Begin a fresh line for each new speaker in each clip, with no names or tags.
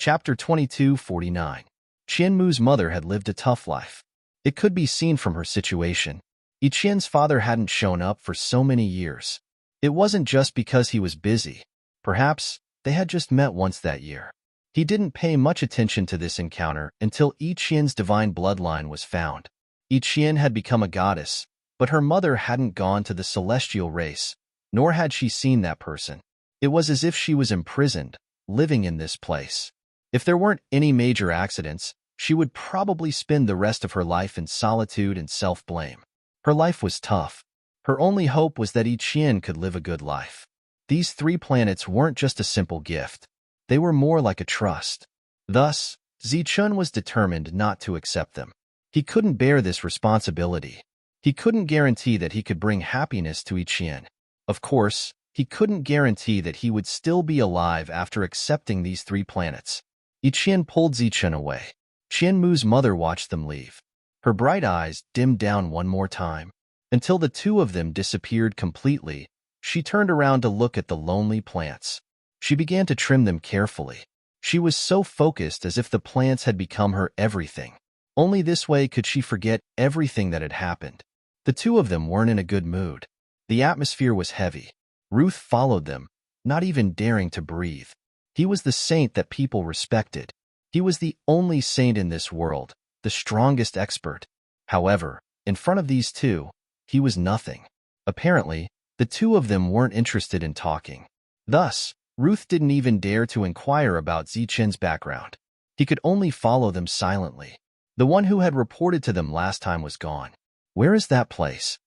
Chapter 2249. Qianmu's mother had lived a tough life. It could be seen from her situation. Yiqian's father hadn't shown up for so many years. It wasn't just because he was busy. Perhaps they had just met once that year. He didn't pay much attention to this encounter until Yiqian's divine bloodline was found. Yiqian had become a goddess, but her mother hadn't gone to the celestial race, nor had she seen that person. It was as if she was imprisoned, living in this place. If there weren't any major accidents, she would probably spend the rest of her life in solitude and self-blame. Her life was tough. Her only hope was that Yiqian could live a good life. These 3 planets weren't just a simple gift. They were more like a trust. Thus, Zichun was determined not to accept them. He couldn't bear this responsibility. He couldn't guarantee that he could bring happiness to Yiqian. Of course, he couldn't guarantee that he would still be alive after accepting these 3 planets. Yiqian pulled Zichun away. Qianmu's mother watched them leave. Her bright eyes dimmed down one more time. Until the 2 of them disappeared completely, she turned around to look at the lonely plants. She began to trim them carefully. She was so focused as if the plants had become her everything. Only this way could she forget everything that had happened. The 2 of them weren't in a good mood. The atmosphere was heavy. Ruth followed them, not even daring to breathe. He was the saint that people respected. He was the only saint in this world, the strongest expert. However, in front of these 2, he was nothing. Apparently, the 2 of them weren't interested in talking. Thus, Ruth didn't even dare to inquire about Zichun's background. He could only follow them silently. The one who had reported to them last time was gone. Where is that place?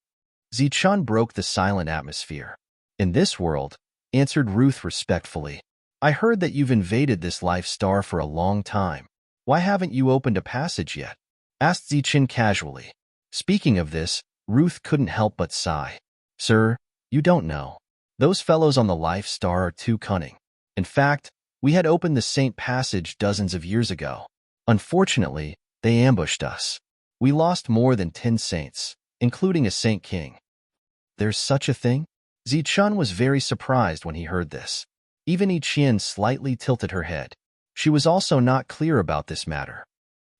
Zichun broke the silent atmosphere. In this world, answered Ruth respectfully. I heard that you've invaded this life star for a long time. Why haven't you opened a passage yet? Asked Zichun casually. Speaking of this, Ruth couldn't help but sigh. Sir, you don't know. Those fellows on the life star are too cunning. In fact, we had opened the Saint Passage dozens of years ago. Unfortunately, they ambushed us. We lost more than 10 saints, including a Saint King. There's such a thing? Zichun was very surprised when he heard this. Even Yiqian slightly tilted her head. She was also not clear about this matter.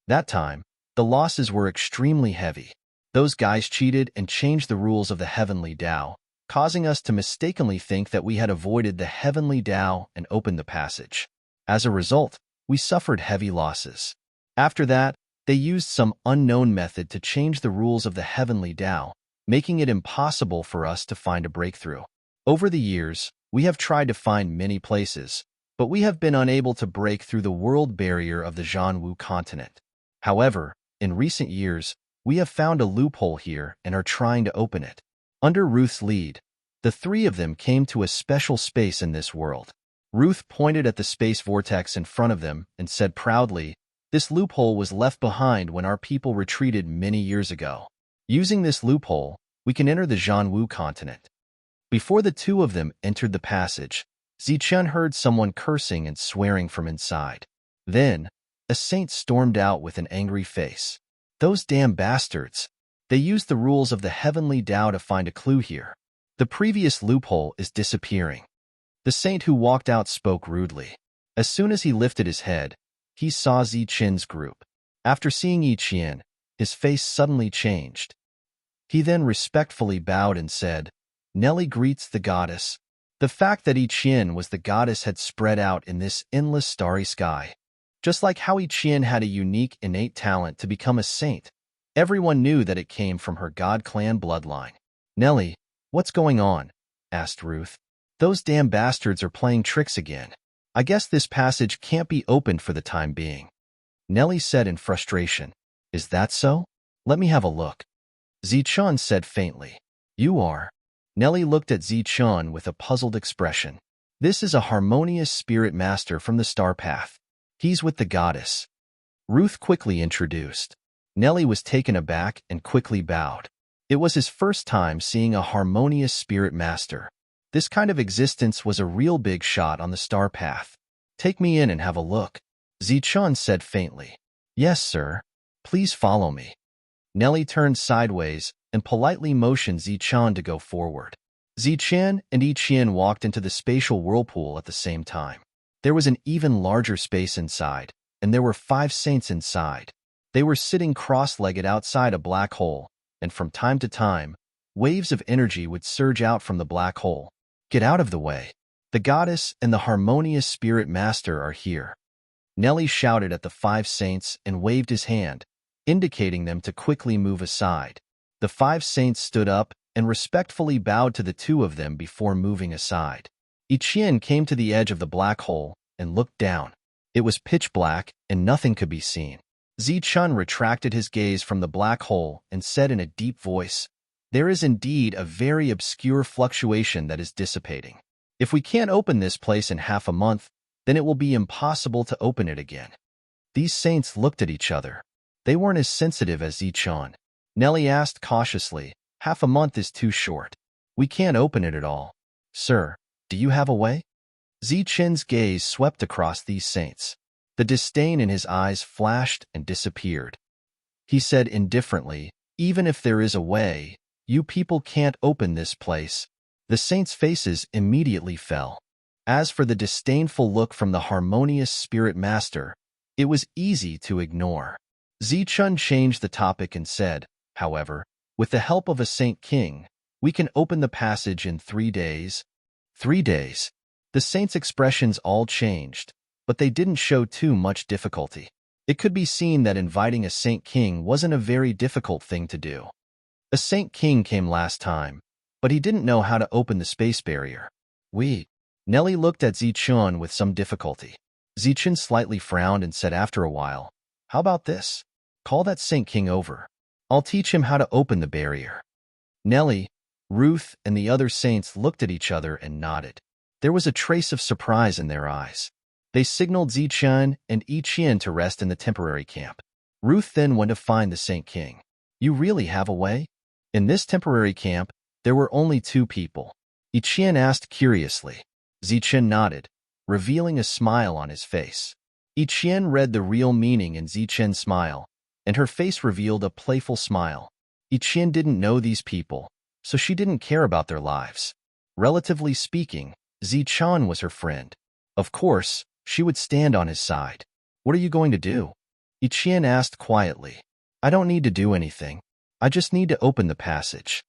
That time, the losses were extremely heavy. Those guys cheated and changed the rules of the Heavenly Tao, causing us to mistakenly think that we had avoided the Heavenly Tao and opened the passage. As a result, we suffered heavy losses. After that, they used some unknown method to change the rules of the Heavenly Tao, making it impossible for us to find a breakthrough. Over the years, we have tried to find many places, but we have been unable to break through the world barrier of the Zhanwu continent. However, in recent years, we have found a loophole here and are trying to open it. Under Ruth's lead, the 3 of them came to a special space in this world. Ruth pointed at the space vortex in front of them and said proudly, this loophole was left behind when our people retreated many years ago. Using this loophole, we can enter the Zhanwu continent. Before the 2 of them entered the passage, Zichun heard someone cursing and swearing from inside. Then, a saint stormed out with an angry face. Those damn bastards! They used the rules of the Heavenly Tao to find a clue here. The previous loophole is disappearing. The saint who walked out spoke rudely. As soon as he lifted his head, he saw Zichun's group. After seeing Yiqian, his face suddenly changed. He then respectfully bowed and said, Nellie greets the goddess. The fact that Yiqian was the goddess had spread out in this endless starry sky. Just like how Yiqian had a unique innate talent to become a saint, everyone knew that it came from her God clan bloodline. Nellie, what's going on? Asked Ruth. Those damn bastards are playing tricks again. I guess this passage can't be opened for the time being. Nellie said in frustration. Is that so? Let me have a look. Zichun said faintly. You are. Nellie looked at Zichun with a puzzled expression. This is a harmonious spirit master from the star path. He's with the goddess. Ruth quickly introduced. Nellie was taken aback and quickly bowed. It was his first time seeing a harmonious spirit master. This kind of existence was a real big shot on the star path. Take me in and have a look. Zichun said faintly. Yes, sir. Please follow me. Nellie turned sideways and politely motioned Zichun to go forward. Zichun and Yiqian walked into the spatial whirlpool at the same time. There was an even larger space inside, and there were 5 saints inside. They were sitting cross-legged outside a black hole, and from time to time, waves of energy would surge out from the black hole. Get out of the way. The goddess and the harmonious spirit master are here. Nelly shouted at the 5 saints and waved his hand, indicating them to quickly move aside. The 5 saints stood up and respectfully bowed to the 2 of them before moving aside. Ichien came to the edge of the black hole and looked down. It was pitch black and nothing could be seen. Zichun retracted his gaze from the black hole and said in a deep voice, "There is indeed a very obscure fluctuation that is dissipating. If we can't open this place in half a month, then it will be impossible to open it again." These saints looked at each other. They weren't as sensitive as Zichun. Nelly asked cautiously, "Half a month is too short. We can't open it at all. Sir, do you have a way?" Zichun's gaze swept across these saints. The disdain in his eyes flashed and disappeared. He said indifferently, "Even if there is a way, you people can't open this place." The saints' faces immediately fell. As for the disdainful look from the harmonious spirit master, it was easy to ignore. Zichun changed the topic and said, "However, with the help of a saint king, we can open the passage in 3 days." 3 days. The saints' expressions all changed, but they didn't show too much difficulty. It could be seen that inviting a saint king wasn't a very difficult thing to do. A saint king came last time, but he didn't know how to open the space barrier. Nelly looked at Zichun with some difficulty. Zichun slightly frowned and said after a while, "How about this? Call that saint king over. I'll teach him how to open the barrier." Nelly, Ruth, and the other saints looked at each other and nodded. There was a trace of surprise in their eyes. They signaled Zichun and Ichien to rest in the temporary camp. Ruth then went to find the Saint King. "You really have a way?" In this temporary camp, there were only 2 people. Ichien asked curiously. Zichun nodded, revealing a smile on his face. Ichien read the real meaning in Zichun's smile, and her face revealed a playful smile. Ichien didn't know these people, so she didn't care about their lives. Relatively speaking, Zichun was her friend. Of course, she would stand on his side. "What are you going to do?" Ichien asked quietly. "I don't need to do anything. I just need to open the passage."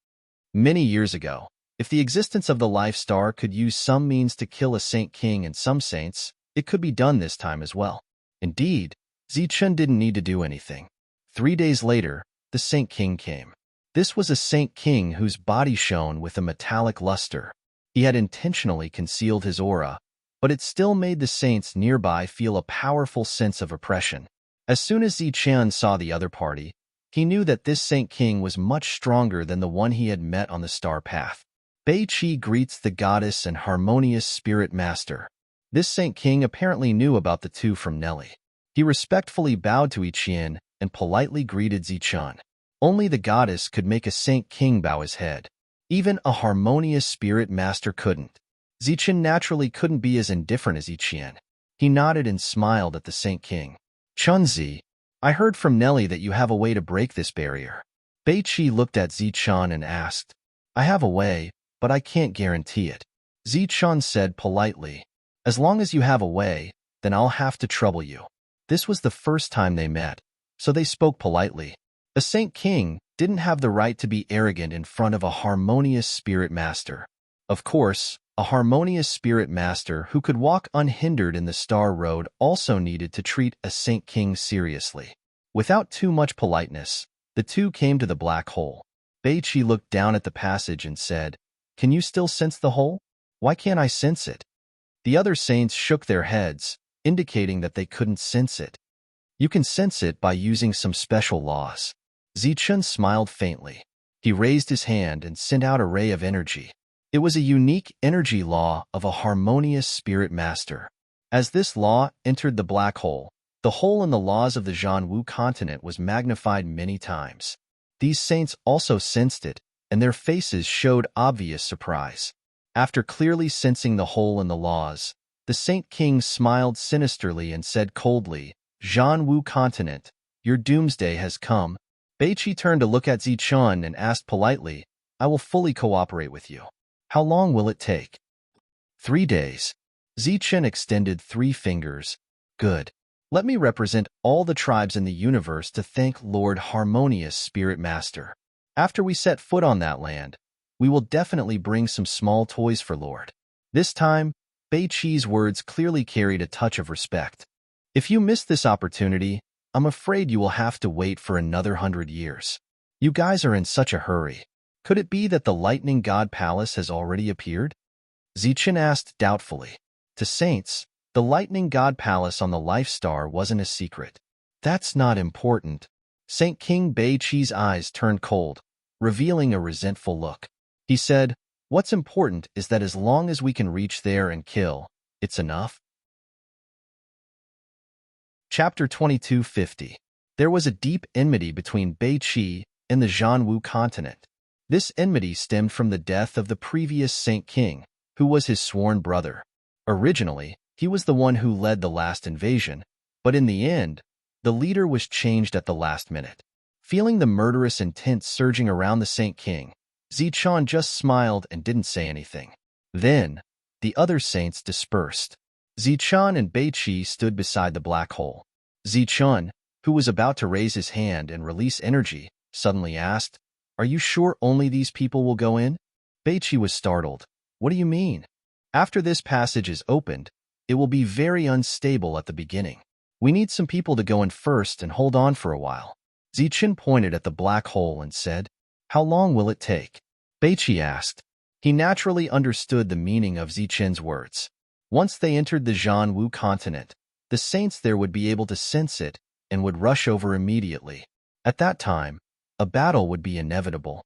Many years ago, if the existence of the Life Star could use some means to kill a Saint King and some saints, it could be done this time as well. Indeed, Zichun didn't need to do anything. 3 days later, the Saint King came. This was a Saint King whose body shone with a metallic luster. He had intentionally concealed his aura, but it still made the saints nearby feel a powerful sense of oppression. As soon as Zichun saw the other party, he knew that this Saint King was much stronger than the one he had met on the star path. Bei Qi greets the goddess and harmonious spirit master. This Saint King apparently knew about the 2 from Nelly. He respectfully bowed to Ichien and politely greeted Zichun. Only the goddess could make a Saint King bow his head. Even a harmonious spirit master couldn't. Zichun naturally couldn't be as indifferent as Ichien. He nodded and smiled at the Saint King. "Chunzi, I heard from Nelly that you have a way to break this barrier." Bei Qi looked at Zichun and asked, "I have a way, but I can't guarantee it." Zichun said politely, "As long as you have a way, then I'll have to trouble you." This was the first time they met, so they spoke politely. A Saint King didn't have the right to be arrogant in front of a harmonious spirit master. Of course, a harmonious spirit master who could walk unhindered in the Star Road also needed to treat a Saint King seriously. Without too much politeness, the 2 came to the black hole. Bei Qi looked down at the passage and said, "Can you still sense the hole? Why can't I sense it?" The other saints shook their heads, indicating that they couldn't sense it. "You can sense it by using some special laws." Zichun smiled faintly. He raised his hand and sent out a ray of energy. It was a unique energy law of a harmonious spirit master. As this law entered the black hole, the hole in the laws of the Zhanwu continent was magnified many times. These saints also sensed it, and their faces showed obvious surprise. After clearly sensing the hole in the laws, the Saint King smiled sinisterly and said coldly, "Zhanwu continent, your doomsday has come." Bei Qi turned to look at Zichun and asked politely, "I will fully cooperate with you. How long will it take?" 3 days. Zichen extended 3 fingers. Good. Let me represent all the tribes in the universe to thank Lord Harmonious Spirit Master. After we set foot on that land, we will definitely bring some small toys for Lord. This time, Bei Chi's words clearly carried a touch of respect. If you miss this opportunity, I'm afraid you will have to wait for another 100 years. You guys are in such a hurry. Could it be that the Lightning God Palace has already appeared? Zichen asked doubtfully. To saints, the Lightning God Palace on the Life Star wasn't a secret. That's not important. Saint King Bei Chi's eyes turned cold, revealing a resentful look. He said, "What's important is that as long as we can reach there and kill, it's enough." Chapter 2250. There was a deep enmity between Bei Chi and the Zhanwu continent. This enmity stemmed from the death of the previous Saint King, who was his sworn brother. Originally, he was the one who led the last invasion, but in the end, the leader was changed at the last minute. Feeling the murderous intent surging around the Saint King, Zichen just smiled and didn't say anything. Then, the other saints dispersed. Zichen and Bei Chi stood beside the black hole. Zichen, who was about to raise his hand and release energy, suddenly asked, "Are you sure only these people will go in?" Bei Chi was startled. "What do you mean? After this passage is opened, it will be very unstable at the beginning. We need some people to go in first and hold on for a while." Zichen pointed at the black hole and said, "How long will it take?" Bei Chi asked. He naturally understood the meaning of Zichen's words. Once they entered the Zhanwu continent, the saints there would be able to sense it and would rush over immediately. At that time, a battle would be inevitable.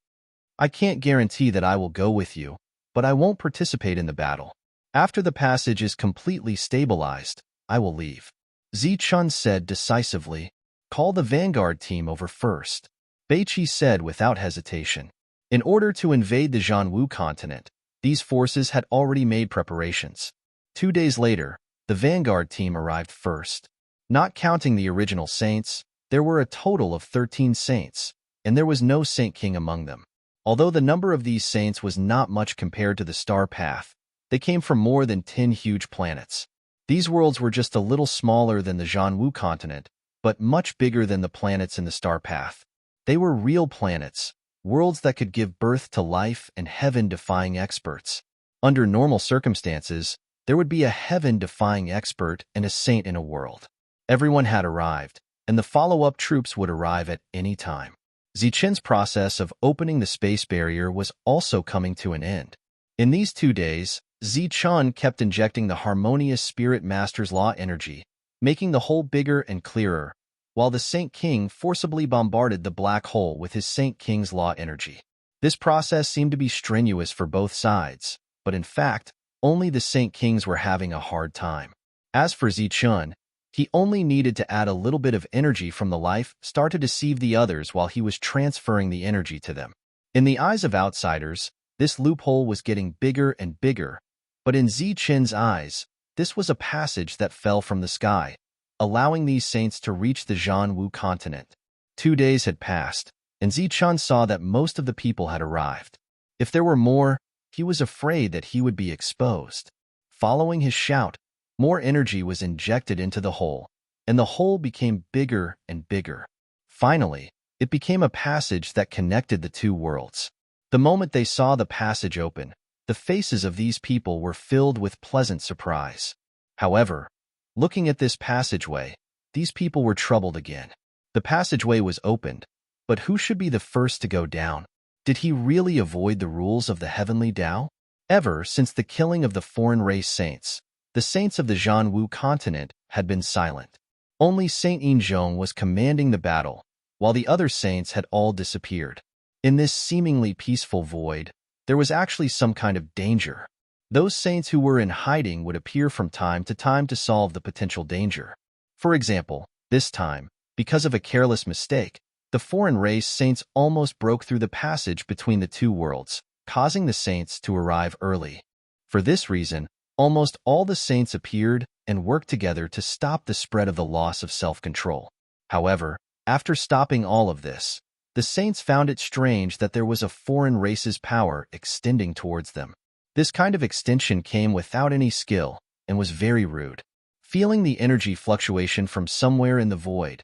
"I can't guarantee that I will go with you, but I won't participate in the battle. After the passage is completely stabilized, I will leave." Zichen said decisively, "Call the vanguard team over first." Bei Chi said without hesitation. In order to invade the Zhanwu continent, these forces had already made preparations. 2 days later, the vanguard team arrived first. Not counting the original saints, there were a total of 13 saints, and there was no Saint King among them. Although the number of these saints was not much compared to the star path, they came from more than 10 huge planets. These worlds were just a little smaller than the Zhanwu continent, but much bigger than the planets in the star path. They were real planets, worlds that could give birth to life and heaven-defying experts. Under normal circumstances, there would be a heaven-defying expert and a saint in a world. Everyone had arrived, and the follow-up troops would arrive at any time. Zichen's process of opening the space barrier was also coming to an end. In these 2 days, Zichen kept injecting the Harmonious Spirit Master's law energy, making the hole bigger and clearer, while the Saint King forcibly bombarded the black hole with his Saint King's law energy. This process seemed to be strenuous for both sides, but in fact, only the Saint Kings were having a hard time. As for Zichen, he only needed to add a little bit of energy from the life star to deceive the others while he was transferring the energy to them. In the eyes of outsiders, this loophole was getting bigger and bigger, but in Zichen's eyes, this was a passage that fell from the sky, allowing these saints to reach the Zhanwu continent. 2 days had passed, and Zichen saw that most of the people had arrived. If there were more, he was afraid that he would be exposed. Following his shout, more energy was injected into the hole, and the hole became bigger and bigger. Finally, it became a passage that connected the 2 worlds. The moment they saw the passage open, the faces of these people were filled with pleasant surprise. However, looking at this passageway, these people were troubled again. The passageway was opened, but who should be the first to go down? Did he really avoid the rules of the heavenly Tao? Ever since the killing of the foreign race saints, the saints of the Zhanwu continent had been silent. Only Saint Yinzhong was commanding the battle, while the other saints had all disappeared. In this seemingly peaceful void, there was actually some kind of danger. Those saints who were in hiding would appear from time to solve the potential danger. For example, this time, because of a careless mistake, the foreign race saints almost broke through the passage between the 2 worlds, causing the saints to arrive early. For this reason, almost all the saints appeared and worked together to stop the spread of the loss of self-control. However, after stopping all of this, the saints found it strange that there was a foreign race's power extending towards them. This kind of extension came without any skill, and was very rude. Feeling the energy fluctuation from somewhere in the void,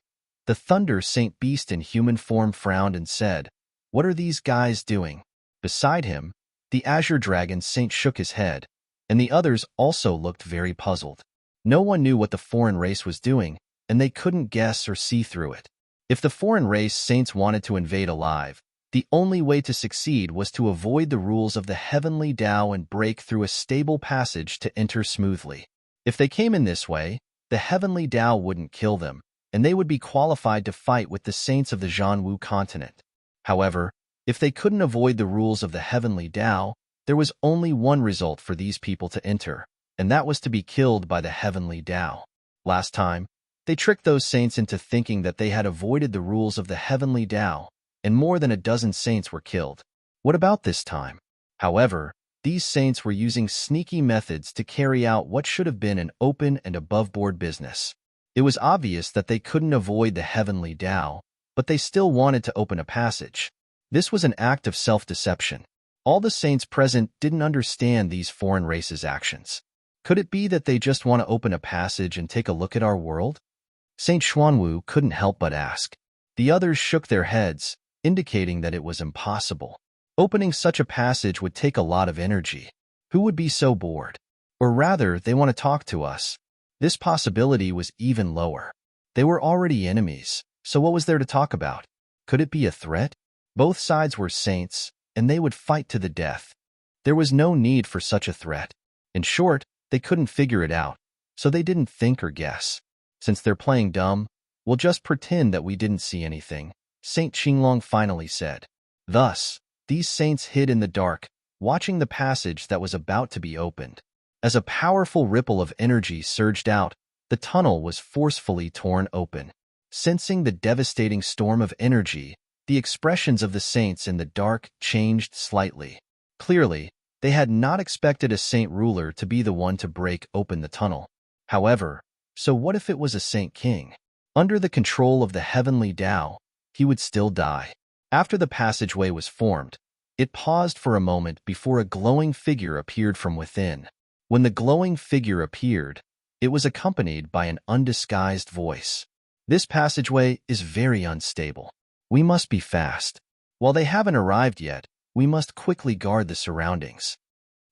the Thunder Saint Beast in human form frowned and said, "What are these guys doing?" Beside him, the Azure Dragon Saint shook his head, and the others also looked very puzzled. No one knew what the foreign race was doing, and they couldn't guess or see through it. If the foreign race saints wanted to invade alive, the only way to succeed was to avoid the rules of the heavenly Tao and break through a stable passage to enter smoothly. If they came in this way, the heavenly Tao wouldn't kill them, and they would be qualified to fight with the saints of the Zhanwu continent. However, if they couldn't avoid the rules of the heavenly Tao, there was only one result for these people to enter, and that was to be killed by the heavenly Tao. Last time, they tricked those saints into thinking that they had avoided the rules of the heavenly Tao, and more than a dozen saints were killed. What about this time? However, these saints were using sneaky methods to carry out what should have been an open and above-board business. It was obvious that they couldn't avoid the heavenly Tao, but they still wanted to open a passage. This was an act of self-deception. All the saints present didn't understand these foreign races' actions. Could it be that they just want to open a passage and take a look at our world? Saint Xuanwu couldn't help but ask. The others shook their heads, indicating that it was impossible. Opening such a passage would take a lot of energy. Who would be so bored? Or rather, they want to talk to us. This possibility was even lower. They were already enemies, so what was there to talk about? Could it be a threat? Both sides were saints, and they would fight to the death. There was no need for such a threat. In short, they couldn't figure it out, so they didn't think or guess. Since they're playing dumb, we'll just pretend that we didn't see anything, Saint Qinglong finally said. Thus, these saints hid in the dark, watching the passage that was about to be opened. As a powerful ripple of energy surged out, the tunnel was forcefully torn open. Sensing the devastating storm of energy, the expressions of the saints in the dark changed slightly. Clearly, they had not expected a saint ruler to be the one to break open the tunnel. However, so what if it was a saint king? Under the control of the heavenly Tao, he would still die. After the passageway was formed, it paused for a moment before a glowing figure appeared from within. When the glowing figure appeared, it was accompanied by an undisguised voice. This passageway is very unstable. We must be fast. While they haven't arrived yet, we must quickly guard the surroundings.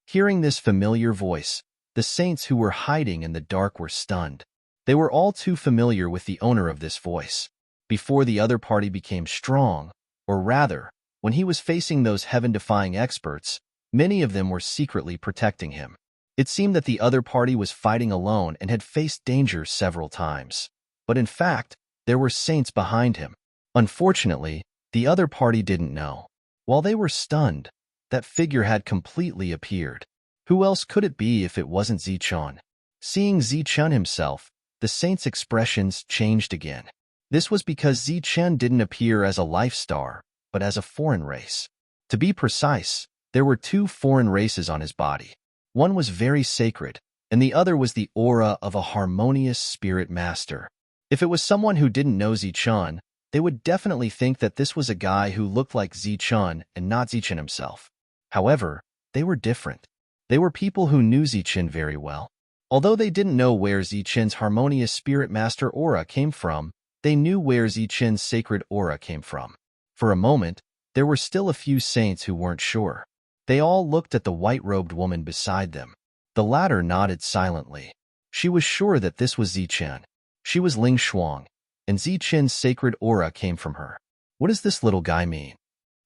Hearing this familiar voice, the saints who were hiding in the dark were stunned. They were all too familiar with the owner of this voice. Before the other party became strong, or rather, when he was facing those heaven-defying experts, many of them were secretly protecting him. It seemed that the other party was fighting alone and had faced danger several times. But in fact, there were saints behind him. Unfortunately, the other party didn't know. While they were stunned, that figure had completely appeared. Who else could it be if it wasn't Zichun? Seeing Zichun himself, the saint's expressions changed again. This was because Zichun didn't appear as a life star, but as a foreign race. To be precise, there were two foreign races on his body. One was very sacred, and the other was the aura of a harmonious spirit master. If it was someone who didn't know Zichun, they would definitely think that this was a guy who looked like Zichun and not Zichun himself. However, they were different. They were people who knew Zichun very well. Although they didn't know where Zichun's harmonious spirit master aura came from, they knew where Zichun's sacred aura came from. For a moment, there were still a few saints who weren't sure. They all looked at the white-robed woman beside them. The latter nodded silently. She was sure that this was Zichun. She was Ling Shuang, and Zichun's sacred aura came from her. What does this little guy mean?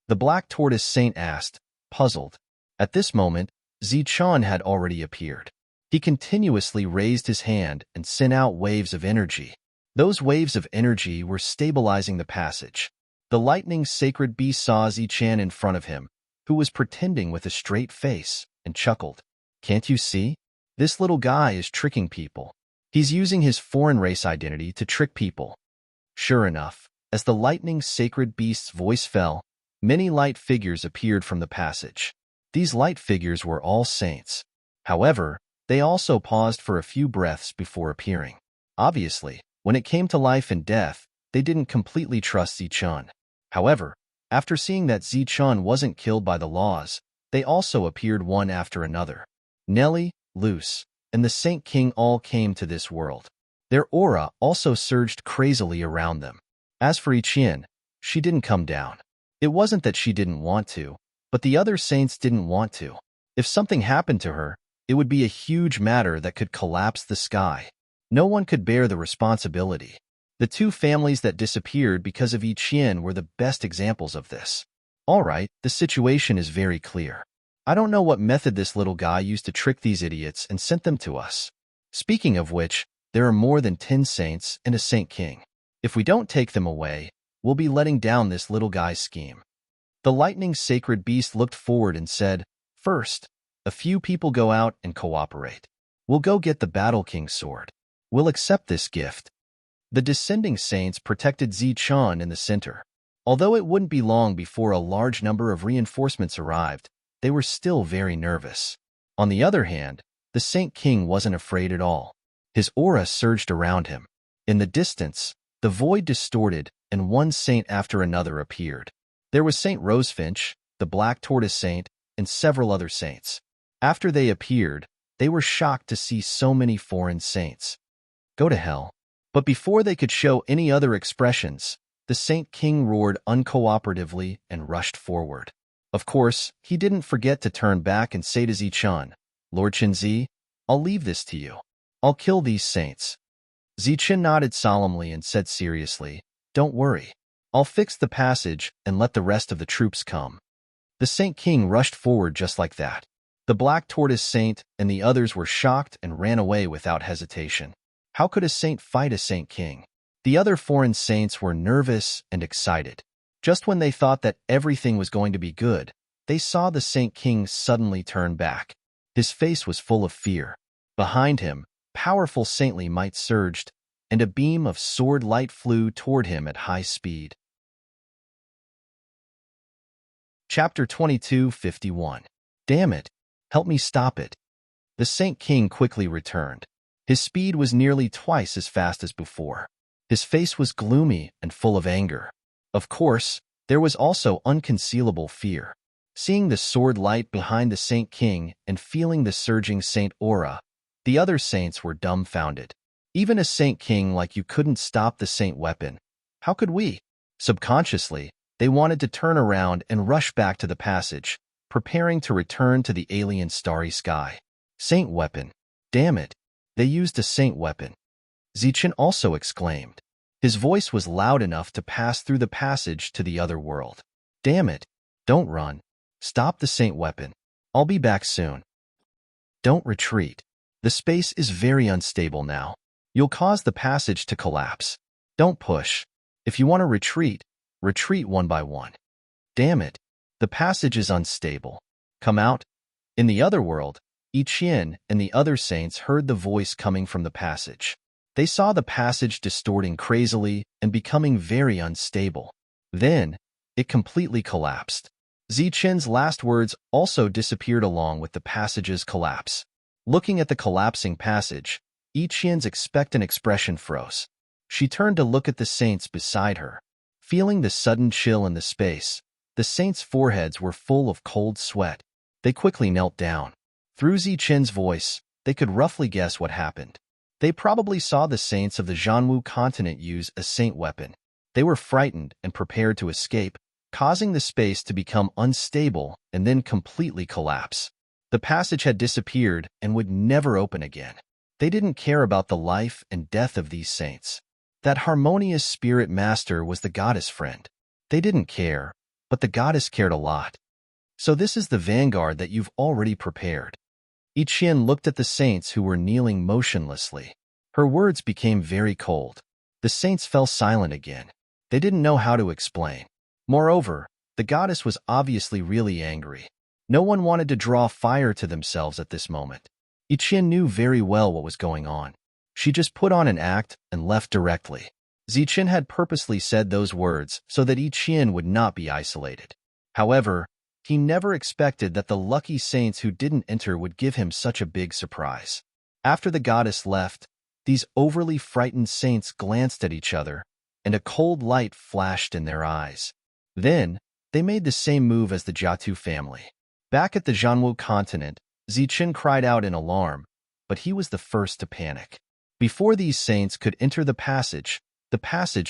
The black tortoise saint asked, puzzled. At this moment, Zichun had already appeared. He continuously raised his hand and sent out waves of energy. Those waves of energy were stabilizing the passage. The lightning sacred beast saw Zichun in front of him, who was pretending with a straight face, and chuckled. Can't you see? This little guy is tricking people. He's using his foreign race identity to trick people. Sure enough, as the lightning sacred beast's voice fell, many light figures appeared from the passage. These light figures were all saints. However, they also paused for a few breaths before appearing. Obviously, when it came to life and death, they didn't completely trust Zichun. However, after seeing that Zichun wasn't killed by the laws, they also appeared one after another. Nelly, Luce, and the Saint King all came to this world. Their aura also surged crazily around them. As for Ichien, she didn't come down. It wasn't that she didn't want to, but the other saints didn't want to. If something happened to her, it would be a huge matter that could collapse the sky. No one could bear the responsibility. The two families that disappeared because of Ichien were the best examples of this. All right, the situation is very clear. I don't know what method this little guy used to trick these idiots and sent them to us. Speaking of which, there are more than 10 saints and a Saint King. If we don't take them away, we'll be letting down this little guy's scheme. The lightning sacred beast looked forward and said, "First, a few people go out and cooperate. We'll go get the Battle King's sword. We'll accept this gift." The descending saints protected Zichun in the center. Although it wouldn't be long before a large number of reinforcements arrived, they were still very nervous. On the other hand, the Saint King wasn't afraid at all. His aura surged around him. In the distance, the void distorted, and one saint after another appeared. There was Saint Rosefinch, the Black Tortoise Saint, and several other saints. After they appeared, they were shocked to see so many foreign saints. Go to hell. But before they could show any other expressions, the Saint King roared uncooperatively and rushed forward. Of course, he didn't forget to turn back and say to Zichun, "Lord Qinzi, I'll leave this to you. I'll kill these saints." Zichun nodded solemnly and said seriously, "Don't worry. I'll fix the passage and let the rest of the troops come." The Saint King rushed forward just like that. The Black Tortoise Saint and the others were shocked and ran away without hesitation. How could a saint fight a Saint King? The other foreign saints were nervous and excited. Just when they thought that everything was going to be good, they saw the Saint King suddenly turn back. His face was full of fear. Behind him, powerful saintly might surged, and a beam of sword light flew toward him at high speed. Chapter 22:51. Damn it! Help me stop it. The Saint King quickly returned. His speed was nearly twice as fast as before. His face was gloomy and full of anger. Of course, there was also unconcealable fear. Seeing the sword light behind the Saint King and feeling the surging saint aura, the other saints were dumbfounded. Even a Saint King like you couldn't stop the saint weapon. How could we? Subconsciously, they wanted to turn around and rush back to the passage, preparing to return to the alien starry sky. Saint weapon. Damn it. They used a saint weapon. Zichun also exclaimed. His voice was loud enough to pass through the passage to the other world. Damn it. Don't run. Stop the saint weapon. I'll be back soon. Don't retreat. The space is very unstable now. You'll cause the passage to collapse. Don't push. If you want to retreat, retreat one by one. Damn it. The passage is unstable. Come out. In the other world, Ichien and the other saints heard the voice coming from the passage. They saw the passage distorting crazily and becoming very unstable. Then, it completely collapsed. Zichun's last words also disappeared along with the passage's collapse. Looking at the collapsing passage, Ichien's expectant expression froze. She turned to look at the saints beside her. Feeling the sudden chill in the space, the saints' foreheads were full of cold sweat. They quickly knelt down. Through Zichun's voice, they could roughly guess what happened. They probably saw the saints of the Zhanwu continent use a saint weapon. They were frightened and prepared to escape, causing the space to become unstable and then completely collapse. The passage had disappeared and would never open again. They didn't care about the life and death of these saints. That harmonious spirit master was the goddess friend. They didn't care, but the goddess cared a lot. So this is the vanguard that you've already prepared. Ichien looked at the saints who were kneeling motionlessly. Her words became very cold. The saints fell silent again. They didn't know how to explain. Moreover, the goddess was obviously really angry. No one wanted to draw fire to themselves at this moment. Ichien knew very well what was going on. She just put on an act and left directly. Zichun had purposely said those words so that Ichien would not be isolated. However, he never expected that the lucky saints who didn't enter would give him such a big surprise. After the goddess left, these overly frightened saints glanced at each other, and a cold light flashed in their eyes. Then, they made the same move as the Jiatu family. Back at the Zhanwu continent, Zichun cried out in alarm, but he was the first to panic. Before these saints could enter the passage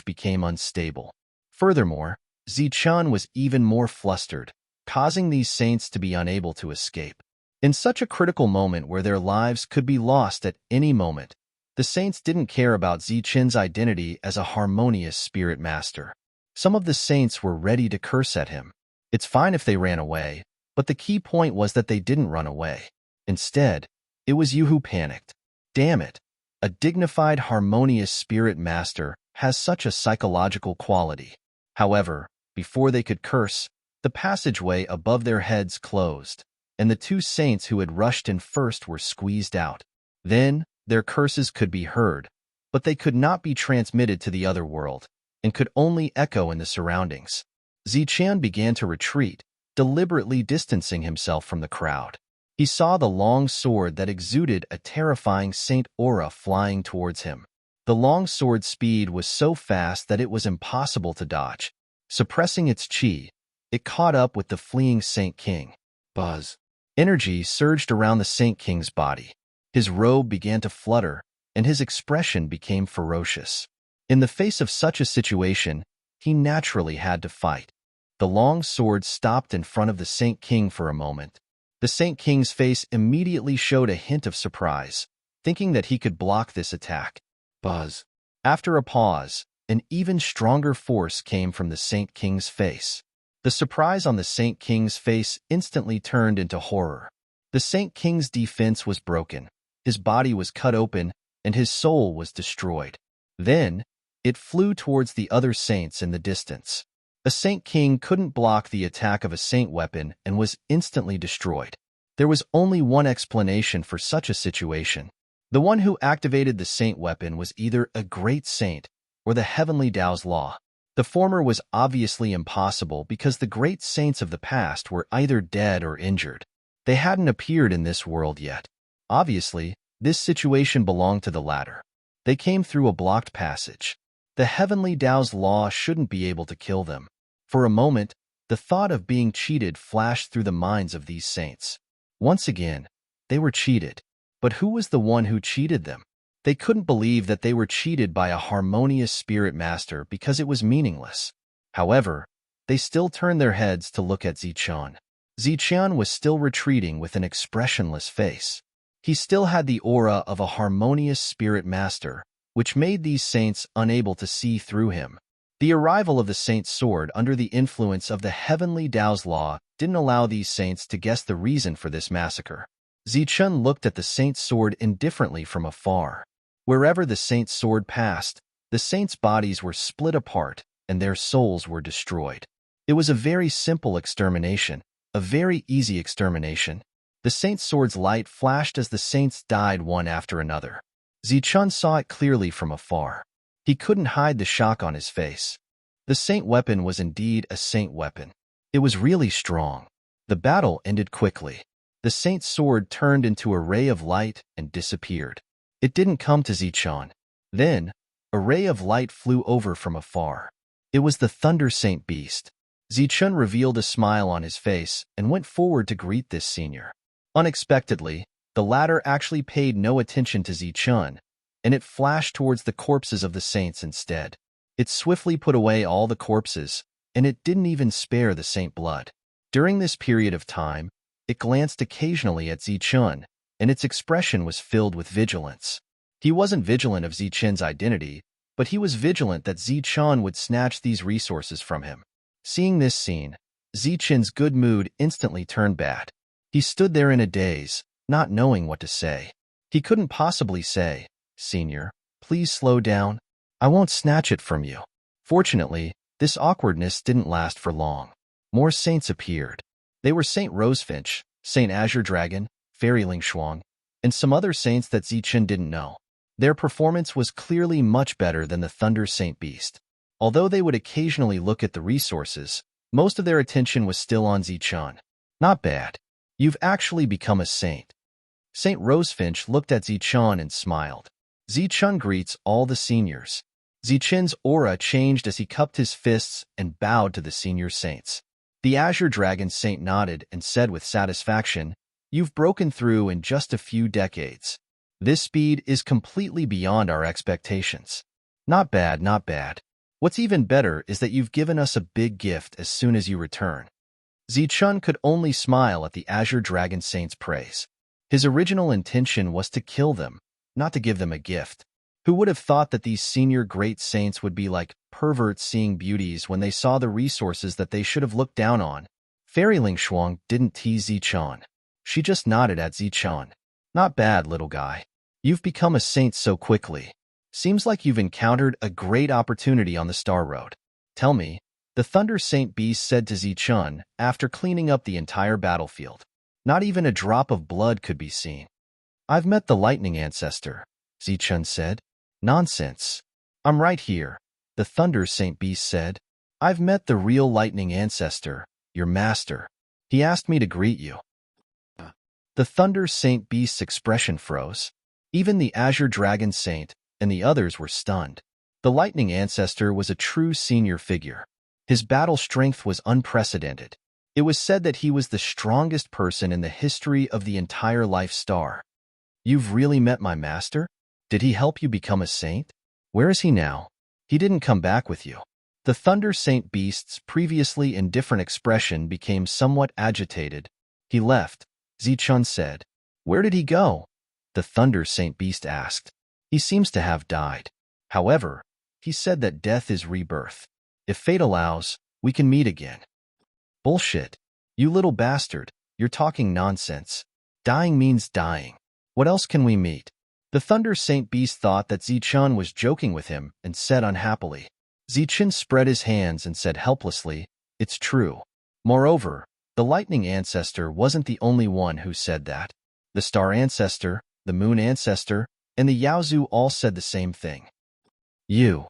became unstable. Furthermore, Zichun was even more flustered, causing these saints to be unable to escape. In such a critical moment where their lives could be lost at any moment, the saints didn't care about Zichun's identity as a harmonious spirit master. Some of the saints were ready to curse at him. It's fine if they ran away, but the key point was that they didn't run away. Instead, it was you who panicked. Damn it. A dignified, harmonious spirit master has such a psychological quality. However, before they could curse, the passageway above their heads closed, and the two saints who had rushed in first were squeezed out. Then, their curses could be heard, but they could not be transmitted to the other world, and could only echo in the surroundings. Zichun began to retreat, deliberately distancing himself from the crowd. He saw the long sword that exuded a terrifying saint aura flying towards him. The long sword's speed was so fast that it was impossible to dodge. Suppressing its chi, it caught up with the fleeing Saint King. Buzz. Energy surged around the Saint King's body. His robe began to flutter, and his expression became ferocious. In the face of such a situation, he naturally had to fight. The long sword stopped in front of the Saint King for a moment. The Saint King's face immediately showed a hint of surprise, thinking that he could block this attack. Buzz. After a pause, an even stronger force came from the Saint King's face. The surprise on the Saint King's face instantly turned into horror. The Saint King's defense was broken, his body was cut open, and his soul was destroyed. Then, it flew towards the other saints in the distance. A Saint King couldn't block the attack of a saint weapon and was instantly destroyed. There was only one explanation for such a situation. The one who activated the saint weapon was either a great saint or the heavenly Tao's law. The former was obviously impossible because the great saints of the past were either dead or injured. They hadn't appeared in this world yet. Obviously, this situation belonged to the latter. They came through a blocked passage. The heavenly Tao's law shouldn't be able to kill them. For a moment, the thought of being cheated flashed through the minds of these saints. Once again, they were cheated. But who was the one who cheated them? They couldn't believe that they were cheated by a harmonious spirit master because it was meaningless. However, they still turned their heads to look at Zichun. Zichun was still retreating with an expressionless face. He still had the aura of a harmonious spirit master, which made these saints unable to see through him. The arrival of the saint's sword under the influence of the heavenly Tao's law didn't allow these saints to guess the reason for this massacre. Zichun looked at the saint's sword indifferently from afar. Wherever the saint's sword passed, the saints' bodies were split apart and their souls were destroyed. It was a very simple extermination, a very easy extermination. The saint's sword's light flashed as the saints died one after another. Zichun saw it clearly from afar. He couldn't hide the shock on his face. The saint weapon was indeed a saint weapon. It was really strong. The battle ended quickly. The saint's sword turned into a ray of light and disappeared. It didn't come to Zichun. Then, a ray of light flew over from afar. It was the Thunder Saint Beast. Zichun revealed a smile on his face and went forward to greet this senior. Unexpectedly, the latter actually paid no attention to Zichun, and it flashed towards the corpses of the saints instead. It swiftly put away all the corpses, and it didn't even spare the saint blood. During this period of time, it glanced occasionally at Zichun, and its expression was filled with vigilance. He wasn't vigilant of Zichun's identity, but he was vigilant that Zichun would snatch these resources from him. Seeing this scene, Zichun's good mood instantly turned bad. He stood there in a daze, not knowing what to say. He couldn't possibly say, "Senior, please slow down. I won't snatch it from you." Fortunately, this awkwardness didn't last for long. More saints appeared. They were Saint Rosefinch, Saint Azure Dragon, Fairy Ling Shuang, and some other saints that Zichun didn't know. Their performance was clearly much better than the Thunder Saint Beast. Although they would occasionally look at the resources, most of their attention was still on Zichun. "Not bad. You've actually become a saint." Saint Rosefinch looked at Zichun and smiled. Zichun greets all the seniors. Zichun's aura changed as he cupped his fists and bowed to the senior saints. The Azure Dragon Saint nodded and said with satisfaction, "You've broken through in just a few decades." This speed is completely beyond our expectations. Not bad, not bad. What's even better is that you've given us a big gift as soon as you return. Zichun could only smile at the Azure Dragon Saint's praise. His original intention was to kill them, not to give them a gift. Who would have thought that these senior great saints would be like perverts seeing beauties when they saw the resources that they should have looked down on? Fairy Ling Shuang didn't tease Zichun. She just nodded at Zichun. Not bad, little guy. You've become a saint so quickly. Seems like you've encountered a great opportunity on the Star Road. Tell me, the Thunder Saint Beast said to Zichun after cleaning up the entire battlefield. Not even a drop of blood could be seen. I've met the Lightning Ancestor, Zichun said. Nonsense. I'm right here, the Thunder Saint Beast said. I've met the real Lightning Ancestor, your master. He asked me to greet you. The Thunder Saint Beast's expression froze. Even the Azure Dragon Saint and the others were stunned. The Lightning Ancestor was a true senior figure. His battle strength was unprecedented. It was said that he was the strongest person in the history of the entire Life Star. You've really met my master? Did he help you become a saint? Where is he now? He didn't come back with you. The Thunder Saint Beast's previously indifferent expression became somewhat agitated. He left, Zichun said. Where did he go? The Thunder Saint Beast asked. He seems to have died. However, he said that death is rebirth. If fate allows, we can meet again. Bullshit. You little bastard, you're talking nonsense. Dying means dying. What else can we meet? The Thunder Saint Beast thought that Zichun was joking with him and said unhappily. Zichun spread his hands and said helplessly, it's true. Moreover, the Lightning Ancestor wasn't the only one who said that. The Star Ancestor, the Moon Ancestor, and the Yaozu all said the same thing. You.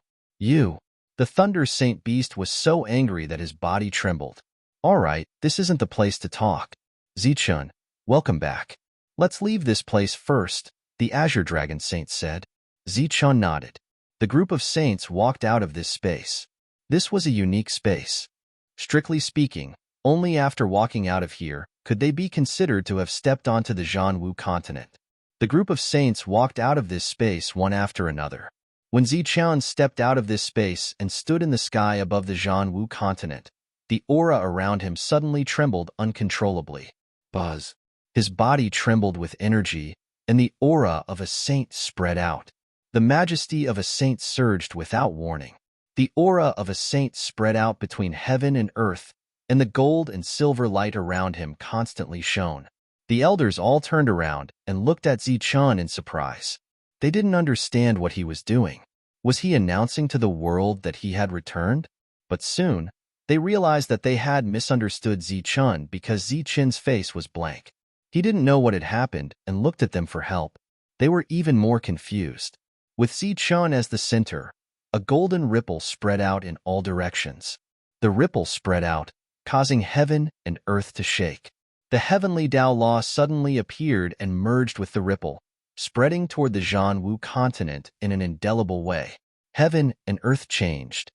The Thunder Saint Beast was so angry that his body trembled. All right, this isn't the place to talk. Zichun, welcome back. Let's leave this place first, the Azure Dragon Saint said. Zichun nodded. The group of saints walked out of this space. This was a unique space. Strictly speaking, only after walking out of here could they be considered to have stepped onto the Zhanwu continent. The group of saints walked out of this space one after another. When Zichun stepped out of this space and stood in the sky above the Zhanwu continent, the aura around him suddenly trembled uncontrollably. Buzz. His body trembled with energy, and the aura of a saint spread out. The majesty of a saint surged without warning. The aura of a saint spread out between heaven and earth, and the gold and silver light around him constantly shone. The elders all turned around and looked at Zichun in surprise. They didn't understand what he was doing. Was he announcing to the world that he had returned? But soon, they realized that they had misunderstood Zichun because Zichun's face was blank. He didn't know what had happened and looked at them for help. They were even more confused. With Zichun as the center, a golden ripple spread out in all directions. The ripple spread out, causing heaven and earth to shake. The heavenly Tao Law suddenly appeared and merged with the ripple, spreading toward the Zhanwu continent in an indelible way. Heaven and earth changed.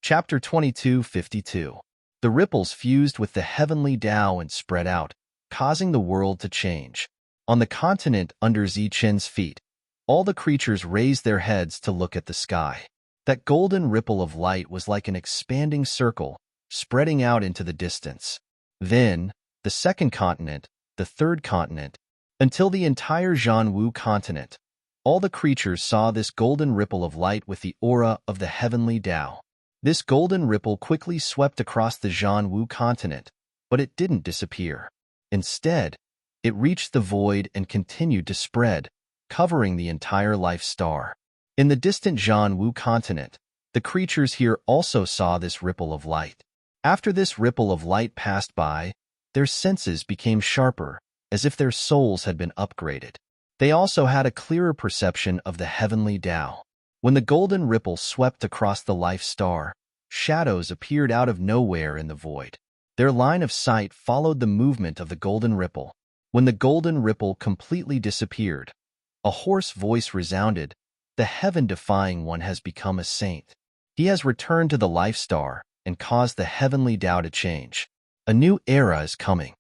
Chapter 2252. The ripples fused with the heavenly Tao and spread out, causing the world to change. On the continent under Zichun's feet, all the creatures raised their heads to look at the sky. That golden ripple of light was like an expanding circle, spreading out into the distance. Then, the second continent, the third continent, until the entire Zhanwu continent. All the creatures saw this golden ripple of light with the aura of the heavenly Tao. This golden ripple quickly swept across the Zhanwu continent, but it didn't disappear. Instead, it reached the void and continued to spread, covering the entire Life Star. In the distant Zhanwu continent, the creatures here also saw this ripple of light. After this ripple of light passed by, their senses became sharper, as if their souls had been upgraded. They also had a clearer perception of the heavenly Tao. When the golden ripple swept across the Life Star, shadows appeared out of nowhere in the void. Their line of sight followed the movement of the golden ripple. When the golden ripple completely disappeared, a hoarse voice resounded, "The heaven-defying one has become a saint. He has returned to the Life Star and caused the heavenly Tao to change. A new era is coming."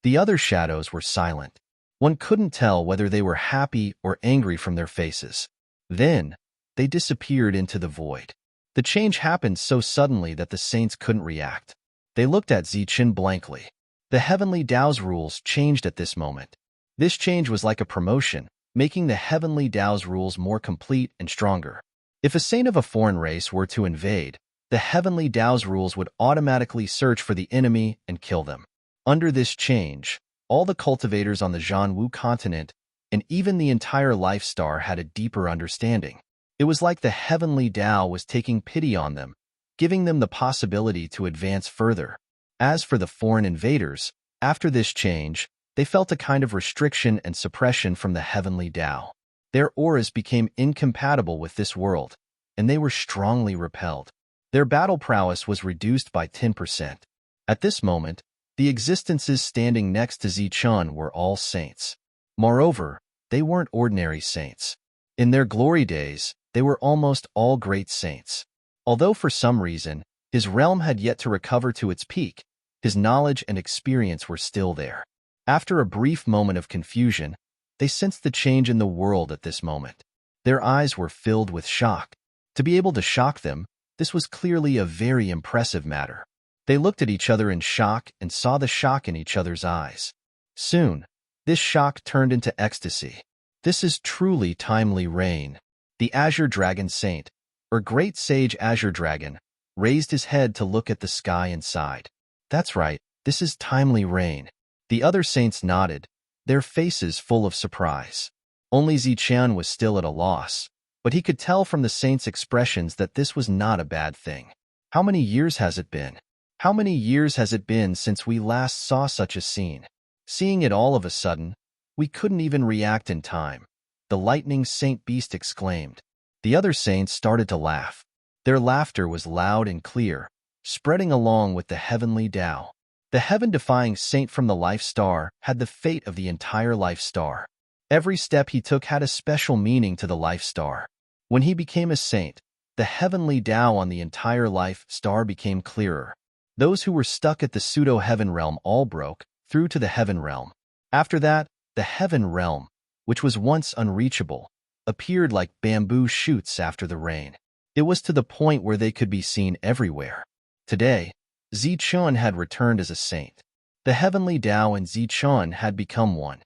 The other shadows were silent. One couldn't tell whether they were happy or angry from their faces. Then, they disappeared into the void. The change happened so suddenly that the saints couldn't react. They looked at Zichen blankly. The heavenly Tao's rules changed at this moment. This change was like a promotion, making the heavenly Tao's rules more complete and stronger. If a saint of a foreign race were to invade, the heavenly Tao's rules would automatically search for the enemy and kill them. Under this change, all the cultivators on the Zhanwu continent and even the entire life star had a deeper understanding. It was like the heavenly Tao was taking pity on them, giving them the possibility to advance further. As for the foreign invaders, after this change, they felt a kind of restriction and suppression from the heavenly Tao. Their auras became incompatible with this world, and they were strongly repelled. Their battle prowess was reduced by 10%. At this moment, the existences standing next to Zichun were all saints. Moreover, they weren't ordinary saints. In their glory days, they were almost all great saints. Although for some reason, his realm had yet to recover to its peak, his knowledge and experience were still there. After a brief moment of confusion, they sensed the change in the world at this moment. Their eyes were filled with shock. To be able to shock them, this was clearly a very impressive matter. They looked at each other in shock and saw the shock in each other's eyes. Soon, this shock turned into ecstasy. This is truly timely rain. The Azure Dragon Saint, or Great Sage Azure Dragon, raised his head to look at the sky and sighed. That's right, this is timely rain. The other saints nodded, their faces full of surprise. Only Zichen was still at a loss, but he could tell from the saints' expressions that this was not a bad thing. How many years has it been? How many years has it been since we last saw such a scene? Seeing it all of a sudden, we couldn't even react in time. The lightning Saint Beast exclaimed. The other saints started to laugh. Their laughter was loud and clear, spreading along with the heavenly Tao. The heaven-defying saint from the life star had the fate of the entire life star. Every step he took had a special meaning to the life star. When he became a saint, the heavenly Tao on the entire life star became clearer. Those who were stuck at the pseudo-heaven realm all broke through to the heaven realm. After that, the heaven realm, which was once unreachable, appeared like bamboo shoots after the rain. It was to the point where they could be seen everywhere. Today, Zichun had returned as a saint. The heavenly Tao and Zichun had become one.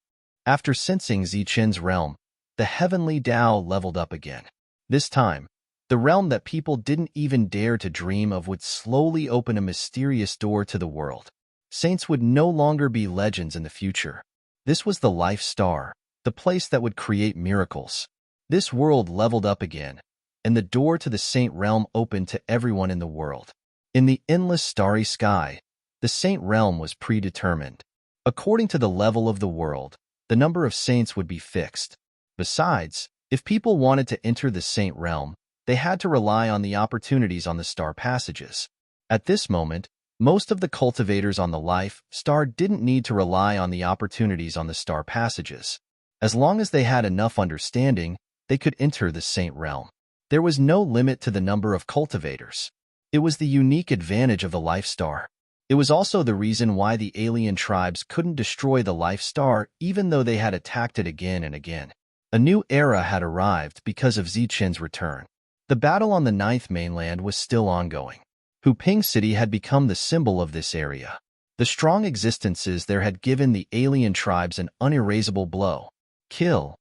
After sensing Zichun's realm, the heavenly Tao leveled up again. This time, the realm that people didn't even dare to dream of would slowly open a mysterious door to the world. Saints would no longer be legends in the future. This was the life star, the place that would create miracles. This world leveled up again, and the door to the saint realm opened to everyone in the world. In the endless starry sky, the saint realm was predetermined. According to the level of the world, the number of saints would be fixed. Besides, if people wanted to enter the saint realm, they had to rely on the opportunities on the star passages. At this moment, most of the cultivators on the life star didn't need to rely on the opportunities on the star passages. As long as they had enough understanding, they could enter the saint realm. There was no limit to the number of cultivators. It was the unique advantage of the life star. It was also the reason why the alien tribes couldn't destroy the life star even though they had attacked it again and again. A new era had arrived because of Zichen's return. The battle on the 9th mainland was still ongoing. Huping City had become the symbol of this area. The strong existences there had given the alien tribes an unerasable blow. Kill.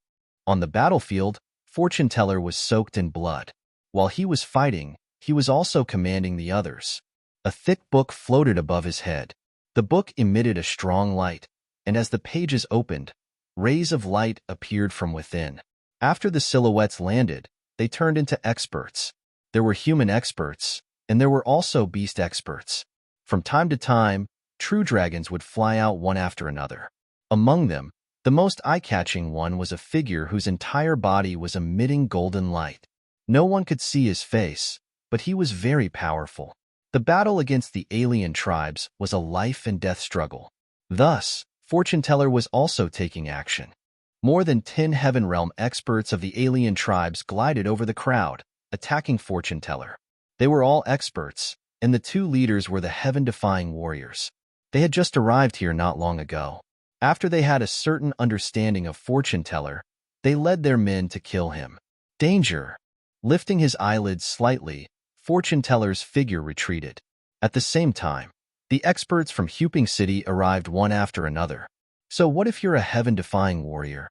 On the battlefield, Fortune Teller was soaked in blood. While he was fighting, he was also commanding the others. A thick book floated above his head. The book emitted a strong light, and as the pages opened, rays of light appeared from within. After the silhouettes landed, they turned into experts. There were human experts, and there were also beast experts. From time to time, true dragons would fly out one after another. Among them, the most eye-catching one was a figure whose entire body was emitting golden light. No one could see his face, but he was very powerful. The battle against the alien tribes was a life-and-death struggle. Thus, Fortune Teller was also taking action. More than 10 Heaven Realm experts of the alien tribes glided over the crowd, attacking Fortune Teller. They were all experts, and the two leaders were the heaven-defying warriors. They had just arrived here not long ago. After they had a certain understanding of fortune teller, they led their men to kill him. Danger! Lifting his eyelids slightly, fortune teller's figure retreated. At the same time, the experts from Huping City arrived one after another. So what if you're a heaven-defying warrior?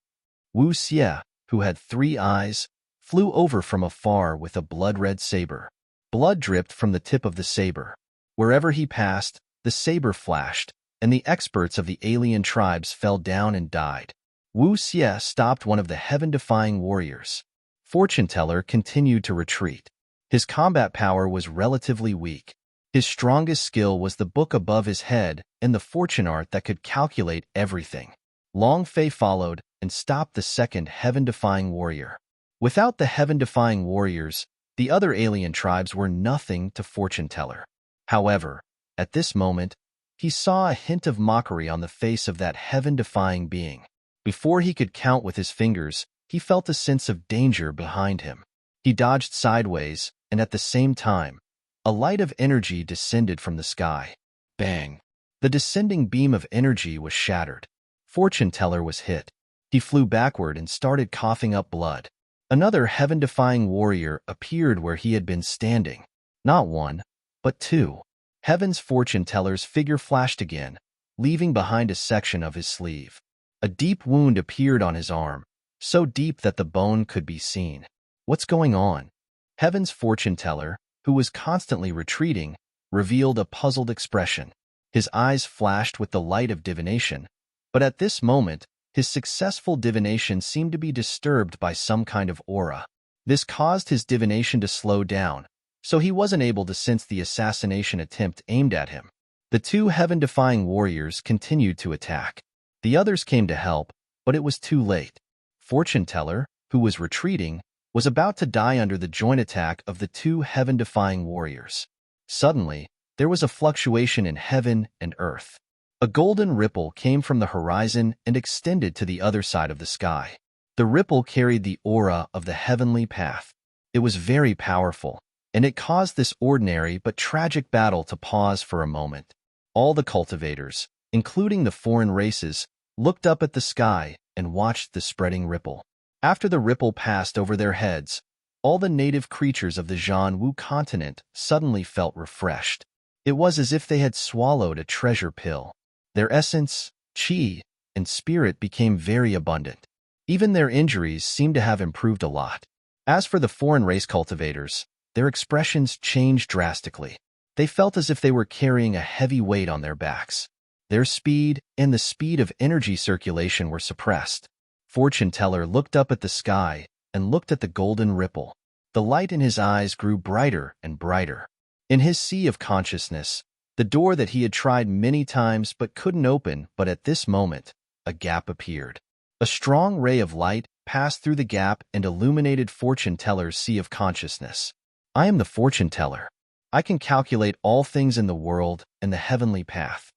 Wu Xie, who had 3 eyes, flew over from afar with a blood-red saber. Blood dripped from the tip of the saber. Wherever he passed, the saber flashed, and the experts of the alien tribes fell down and died. Wu Xie stopped one of the heaven-defying warriors. Fortune teller continued to retreat. His combat power was relatively weak. His strongest skill was the book above his head and the fortune art that could calculate everything. Long Fei followed and stopped the second heaven-defying warrior. Without the heaven-defying warriors, the other alien tribes were nothing to fortune teller. However, at this moment, he saw a hint of mockery on the face of that heaven-defying being. Before he could count with his fingers, he felt a sense of danger behind him. He dodged sideways, and at the same time, a light of energy descended from the sky. Bang! The descending beam of energy was shattered. Fortune teller was hit. He flew backward and started coughing up blood. Another heaven-defying warrior appeared where he had been standing. Not 1, but 2. Heaven's fortune teller's figure flashed again, leaving behind a section of his sleeve. A deep wound appeared on his arm, so deep that the bone could be seen. What's going on? Heaven's fortune teller, who was constantly retreating, revealed a puzzled expression. His eyes flashed with the light of divination, but at this moment, his successful divination seemed to be disturbed by some kind of aura. This caused his divination to slow down, so he wasn't able to sense the assassination attempt aimed at him. The 2 heaven-defying warriors continued to attack. The others came to help, but it was too late. Fortune teller, who was retreating, was about to die under the joint attack of the 2 heaven-defying warriors. Suddenly, there was a fluctuation in heaven and earth. A golden ripple came from the horizon and extended to the other side of the sky. The ripple carried the aura of the heavenly path. It was very powerful, and it caused this ordinary but tragic battle to pause for a moment. All the cultivators, including the foreign races, looked up at the sky and watched the spreading ripple. After the ripple passed over their heads, all the native creatures of the Zhanwu continent suddenly felt refreshed. It was as if they had swallowed a treasure pill. Their essence, qi, and spirit became very abundant. Even their injuries seemed to have improved a lot. As for the foreign race cultivators, their expressions changed drastically. They felt as if they were carrying a heavy weight on their backs. Their speed and the speed of energy circulation were suppressed. Fortune teller looked up at the sky and looked at the golden ripple. The light in his eyes grew brighter and brighter. In his sea of consciousness, the door that he had tried many times but couldn't open, but at this moment, a gap appeared. A strong ray of light passed through the gap and illuminated fortune teller's sea of consciousness. I am the fortune teller. I can calculate all things in the world and the heavenly path.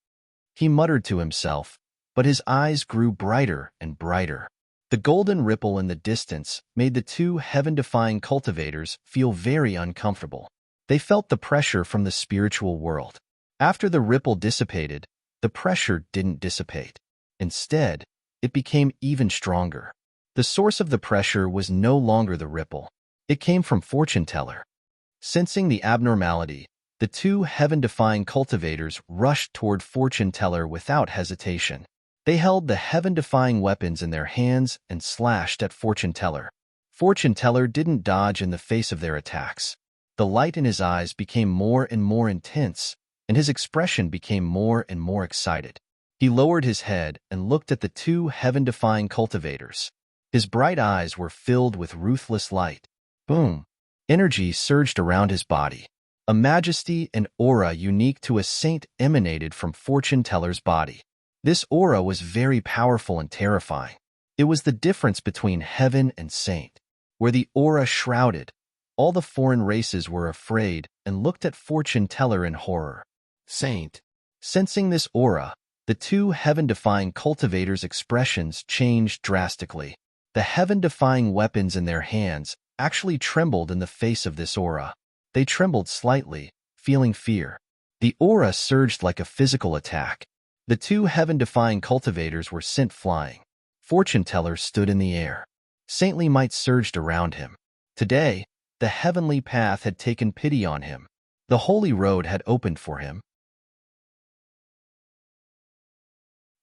He muttered to himself, but his eyes grew brighter and brighter. The golden ripple in the distance made the 2 heaven-defying cultivators feel very uncomfortable. They felt the pressure from the spiritual world. After the ripple dissipated, the pressure didn't dissipate. Instead, it became even stronger. The source of the pressure was no longer the ripple. It came from fortune teller. Sensing the abnormality, the 2 heaven-defying cultivators rushed toward fortune teller without hesitation. They held the heaven-defying weapons in their hands and slashed at fortune teller. Fortune teller didn't dodge in the face of their attacks. The light in his eyes became more and more intense, and his expression became more and more excited. He lowered his head and looked at the 2 heaven-defying cultivators. His bright eyes were filled with ruthless light. Boom! Energy surged around his body. A majesty and aura unique to a saint emanated from fortune teller's body. This aura was very powerful and terrifying. It was the difference between heaven and saint. Where the aura shrouded, all the foreign races were afraid and looked at fortune teller in horror. Saint. Sensing this aura, the 2 heaven-defying cultivators' expressions changed drastically. The heaven-defying weapons in their hands actually trembled in the face of this aura. They trembled slightly, feeling fear. The aura surged like a physical attack. The two heaven-defying cultivators were sent flying. Fortune-teller stood in the air. Saintly might surged around him. Today, the heavenly path had taken pity on him. The holy road had opened for him.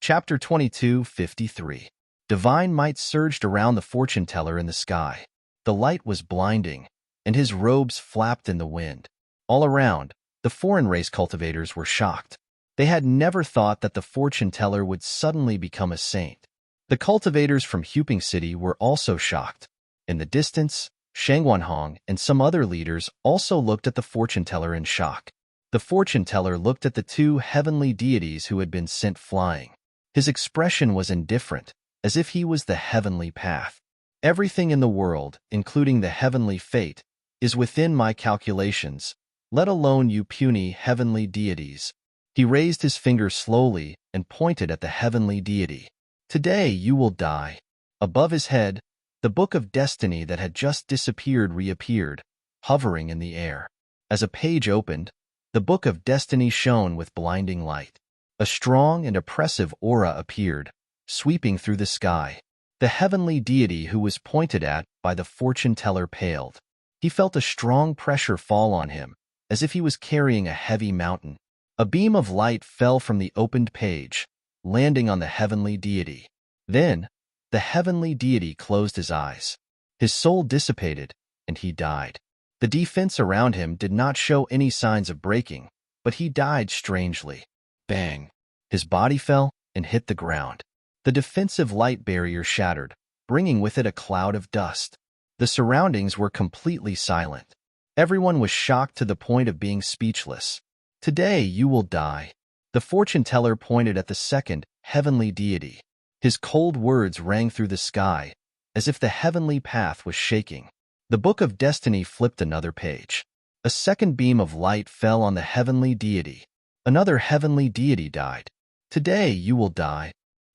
Chapter 22:53. Divine might surged around the fortune-teller in the sky. The light was blinding, and his robes flapped in the wind. All around, the foreign race cultivators were shocked. They had never thought that the fortune-teller would suddenly become a saint. The cultivators from Huping City were also shocked. In the distance, Shangwanhong and some other leaders also looked at the fortune-teller in shock. The fortune-teller looked at the two heavenly deities who had been sent flying. His expression was indifferent, as if he was the heavenly path. Everything in the world, including the heavenly fate, is within my calculations, let alone you puny heavenly deities. He raised his finger slowly and pointed at the heavenly deity. Today you will die. Above his head, the book of destiny that had just disappeared reappeared, hovering in the air. As a page opened, the book of destiny shone with blinding light. A strong and oppressive aura appeared, sweeping through the sky. The heavenly deity who was pointed at by the fortune-teller paled. He felt a strong pressure fall on him, as if he was carrying a heavy mountain. A beam of light fell from the opened page, landing on the heavenly deity. Then, the heavenly deity closed his eyes. His soul dissipated, and he died. The defense around him did not show any signs of breaking, but he died strangely. Bang! His body fell and hit the ground. The defensive light barrier shattered, bringing with it a cloud of dust. The surroundings were completely silent. Everyone was shocked to the point of being speechless. Today you will die. The fortune-teller pointed at the second heavenly deity. His cold words rang through the sky, as if the heavenly path was shaking. The book of destiny flipped another page. A second beam of light fell on the heavenly deity. Another heavenly deity died. Today you will die.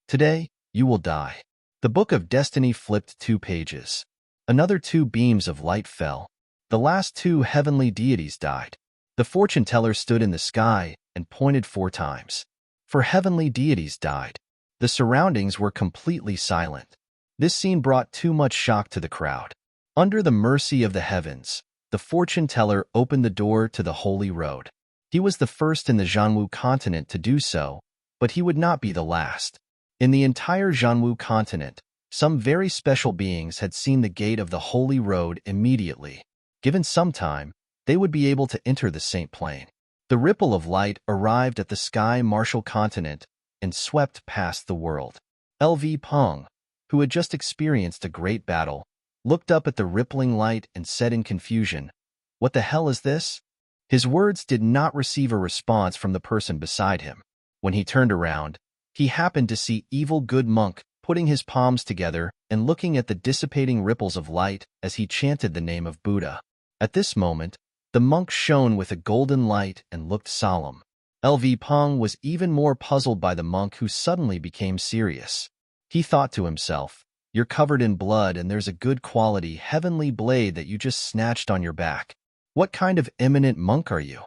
Today you will die. The book of destiny flipped 2 pages. Another 2 beams of light fell. The last 2 heavenly deities died. The fortune-teller stood in the sky and pointed 4 times. 4 heavenly deities died. The surroundings were completely silent. This scene brought too much shock to the crowd. Under the mercy of the heavens, the fortune-teller opened the door to the holy road. He was the first in the Zhanwu continent to do so, but he would not be the last. In the entire Zhanwu continent, some very special beings had seen the gate of the holy road immediately. Given some time, they would be able to enter the Saint Plain. The ripple of light arrived at the sky martial continent and swept past the world. LV Peng, who had just experienced a great battle, looked up at the rippling light and said in confusion, "What the hell is this?" His words did not receive a response from the person beside him. When he turned around, he happened to see Evil Good Monk putting his palms together and looking at the dissipating ripples of light as he chanted the name of Buddha. At this moment, the monk shone with a golden light and looked solemn. LV Peng was even more puzzled by the monk who suddenly became serious. He thought to himself, "You're covered in blood and there's a good quality heavenly blade that you just snatched on your back. What kind of eminent monk are you?"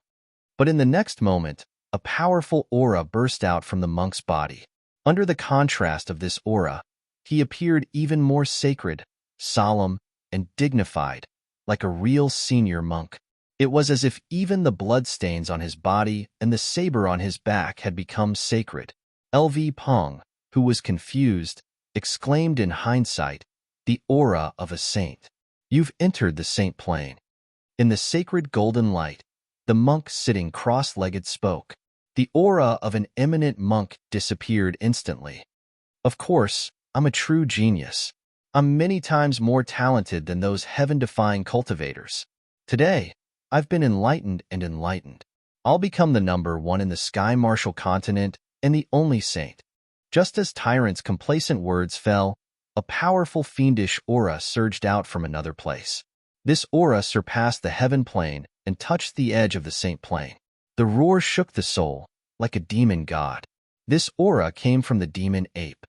But in the next moment, a powerful aura burst out from the monk's body. Under the contrast of this aura, he appeared even more sacred, solemn, and dignified, like a real senior monk. It was as if even the bloodstains on his body and the saber on his back had become sacred. LV Peng, who was confused, exclaimed in hindsight, "The aura of a saint. You've entered the Saint Plain." In the sacred golden light, the monk sitting cross-legged spoke. The aura of an eminent monk disappeared instantly. "Of course, I'm a true genius. I'm many times more talented than those heaven-defying cultivators. Today, I've been enlightened and enlightened. I'll become the #1 in the Sky Martial continent and the only saint." Just as Tyrant's complacent words fell, a powerful fiendish aura surged out from another place. This aura surpassed the heaven plane and touched the edge of the Saint Plain. The roar shook the soul, like a demon god. This aura came from the demon ape.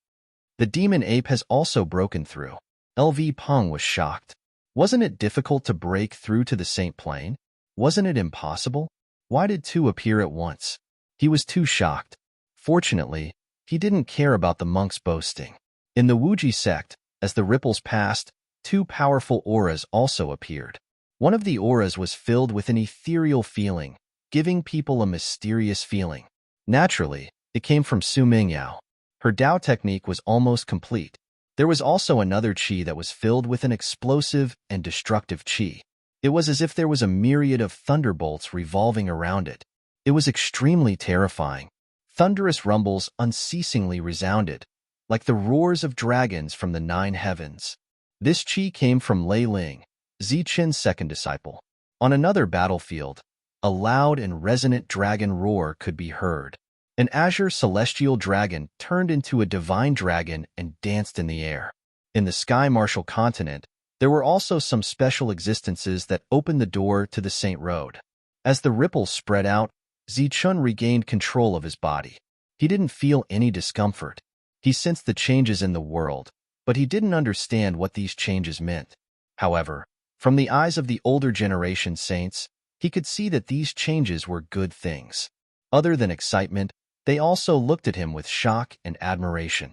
The demon ape has also broken through. LV Peng was shocked. Wasn't it difficult to break through to the Saint Plain? Wasn't it impossible? Why did 2 appear at once? He was too shocked. Fortunately, he didn't care about the monks boasting. In the Wuji sect, as the ripples passed, two powerful auras also appeared. One of the auras was filled with an ethereal feeling, giving people a mysterious feeling. Naturally, it came from Su Mingyao. Her Dao technique was almost complete. There was also another qi that was filled with an explosive and destructive qi. It was as if there was a myriad of thunderbolts revolving around it. It was extremely terrifying. Thunderous rumbles unceasingly resounded, like the roars of dragons from the 9 heavens. This qi came from Lei Ling, Zichen's second disciple. On another battlefield, a loud and resonant dragon roar could be heard. An azure celestial dragon turned into a divine dragon and danced in the air. In the Sky Martial continent, there were also some special existences that opened the door to the Saint Road. As the ripples spread out, Zichun regained control of his body. He didn't feel any discomfort. He sensed the changes in the world, but he didn't understand what these changes meant. However, from the eyes of the older generation saints, he could see that these changes were good things. Other than excitement, they also looked at him with shock and admiration.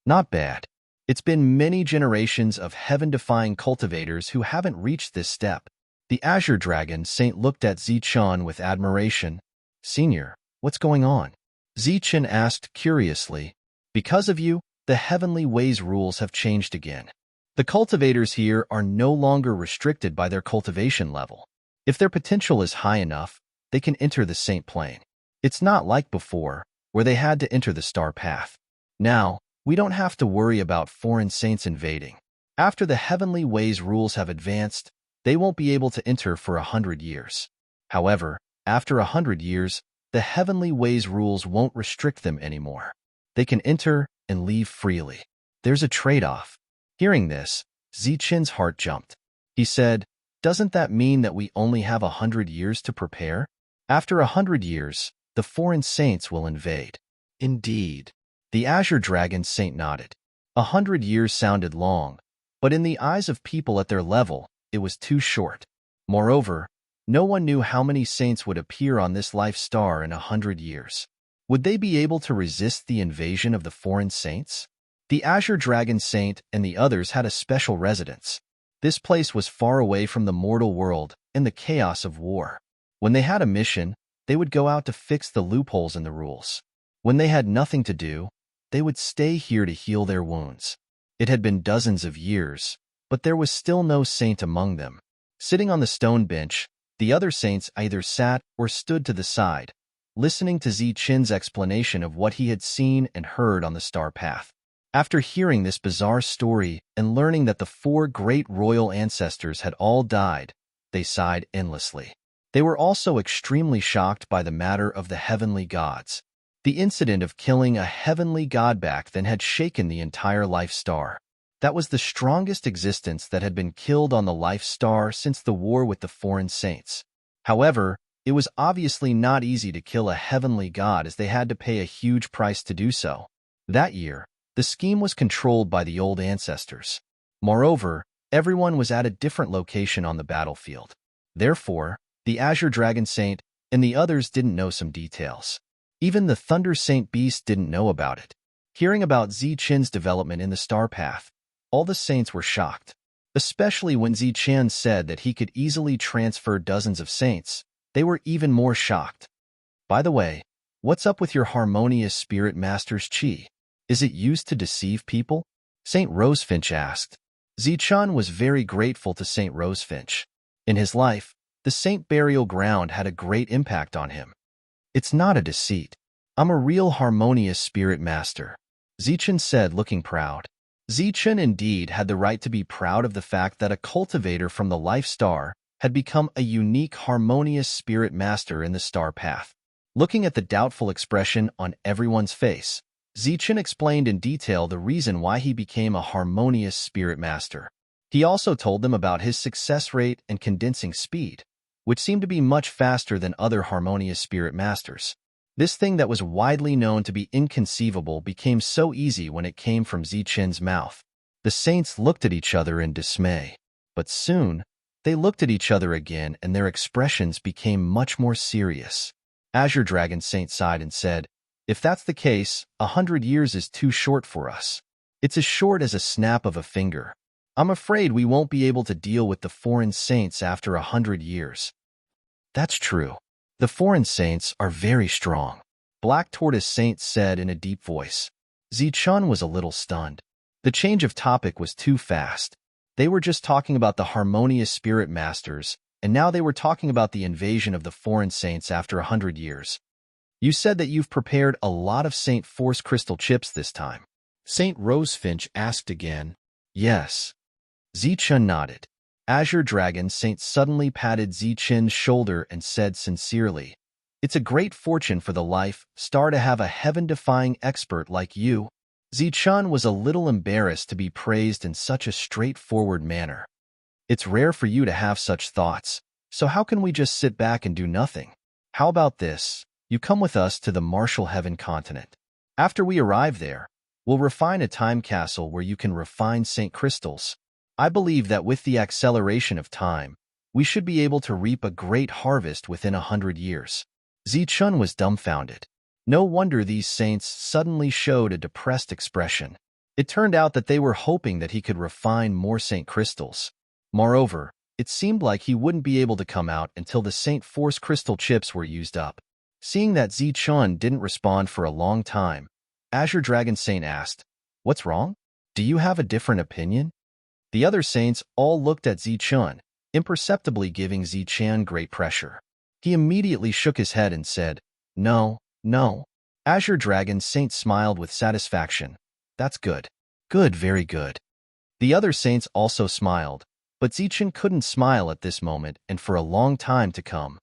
Not bad. It's been many generations of heaven-defying cultivators who haven't reached this step. The Azure Dragon Saint looked at Zichun with admiration. Senior, what's going on? Zichun asked curiously. Because of you, the heavenly ways rules have changed again. The cultivators here are no longer restricted by their cultivation level. If their potential is high enough, they can enter the Saint Plane. It's not like before, where they had to enter the star path. Now, we don't have to worry about foreign saints invading. After the heavenly ways rules have advanced, they won't be able to enter for 100 years. However, after 100 years, the heavenly ways rules won't restrict them anymore. They can enter and leave freely. There's a trade-off. Hearing this, Zichen's heart jumped. He said, "Doesn't that mean that we only have 100 years to prepare? After 100 years, the foreign saints will invade." Indeed. The Azure Dragon Saint nodded. 100 years sounded long, but in the eyes of people at their level, it was too short. Moreover, no one knew how many saints would appear on this life star in 100 years. Would they be able to resist the invasion of the foreign saints? The Azure Dragon Saint and the others had a special residence. This place was far away from the mortal world and the chaos of war. When they had a mission, they would go out to fix the loopholes in the rules. When they had nothing to do, they would stay here to heal their wounds. It had been dozens of years, but there was still no saint among them. Sitting on the stone bench, the other saints either sat or stood to the side, listening to Zichen's explanation of what he had seen and heard on the star path. After hearing this bizarre story and learning that the 4 great royal ancestors had all died, they sighed endlessly. They were also extremely shocked by the matter of the heavenly gods. The incident of killing a heavenly god back then had shaken the entire life star. That was the strongest existence that had been killed on the life star since the war with the foreign saints. However, it was obviously not easy to kill a heavenly god as they had to pay a huge price to do so. That year, the scheme was controlled by the old ancestors. Moreover, everyone was at a different location on the battlefield. Therefore, the Azure Dragon Saint and the others didn't know some details. Even the Thunder Saint Beast didn't know about it. Hearing about Zichen's development in the star path, all the saints were shocked, especially when Zichen said that he could easily transfer dozens of saints. They were even more shocked. By the way, what's up with your harmonious spirit master's qi? Is it used to deceive people? Saint Rosefinch asked. Zichen was very grateful to Saint Rosefinch. In his life, the Saint Burial Ground had a great impact on him. It's not a deceit. I'm a real harmonious spirit master, Zichen said, looking proud. Zichen indeed had the right to be proud of the fact that a cultivator from the life star had become a unique harmonious spirit master in the star path. Looking at the doubtful expression on everyone's face, Zichen explained in detail the reason why he became a harmonious spirit master. He also told them about his success rate and condensing speed, which seemed to be much faster than other harmonious spirit masters. This thing that was widely known to be inconceivable became so easy when it came from Zichen's mouth. The saints looked at each other in dismay. But soon, they looked at each other again and their expressions became much more serious. Azure Dragon Saint sighed and said, If that's the case, 100 years is too short for us. It's as short as a snap of a finger. I'm afraid we won't be able to deal with the foreign saints after 100 years. That's true. The foreign saints are very strong, Black Tortoise Saint said in a deep voice. Zichun was a little stunned. The change of topic was too fast. They were just talking about the harmonious spirit masters, and now they were talking about the invasion of the foreign saints after 100 years. You said that you've prepared a lot of Saint Force crystal chips this time. Saint Rosefinch asked again. Yes. Zichun nodded. Azure Dragon Saint suddenly patted Zichun's shoulder and said sincerely, It's a great fortune for the life star to have a heaven-defying expert like you. Zichun was a little embarrassed to be praised in such a straightforward manner. It's rare for you to have such thoughts, so how can we just sit back and do nothing? How about this? You come with us to the Martial Heaven continent. After we arrive there, we'll refine a time capsule where you can refine Saint Crystals. I believe that with the acceleration of time, we should be able to reap a great harvest within 100 years. Zichun was dumbfounded. No wonder these saints suddenly showed a depressed expression. It turned out that they were hoping that he could refine more Saint Crystals. Moreover, it seemed like he wouldn't be able to come out until the Saint Force crystal chips were used up. Seeing that Zichun didn't respond for a long time, Azure Dragon Saint asked, What's wrong? Do you have a different opinion? The other saints all looked at Zichun, imperceptibly giving Zichun great pressure. He immediately shook his head and said, No. Azure Dragon Saint smiled with satisfaction. That's good. Good, very good. The other saints also smiled, but Zichun couldn't smile at this moment and for a long time to come.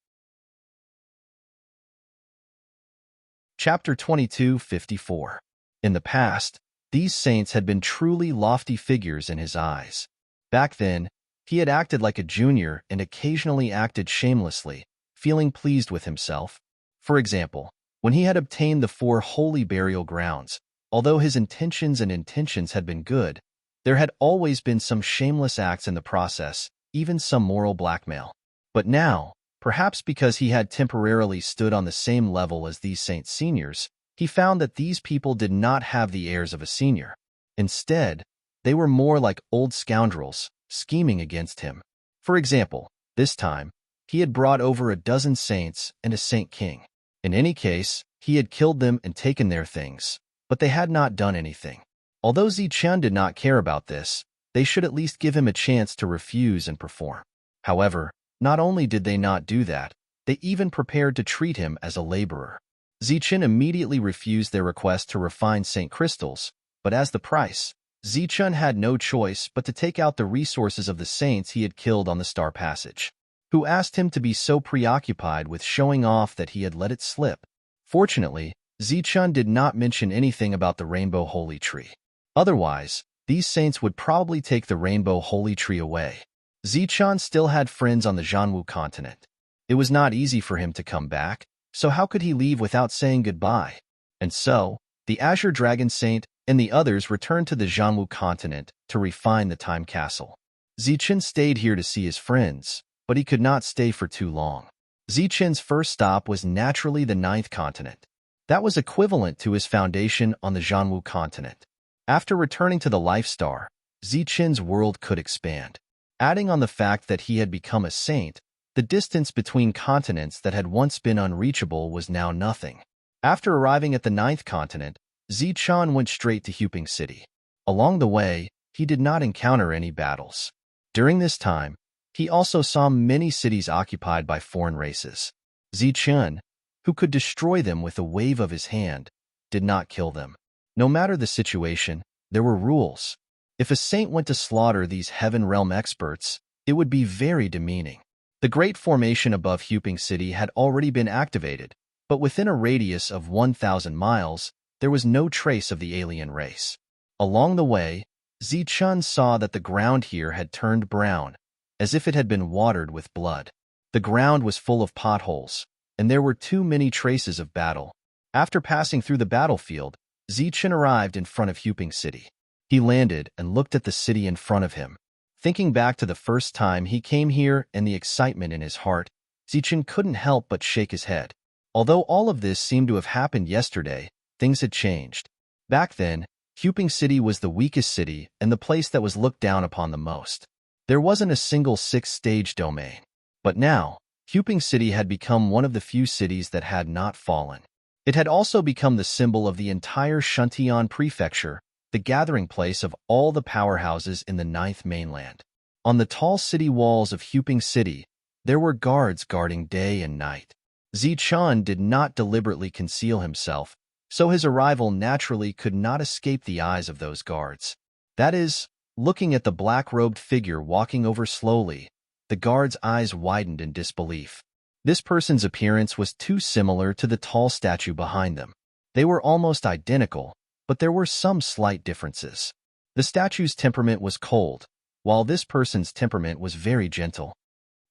Chapter 22:54. In the past, these saints had been truly lofty figures in his eyes. Back then, he had acted like a junior and occasionally acted shamelessly, feeling pleased with himself. For example, when he had obtained the 4 holy burial grounds, although his intentions had been good, there had always been some shameless acts in the process, even some moral blackmail. But now, perhaps because he had temporarily stood on the same level as these saint seniors, he found that these people did not have the airs of a senior. Instead, they were more like old scoundrels, scheming against him. For example, this time, he had brought over a dozen saints and a saint king. In any case, he had killed them and taken their things, but they had not done anything. Although Zichun did not care about this, they should at least give him a chance to refuse and perform. However, not only did they not do that, they even prepared to treat him as a laborer. Zichun immediately refused their request to refine Saint Crystals, but as the price, Zichun had no choice but to take out the resources of the saints he had killed on the Star Passage, who asked him to be so preoccupied with showing off that he had let it slip. Fortunately, Zichun did not mention anything about the Rainbow Holy Tree. Otherwise, these saints would probably take the Rainbow Holy Tree away. Zichun still had friends on the Zhanwu continent. It was not easy for him to come back, so how could he leave without saying goodbye? And so, the Azure Dragon Saint and the others returned to the Zhanwu continent to refine the time castle. Zichun stayed here to see his friends, but he could not stay for too long. Zichun's first stop was naturally the 9th continent. That was equivalent to his foundation on the Zhanwu continent. After returning to the Life Star, Zichun's world could expand. Adding on the fact that he had become a saint, the distance between continents that had once been unreachable was now nothing. After arriving at the 9th continent, Zichun went straight to Huping City. Along the way, he did not encounter any battles. During this time, he also saw many cities occupied by foreign races. Zichun, who could destroy them with a wave of his hand, did not kill them. No matter the situation, there were rules. If a saint went to slaughter these Heaven Realm experts, it would be very demeaning. The Great Formation above Huping City had already been activated, but within a radius of 1,000 miles, there was no trace of the alien race. Along the way, Zichun saw that the ground here had turned brown, as if it had been watered with blood. The ground was full of potholes, and there were too many traces of battle. After passing through the battlefield, Zichun arrived in front of Huping City. He landed and looked at the city in front of him. Thinking back to the first time he came here and the excitement in his heart, Zichun couldn't help but shake his head. Although all of this seemed to have happened yesterday, things had changed. Back then, Huping City was the weakest city and the place that was looked down upon the most. There wasn't a single six-stage domain. But now, Huping City had become one of the few cities that had not fallen. It had also become the symbol of the entire Shuntian prefecture, the gathering place of all the powerhouses in the Ninth Mainland. On the tall city walls of Huping City, there were guards guarding day and night. Zichun did not deliberately conceal himself, so his arrival naturally could not escape the eyes of those guards. That is, looking at the black-robed figure walking over slowly, the guards' eyes widened in disbelief. This person's appearance was too similar to the tall statue behind them. They were almost identical, but there were some slight differences. The statue's temperament was cold, while this person's temperament was very gentle.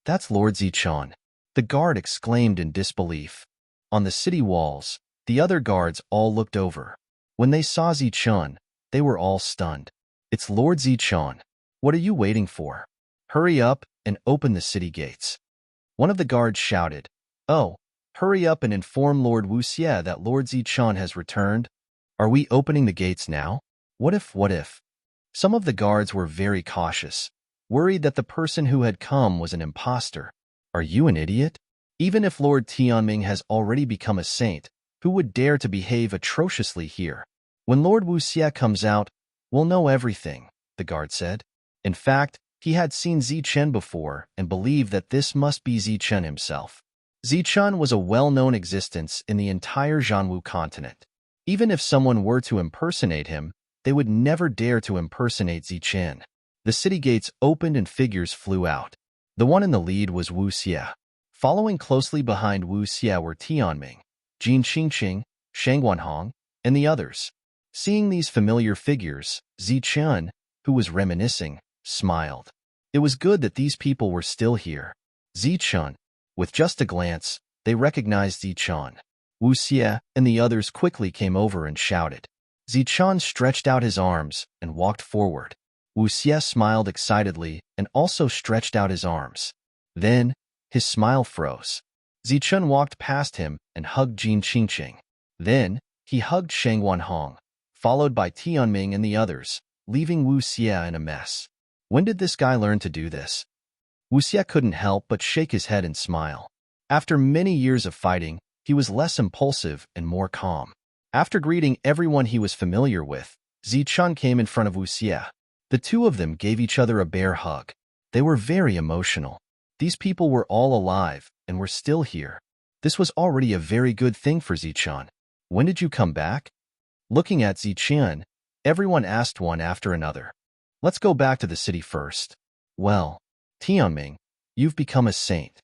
"That's Lord Zichun," the guard exclaimed in disbelief. On the city walls, the other guards all looked over. When they saw Zichun, they were all stunned. "It's Lord Zichun. What are you waiting for? Hurry up and open the city gates." One of the guards shouted, "Oh, hurry up and inform Lord Wuxie that Lord Zichun has returned. Are we opening the gates now? What if? Some of the guards were very cautious, worried that the person who had come was an imposter. "Are you an idiot? Even if Lord Tianming has already become a saint, who would dare to behave atrociously here? When Lord Wuxie comes out, we'll know everything," the guard said. In fact, he had seen Zichun before and believed that this must be Zichun himself. Zichun was a well-known existence in the entire Zhanwu continent. Even if someone were to impersonate him, they would never dare to impersonate Zichun. The city gates opened and figures flew out. The one in the lead was Wuxie. Following closely behind Wuxie were Tianming, Jin Qingqing, Shang Guanhong, and the others. Seeing these familiar figures, Zichun, who was reminiscing, smiled. It was good that these people were still here. Zichun, with just a glance, they recognized Zichun. Wuxie and the others quickly came over and shouted. Zichun stretched out his arms and walked forward. Wuxie smiled excitedly and also stretched out his arms. Then, his smile froze. Zichun walked past him and hugged Jin Qingqing. Then, he hugged Shang Guanhong, followed by Tianming and the others, leaving Wuxie in a mess. When did this guy learn to do this? Wuxie couldn't help but shake his head and smile. After many years of fighting, he was less impulsive and more calm. After greeting everyone he was familiar with, Zichun came in front of Wuxie. The two of them gave each other a bear hug. They were very emotional. These people were all alive and were still here. This was already a very good thing for Zichun. "When did you come back?" Looking at Zichun, everyone asked one after another. "Let's go back to the city first." "Well, Tianming, you've become a saint."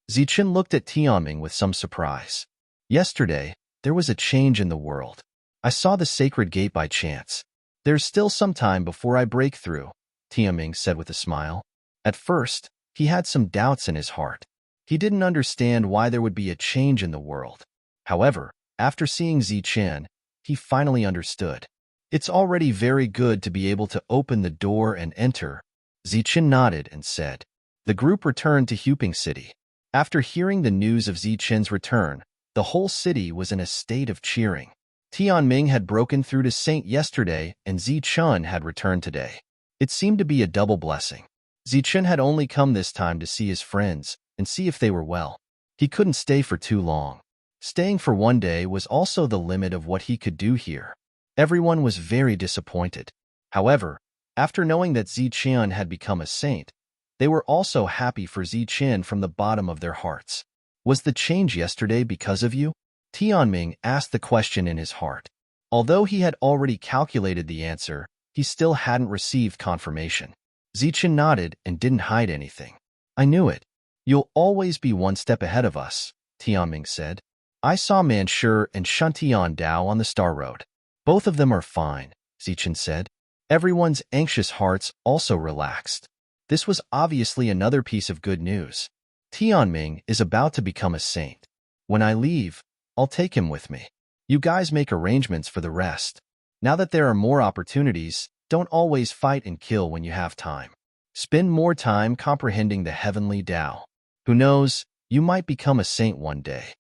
Zichun looked at Tianming with some surprise. "Yesterday, there was a change in the world. I saw the sacred gate by chance. There's still some time before I break through," Tianming said with a smile. At first, he had some doubts in his heart. He didn't understand why there would be a change in the world. However, after seeing Zichun, he finally understood. "It's already very good to be able to open the door and enter." Zichun nodded and said. The group returned to Huping City. After hearing the news of Zichun's return, the whole city was in a state of cheering. Tianming had broken through to Saint yesterday and Zichun had returned today. It seemed to be a double blessing. Zichun had only come this time to see his friends and see if they were well. He couldn't stay for too long. Staying for one day was also the limit of what he could do here. Everyone was very disappointed. However, after knowing that Zichun had become a saint, they were also happy for Zichun from the bottom of their hearts. "Was the change yesterday because of you?" Tianming asked the question in his heart. Although he had already calculated the answer, he still hadn't received confirmation. Zichun nodded and didn't hide anything. "I knew it. You'll always be one step ahead of us," Tianming said. "I saw Manshur and Shuntian Dao on the Star Road. Both of them are fine," Zichun said. Everyone's anxious hearts also relaxed. This was obviously another piece of good news. Tianming is about to become a saint. When I leave, I'll take him with me. You guys make arrangements for the rest. Now that there are more opportunities, don't always fight and kill when you have time. Spend more time comprehending the heavenly Tao. Who knows, you might become a saint one day.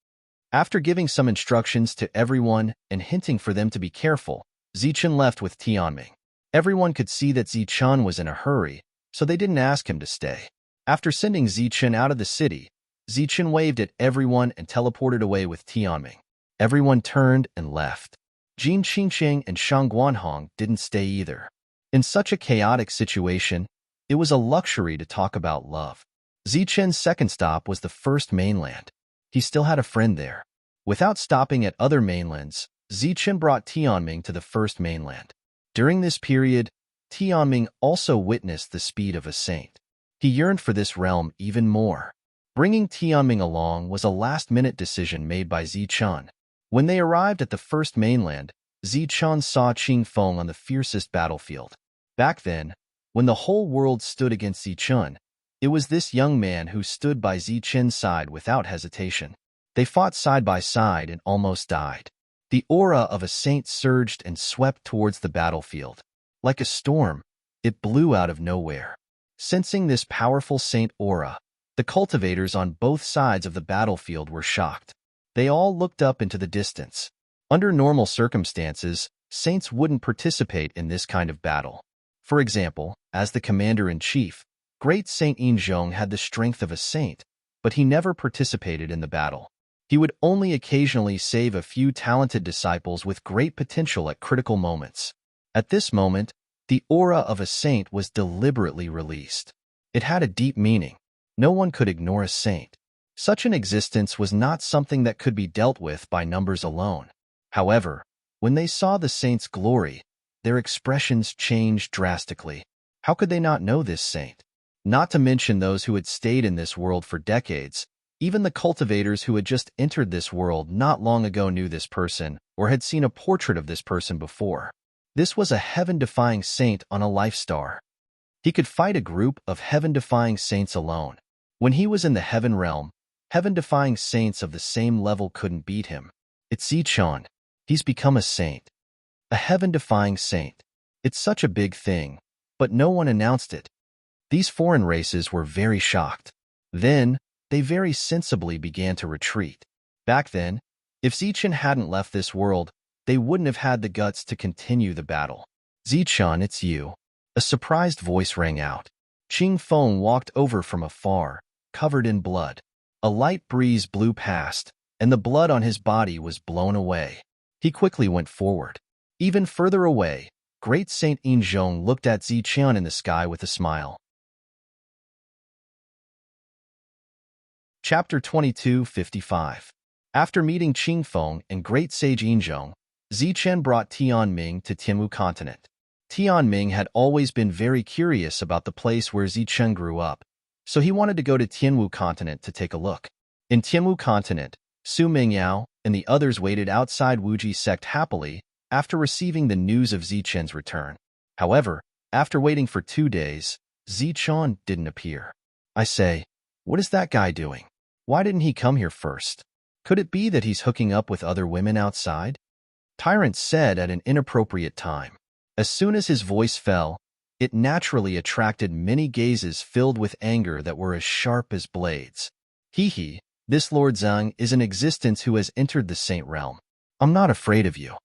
After giving some instructions to everyone and hinting for them to be careful, Zichun left with Tianming. Everyone could see that Zichun was in a hurry, so they didn't ask him to stay. After sending Zichun out of the city, Zichun waved at everyone and teleported away with Tianming. Everyone turned and left. Jin Qingqing and Shang Guanhong didn't stay either. In such a chaotic situation, it was a luxury to talk about love. Zichun's second stop was the first mainland. He still had a friend there. Without stopping at other mainlands, Zichun brought Tianming to the first mainland. During this period, Tianming also witnessed the speed of a saint. He yearned for this realm even more. Bringing Tianming along was a last-minute decision made by Zichun. When they arrived at the first mainland, Zichun saw Qing Feng on the fiercest battlefield. Back then, when the whole world stood against Zichun, it was this young man who stood by Zichun's side without hesitation. They fought side by side and almost died. The aura of a saint surged and swept towards the battlefield. Like a storm, it blew out of nowhere. Sensing this powerful saint aura, the cultivators on both sides of the battlefield were shocked. They all looked up into the distance. Under normal circumstances, saints wouldn't participate in this kind of battle. For example, as the commander-in-chief, Great Saint Yinzhong had the strength of a saint, but he never participated in the battle. He would only occasionally save a few talented disciples with great potential at critical moments. At this moment, the aura of a saint was deliberately released. It had a deep meaning. No one could ignore a saint. Such an existence was not something that could be dealt with by numbers alone. However, when they saw the saint's glory, their expressions changed drastically. How could they not know this saint? Not to mention those who had stayed in this world for decades. Even the cultivators who had just entered this world not long ago knew this person or had seen a portrait of this person before. This was a heaven-defying saint on a life star. He could fight a group of heaven-defying saints alone. When he was in the heaven realm, heaven-defying saints of the same level couldn't beat him. It's Zichun. He's become a saint. A heaven-defying saint. It's such a big thing, but no one announced it. These foreign races were very shocked. Then, they very sensibly began to retreat. Back then, if Zichun hadn't left this world, they wouldn't have had the guts to continue the battle. Zichun, it's you. A surprised voice rang out. Qing Feng walked over from afar, covered in blood. A light breeze blew past, and the blood on his body was blown away. He quickly went forward. Even further away, Great Saint Yinzhong looked at Zichun in the sky with a smile. Chapter 22:55. After meeting Qing Feng and Great Sage Yinzhong, Zichun brought Tianming to Tianwu continent. Tianming had always been very curious about the place where Zichun grew up, so he wanted to go to Tianwu continent to take a look. In Tianwu continent, Su Mingyao and the others waited outside Wuji sect happily after receiving the news of Zichun's return. However, after waiting for 2 days, Zichun didn't appear. I say, what is that guy doing? Why didn't he come here first? Could it be that he's hooking up with other women outside? Tyrant said at an inappropriate time. As soon as his voice fell, it naturally attracted many gazes filled with anger that were as sharp as blades. Hee, this Lord Zhang is an existence who has entered the saint realm. I'm not afraid of you.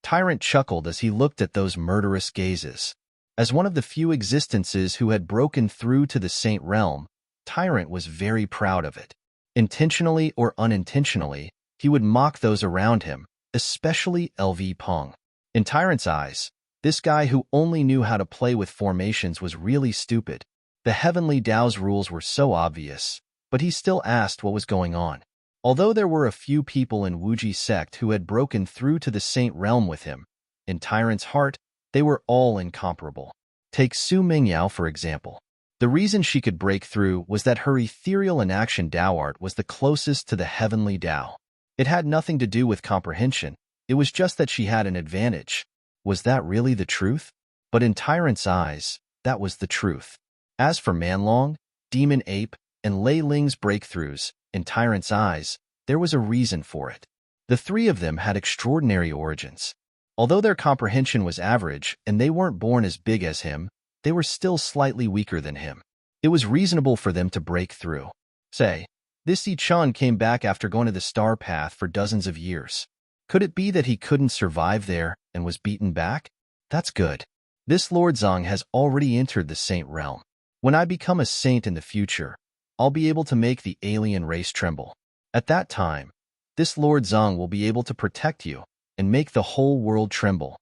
Tyrant chuckled as he looked at those murderous gazes. As one of the few existences who had broken through to the saint realm, Tyrant was very proud of it. Intentionally or unintentionally, he would mock those around him, especially LV Peng. In Tyrant's eyes, this guy who only knew how to play with formations was really stupid. The Heavenly Dao's rules were so obvious, but he still asked what was going on. Although there were a few people in Wuji sect who had broken through to the saint realm with him, in Tyrant's heart, they were all incomparable. Take Su Mingyao, for example. The reason she could break through was that her ethereal and action Dao art was the closest to the Heavenly Dao. It had nothing to do with comprehension, it was just that she had an advantage. Was that really the truth? But in Tyrant's eyes, that was the truth. As for Manlong, Demon Ape, and Lei Ling's breakthroughs, in Tyrant's eyes, there was a reason for it. The three of them had extraordinary origins. Although their comprehension was average and they weren't born as big as him, they were still slightly weaker than him. It was reasonable for them to break through. Say, This Zichun came back after going to the star path for dozens of years. Could it be that he couldn't survive there and was beaten back? That's good. This Lord Zong has already entered the saint realm. When I become a saint in the future, I'll be able to make the alien race tremble. At that time, this Lord Zong will be able to protect you and make the whole world tremble.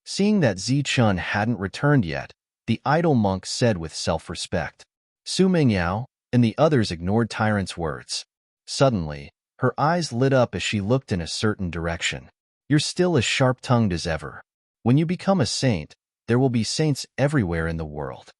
Seeing that Zichun hadn't returned yet, the idle monk said with self-respect. Su Mingyao and the others ignored Tyrant's words. Suddenly, her eyes lit up as she looked in a certain direction. You're still as sharp-tongued as ever. When you become a saint, there will be saints everywhere in the world.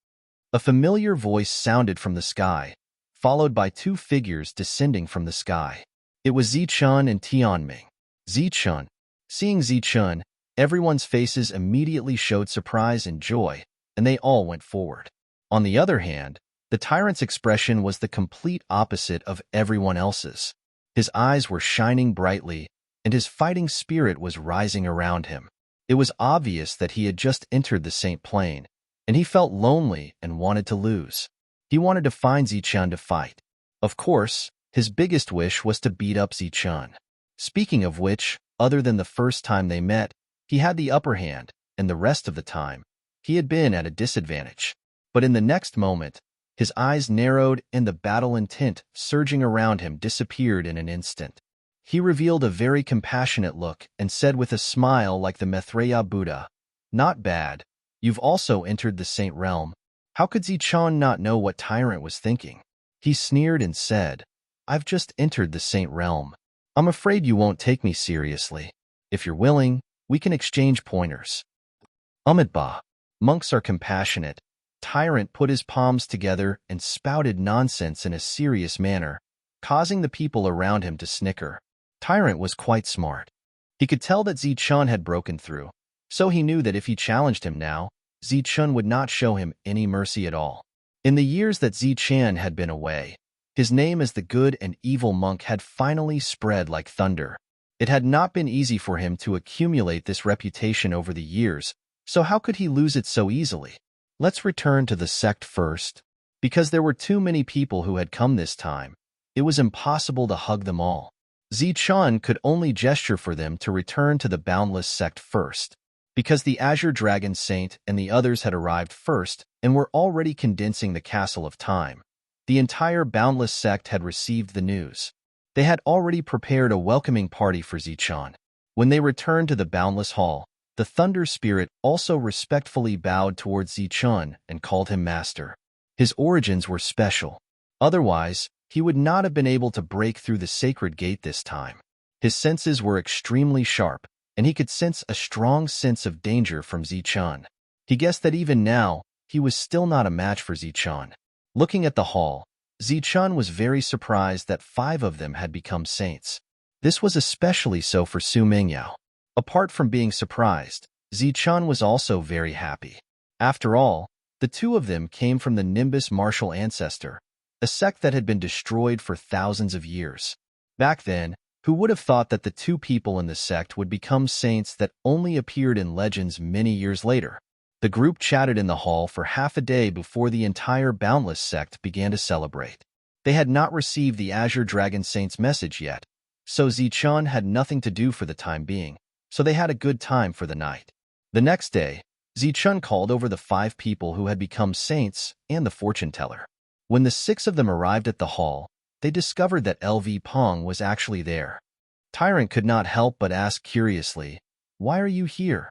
A familiar voice sounded from the sky, followed by two figures descending from the sky. It was Zichun and Tianming. Zichun. Seeing Zichun, everyone's faces immediately showed surprise and joy, and they all went forward. On the other hand, the tyrant's expression was the complete opposite of everyone else's. His eyes were shining brightly, and his fighting spirit was rising around him. It was obvious that he had just entered the Saint Plane, and he felt lonely and wanted to lose. He wanted to find Zichun to fight. Of course, his biggest wish was to beat up Zichun. Speaking of which, other than the first time they met, he had the upper hand, and the rest of the time, he had been at a disadvantage. But in the next moment, his eyes narrowed and the battle intent surging around him disappeared in an instant. He revealed a very compassionate look and said with a smile like the Maitreya Buddha, "Not bad. You've also entered the saint realm." How could Zichun not know what Tyrant was thinking? He sneered and said, "I've just entered the saint realm. I'm afraid you won't take me seriously. If you're willing, we can exchange pointers." Umitba. Monks are compassionate. Tyrant put his palms together and spouted nonsense in a serious manner, causing the people around him to snicker. Tyrant was quite smart. He could tell that Zichun had broken through, so he knew that if he challenged him now, Zichun would not show him any mercy at all. In the years that Zichun had been away, his name as the good and evil monk had finally spread like thunder. It had not been easy for him to accumulate this reputation over the years, so how could he lose it so easily? Let's return to the sect first. Because there were too many people who had come this time, it was impossible to hug them all. Zichun could only gesture for them to return to the Boundless sect first. Because the Azure Dragon Saint and the others had arrived first and were already condensing the Castle of Time, the entire Boundless sect had received the news. They had already prepared a welcoming party for Zichun. When they returned to the Boundless Hall, the Thunder Spirit also respectfully bowed towards Zichun and called him Master. His origins were special. Otherwise, he would not have been able to break through the sacred gate this time. His senses were extremely sharp, and he could sense a strong sense of danger from Zichun. He guessed that even now, he was still not a match for Zichun. Looking at the hall, Zichun was very surprised that 5 of them had become saints. This was especially so for Su Mingyao. Apart from being surprised, Zichun was also very happy. After all, the 2 of them came from the Nimbus martial ancestor, a sect that had been destroyed for thousands of years. Back then, who would have thought that the 2 people in the sect would become saints that only appeared in legends many years later? The group chatted in the hall for half a day before the entire Boundless sect began to celebrate. They had not received the Azure Dragon Saint's message yet, so Zichun had nothing to do for the time being, so they had a good time for the night. The next day, Zichun called over the 5 people who had become saints and the fortune teller. When the 6 of them arrived at the hall, they discovered that LV Pong was actually there. Tyrant could not help but ask curiously, "Why are you here?"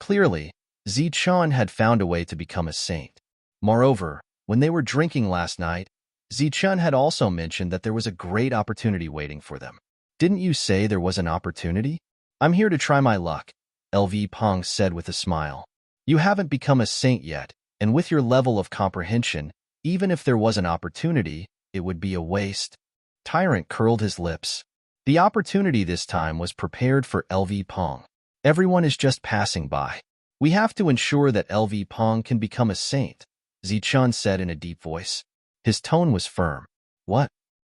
Clearly, Zichun had found a way to become a saint. Moreover, when they were drinking last night, Zichun had also mentioned that there was a great opportunity waiting for them. "Didn't you say there was an opportunity?" "I'm here to try my luck," LV Pong said with a smile. "You haven't become a saint yet, and with your level of comprehension, even if there was an opportunity, it would be a waste." Tyrant curled his lips. The opportunity this time was prepared for LV Pong. Everyone is just passing by. "We have to ensure that LV Pong can become a saint," Zichun said in a deep voice. His tone was firm. "What?"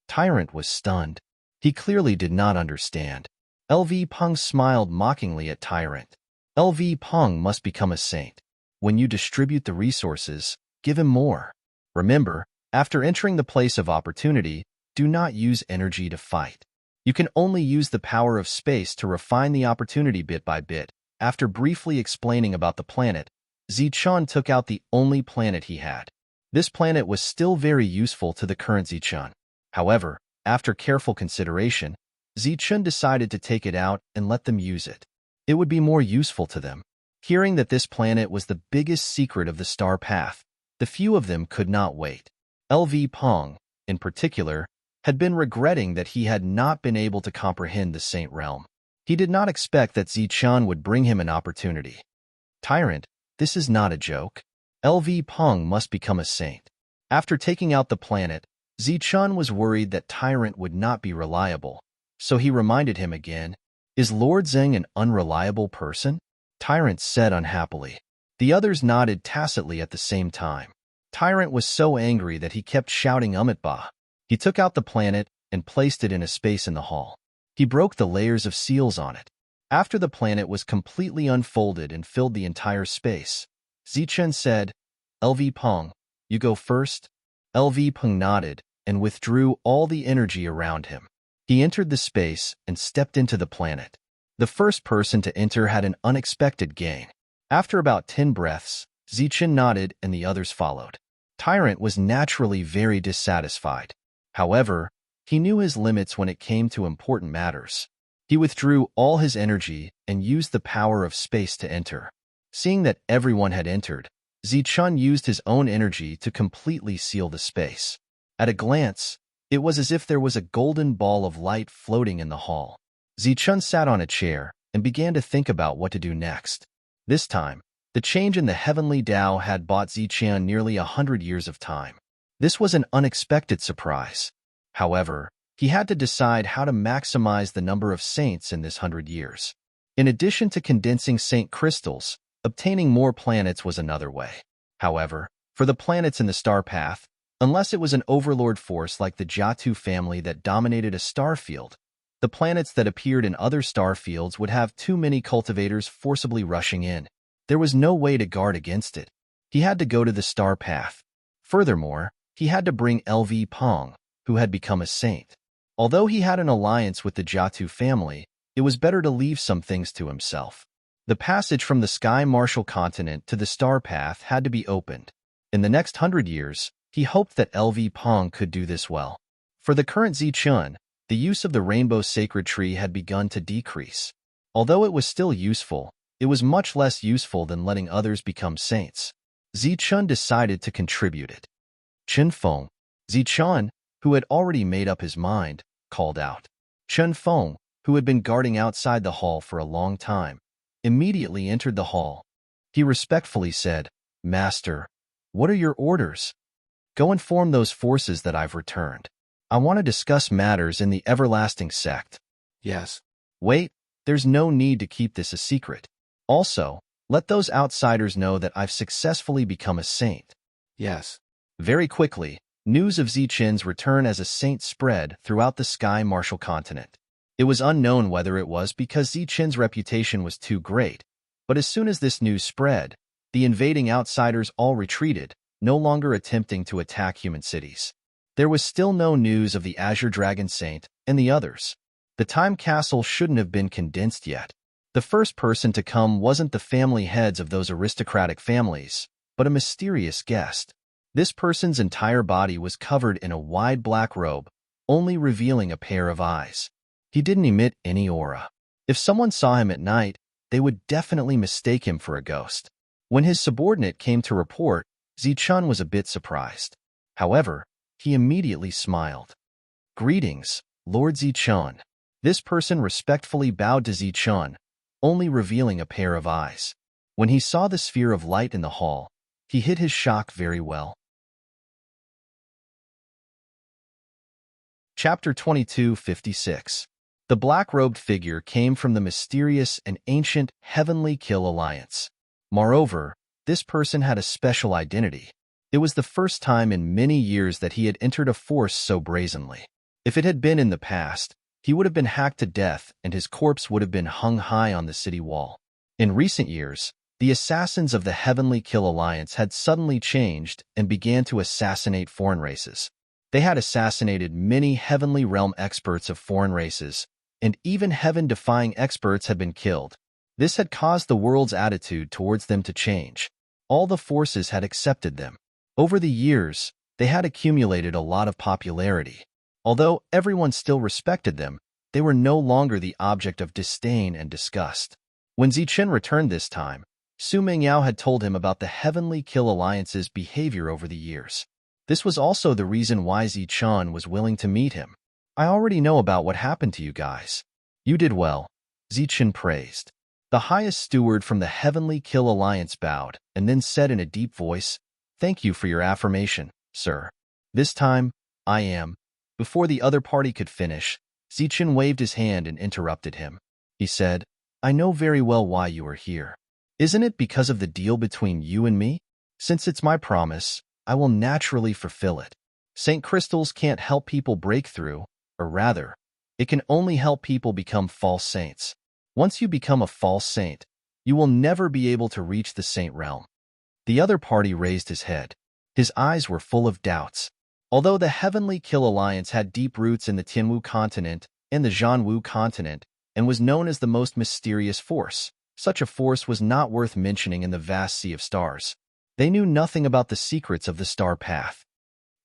Tyrant was stunned. He clearly did not understand. LV Pong smiled mockingly at Tyrant. "LV Pong must become a saint. When you distribute the resources, give him more. Remember, after entering the place of opportunity, do not use energy to fight. You can only use the power of space to refine the opportunity bit by bit. After briefly explaining about the planet, Zichun took out the only planet he had. This planet was still very useful to the current Zichun. However, after careful consideration, Zichun decided to take it out and let them use it. It would be more useful to them. Hearing that this planet was the biggest secret of the star path, the few of them could not wait. LV Peng, in particular, had been regretting that he had not been able to comprehend the Saint Realm. He did not expect that Zichun would bring him an opportunity. Tyrant, this is not a joke. LV Peng must become a saint. After taking out the planet, Zichun was worried that Tyrant would not be reliable, so he reminded him again, "Is Lord Zeng an unreliable person?" Tyrant said unhappily. The others nodded tacitly at the same time. Tyrant was so angry that he kept shouting Ba. He took out the planet and placed it in a space in the hall. He broke the layers of seals on it. After the planet was completely unfolded and filled the entire space, Zichun said, "LV Peng, you go first." LV Peng nodded and withdrew all the energy around him. He entered the space and stepped into the planet. The first person to enter had an unexpected gain. After about 10 breaths, Zichun nodded and the others followed. Tyrant was naturally very dissatisfied. However, he knew his limits when it came to important matters. He withdrew all his energy and used the power of space to enter. Seeing that everyone had entered, Zichun used his own energy to completely seal the space. At a glance, it was as if there was a golden ball of light floating in the hall. Zichun sat on a chair and began to think about what to do next. This time, the change in the heavenly Tao had bought Zichun nearly 100 years of time. This was an unexpected surprise. However, he had to decide how to maximize the number of saints in this 100 years. In addition to condensing saint crystals, obtaining more planets was another way. However, for the planets in the star path, unless it was an overlord force like the Jiatu family that dominated a star field, the planets that appeared in other star fields would have too many cultivators forcibly rushing in. There was no way to guard against it. He had to go to the star path. Furthermore, he had to bring LV Peng, who had become a saint. Although he had an alliance with the Jiatu family, it was better to leave some things to himself. The passage from the Sky Martial continent to the star path had to be opened. In the next 100 years, he hoped that LV Peng could do this well. For the current Zichun, the use of the rainbow sacred tree had begun to decrease. Although it was still useful, it was much less useful than letting others become saints. Zichun decided to contribute it. Chen Feng. Zichun, who had already made up his mind, called out. Chen Feng, who had been guarding outside the hall for a long time, immediately entered the hall. He respectfully said, "Master, what are your orders?" "Go inform those forces that I've returned. I want to discuss matters in the everlasting sect."
Yes.
"Wait, there's no need to keep this a secret. Also, let those outsiders know that I've successfully become a saint."
Yes.
Very quickly, news of Zichun's return as a saint spread throughout the Sky Martial continent. It was unknown whether it was because Zichun's reputation was too great, but as soon as this news spread, the invading outsiders all retreated, no longer attempting to attack human cities. There was still no news of the Azure Dragon Saint and the others. The time castle shouldn't have been condensed yet. The first person to come wasn't the family heads of those aristocratic families, but a mysterious guest. This person's entire body was covered in a wide black robe, only revealing a pair of eyes. He didn't emit any aura. If someone saw him at night, they would definitely mistake him for a ghost. When his subordinate came to report, Zichun was a bit surprised. However, he immediately smiled. "Greetings, Lord Zichun." This person respectfully bowed to Zichun, only revealing a pair of eyes. When he saw the sphere of light in the hall, he hid his shock very well. Chapter 22:56. The black-robed figure came from the mysterious and ancient Heavenly Kill Alliance. Moreover, this person had a special identity. It was the first time in many years that he had entered a force so brazenly. If it had been in the past, he would have been hacked to death and his corpse would have been hung high on the city wall. In recent years, the assassins of the Heavenly Kill Alliance had suddenly changed and began to assassinate foreign races. They had assassinated many heavenly realm experts of foreign races, and even heaven-defying experts had been killed. This had caused the world's attitude towards them to change. All the forces had accepted them. Over the years, they had accumulated a lot of popularity. Although everyone still respected them, they were no longer the object of disdain and disgust. When Zichen returned this time, Su Mingyao had told him about the Heavenly Kill Alliance's behavior over the years. This was also the reason why Zichen was willing to meet him. I already know about what happened to you guys. You did well, Zichen praised. The highest steward from the Heavenly Kill Alliance bowed and then said in a deep voice, "Thank you for your affirmation, sir. This time, I am." Before the other party could finish, Zichen waved his hand and interrupted him. He said, "I know very well why you are here. Isn't it because of the deal between you and me? Since it's my promise, I will naturally fulfill it. St. Crystals can't help people break through, or rather, it can only help people become false saints. Once you become a false saint, you will never be able to reach the saint realm." The other party raised his head. His eyes were full of doubts. Although the Heavenly Kill Alliance had deep roots in the Tianwu continent and the Zhanwu continent and was known as the most mysterious force, such a force was not worth mentioning in the vast sea of stars. They knew nothing about the secrets of the star path.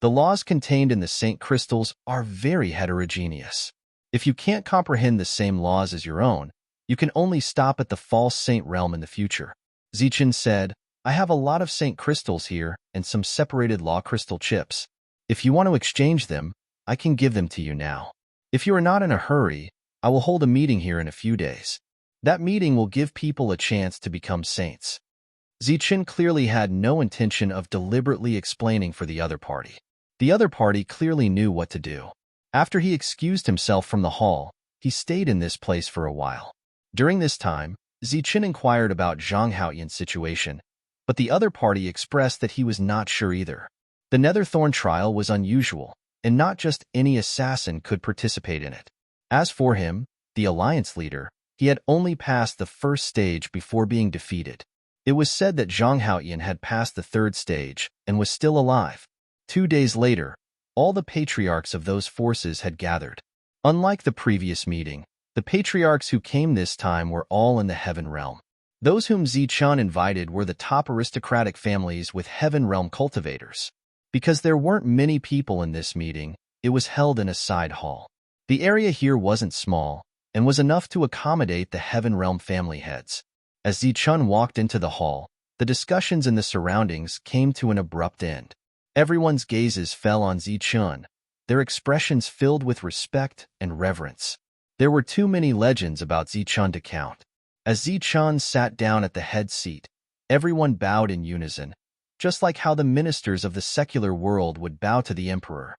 The laws contained in the Saint Crystals are very heterogeneous. If you can't comprehend the same laws as your own, you can only stop at the false saint realm in the future. Zichen said, "I have a lot of Saint Crystals here and some separated law crystal chips. If you want to exchange them, I can give them to you now. If you are not in a hurry, I will hold a meeting here in a few days. That meeting will give people a chance to become saints." Zichen clearly had no intention of deliberately explaining for the other party. The other party clearly knew what to do. After he excused himself from the hall, he stayed in this place for a while. During this time, Zichen inquired about Zhang Haoyan's situation, but the other party expressed that he was not sure either. The Netherthorn trial was unusual, and not just any assassin could participate in it. As for him, the alliance leader, he had only passed the first stage before being defeated. It was said that Zhang Haoyan had passed the third stage and was still alive. 2 days later, all the patriarchs of those forces had gathered. Unlike the previous meeting, the patriarchs who came this time were all in the heaven realm. Those whom Zichen invited were the top aristocratic families with heaven realm cultivators. Because there weren't many people in this meeting, it was held in a side hall. The area here wasn't small and was enough to accommodate the heaven realm family heads. As Zichen walked into the hall, the discussions in the surroundings came to an abrupt end. Everyone's gazes fell on Zichen, their expressions filled with respect and reverence. There were too many legends about Zichen to count. As Zichen sat down at the head seat, everyone bowed in unison, just like how the ministers of the secular world would bow to the emperor.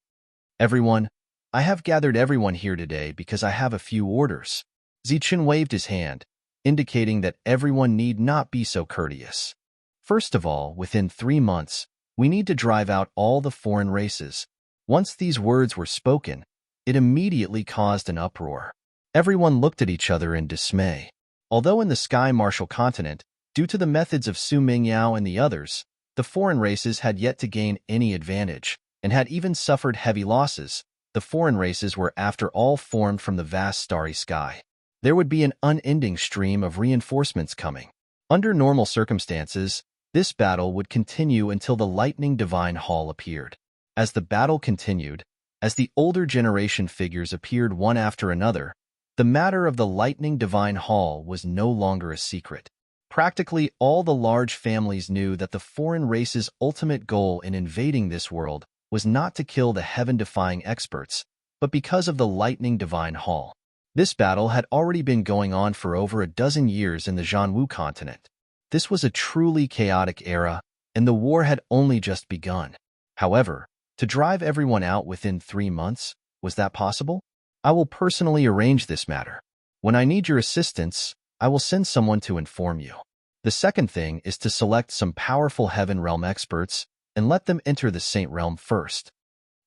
"Everyone, I have gathered everyone here today because I have a few orders." Zichen waved his hand, indicating that everyone need not be so courteous. "First of all, within 3 months, we need to drive out all the foreign races." Once these words were spoken, it immediately caused an uproar. Everyone looked at each other in dismay. Although in the Sky Martial continent, due to the methods of Su Mingyao and the others, the foreign races had yet to gain any advantage, and had even suffered heavy losses, the foreign races were after all formed from the vast starry sky. There would be an unending stream of reinforcements coming. Under normal circumstances, this battle would continue until the Lightning Divine Hall appeared. As the battle continued, as the older generation figures appeared one after another, the matter of the Lightning Divine Hall was no longer a secret. Practically all the large families knew that the foreign race's ultimate goal in invading this world was not to kill the heaven-defying experts, but because of the Lightning Divine Hall. This battle had already been going on for over a dozen years in the Zhanwu continent. This was a truly chaotic era, and the war had only just begun. However, to drive everyone out within 3 months, was that possible? I will personally arrange this matter. When I need your assistance, I will send someone to inform you. The second thing is to select some powerful Heaven Realm experts and let them enter the Saint Realm first.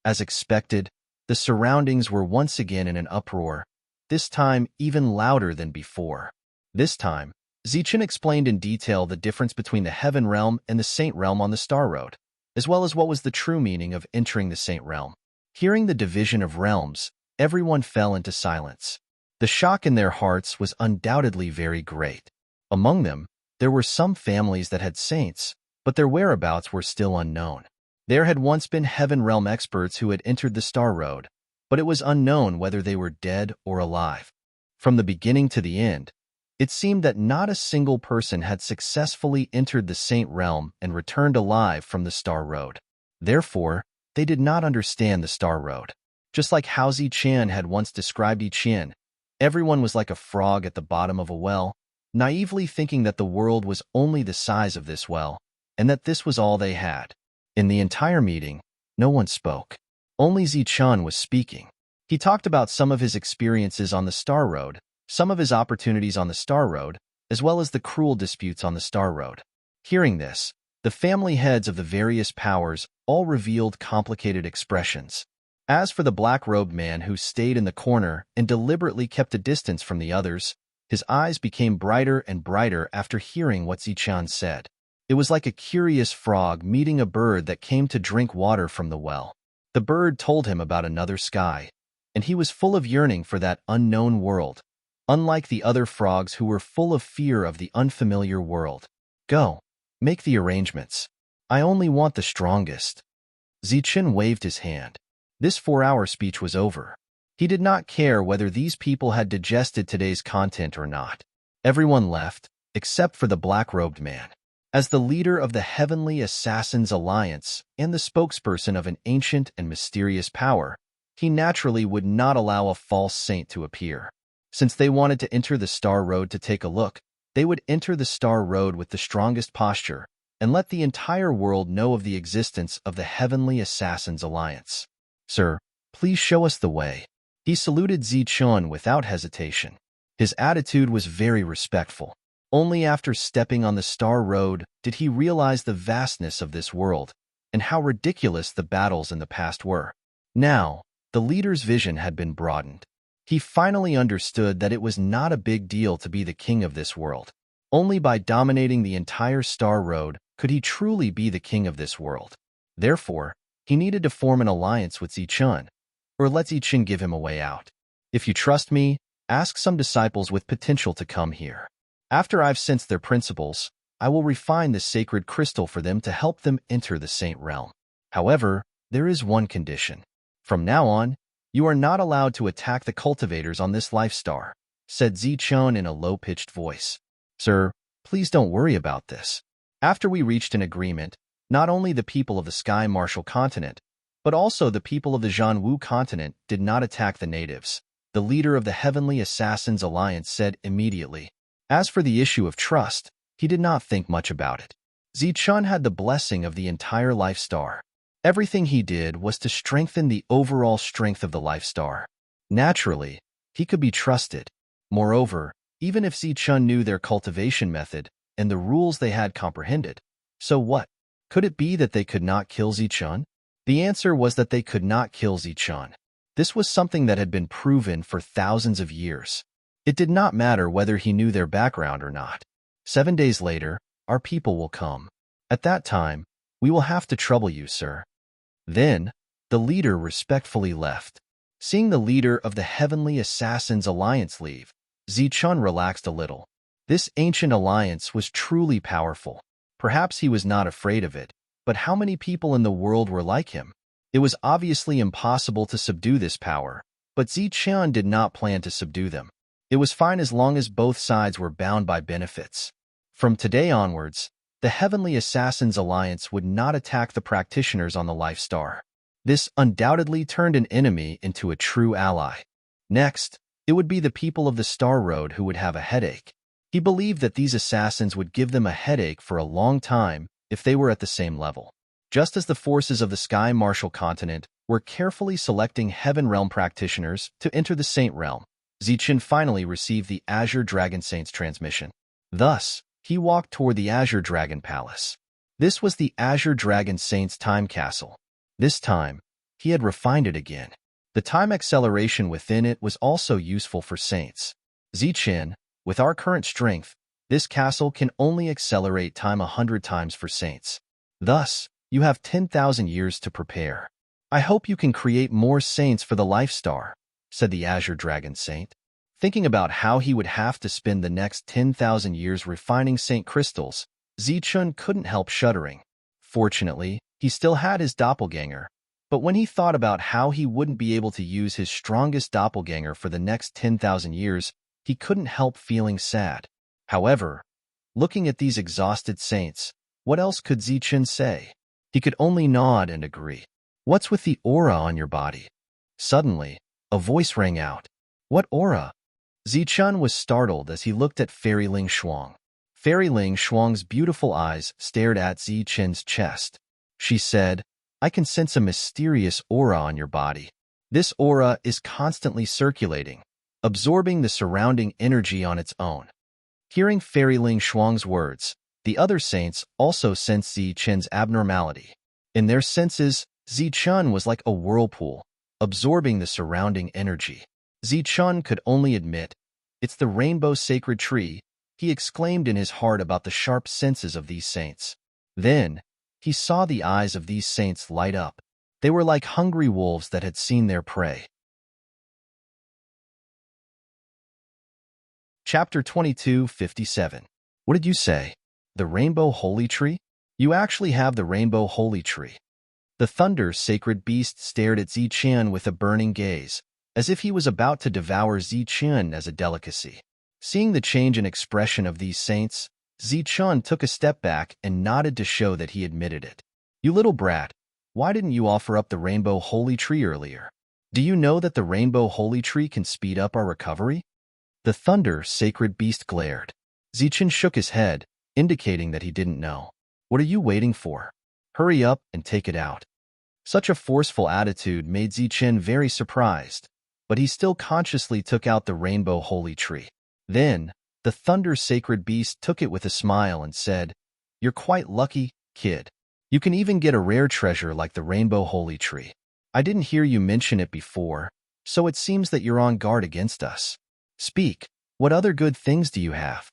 As expected, the surroundings were once again in an uproar, this time even louder than before. This time, Zichen explained in detail the difference between the Heaven Realm and the Saint Realm on the Star Road, as well as what was the true meaning of entering the Saint Realm. Hearing the division of realms, everyone fell into silence. The shock in their hearts was undoubtedly very great. Among them, there were some families that had saints, but their whereabouts were still unknown. There had once been Heaven Realm experts who had entered the Star Road, but it was unknown whether they were dead or alive. From the beginning to the end, it seemed that not a single person had successfully entered the Saint Realm and returned alive from the Star Road. Therefore, they did not understand the Star Road. Just like how Zi-Qian had once described Qian, everyone was like a frog at the bottom of a well, naively thinking that the world was only the size of this well, and that this was all they had. In the entire meeting, no one spoke. Only Zi-Qian was speaking. He talked about some of his experiences on the Star Road, some of his opportunities on the Star Road, as well as the cruel disputes on the Star Road. Hearing this, the family heads of the various powers all revealed complicated expressions. As for the black-robed man who stayed in the corner and deliberately kept a distance from the others, his eyes became brighter and brighter after hearing what Zi-Qian said. It was like a curious frog meeting a bird that came to drink water from the well. The bird told him about another sky, and he was full of yearning for that unknown world, unlike the other frogs who were full of fear of the unfamiliar world. Go, make the arrangements. I only want the strongest. Zi-Qian waved his hand. This 4-hour speech was over. He did not care whether these people had digested today's content or not. Everyone left, except for the black-robed man. As the leader of the Heavenly Assassins Alliance and the spokesperson of an ancient and mysterious power, he naturally would not allow a false saint to appear. Since they wanted to enter the Star Road to take a look, they would enter the Star Road with the strongest posture and let the entire world know of the existence of the Heavenly Assassins Alliance. Sir, please show us the way. He saluted Zi-Qian without hesitation. His attitude was very respectful. Only after stepping on the Star Road did he realize the vastness of this world and how ridiculous the battles in the past were. Now, the leader's vision had been broadened. He finally understood that it was not a big deal to be the king of this world. Only by dominating the entire Star Road could he truly be the king of this world. Therefore, he needed to form an alliance with Zi-Qian, or let Zi-Qian give him a way out. If you trust me, ask some disciples with potential to come here. After I've sensed their principles, I will refine this sacred crystal for them to help them enter the Saint Realm. However, there is one condition. From now on, you are not allowed to attack the cultivators on this life star, said Zi-Qian in a low-pitched voice. Sir, please don't worry about this. After we reached an agreement, not only the people of the Sky Martial continent, but also the people of the Zhanwu continent did not attack the natives, the leader of the Heavenly Assassins Alliance said immediately. As for the issue of trust, he did not think much about it. Zi-Qian had the blessing of the entire life star. Everything he did was to strengthen the overall strength of the life star. Naturally, he could be trusted. Moreover, even if Zi-Qian knew their cultivation method and the rules they had comprehended, so what? Could it be that they could not kill Zi-Qian? The answer was that they could not kill Zi-Qian. This was something that had been proven for thousands of years. It did not matter whether he knew their background or not. 7 days later, our people will come. At that time, we will have to trouble you, sir. Then, the leader respectfully left. Seeing the leader of the Heavenly Assassins Alliance leave, Zi-Qian relaxed a little. This ancient alliance was truly powerful. Perhaps he was not afraid of it, but how many people in the world were like him? It was obviously impossible to subdue this power, but Zi-Qian did not plan to subdue them. It was fine as long as both sides were bound by benefits. From today onwards, the Heavenly Assassins Alliance would not attack the practitioners on the Life Star. This undoubtedly turned an enemy into a true ally. Next, it would be the people of the Star Road who would have a headache. He believed that these assassins would give them a headache for a long time if they were at the same level. Just as the forces of the Sky Martial continent were carefully selecting Heaven Realm practitioners to enter the Saint Realm, Zi-Qian finally received the Azure Dragon Saint's transmission. Thus, he walked toward the Azure Dragon Palace. This was the Azure Dragon Saint's time castle. This time, he had refined it again. The time acceleration within it was also useful for saints. Zi-Qian, with our current strength, this castle can only accelerate time 100 times for saints. Thus, you have 10,000 years to prepare. I hope you can create more saints for the Life Star, said the Azure Dragon Saint. Thinking about how he would have to spend the next 10,000 years refining Saint crystals, Zichun couldn't help shuddering. Fortunately, he still had his doppelganger, but when he thought about how he wouldn't be able to use his strongest doppelganger for the next 10,000 years, he couldn't help feeling sad. However, looking at these exhausted saints, what else could Zichun say? He could only nod and agree. What's with the aura on your body? Suddenly, a voice rang out. What aura? Zichun was startled as he looked at Fairy Ling Shuang. Fairy Ling Shuang's beautiful eyes stared at Zichun's chest. She said, I can sense a mysterious aura on your body. This aura is constantly circulating, absorbing the surrounding energy on its own. Hearing Fairy Ling Shuang's words, the other saints also sensed Zichun's abnormality. In their senses, Zichun was like a whirlpool, absorbing the surrounding energy. Zichun could only admit, it's the rainbow sacred tree, he exclaimed in his heart about the sharp senses of these saints. Then, he saw the eyes of these saints light up. They were like hungry wolves that had seen their prey. Chapter 22:57. What did you say? The rainbow holy tree? You actually have the rainbow holy tree. The thunder sacred beast stared at Zichun with a burning gaze, as if he was about to devour Zichun as a delicacy. Seeing the change in expression of these saints, Zichun took a step back and nodded to show that he admitted it. You little brat, why didn't you offer up the rainbow holy tree earlier? Do you know that the rainbow holy tree can speed up our recovery? The thunder sacred beast glared. Zichun shook his head, indicating that he didn't know. What are you waiting for? Hurry up and take it out. Such a forceful attitude made Zichun very surprised, but he still consciously took out the rainbow holy tree. Then, the thunder sacred beast took it with a smile and said, You're quite lucky, kid. You can even get a rare treasure like the rainbow holy tree. I didn't hear you mention it before, so it seems that you're on guard against us. Speak, what other good things do you have?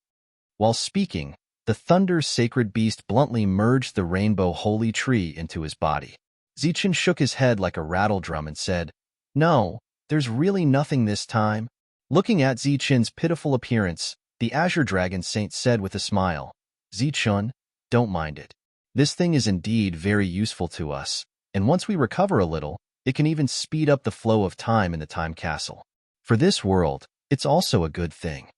While speaking, the thunder sacred beast bluntly merged the rainbow holy tree into his body. Zichun shook his head like a rattledrum and said, No, there's really nothing this time. Looking at Zichun's pitiful appearance, the Azure Dragon Saint said with a smile, Zichun, don't mind it. This thing is indeed very useful to us, and once we recover a little, it can even speed up the flow of time in the time castle. For this world, it's also a good thing.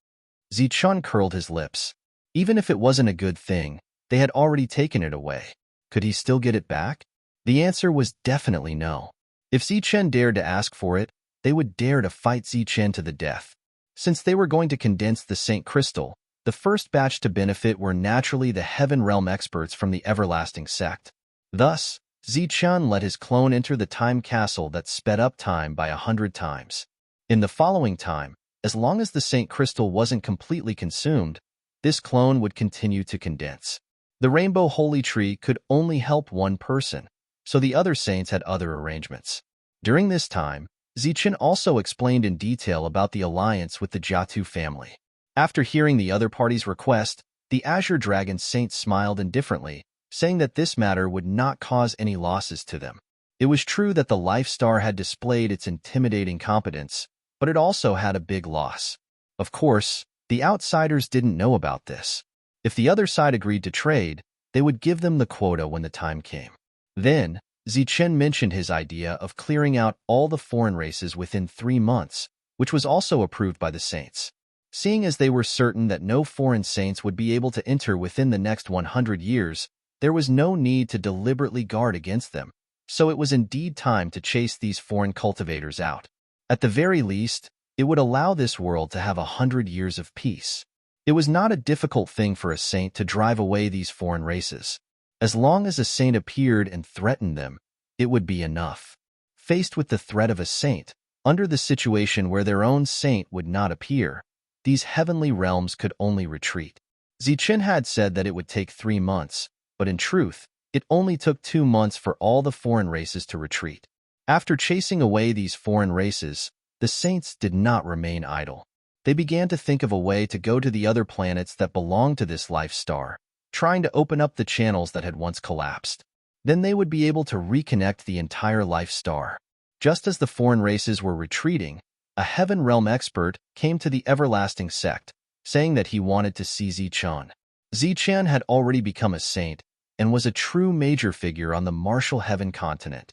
Zichun curled his lips. Even if it wasn't a good thing, they had already taken it away. Could he still get it back? The answer was definitely no. If Zichun dared to ask for it, they would dare to fight Zichun to the death. Since they were going to condense the Saint Crystal, the first batch to benefit were naturally the Heaven Realm experts from the Everlasting Sect. Thus, Zichun let his clone enter the time castle that sped up time by 100 times. In the following time, as long as the Saint Crystal wasn't completely consumed, this clone would continue to condense. The Rainbow Holy Tree could only help one person, so the other saints had other arrangements. During this time, Zichun also explained in detail about the alliance with the Jiatu family. After hearing the other party's request, the Azure Dragon Saint smiled indifferently, saying that this matter would not cause any losses to them. It was true that the Life Star had displayed its intimidating competence, but it also had a big loss. Of course, the outsiders didn't know about this. If the other side agreed to trade, they would give them the quota when the time came. Then, Zichun mentioned his idea of clearing out all the foreign races within 3 months, which was also approved by the saints. Seeing as they were certain that no foreign saints would be able to enter within the next 100 years, there was no need to deliberately guard against them, so it was indeed time to chase these foreign cultivators out. At the very least, it would allow this world to have 100 years of peace. It was not a difficult thing for a saint to drive away these foreign races. As long as a saint appeared and threatened them, it would be enough. Faced with the threat of a saint, under the situation where their own saint would not appear, these heavenly realms could only retreat. Zichun had said that it would take 3 months, but in truth, it only took 2 months for all the foreign races to retreat. After chasing away these foreign races, the saints did not remain idle. They began to think of a way to go to the other planets that belonged to this life star, trying to open up the channels that had once collapsed. Then they would be able to reconnect the entire life star. Just as the foreign races were retreating, a Heaven Realm expert came to the Everlasting Sect, saying that he wanted to see Zichun. Zichun had already become a saint and was a true major figure on the martial heaven continent.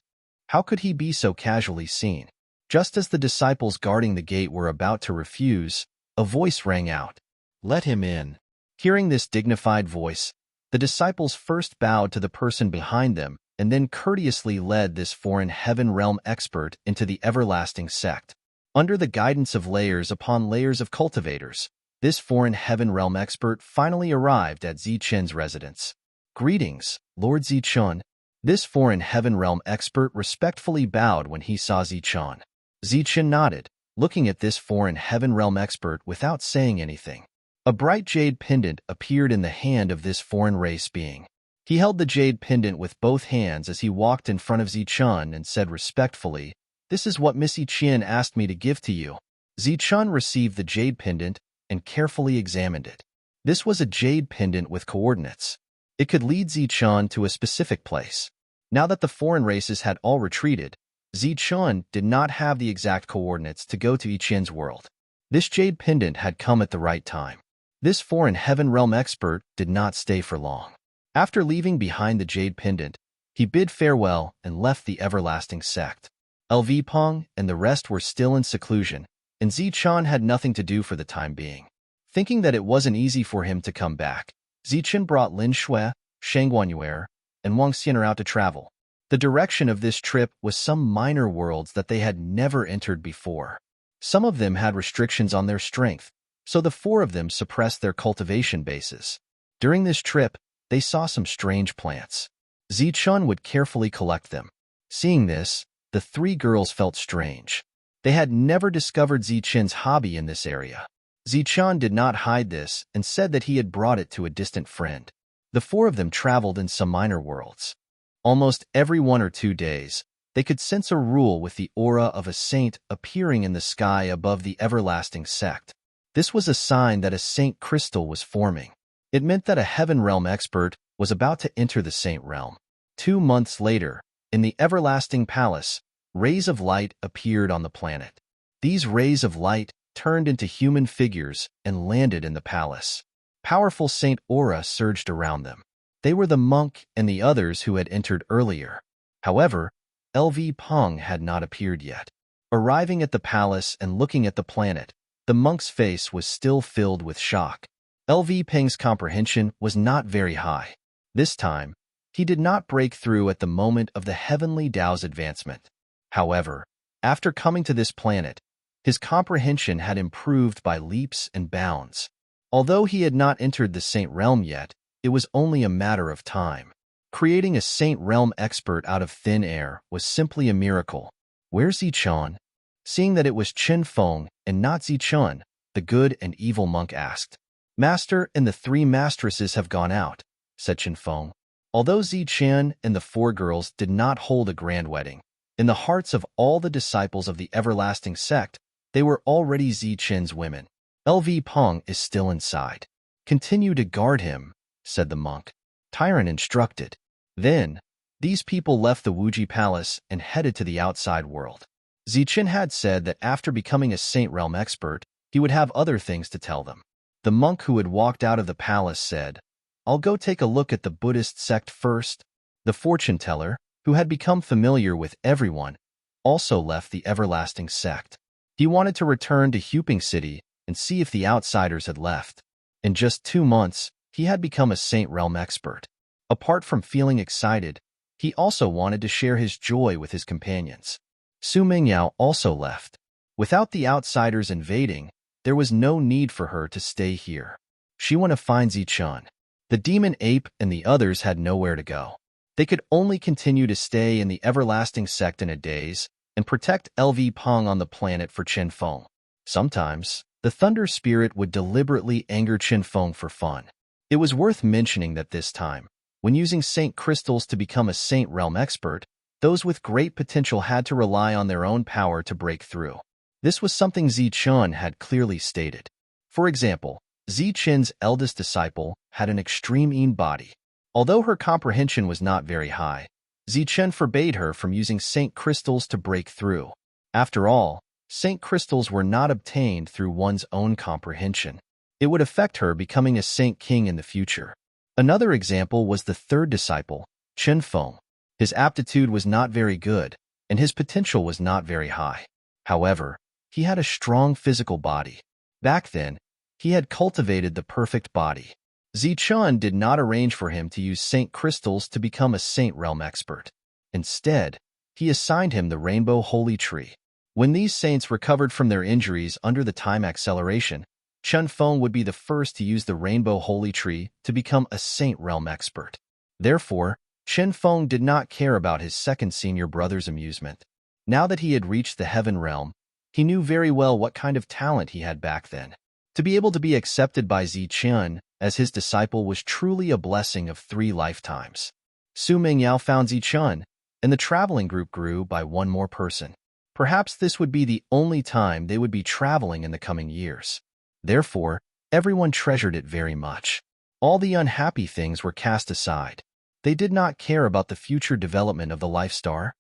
How could he be so casually seen? Just as the disciples guarding the gate were about to refuse, a voice rang out, "Let him in." Hearing this dignified voice, the disciples first bowed to the person behind them and then courteously led this foreign heaven realm expert into the Everlasting Sect. Under the guidance of layers upon layers of cultivators, this foreign heaven realm expert finally arrived at Zichun's residence. "Greetings, Lord Zichun." This foreign heaven realm expert respectfully bowed when he saw Zichun. Zichun nodded, looking at this foreign heaven realm expert without saying anything. A bright jade pendant appeared in the hand of this foreign race being. He held the jade pendant with both hands as he walked in front of Zichun and said respectfully, "This is what Missy Qian asked me to give to you." Zichun received the jade pendant and carefully examined it. This was a jade pendant with coordinates. It could lead Zichun to a specific place. Now that the foreign races had all retreated, Zichun did not have the exact coordinates to go to Yiqian's world. This jade pendant had come at the right time. This foreign heaven realm expert did not stay for long. After leaving behind the jade pendant, he bid farewell and left the Everlasting Sect. LV Peng and the rest were still in seclusion, and Zichun had nothing to do for the time being. Thinking that it wasn't easy for him to come back, Zichun brought Lin Shui, Shang Guanyuer, and Wang Xian'er out to travel. The direction of this trip was some minor worlds that they had never entered before. Some of them had restrictions on their strength, so the four of them suppressed their cultivation bases. During this trip, they saw some strange plants. Zichun would carefully collect them. Seeing this, the three girls felt strange. They had never discovered Zichun's hobby in this area. Zichun did not hide this and said that he had brought it to a distant friend. The four of them traveled in some minor worlds. Almost every 1 or 2 days, they could sense a rule with the aura of a saint appearing in the sky above the Everlasting Sect. This was a sign that a saint crystal was forming. It meant that a heaven realm expert was about to enter the saint realm. 2 months later, in the Everlasting Palace, rays of light appeared on the planet. These rays of light turned into human figures and landed in the palace. Powerful saint aura surged around them. They were the monk and the others who had entered earlier. However, LV Peng had not appeared yet. Arriving at the palace and looking at the planet, the monk's face was still filled with shock. LV Peng's comprehension was not very high. This time, he did not break through at the moment of the heavenly Tao's advancement. However, after coming to this planet, his comprehension had improved by leaps and bounds. Although he had not entered the saint realm yet, it was only a matter of time. Creating a saint realm expert out of thin air was simply a miracle. "Where's Zichun?" Seeing that it was Chen Feng and not Zichun, the good and evil monk asked. "Master and the 3 mastresses have gone out," said Chen Feng. Although Zichun and the 4 girls did not hold a grand wedding, in the hearts of all the disciples of the Everlasting Sect, they were already Zichun's women. LV Peng is still inside. "Continue to guard him," said the monk. Tyrant instructed. Then, these people left the Wuji Palace and headed to the outside world. Zichun had said that after becoming a saint realm expert, he would have other things to tell them. The monk who had walked out of the palace said, "I'll go take a look at the Buddhist sect first." The fortune teller, who had become familiar with everyone, also left the Everlasting Sect. He wanted to return to Huping City and see if the outsiders had left. In just 2 months, he had become a saint realm expert. Apart from feeling excited, he also wanted to share his joy with his companions. Su Mingyao also left. Without the outsiders invading, there was no need for her to stay here. She wanted to find Zichun. The demon ape and the others had nowhere to go. They could only continue to stay in the Everlasting Sect in a daze and protect LV Peng on the planet for Chen Feng. Sometimes, the Thunder Spirit would deliberately anger Chen Feng for fun. It was worth mentioning that this time, when using saint crystals to become a saint realm expert, those with great potential had to rely on their own power to break through. This was something Zichun had clearly stated. For example, Zichun's eldest disciple had an extreme body. Although her comprehension was not very high, Zichen forbade her from using saint crystals to break through. After all, saint crystals were not obtained through one's own comprehension. It would affect her becoming a saint king in the future. Another example was the third disciple, Chen Feng. His aptitude was not very good, and his potential was not very high. However, he had a strong physical body. Back then, he had cultivated the perfect body. Zichun did not arrange for him to use saint crystals to become a saint realm expert. Instead, he assigned him the rainbow holy tree. When these saints recovered from their injuries under the time acceleration, Chen Feng would be the first to use the rainbow holy tree to become a saint realm expert. Therefore, Chen Feng did not care about his second senior brother's amusement. Now that he had reached the heaven realm, he knew very well what kind of talent he had back then. To be able to be accepted by Zichen as his disciple was truly a blessing of 3 lifetimes. Su Mingyao found Zichen, and the traveling group grew by one more person. Perhaps this would be the only time they would be traveling in the coming years. Therefore, everyone treasured it very much. All the unhappy things were cast aside. They did not care about the future development of the Life Star.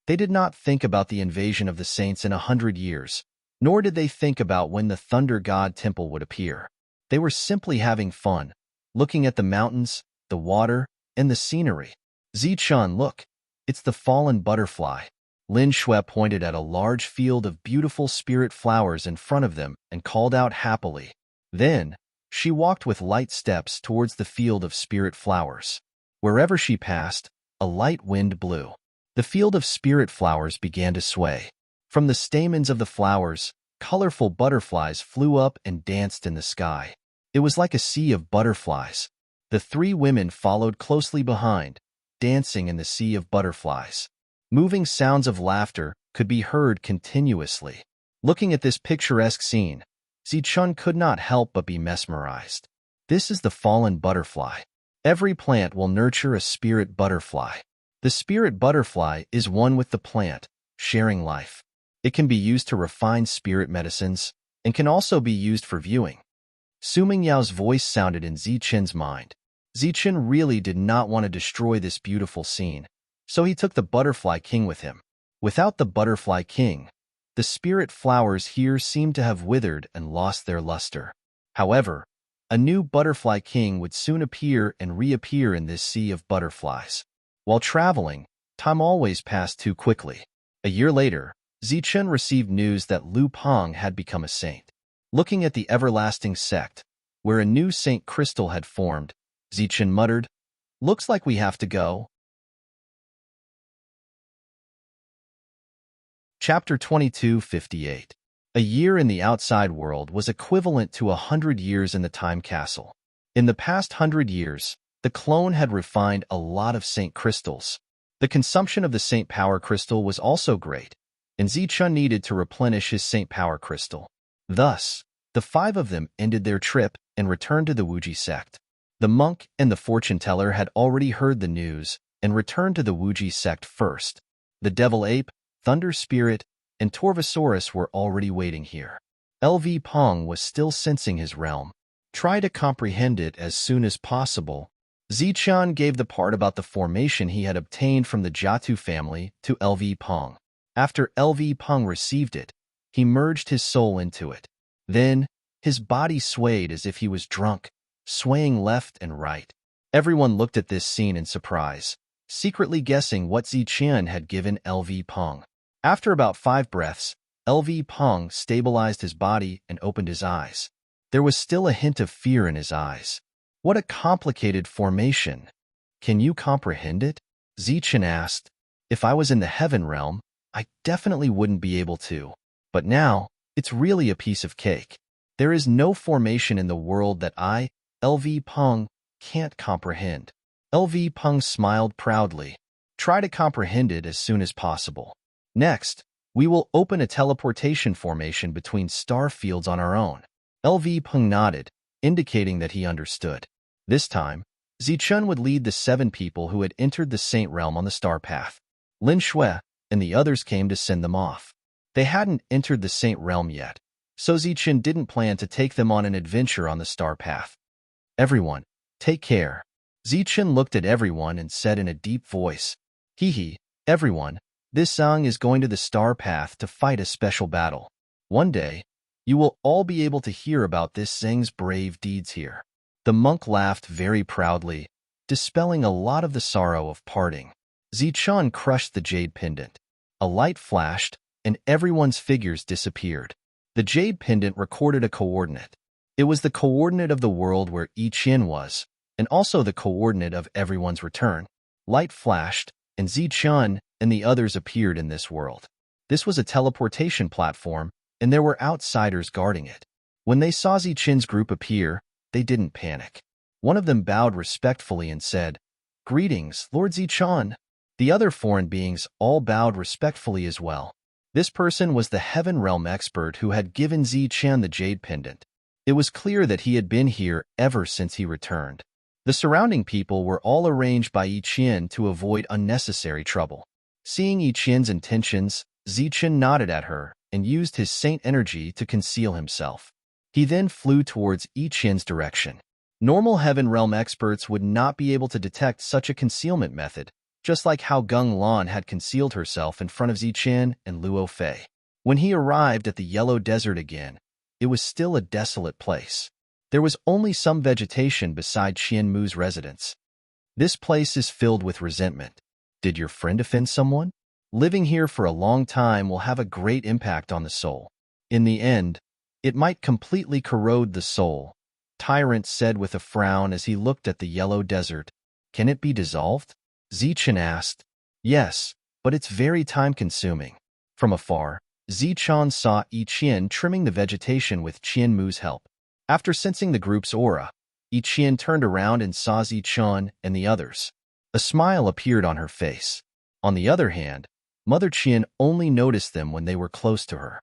They did not think about the invasion of the saints in 100 years, nor did they think about when the Thunder God Temple would appear. They were simply having fun, looking at the mountains, the water, and the scenery. Zichun, look, it's the fallen butterfly. Lin Shui pointed at a large field of beautiful spirit flowers in front of them and called out happily. Then, she walked with light steps towards the field of spirit flowers. Wherever she passed, a light wind blew. The field of spirit flowers began to sway. From the stamens of the flowers, colorful butterflies flew up and danced in the sky. It was like a sea of butterflies. The 3 women followed closely behind, dancing in the sea of butterflies. Moving sounds of laughter could be heard continuously. Looking at this picturesque scene, Zichun could not help but be mesmerized. This is the fallen butterfly. Every plant will nurture a spirit butterfly. The spirit butterfly is one with the plant, sharing life. It can be used to refine spirit medicines and can also be used for viewing. Su Mingyao's voice sounded in Zichen's mind. Zichen really did not want to destroy this beautiful scene, so he took the Butterfly King with him. Without the Butterfly King, the spirit flowers here seemed to have withered and lost their luster. However, a new Butterfly King would soon appear and reappear in this sea of butterflies. While traveling, time always passed too quickly. A year later, Zichen received news that Lu Peng had become a saint. Looking at the everlasting sect, where a new saint crystal had formed, Zichen muttered, "Looks like we have to go." Chapter 2258. A year in the outside world was equivalent to 100 years in the time castle. In the past 100 years, the clone had refined a lot of saint crystals. The consumption of the saint power crystal was also great, and Zichun needed to replenish his saint power crystal. Thus, the 5 of them ended their trip and returned to the Wuji sect. The monk and the fortune teller had already heard the news and returned to the Wuji sect first. The devil ape, thunder spirit, and Torvosaurus were already waiting here. LV Peng was still sensing his realm. Try to comprehend it as soon as possible. Zichun gave the part about the formation he had obtained from the Jiatu family to LV Peng. After LV Peng received it, he merged his soul into it. Then, his body swayed as if he was drunk, swaying left and right. Everyone looked at this scene in surprise, secretly guessing what Zichen had given LV Peng. After about 5 breaths, LV Peng stabilized his body and opened his eyes. There was still a hint of fear in his eyes. What a complicated formation. Can you comprehend it? Zichen asked. If I was in the heaven realm, I definitely wouldn't be able to. But now, it's really a piece of cake. There is no formation in the world that I, LV Peng, can't comprehend. LV Peng smiled proudly. Try to comprehend it as soon as possible. Next, we will open a teleportation formation between star fields on our own. LV Peng nodded, indicating that he understood. This time, Zichun would lead the 7 people who had entered the saint realm on the star path. Lin Shui and the others came to send them off. They hadn't entered the saint realm yet, so Zichun didn't plan to take them on an adventure on the star path. Everyone, take care. Zichun looked at everyone and said in a deep voice. Hee hee, everyone, this song is going to the star path to fight a special battle. One day, you will all be able to hear about this Zheng's brave deeds here. The monk laughed very proudly, dispelling a lot of the sorrow of parting. Zichun crushed the jade pendant. A light flashed, and everyone's figures disappeared. The jade pendant recorded a coordinate. It was the coordinate of the world where Yiqian was, and also the coordinate of everyone's return. Light flashed, and Zichun and the others appeared in this world. This was a teleportation platform, and there were outsiders guarding it. When they saw Zichun's group appear, they didn't panic. One of them bowed respectfully and said, "Greetings, Lord Zichun." The other foreign beings all bowed respectfully as well. This person was the Heaven Realm expert who had given Zichun the jade pendant. It was clear that he had been here ever since he returned. The surrounding people were all arranged by Yiqian to avoid unnecessary trouble. Seeing Yiqian's intentions, Zichun nodded at her and used his saint energy to conceal himself. He then flew towards Yiqian's direction. Normal Heaven Realm experts would not be able to detect such a concealment method, just like how Gung Lan had concealed herself in front of Zichun and Luo Fei. When he arrived at the Yellow Desert again, it was still a desolate place. There was only some vegetation beside Qianmu's residence. This place is filled with resentment. Did your friend offend someone? Living here for a long time will have a great impact on the soul. In the end, it might completely corrode the soul, Tyrant said with a frown as he looked at the Yellow Desert. Can it be dissolved? Zichun asked. Yes, but it's very time-consuming. From afar, Zichun saw Yiqian trimming the vegetation with Qianmu's help. After sensing the group's aura, Yiqian turned around and saw Zichun and the others. A smile appeared on her face. On the other hand, Mother Qian only noticed them when they were close to her.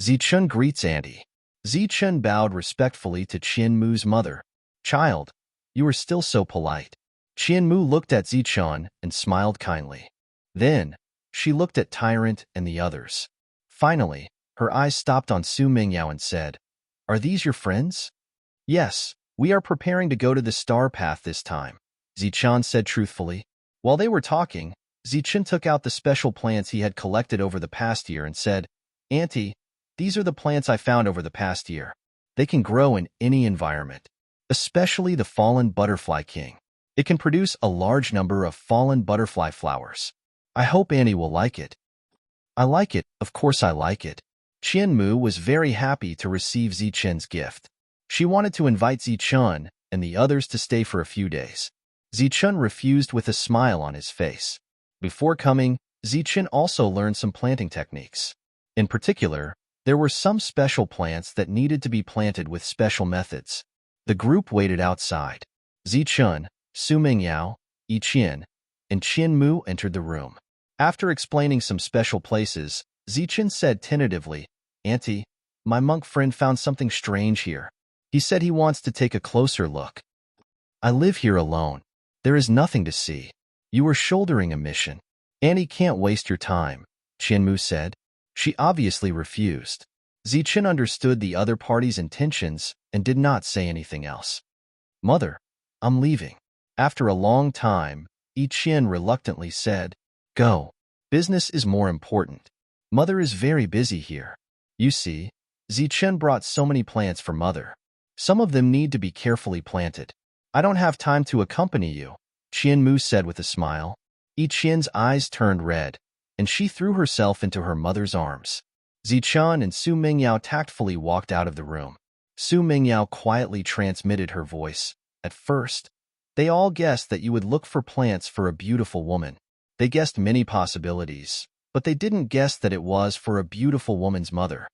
Zichun greets Auntie. Zichun bowed respectfully to Qianmu's mother. Child, you are still so polite. Qianmu looked at Zichun and smiled kindly. Then, she looked at Tyrant and the others. Finally, her eyes stopped on Su Mingyao and said, Are these your friends? Yes, we are preparing to go to the star path this time, Zichun said truthfully. While they were talking, Zichun took out the special plants he had collected over the past year and said, Auntie, these are the plants I found over the past year. They can grow in any environment, especially the fallen butterfly king. It can produce a large number of fallen butterfly flowers. I hope Auntie will like it. I like it, of course I like it. Qianmu was very happy to receive Zichun's gift. She wanted to invite Zichun and the others to stay for a few days. Zichun refused with a smile on his face. Before coming, Zichun also learned some planting techniques. In particular, there were some special plants that needed to be planted with special methods. The group waited outside. Zichun, Su Mingyao, Yiqian, and Qianmu entered the room. After explaining some special places, Zichun said tentatively, Auntie, my monk friend found something strange here. He said he wants to take a closer look. I live here alone. There is nothing to see. You are shouldering a mission. Auntie can't waste your time, Qianmu said. She obviously refused. Zichun understood the other party's intentions and did not say anything else. Mother, I'm leaving. After a long time, Yiqian reluctantly said, Go. Business is more important. Mother is very busy here. You see, Zichun brought so many plants for Mother. Some of them need to be carefully planted. I don't have time to accompany you, Qianmu said with a smile. Yiqian's eyes turned red, and she threw herself into her mother's arms. Zichun and Su Mingyao tactfully walked out of the room. Su Mingyao quietly transmitted her voice. At first, they all guessed that you would look for plants for a beautiful woman. They guessed many possibilities, but they didn't guess that it was for a beautiful woman's mother.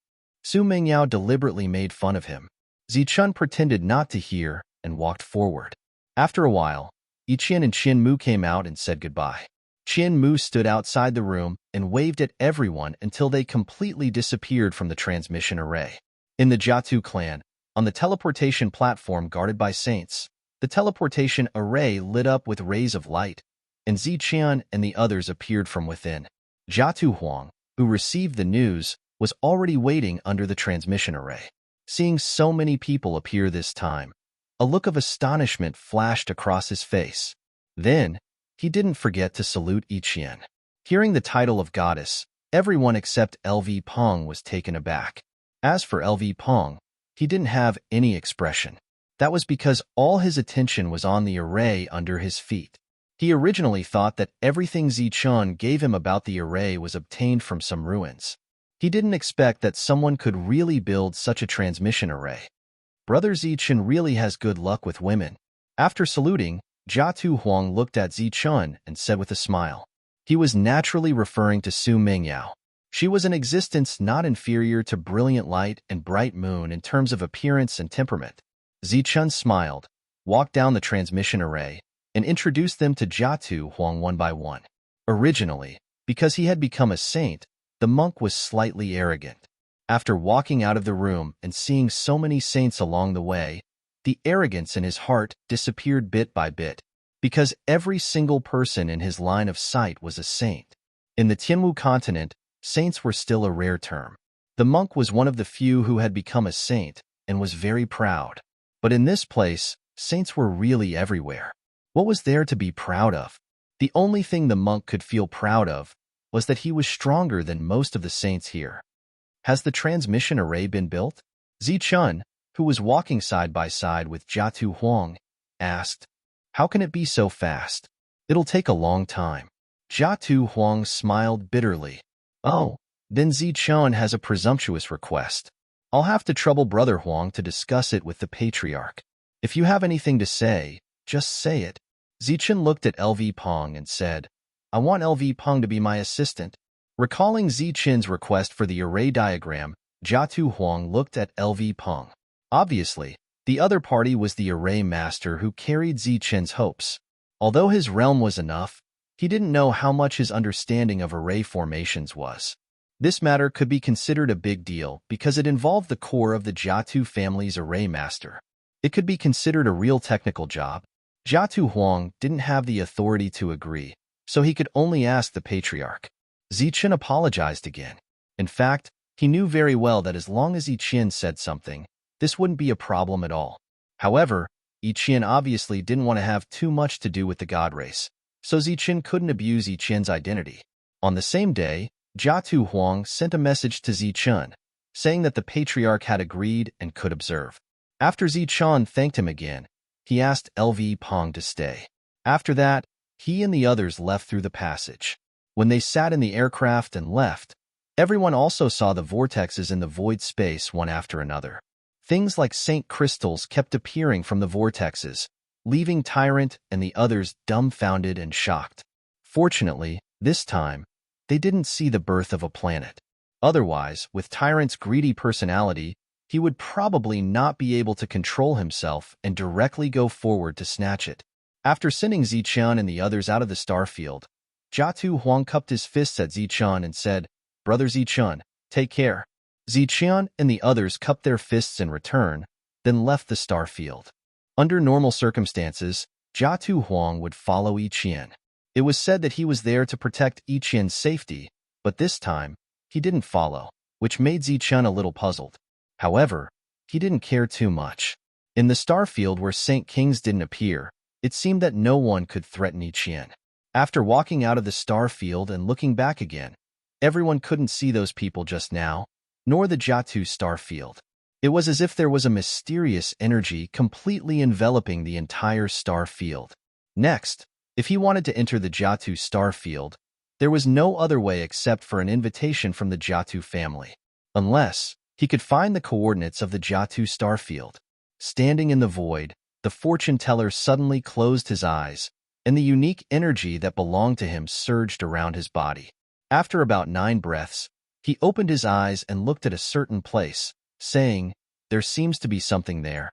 Su Mingyao deliberately made fun of him. Zichun pretended not to hear and walked forward. After a while, Yiqian and Qianmu came out and said goodbye. Qianmu stood outside the room and waved at everyone until they completely disappeared from the transmission array. In the Jiatu clan, on the teleportation platform guarded by saints, the teleportation array lit up with rays of light, and Zichun and the others appeared from within. Jiatu Huang, who received the news, was already waiting under the transmission array. Seeing so many people appear this time, a look of astonishment flashed across his face. Then, he didn't forget to salute Iqian. Hearing the title of goddess, everyone except LV Pong was taken aback. As for LV Pong, he didn't have any expression. That was because all his attention was on the array under his feet. He originally thought that everything Zichun gave him about the array was obtained from some ruins. He didn't expect that someone could really build such a transmission array. Brother Zichun really has good luck with women. After saluting, Jiatu Huang looked at Zichun and said with a smile. He was naturally referring to Su Mingyao. She was an existence not inferior to brilliant light and bright moon in terms of appearance and temperament. Zichun smiled, walked down the transmission array, and introduced them to Jiatu Huang one by one. Originally, because he had become a saint, the monk was slightly arrogant. After walking out of the room and seeing so many saints along the way, the arrogance in his heart disappeared bit by bit, because every single person in his line of sight was a saint. In the Tianwu continent, saints were still a rare term. The monk was one of the few who had become a saint and was very proud. But in this place, saints were really everywhere. What was there to be proud of? The only thing the monk could feel proud of was that he was stronger than most of the saints here. Has the transmission array been built? Zichun, who was walking side by side with Jiatu Huang, asked. How can it be so fast? It'll take a long time. Jiatu Huang smiled bitterly. Oh, then Zichun has a presumptuous request. I'll have to trouble Brother Huang to discuss it with the patriarch. If you have anything to say, just say it. Zichun looked at LV Pong and said, I want LV Pong to be my assistant. Recalling Zichun's request for the array diagram, Jiatu Huang looked at LV Pong. Obviously, the other party was the array master who carried Zichun's hopes. Although his realm was enough, he didn't know how much his understanding of array formations was. This matter could be considered a big deal because it involved the core of the Jiatu family's array master. It could be considered a real technical job. Jiatu Huang didn't have the authority to agree, so he could only ask the patriarch. Zichun apologized again. In fact, he knew very well that as long as Iqian said something, this wouldn't be a problem at all. However, Iqian obviously didn't want to have too much to do with the god race, so Zichun couldn't abuse Iqian's identity. On the same day, Jiatu Huang sent a message to Zichun, saying that the patriarch had agreed and could observe. After Zichun thanked him again, he asked LV Pong to stay. After that, he and the others left through the passage. When they sat in the aircraft and left, everyone also saw the vortexes in the void space one after another. Things like Saint crystals kept appearing from the vortexes, leaving Tyrant and the others dumbfounded and shocked. Fortunately, this time, they didn't see the birth of a planet. Otherwise, with Tyrant's greedy personality, he would probably not be able to control himself and directly go forward to snatch it. After sending Zichun and the others out of the star field, Jiatu Huang cupped his fists at Zichun and said, Brother Zichun, take care. Zichun and the others cupped their fists in return, then left the star field. Under normal circumstances, Jiatu Huang would follow Iqian. It was said that he was there to protect Iqian's safety, but this time, he didn't follow, which made Zichun a little puzzled. However, he didn't care too much. In the star field where Saint Kings didn't appear, it seemed that no one could threaten Iqian. After walking out of the star field and looking back again, everyone couldn't see those people just now, nor the Jiatu star field. It was as if there was a mysterious energy completely enveloping the entire star field. Next, if he wanted to enter the Jiatu star field, there was no other way except for an invitation from the Jiatu family. Unless he could find the coordinates of the Jiatu star field. Standing in the void, the fortune teller suddenly closed his eyes, and the unique energy that belonged to him surged around his body. After about 9 breaths, he opened his eyes and looked at a certain place, saying, There seems to be something there.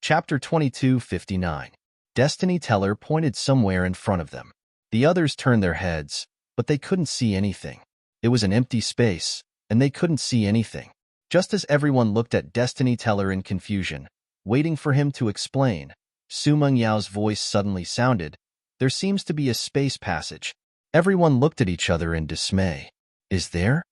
Chapter 22:59. Destiny Teller pointed somewhere in front of them. The others turned their heads, but they couldn't see anything. It was an empty space, and they couldn't see anything. Just as everyone looked at Destiny Teller in confusion, waiting for him to explain, Su Mengyao's voice suddenly sounded, There seems to be a space passage. Everyone looked at each other in dismay. Is there?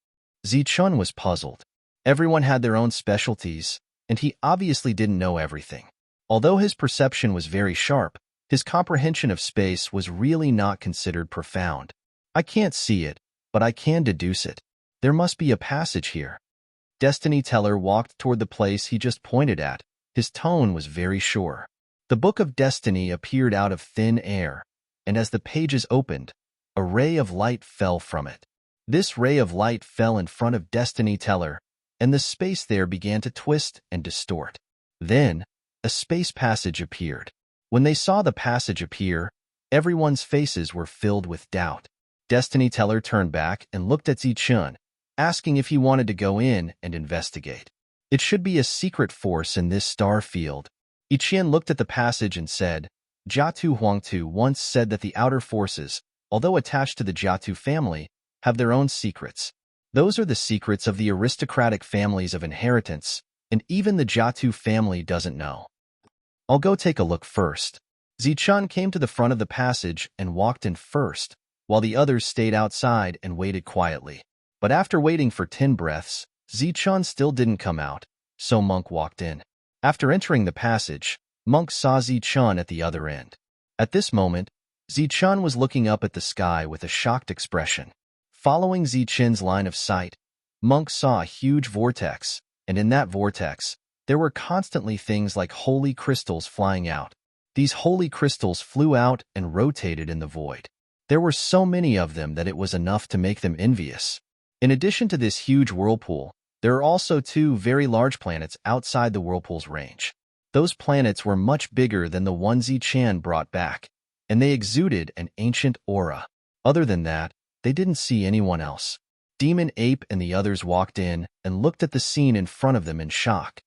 Zichun was puzzled. Everyone had their own specialties, and he obviously didn't know everything. Although his perception was very sharp, his comprehension of space was really not considered profound. I can't see it, but I can deduce it. There must be a passage here. Destiny Teller walked toward the place he just pointed at. His tone was very sure. The Book of Destiny appeared out of thin air, and as the pages opened, a ray of light fell from it. This ray of light fell in front of Destiny Teller, and the space there began to twist and distort. Then, a space passage appeared. When they saw the passage appear, everyone's faces were filled with doubt. Destiny Teller turned back and looked at Zichun, asking if he wanted to go in and investigate. It should be a secret force in this star field. Ichian looked at the passage and said, Jiatu Huangtu once said that the outer forces, although attached to the Jiatu family, have their own secrets. Those are the secrets of the aristocratic families of inheritance, and even the Jiatu family doesn't know. I'll go take a look first. Zichun came to the front of the passage and walked in first, while the others stayed outside and waited quietly. But after waiting for 10 breaths, Zichun still didn't come out, so Monk walked in. After entering the passage, Monk saw Zichun at the other end. At this moment, Zichun was looking up at the sky with a shocked expression. Following Zichun's line of sight, Monk saw a huge vortex, and in that vortex, there were constantly things like holy crystals flying out. These holy crystals flew out and rotated in the void. There were so many of them that it was enough to make them envious. In addition to this huge whirlpool, there are also 2 very large planets outside the whirlpool's range. Those planets were much bigger than the one Zichun brought back, and they exuded an ancient aura. Other than that, they didn't see anyone else. Demon Ape and the others walked in and looked at the scene in front of them in shock.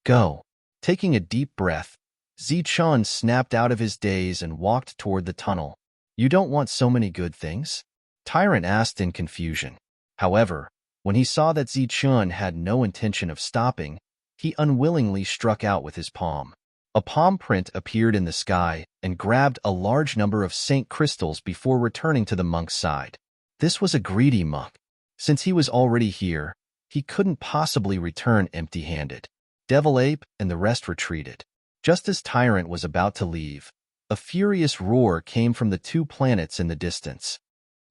Go. Taking a deep breath, Zichun snapped out of his daze and walked toward the tunnel. You don't want so many good things? Tyrant asked in confusion. However, when he saw that Zichun had no intention of stopping, he unwillingly struck out with his palm. A palm print appeared in the sky and grabbed a large number of Saint crystals before returning to the monk's side. This was a greedy monk. Since he was already here, he couldn't possibly return empty-handed. Devil Ape and the rest retreated. Just as Tyrant was about to leave, a furious roar came from the 2 planets in the distance.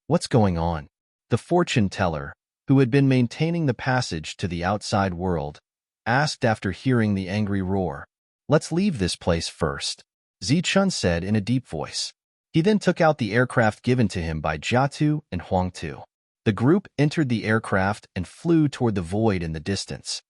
What's going on? The fortune teller, who had been maintaining the passage to the outside world, asked after hearing the angry roar. Let's leave this place first, Zichun said in a deep voice. He then took out the aircraft given to him by Jiatu and Huangtu. The group entered the aircraft and flew toward the void in the distance.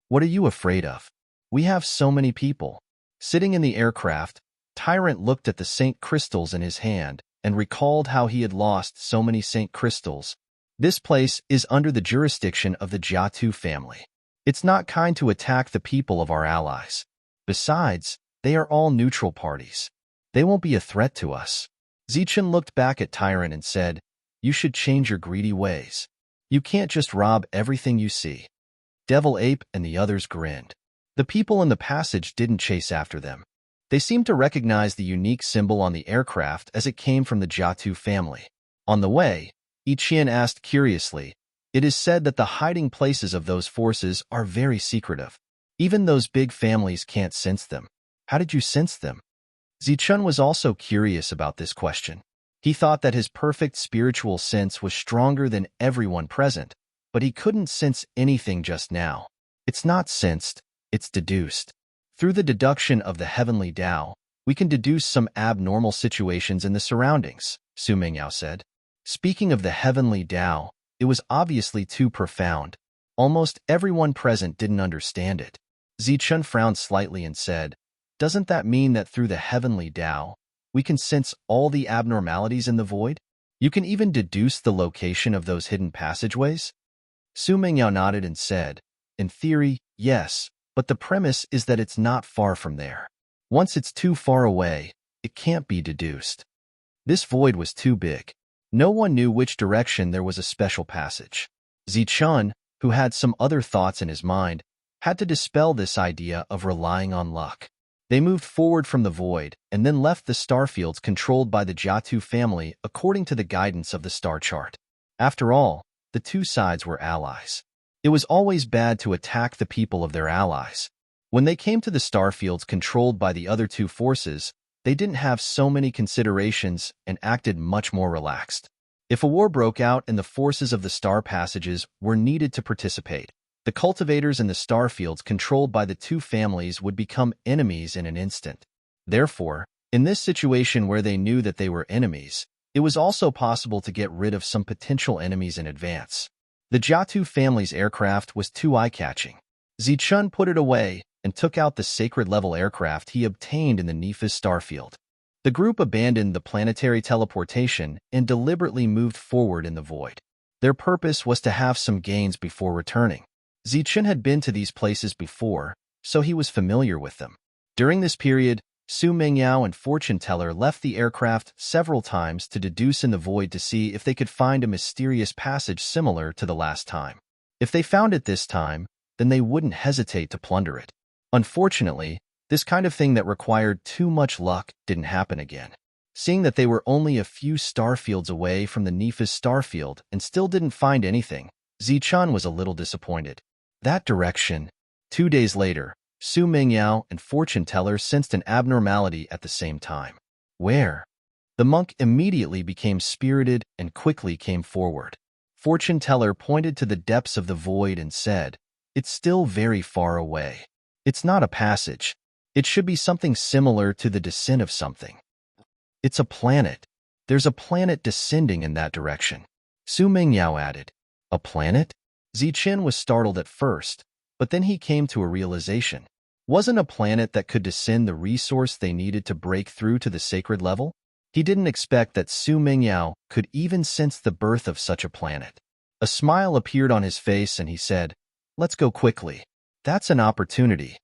What are you afraid of? We have so many people. Sitting in the aircraft, Tyrant looked at the Saint crystals in his hand and recalled how he had lost so many Saint crystals. This place is under the jurisdiction of the Jiatu family. It's not kind to attack the people of our allies. Besides, they are all neutral parties. They won't be a threat to us. Zichun looked back at Tyrant and said, You should change your greedy ways. You can't just rob everything you see. Devil Ape and the others grinned. The people in the passage didn't chase after them. They seemed to recognize the unique symbol on the aircraft as it came from the Jiatu family. On the way, Ichian asked curiously, It is said that the hiding places of those forces are very secretive. Even those big families can't sense them. How did you sense them? Zichun was also curious about this question. He thought that his perfect spiritual sense was stronger than everyone present, but he couldn't sense anything just now. It's not sensed, it's deduced. Through the deduction of the heavenly Tao, we can deduce some abnormal situations in the surroundings, Su Mingyao said. Speaking of the heavenly Tao, it was obviously too profound. Almost everyone present didn't understand it. Zichun frowned slightly and said, Doesn't that mean that through the heavenly Tao, we can sense all the abnormalities in the void? You can even deduce the location of those hidden passageways? Su Mingyao nodded and said, In theory, yes, but the premise is that it's not far from there. Once it's too far away, it can't be deduced. This void was too big. No one knew which direction there was a special passage. Zichun, who had some other thoughts in his mind, had to dispel this idea of relying on luck. They moved forward from the void and then left the star fields controlled by the Jiatu family according to the guidance of the star chart. After all, the 2 sides were allies. It was always bad to attack the people of their allies. When they came to the star fields controlled by the other two forces, they didn't have so many considerations and acted much more relaxed. If a war broke out and the forces of the star passages were needed to participate, the cultivators in the star fields controlled by the two families would become enemies in an instant. Therefore, in this situation where they knew that they were enemies, it was also possible to get rid of some potential enemies in advance. The Jiatu family's aircraft was too eye-catching. Zichun put it away and took out the sacred-level aircraft he obtained in the Nephis starfield. The group abandoned the planetary teleportation and deliberately moved forward in the void. Their purpose was to have some gains before returning. Zichun had been to these places before, so he was familiar with them. During this period, Su Mengyao and Fortune Teller left the aircraft several times to deduce in the void to see if they could find a mysterious passage similar to the last time. If they found it this time, then they wouldn't hesitate to plunder it. Unfortunately, this kind of thing that required too much luck didn't happen again. Seeing that they were only a few starfields away from the Nephis starfield and still didn't find anything, Zichun was a little disappointed. That direction. 2 days later, Su Mengyao and Fortune Teller sensed an abnormality at the same time. Where? The monk immediately became spirited and quickly came forward. Fortune Teller pointed to the depths of the void and said, "It's still very far away. It's not a passage. It should be something similar to the descent of something. It's a planet. There's a planet descending in that direction." Su Mengyao added, "A planet?" Zichun was startled at first, but then he came to a realization. Wasn't a planet that could descend the resource they needed to break through to the sacred level? He didn't expect that Su Mengyao could even sense the birth of such a planet. A smile appeared on his face and he said, "Let's go quickly. That's an opportunity."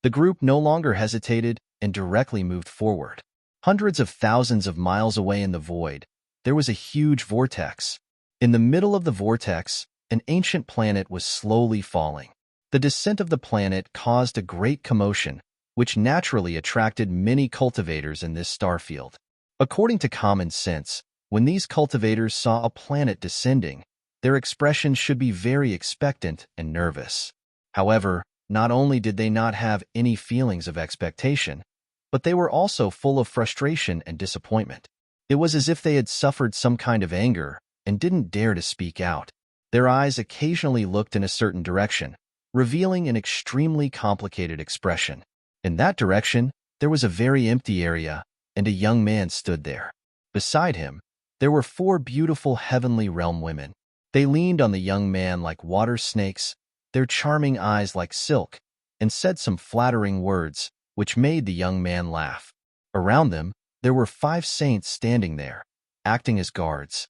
The group no longer hesitated and directly moved forward. Hundreds of thousands of miles away in the void, there was a huge vortex. In the middle of the vortex, an ancient planet was slowly falling. The descent of the planet caused a great commotion, which naturally attracted many cultivators in this star field. According to common sense, when these cultivators saw a planet descending, their expressions should be very expectant and nervous. However, not only did they not have any feelings of expectation, but they were also full of frustration and disappointment. It was as if they had suffered some kind of anger and didn't dare to speak out. Their eyes occasionally looked in a certain direction, revealing an extremely complicated expression. In that direction, there was a very empty area, and a young man stood there. Beside him, there were 4 beautiful heavenly realm women. They leaned on the young man like water snakes, their charming eyes like silk, and said some flattering words, which made the young man laugh. Around them, there were 5 saints standing there, acting as guards.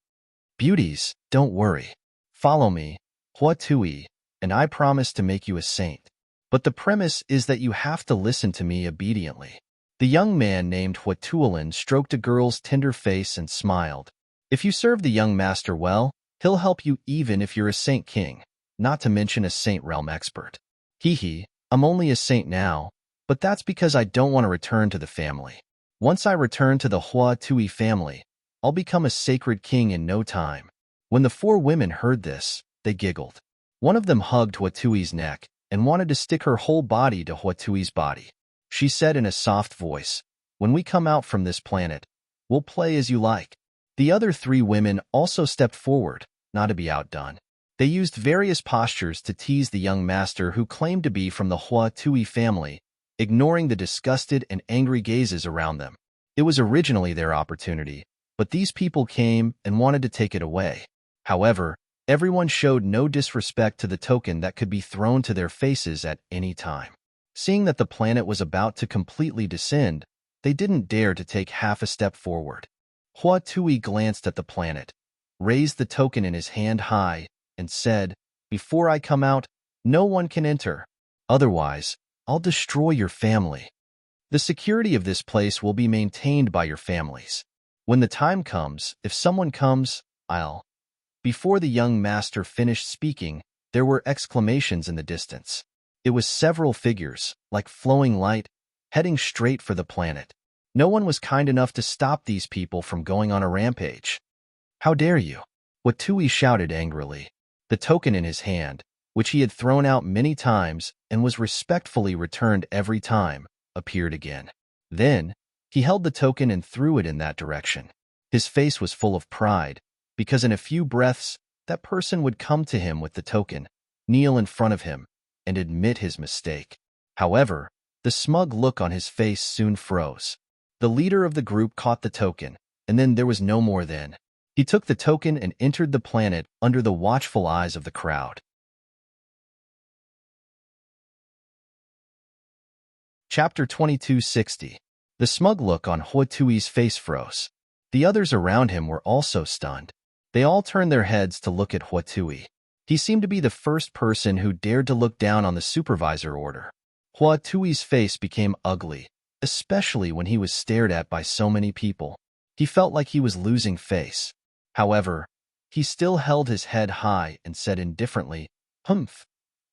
"Beauties, don't worry. Follow me, Hua Tui, and I promise to make you a saint. But the premise is that you have to listen to me obediently." The young man named Huatuolin stroked a girl's tender face and smiled. "If you serve the young master well, he'll help you even if you're a saint king, not to mention a saint realm expert. Hee, I'm only a saint now, but that's because I don't want to return to the family. Once I return to the Hua Tui family, I'll become a sacred king in no time." When the 4 women heard this, they giggled. One of them hugged Huatui's neck and wanted to stick her whole body to Huatui's body. She said in a soft voice, "When we come out from this planet, we'll play as you like." The other 3 women also stepped forward, not to be outdone. They used various postures to tease the young master who claimed to be from the Hua Tui family, ignoring the disgusted and angry gazes around them. It was originally their opportunity, but these people came and wanted to take it away. However, everyone showed no disrespect to the token that could be thrown to their faces at any time. Seeing that the planet was about to completely descend, they didn't dare to take half a step forward. Hua Tui glanced at the planet, raised the token in his hand high, and said, "Before I come out, no one can enter. Otherwise, I'll destroy your family. The security of this place will be maintained by your families. When the time comes, if someone comes, I'll..." Before the young master finished speaking, there were exclamations in the distance. It was several figures, like flowing light, heading straight for the planet. No one was kind enough to stop these people from going on a rampage. "How dare you?" Watui shouted angrily. The token in his hand, which he had thrown out many times and was respectfully returned every time, appeared again. Then, he held the token and threw it in that direction. His face was full of pride, because in a few breaths, that person would come to him with the token, kneel in front of him, and admit his mistake. However, the smug look on his face soon froze. The leader of the group caught the token, and then there was no more then. He took the token and entered the planet under the watchful eyes of the crowd. Chapter 2260. The smug look on Huatui's face froze. The others around him were also stunned. They all turned their heads to look at Huatui. He seemed to be the first person who dared to look down on the supervisor order. Huatui's face became ugly, especially when he was stared at by so many people. He felt like he was losing face. However, he still held his head high and said indifferently, "Humph.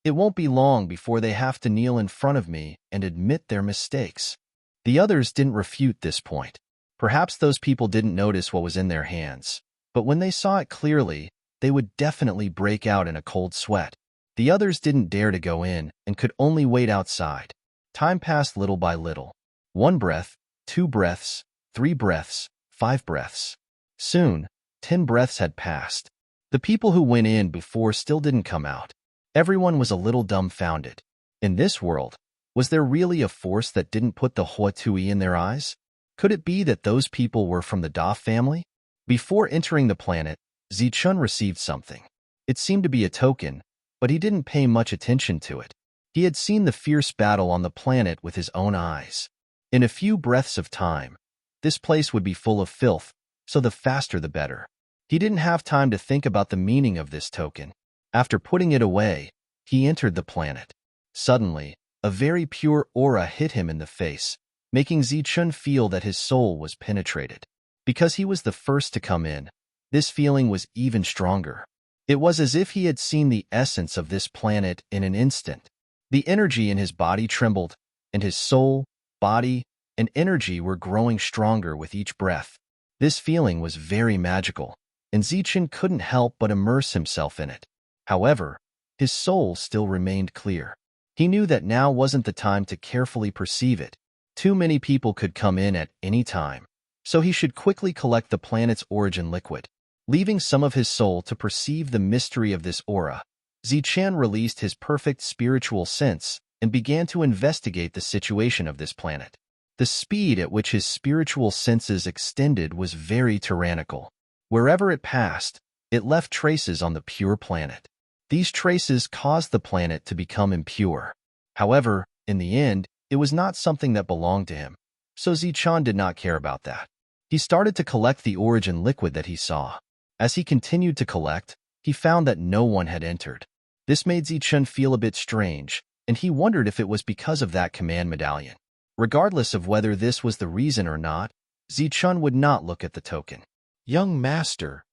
It won't be long before they have to kneel in front of me and admit their mistakes." The others didn't refute this point. Perhaps those people didn't notice what was in their hands, but when they saw it clearly, they would definitely break out in a cold sweat. The others didn't dare to go in and could only wait outside. Time passed little by little. 1 breath, 2 breaths, 3 breaths, 5 breaths. Soon, 10 breaths had passed. The people who went in before still didn't come out. Everyone was a little dumbfounded. In this world, was there really a force that didn't put the Huatui in their eyes? Could it be that those people were from the Da family? Before entering the planet, Zichun received something. It seemed to be a token, but he didn't pay much attention to it. He had seen the fierce battle on the planet with his own eyes. In a few breaths of time, this place would be full of filth, so the faster the better. He didn't have time to think about the meaning of this token. After putting it away, he entered the planet. Suddenly, a very pure aura hit him in the face, making Zichun feel that his soul was penetrated. Because he was the first to come in, this feeling was even stronger. It was as if he had seen the essence of this planet in an instant. The energy in his body trembled, and his soul, body, and energy were growing stronger with each breath. This feeling was very magical, and Zichun couldn't help but immerse himself in it. However, his soul still remained clear. He knew that now wasn't the time to carefully perceive it. Too many people could come in at any time, so he should quickly collect the planet's origin liquid. Leaving some of his soul to perceive the mystery of this aura, Zichun released his perfect spiritual sense and began to investigate the situation of this planet. The speed at which his spiritual senses extended was very tyrannical. Wherever it passed, it left traces on the pure planet. These traces caused the planet to become impure. However, in the end, it was not something that belonged to him, so Zichun did not care about that. He started to collect the origin liquid that he saw. As he continued to collect, he found that no one had entered. This made Zichun feel a bit strange, and he wondered if it was because of that command medallion. Regardless of whether this was the reason or not, Zichun would not look at the token. "Young master."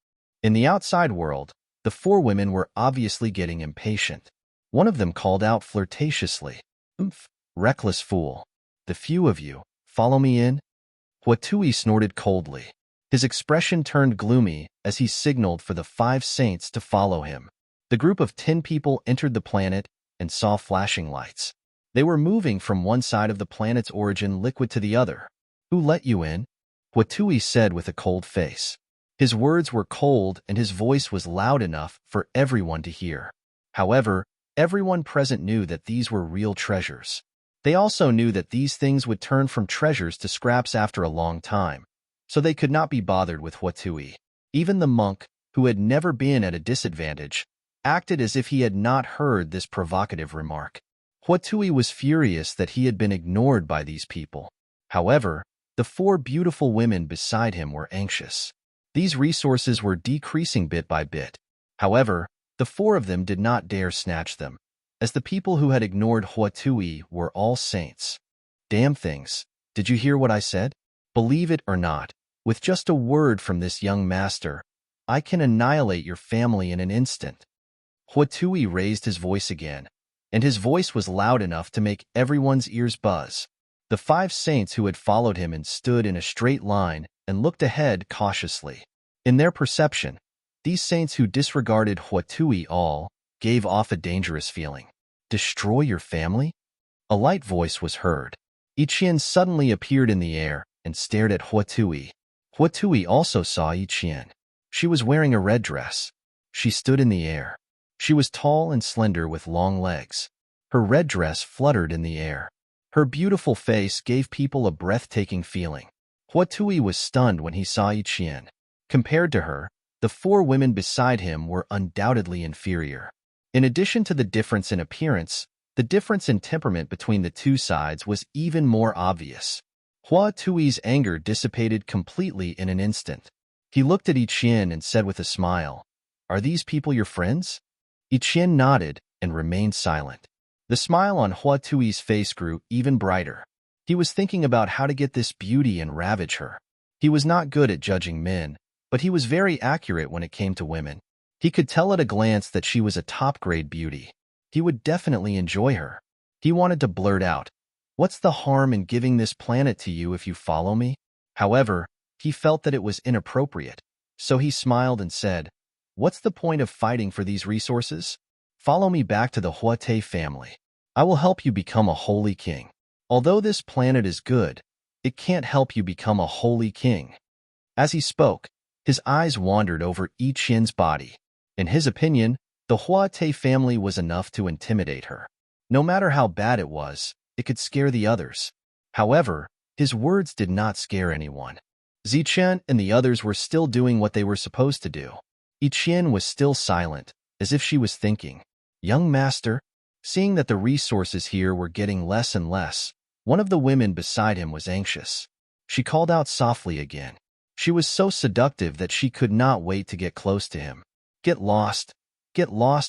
In the outside world, the 4 women were obviously getting impatient. One of them called out flirtatiously, "Umph, reckless fool. The few of you, follow me in?" Huatui snorted coldly. His expression turned gloomy as he signaled for the 5 saints to follow him. The group of 10 people entered the planet and saw flashing lights. They were moving from one side of the planet's origin liquid to the other. "Who let you in?" Huatui said with a cold face. His words were cold and his voice was loud enough for everyone to hear. However, everyone present knew that these were real treasures. They also knew that these things would turn from treasures to scraps after a long time, so they could not be bothered with Huatui. Even the monk, who had never been at a disadvantage, acted as if he had not heard this provocative remark. Huatui was furious that he had been ignored by these people. However, the 4 beautiful women beside him were anxious. These resources were decreasing bit by bit. However, the 4 of them did not dare snatch them, as the people who had ignored Huatui were all saints. "Damn things, did you hear what I said? Believe it or not, with just a word from this young master, I can annihilate your family in an instant." Huatui raised his voice again, and his voice was loud enough to make everyone's ears buzz. The 5 saints who had followed him and stood in a straight line and looked ahead cautiously. In their perception, these saints who disregarded Huatui all gave off a dangerous feeling. Destroy your family? A light voice was heard. Yiqian suddenly appeared in the air and stared at Huatui. Huatui also saw Yiqian. She was wearing a red dress. She stood in the air. She was tall and slender with long legs. Her red dress fluttered in the air. Her beautiful face gave people a breathtaking feeling. Huatui was stunned when he saw Yiqian. Compared to her, the four women beside him were undoubtedly inferior. In addition to the difference in appearance, the difference in temperament between the two sides was even more obvious. Huatui's anger dissipated completely in an instant. He looked at Yiqian and said with a smile, "Are these people your friends?" Yiqian nodded and remained silent. The smile on Huatui's face grew even brighter. He was thinking about how to get this beauty and ravage her. He was not good at judging men, but he was very accurate when it came to women. He could tell at a glance that she was a top-grade beauty. He would definitely enjoy her. He wanted to blurt out, "What's the harm in giving this planet to you if you follow me?" However, he felt that it was inappropriate, so he smiled and said, "What's the point of fighting for these resources? Follow me back to the Huate family. I will help you become a holy king. Although this planet is good, it can't help you become a holy king." As he spoke, his eyes wandered over Yiqian's body. In his opinion, the Huate family was enough to intimidate her. No matter how bad it was, it could scare the others. However, his words did not scare anyone. Zichen and the others were still doing what they were supposed to do. Yiqian was still silent, as if she was thinking. "Young master," seeing that the resources here were getting less and less, one of the women beside him was anxious. She called out softly again. She was so seductive that she could not wait to get close to him. Get lost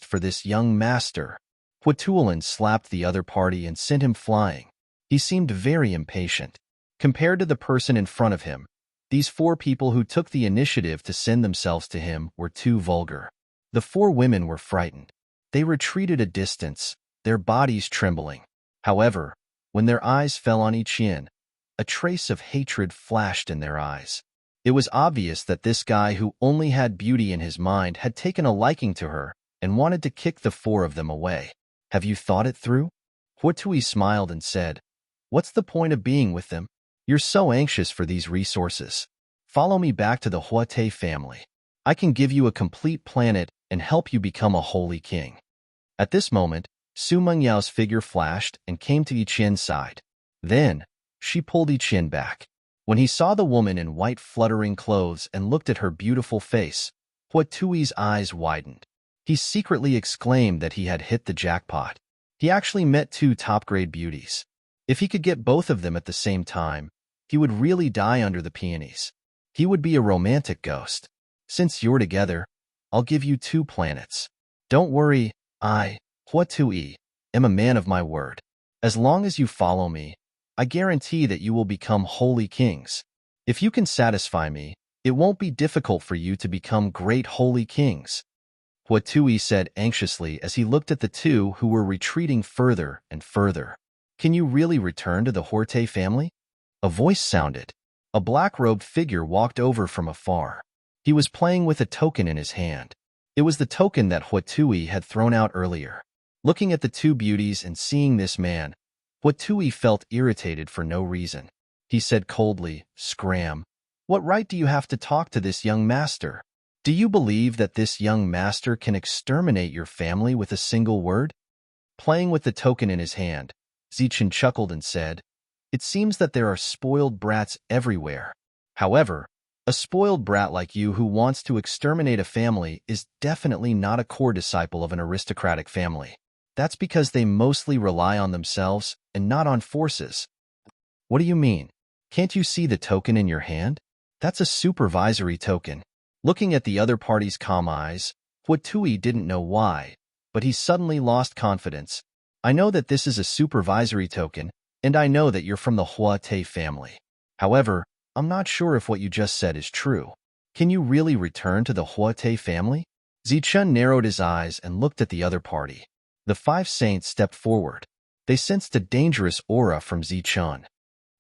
for this young master." Huatulan slapped the other party and sent him flying. He seemed very impatient. Compared to the person in front of him, these four people who took the initiative to send themselves to him were too vulgar. The four women were frightened. They retreated a distance, their bodies trembling. However, when their eyes fell on Yiqian, a trace of hatred flashed in their eyes. It was obvious that this guy who only had beauty in his mind had taken a liking to her and wanted to kick the four of them away. "Have you thought it through?" Huatui smiled and said, "What's the point of being with them? You're so anxious for these resources. Follow me back to the Huate family. I can give you a complete planet and help you become a holy king." At this moment, Su Mengyao's figure flashed and came to Yiqian's side. Then, she pulled Yiqian back. When he saw the woman in white fluttering clothes and looked at her beautiful face, Huatui's eyes widened. He secretly exclaimed that he had hit the jackpot. He actually met two top-grade beauties. If he could get both of them at the same time, he would really die under the peonies. He would be a romantic ghost. "Since you're together, I'll give you 2 planets. Don't worry, I, Huatui, am a man of my word. As long as you follow me, I guarantee that you will become holy kings. If you can satisfy me, it won't be difficult for you to become great holy kings." Huatui said anxiously as he looked at the two who were retreating further and further. "Can you really return to the Horte family?" A voice sounded. A black-robed figure walked over from afar. He was playing with a token in his hand. It was the token that Huatui had thrown out earlier. Looking at the two beauties and seeing this man, Huatui felt irritated for no reason. He said coldly, "Scram, what right do you have to talk to this young master? Do you believe that this young master can exterminate your family with a single word?" Playing with the token in his hand, Zichen chuckled and said, "It seems that there are spoiled brats everywhere. However, a spoiled brat like you who wants to exterminate a family is definitely not a core disciple of an aristocratic family. That's because they mostly rely on themselves and not on forces." "What do you mean? Can't you see the token in your hand? That's a supervisory token." Looking at the other party's calm eyes, Huatui didn't know why, but he suddenly lost confidence. "I know that this is a supervisory token, and I know that you're from the Huate family. However, I'm not sure if what you just said is true. Can you really return to the Huate family?" Zichun narrowed his eyes and looked at the other party. The 5 saints stepped forward. They sensed a dangerous aura from Zichun.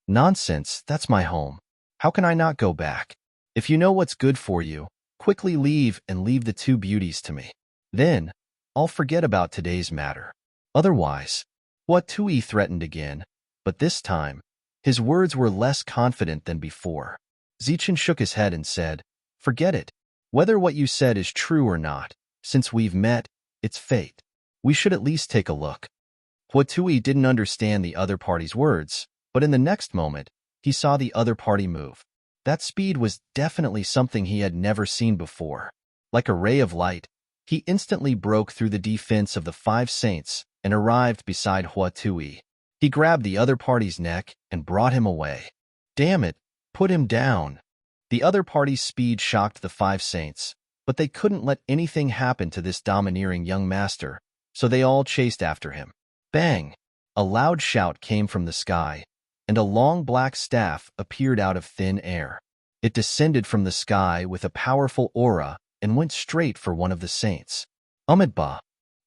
"Nonsense, that's my home. How can I not go back? If you know what's good for you, quickly leave and leave the two beauties to me. Then, I'll forget about today's matter." Otherwise, Hua Tui threatened again, but this time, his words were less confident than before. Zichen shook his head and said, "Forget it. Whether what you said is true or not, since we've met, it's fate. We should at least take a look." Hua Tui didn't understand the other party's words, but in the next moment, he saw the other party move. That speed was definitely something he had never seen before. Like a ray of light, he instantly broke through the defense of the 5 saints and arrived beside Hua Tui. He grabbed the other party's neck and brought him away. "Damn it, put him down." The other party's speed shocked the 5 saints, but they couldn't let anything happen to this domineering young master, so they all chased after him. Bang! A loud shout came from the sky, and a long black staff appeared out of thin air. It descended from the sky with a powerful aura and went straight for one of the saints. Amidba.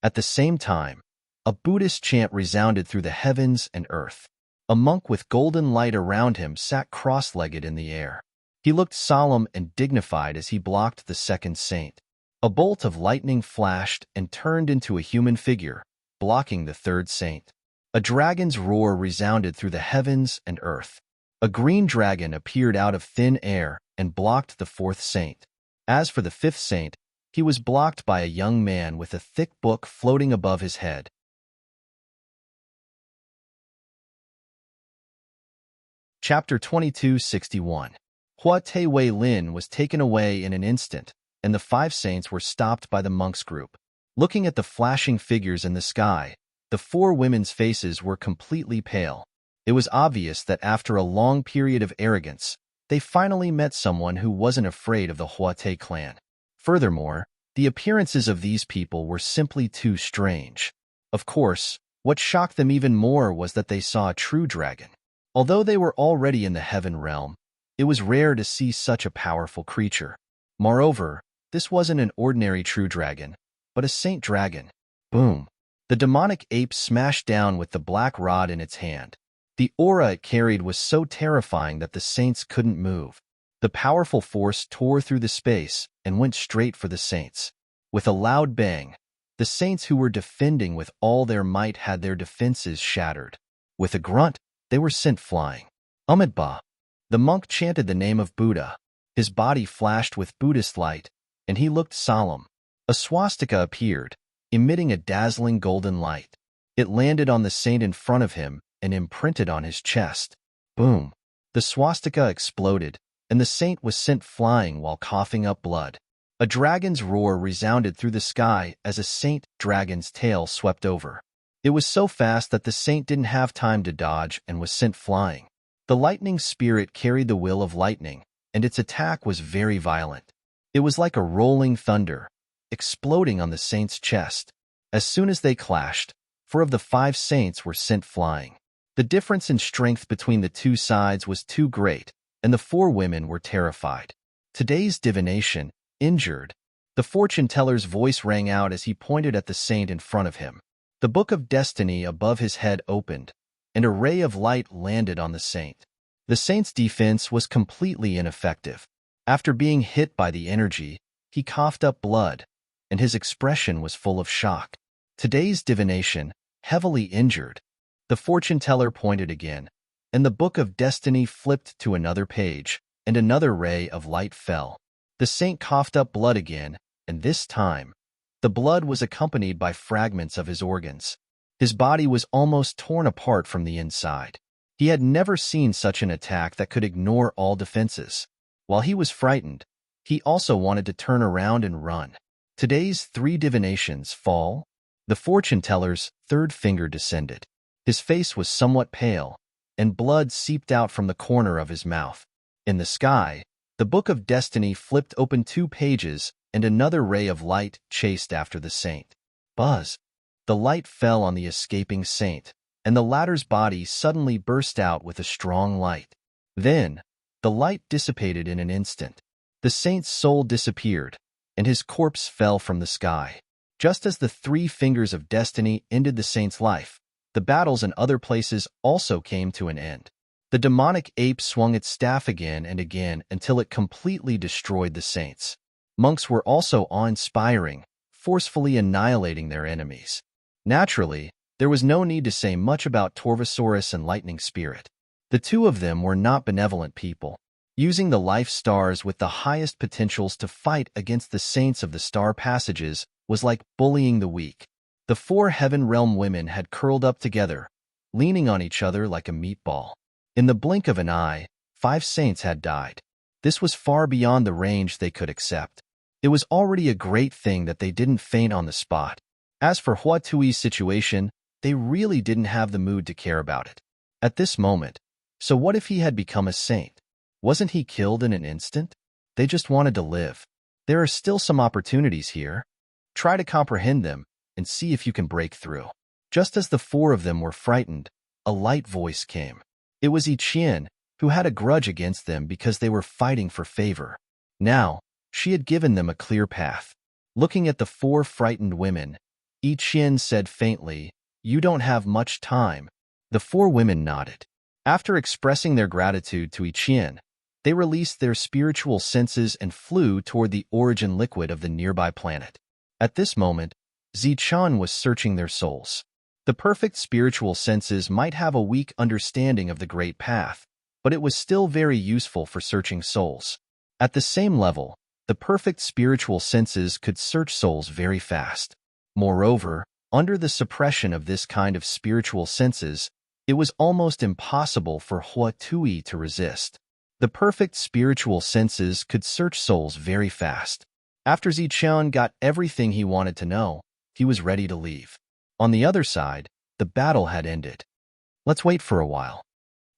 At the same time, a Buddhist chant resounded through the heavens and earth. A monk with golden light around him sat cross-legged in the air. He looked solemn and dignified as he blocked the second saint. A bolt of lightning flashed and turned into a human figure, blocking the third saint. A dragon's roar resounded through the heavens and earth. A green dragon appeared out of thin air and blocked the fourth saint. As for the fifth saint, he was blocked by a young man with a thick book floating above his head. Chapter 2261. Hua Te Wei Lin was taken away in an instant, and the 5 saints were stopped by the monks' group. Looking at the flashing figures in the sky, the 4 women's faces were completely pale. It was obvious that after a long period of arrogance, they finally met someone who wasn't afraid of the Hua Te clan. Furthermore, the appearances of these people were simply too strange. Of course, what shocked them even more was that they saw a true dragon. Although they were already in the heaven realm, it was rare to see such a powerful creature. Moreover, this wasn't an ordinary true dragon, but a saint dragon. Boom! The demonic ape smashed down with the black rod in its hand. The aura it carried was so terrifying that the saints couldn't move. The powerful force tore through the space and went straight for the saints. With a loud bang, the saints who were defending with all their might had their defenses shattered. With a grunt, they were sent flying. Amidba. The monk chanted the name of Buddha. His body flashed with Buddhist light, and he looked solemn. A swastika appeared, emitting a dazzling golden light. It landed on the saint in front of him and imprinted on his chest. Boom! The swastika exploded, and the saint was sent flying while coughing up blood. A dragon's roar resounded through the sky as a saint dragon's tail swept over. It was so fast that the saint didn't have time to dodge and was sent flying. The lightning spirit carried the will of lightning, and its attack was very violent. It was like a rolling thunder, exploding on the saint's chest. As soon as they clashed, 4 of the 5 saints were sent flying. The difference in strength between the 2 sides was too great, and the 4 women were terrified. Today's divination, injured. The fortune teller's voice rang out as he pointed at the saint in front of him. The book of destiny above his head opened, and a ray of light landed on the saint. The saint's defense was completely ineffective. After being hit by the energy, he coughed up blood, and his expression was full of shock. Today's divination, heavily injured. The fortune teller pointed again, and the book of destiny flipped to another page, and another ray of light fell. The saint coughed up blood again, and this time, the blood was accompanied by fragments of his organs. His body was almost torn apart from the inside. He had never seen such an attack that could ignore all defenses. While he was frightened, he also wanted to turn around and run. Today's 3 divinations fall. The fortune teller's 3rd finger descended. His face was somewhat pale, and blood seeped out from the corner of his mouth. In the sky, the book of destiny flipped open 2 pages, and another ray of light chased after the saint. Buzz! The light fell on the escaping saint, and the latter's body suddenly burst out with a strong light. Then, the light dissipated in an instant. The saint's soul disappeared, and his corpse fell from the sky. Just as the 3 fingers of destiny ended the saint's life, the battles in other places also came to an end. The demonic ape swung its staff again and again until it completely destroyed the saints. Monks were also awe-inspiring, forcefully annihilating their enemies. Naturally, There was no need to say much about Torvosaurus and Lightning Spirit. The two of them were not benevolent people, using the life stars with the highest potentials to fight against the saints of the star passages was like bullying the weak. The four Heaven Realm women had curled up together, leaning on each other like a meatball. In the blink of an eye, 5 saints had died. This was far beyond the range they could accept. It was already a great thing that they didn't faint on the spot. As for Hua Tui's situation, they really didn't have the mood to care about it. At this moment, so what if he had become a saint? Wasn't he killed in an instant? They just wanted to live. There are still some opportunities here. Try to comprehend them and see if you can break through. Just as the four of them were frightened, a light voice came. It was Yiqian, who had a grudge against them because they were fighting for favor. Now, she had given them a clear path. Looking at the 4 frightened women, Yiqian said faintly, "You don't have much time." The 4 women nodded. After expressing their gratitude to Yiqian, they released their spiritual senses and flew toward the origin liquid of the nearby planet. At this moment, Zichan was searching their souls. The perfect spiritual senses might have a weak understanding of the Great Path, but it was still very useful for searching souls. At the same level, the perfect spiritual senses could search souls very fast. Moreover, under the suppression of this kind of spiritual senses, it was almost impossible for Hua Tui to resist. The perfect spiritual senses could search souls very fast. After Zichang got everything he wanted to know, he was ready to leave. On the other side, the battle had ended. "Let's wait for a while."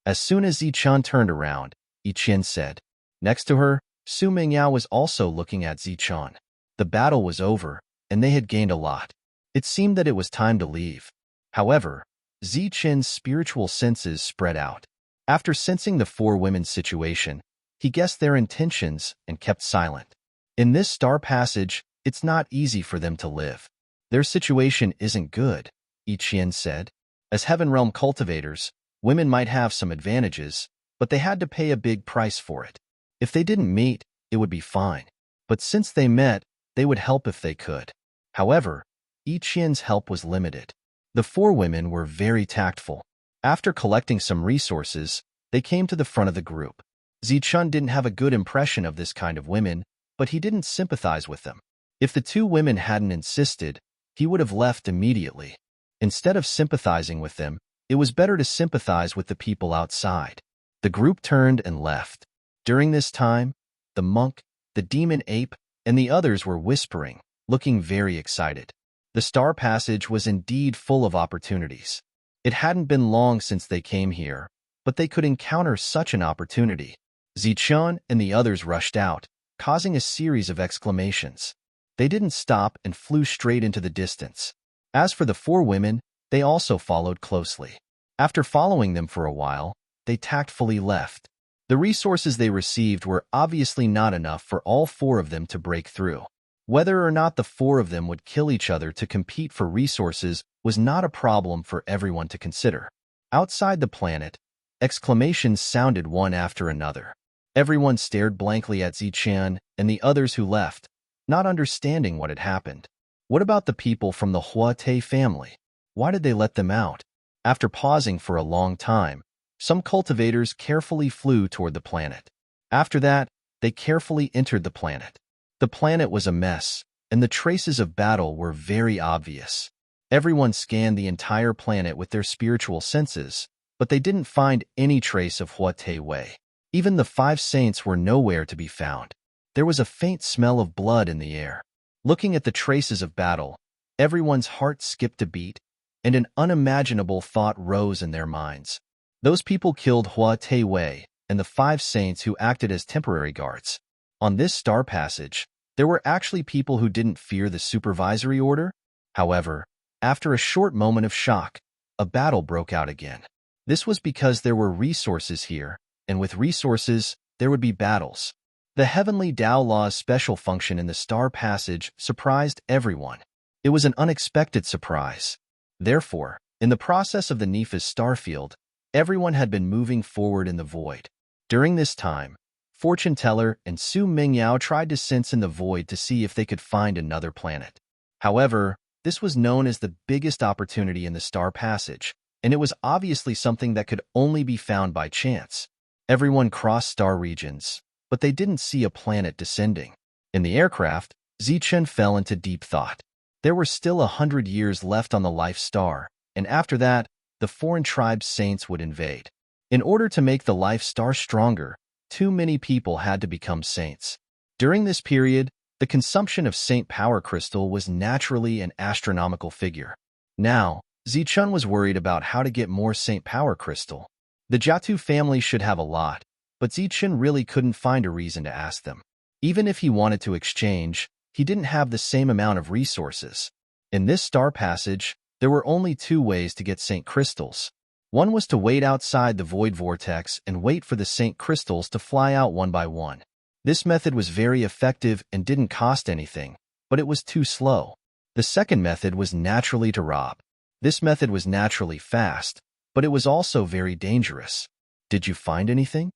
As soon as Zichang turned around, Yiqian said. Next to her, Su Mingyao was also looking at Zichang. The battle was over, and they had gained a lot. It seemed that it was time to leave. However, Zichan's spiritual senses spread out. After sensing the 4 women's situation, he guessed their intentions and kept silent. In this star passage, it's not easy for them to live. Their situation isn't good, Yiqian said. As Heaven Realm cultivators, women might have some advantages, but they had to pay a big price for it. If they didn't meet, it would be fine. But since they met, they would help if they could. However, Yiqian's help was limited. The 4 women were very tactful. After collecting some resources, they came to the front of the group. Zichun didn't have a good impression of this kind of women, but he didn't sympathize with them. If the 2 women hadn't insisted, he would have left immediately. Instead of sympathizing with them, it was better to sympathize with the people outside. The group turned and left. During this time, the monk, the demon ape, and the others were whispering, looking very excited. The star passage was indeed full of opportunities. It hadn't been long since they came here, but they could encounter such an opportunity. Zichun and the others rushed out, causing a series of exclamations. They didn't stop and flew straight into the distance. As for the 4 women, they also followed closely. After following them for a while, they tactfully left. The resources they received were obviously not enough for all 4 of them to break through. Whether or not the 4 of them would kill each other to compete for resources was not a problem for everyone to consider. Outside the planet, exclamations sounded one after another. Everyone stared blankly at Zichun and the others who left, not understanding what had happened. What about the people from the Huate family? Why did they let them out? After pausing for a long time, some cultivators carefully flew toward the planet. After that, they carefully entered the planet. The planet was a mess, and the traces of battle were very obvious. Everyone scanned the entire planet with their spiritual senses, but they didn't find any trace of Huate Wei. Even the 5 saints were nowhere to be found. There was a faint smell of blood in the air. Looking at the traces of battle, everyone's heart skipped a beat, and an unimaginable thought rose in their minds. Those people killed Huate Wei and the 5 saints who acted as temporary guards. On this star passage, there were actually people who didn't fear the supervisory order. However, after a short moment of shock, a battle broke out again. This was because there were resources here, and with resources, there would be battles. The Heavenly Tao Law's special function in the star passage surprised everyone. It was an unexpected surprise. Therefore, in the process of the Nepha's starfield, everyone had been moving forward in the void. During this time, Fortune Teller and Su Mingyao tried to sense in the void to see if they could find another planet. However, This was known as the biggest opportunity in the star passage, and it was obviously something that could only be found by chance. Everyone crossed star regions, but they didn't see a planet descending. In the aircraft, Zichen fell into deep thought. There were still 100 years left on the life star, and after that, the foreign tribe's saints would invade. In order to make the life star stronger, too many people had to become saints. During this period, the consumption of saint power crystal was naturally an astronomical figure. Now, Zichun was worried about how to get more saint power crystal. The Jiatu family should have a lot, but Zichun really couldn't find a reason to ask them. Even if he wanted to exchange, he didn't have the same amount of resources. In this star passage, there were only 2 ways to get saint crystals. One was to wait outside the void vortex and wait for the saint crystals to fly out one by one. This method was very effective and didn't cost anything, but it was too slow. The second method was naturally to rob. This method was naturally fast, but it was also very dangerous. Did you find anything?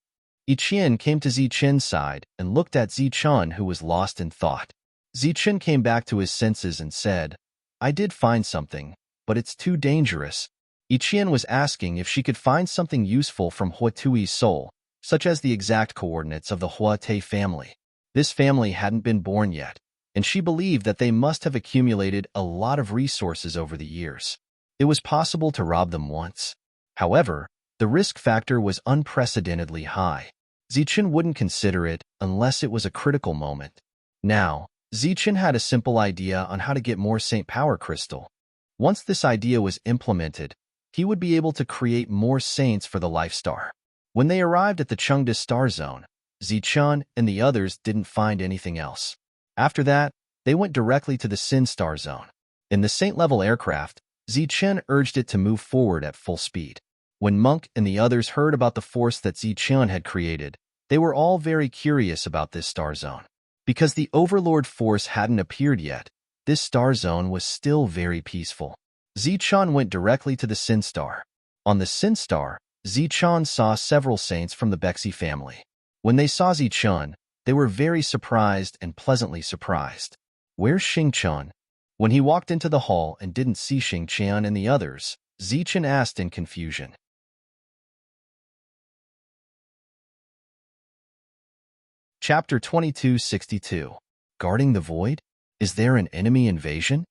Yiqian came to Zichen's side and looked at Zichun, who was lost in thought. Zichen came back to his senses and said, I did find something, but it's too dangerous. Yiqian was asking if she could find something useful from Huatui's soul, such as the exact coordinates of the Huate family. This family hadn't been born yet, and she believed that they must have accumulated a lot of resources over the years. It was possible to rob them once. However, the risk factor was unprecedentedly high. Zichen wouldn't consider it unless it was a critical moment. Now, Zichen had a simple idea on how to get more saint power crystal. Once this idea was implemented, he would be able to create more saints for the life star. When they arrived at the Chengda star zone, Zichun and the others didn't find anything else. After that, they went directly to the Sin star zone. In the saint-level aircraft, Zichen urged it to move forward at full speed. When Monk and the others heard about the force that Zichen had created, they were all very curious about this star zone. Because the Overlord force hadn't appeared yet, this star zone was still very peaceful. Zichen went directly to the Sin star. On the Sin star, Zichen saw several saints from the Bexi family. When they saw Zichen, they were very surprised and pleasantly surprised. Where's Xingchen? When he walked into the hall and didn't see Xingchen and the others, Zichen asked in confusion. Chapter 2262. Guarding the Void? Is there an enemy invasion?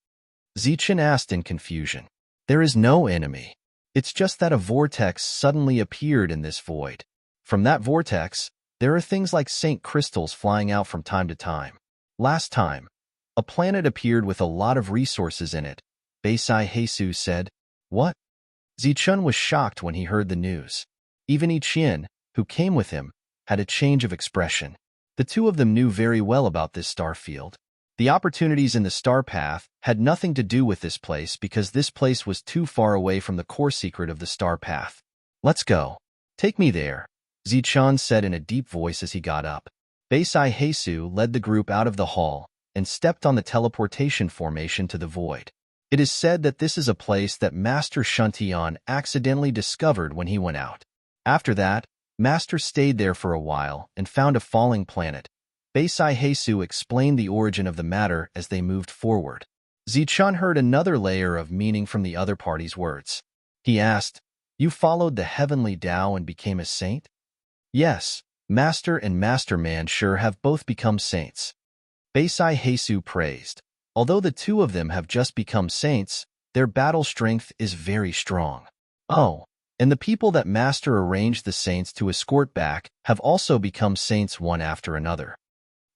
Zichen asked in confusion. There is no enemy. It's just that a vortex suddenly appeared in this void. From that vortex, there are things like saint crystals flying out from time to time. Last time, a planet appeared with a lot of resources in it. Beisai Heisu said, What? Zichun was shocked when he heard the news. Even Yiqian, who came with him, had a change of expression. The two of them knew very well about this star field. The opportunities in the star path had nothing to do with this place because this place was too far away from the core secret of the star path. Let's go. Take me there, Zichun said in a deep voice as he got up. Beisai Heisu led the group out of the hall and stepped on the teleportation formation to the void. It is said that this is a place that Master Shuntian accidentally discovered when he went out. After that, Master stayed there for a while and found a falling planet. Beisai Heisu explained the origin of the matter as they moved forward. Zichun heard another layer of meaning from the other party's words. He asked, You followed the heavenly Tao and became a saint? Yes, Master and Masterman sure have both become saints. Beisai Heisu praised. Although the two of them have just become saints, their battle strength is very strong. Oh, and the people that Master arranged the saints to escort back have also become saints one after another.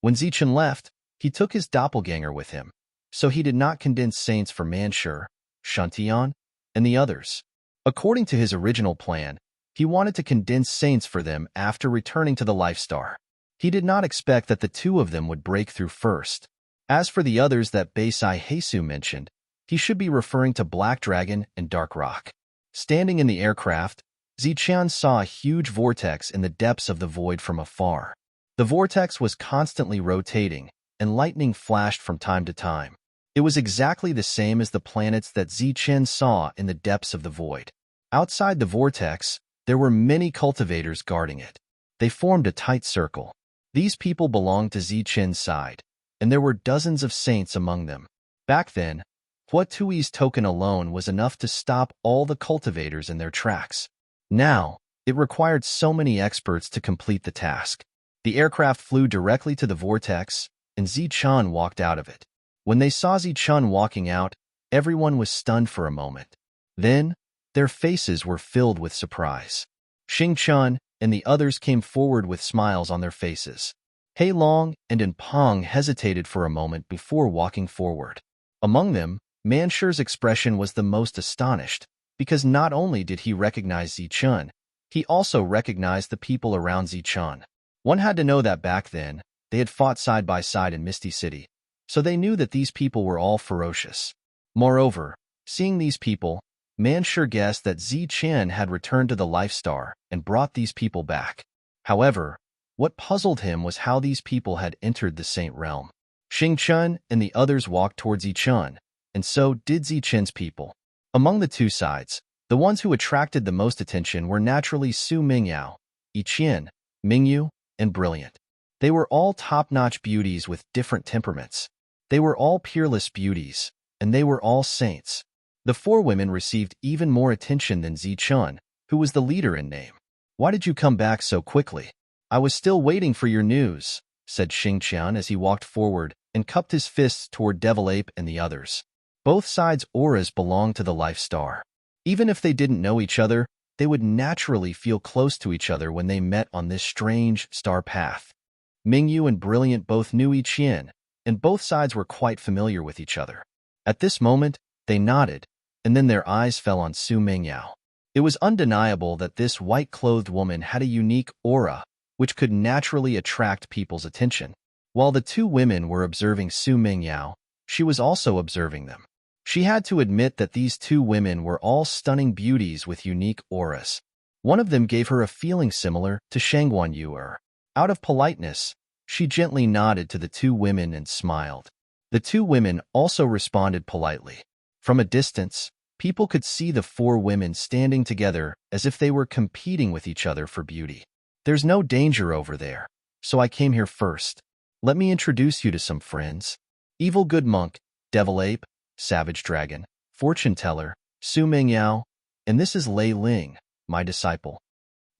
When Zichen left, he took his doppelganger with him, so he did not condense saints for Manshur, Shuntian, and the others. According to his original plan, he wanted to condense saints for them after returning to the Life Star. He did not expect that the two of them would break through first. As for the others that Beisai Heisu mentioned, he should be referring to Black Dragon and Dark Rock. Standing in the aircraft, Zichen saw a huge vortex in the depths of the void from afar. The vortex was constantly rotating, and lightning flashed from time to time. It was exactly the same as the planets that Zichen saw in the depths of the void. Outside the vortex, there were many cultivators guarding it. They formed a tight circle. These people belonged to Zichen's side, and there were dozens of saints among them. Back then, Huatui's token alone was enough to stop all the cultivators in their tracks. Now, it required so many experts to complete the task. The aircraft flew directly to the vortex, and Zichun walked out of it. When they saw Zichun walking out, everyone was stunned for a moment. Then, their faces were filled with surprise. Xingchun and the others came forward with smiles on their faces. Hei Long and Peng hesitated for a moment before walking forward. Among them, Mansher's expression was the most astonished, because not only did he recognize Zichun, he also recognized the people around Zichun. One had to know that back then, they had fought side by side in Misty City, so they knew that these people were all ferocious. Moreover, seeing these people, Mansher guessed that Zichun had returned to the Life Star and brought these people back. However, what puzzled him was how these people had entered the Saint Realm. Xingchun and the others walked towards Zichun, and so did Zichun's people. Among the two sides, the ones who attracted the most attention were naturally Su Mingyao, Yiqian, Mingyu, and Brilliant. They were all top-notch beauties with different temperaments. They were all peerless beauties, and they were all saints. The four women received even more attention than Zichun, who was the leader in name. "Why did you come back so quickly?" "I was still waiting for your news," said Xingqian as he walked forward and cupped his fists toward Devil Ape and the others. Both sides' auras belonged to the Life Star. Even if they didn't know each other, they would naturally feel close to each other when they met on this strange star path. Mingyu and Brilliant both knew Yiqian, and both sides were quite familiar with each other. At this moment, they nodded, and then their eyes fell on Su Mingyao. It was undeniable that this white-clothed woman had a unique aura, which could naturally attract people's attention. While the two women were observing Su Mingyao, she was also observing them. She had to admit that these two women were all stunning beauties with unique auras. One of them gave her a feeling similar to Shangguan Yuer. Out of politeness, she gently nodded to the two women and smiled. The two women also responded politely. From a distance, people could see the four women standing together as if they were competing with each other for beauty. "There's no danger over there, so I came here first. Let me introduce you to some friends. Evil Good Monk, Devil Ape, Savage Dragon, Fortune Teller, Su Mingyao, and this is Lei Ling, my disciple."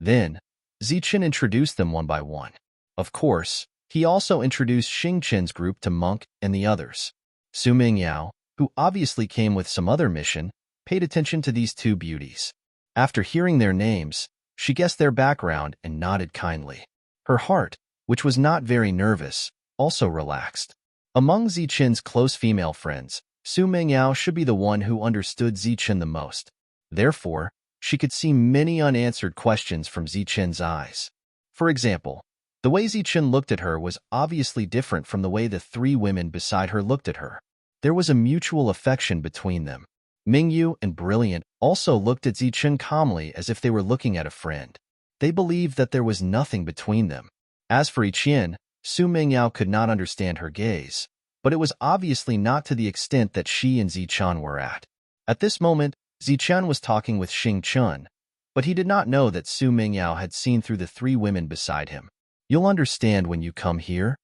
Then, Zichun introduced them one by one. Of course, he also introduced Xingqian's group to Monk and the others. Su Mingyao, who obviously came with some other mission, paid attention to these two beauties. After hearing their names, she guessed their background and nodded kindly. Her heart, which was not very nervous, also relaxed. Among Zichun's close female friends, Su Mingyao should be the one who understood Zichun the most. Therefore, she could see many unanswered questions from Zichun's eyes. For example, the way Zichun looked at her was obviously different from the way the three women beside her looked at her. There was a mutual affection between them. Mingyu and Brilliant also looked at Zichun calmly as if they were looking at a friend. They believed that there was nothing between them. As for Yiqian, Su Mingyao could not understand her gaze, but it was obviously not to the extent that she and Zichun were at. At this moment, Zichun was talking with Xingchun, but he did not know that Su Mingyao had seen through the three women beside him. "You'll understand when you come here."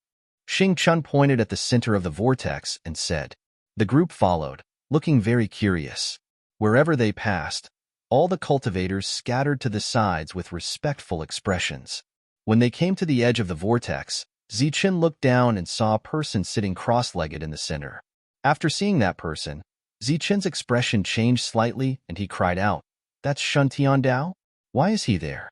Xingchun pointed at the center of the vortex and said. The group followed, looking very curious. Wherever they passed, all the cultivators scattered to the sides with respectful expressions. When they came to the edge of the vortex, Zichun looked down and saw a person sitting cross-legged in the center. After seeing that person, Zichun's expression changed slightly and he cried out, "That's Shun Tiandao? Why is he there?"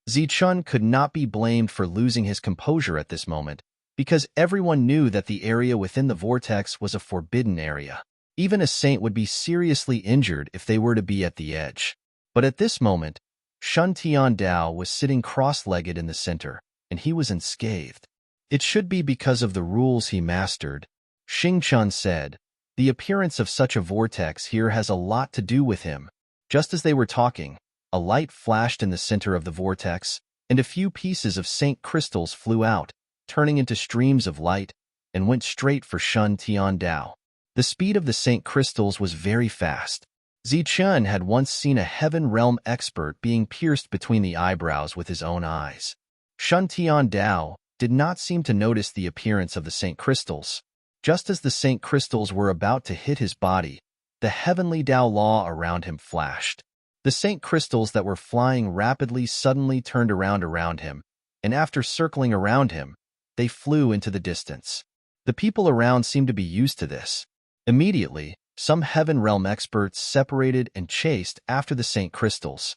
Zichun could not be blamed for losing his composure at this moment, because everyone knew that the area within the vortex was a forbidden area. Even a saint would be seriously injured if they were to be at the edge. But at this moment, Shun Tiandao was sitting cross-legged in the center, and he was unscathed. "It should be because of the rules he mastered," Xingchun said. "The appearance of such a vortex here has a lot to do with him." Just as they were talking, a light flashed in the center of the vortex, and a few pieces of Saint crystals flew out, turning into streams of light, and went straight for Shun Tiandao. The speed of the Saint crystals was very fast. Zichun had once seen a Heaven Realm expert being pierced between the eyebrows with his own eyes. Shun Tiandao did not seem to notice the appearance of the Saint crystals. Just as the Saint crystals were about to hit his body, The heavenly Tao law around him flashed. The Saint crystals that were flying rapidly suddenly turned around him, and after circling around him, they flew into the distance. The people around seemed to be used to this. Immediately, some heaven realm experts separated and chased after the Saint crystals.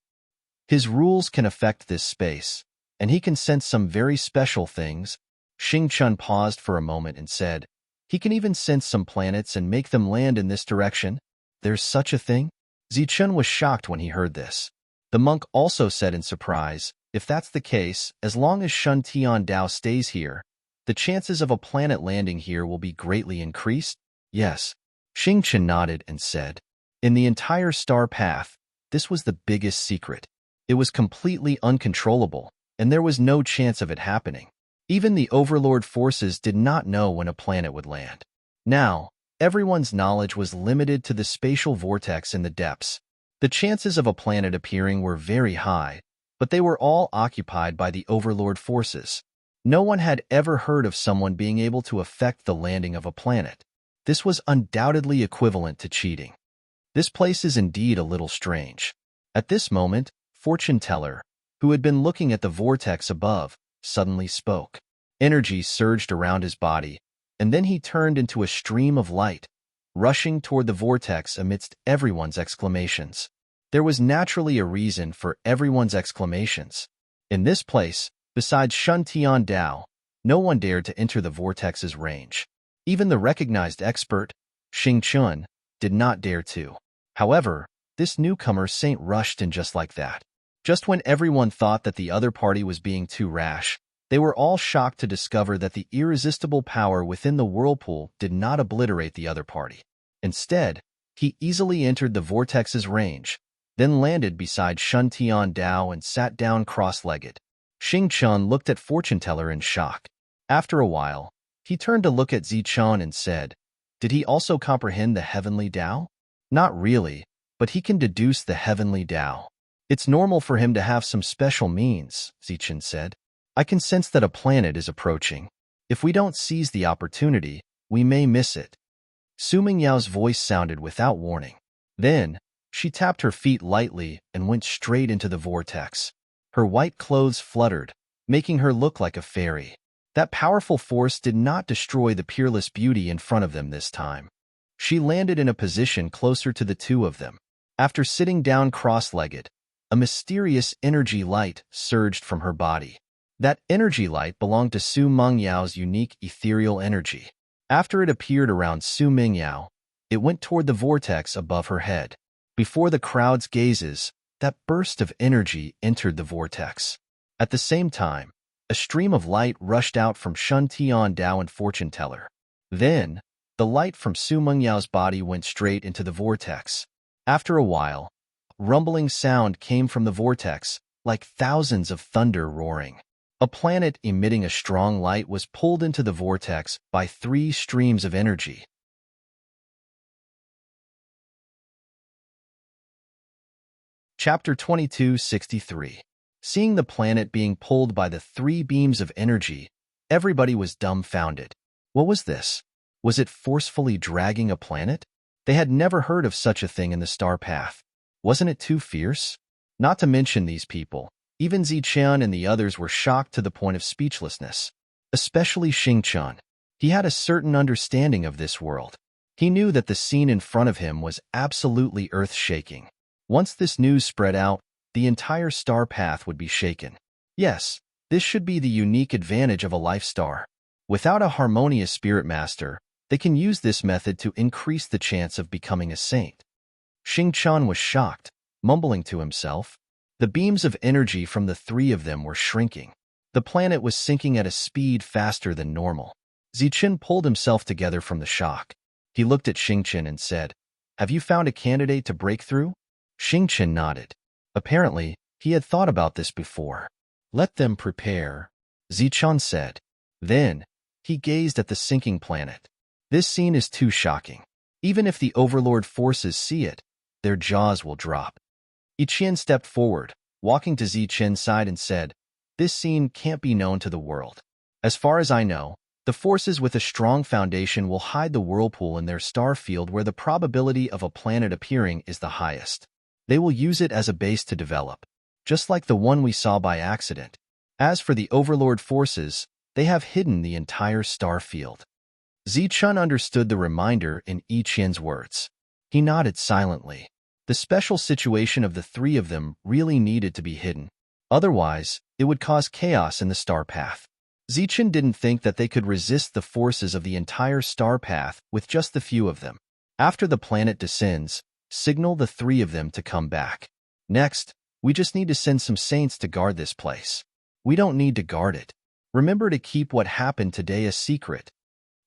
His rules can affect this space, and he can sense some very special things. Xingqian paused for a moment and said, he can even sense some planets and make them land in this direction. There's such a thing? Zichun was shocked when he heard this. The monk also said in surprise, if that's the case, as long as Shun Tian Dao stays here, the chances of a planet landing here will be greatly increased? Yes. Xingqian nodded and said, in the entire star path, this was the biggest secret. It was completely uncontrollable, and there was no chance of it happening. Even the overlord forces did not know when a planet would land. Now, everyone's knowledge was limited to the spatial vortex in the depths. The chances of a planet appearing were very high, but they were all occupied by the overlord forces. No one had ever heard of someone being able to affect the landing of a planet. This was undoubtedly equivalent to cheating. This place is indeed a little strange. At this moment, Fortune Teller, who had been looking at the vortex above, suddenly spoke. Energy surged around his body, and then he turned into a stream of light, rushing toward the vortex amidst everyone's exclamations. There was naturally a reason for everyone's exclamations. In this place, besides Shun Tian Dao, no one dared to enter the vortex's range. Even the recognized expert, Xingqian, did not dare to. However, this newcomer saint rushed in just like that. Just when everyone thought that the other party was being too rash, they were all shocked to discover that the irresistible power within the whirlpool did not obliterate the other party. Instead, he easily entered the vortex's range, then landed beside Shun Tian Dao and sat down cross-legged. Xingqian looked at Fortune Teller in shock. After a while, he turned to look at Zichun and said, did he also comprehend the heavenly Tao? Not really, but he can deduce the heavenly Tao. It's normal for him to have some special means, Zichun said. I can sense that a planet is approaching. If we don't seize the opportunity, we may miss it. Su Mingyao's voice sounded without warning. Then, she tapped her feet lightly and went straight into the vortex. Her white clothes fluttered, making her look like a fairy. That powerful force did not destroy the peerless beauty in front of them this time. She landed in a position closer to the two of them. After sitting down cross-legged, a mysterious energy light surged from her body. That energy light belonged to Su Mingyao's unique ethereal energy. After it appeared around Su Mingyao, it went toward the vortex above her head. Before the crowd's gazes, that burst of energy entered the vortex. At the same time, a stream of light rushed out from Shun Tian Dao and Fortune Teller. Then, the light from Su Mingyao's body went straight into the vortex. After a while, a rumbling sound came from the vortex, like thousands of thunder roaring. A planet emitting a strong light was pulled into the vortex by 3 streams of energy. Chapter 2263. Seeing the planet being pulled by the 3 beams of energy, everybody was dumbfounded. What was this? Was it forcefully dragging a planet? They had never heard of such a thing in the star path. Wasn't it too fierce? Not to mention these people. Even Zichun and the others were shocked to the point of speechlessness. Especially Xingqian. He had a certain understanding of this world. He knew that the scene in front of him was absolutely earth-shaking. Once this news spread out, the entire star path would be shaken. Yes, this should be the unique advantage of a life star. Without a harmonious spirit master, they can use this method to increase the chance of becoming a saint. Xingqian was shocked, mumbling to himself. The beams of energy from the 3 of them were shrinking. The planet was sinking at a speed faster than normal. Zichun pulled himself together from the shock. He looked at Xingqian and said, have you found a candidate to break through? Xingqian nodded. Apparently, he had thought about this before. Let them prepare, Zichun said. Then, he gazed at the sinking planet. This scene is too shocking. Even if the overlord forces see it, their jaws will drop. Yiqian stepped forward, walking to Zichun's side and said, this scene can't be known to the world. As far as I know, The forces with a strong foundation will hide the whirlpool in their star field where the probability of a planet appearing is the highest. They will use it as a base to develop, just like the one we saw by accident. As for the overlord forces, they have hidden the entire star field. Zichun understood the reminder in Yi Qian's words. He nodded silently. The special situation of the three of them really needed to be hidden. Otherwise, it would cause chaos in the star path. Zichun didn't think that they could resist the forces of the entire star path with just the few of them. After the planet descends, signal the three of them to come back. Next, we just need to send some saints to guard this place. We don't need to guard it. Remember to keep what happened today a secret.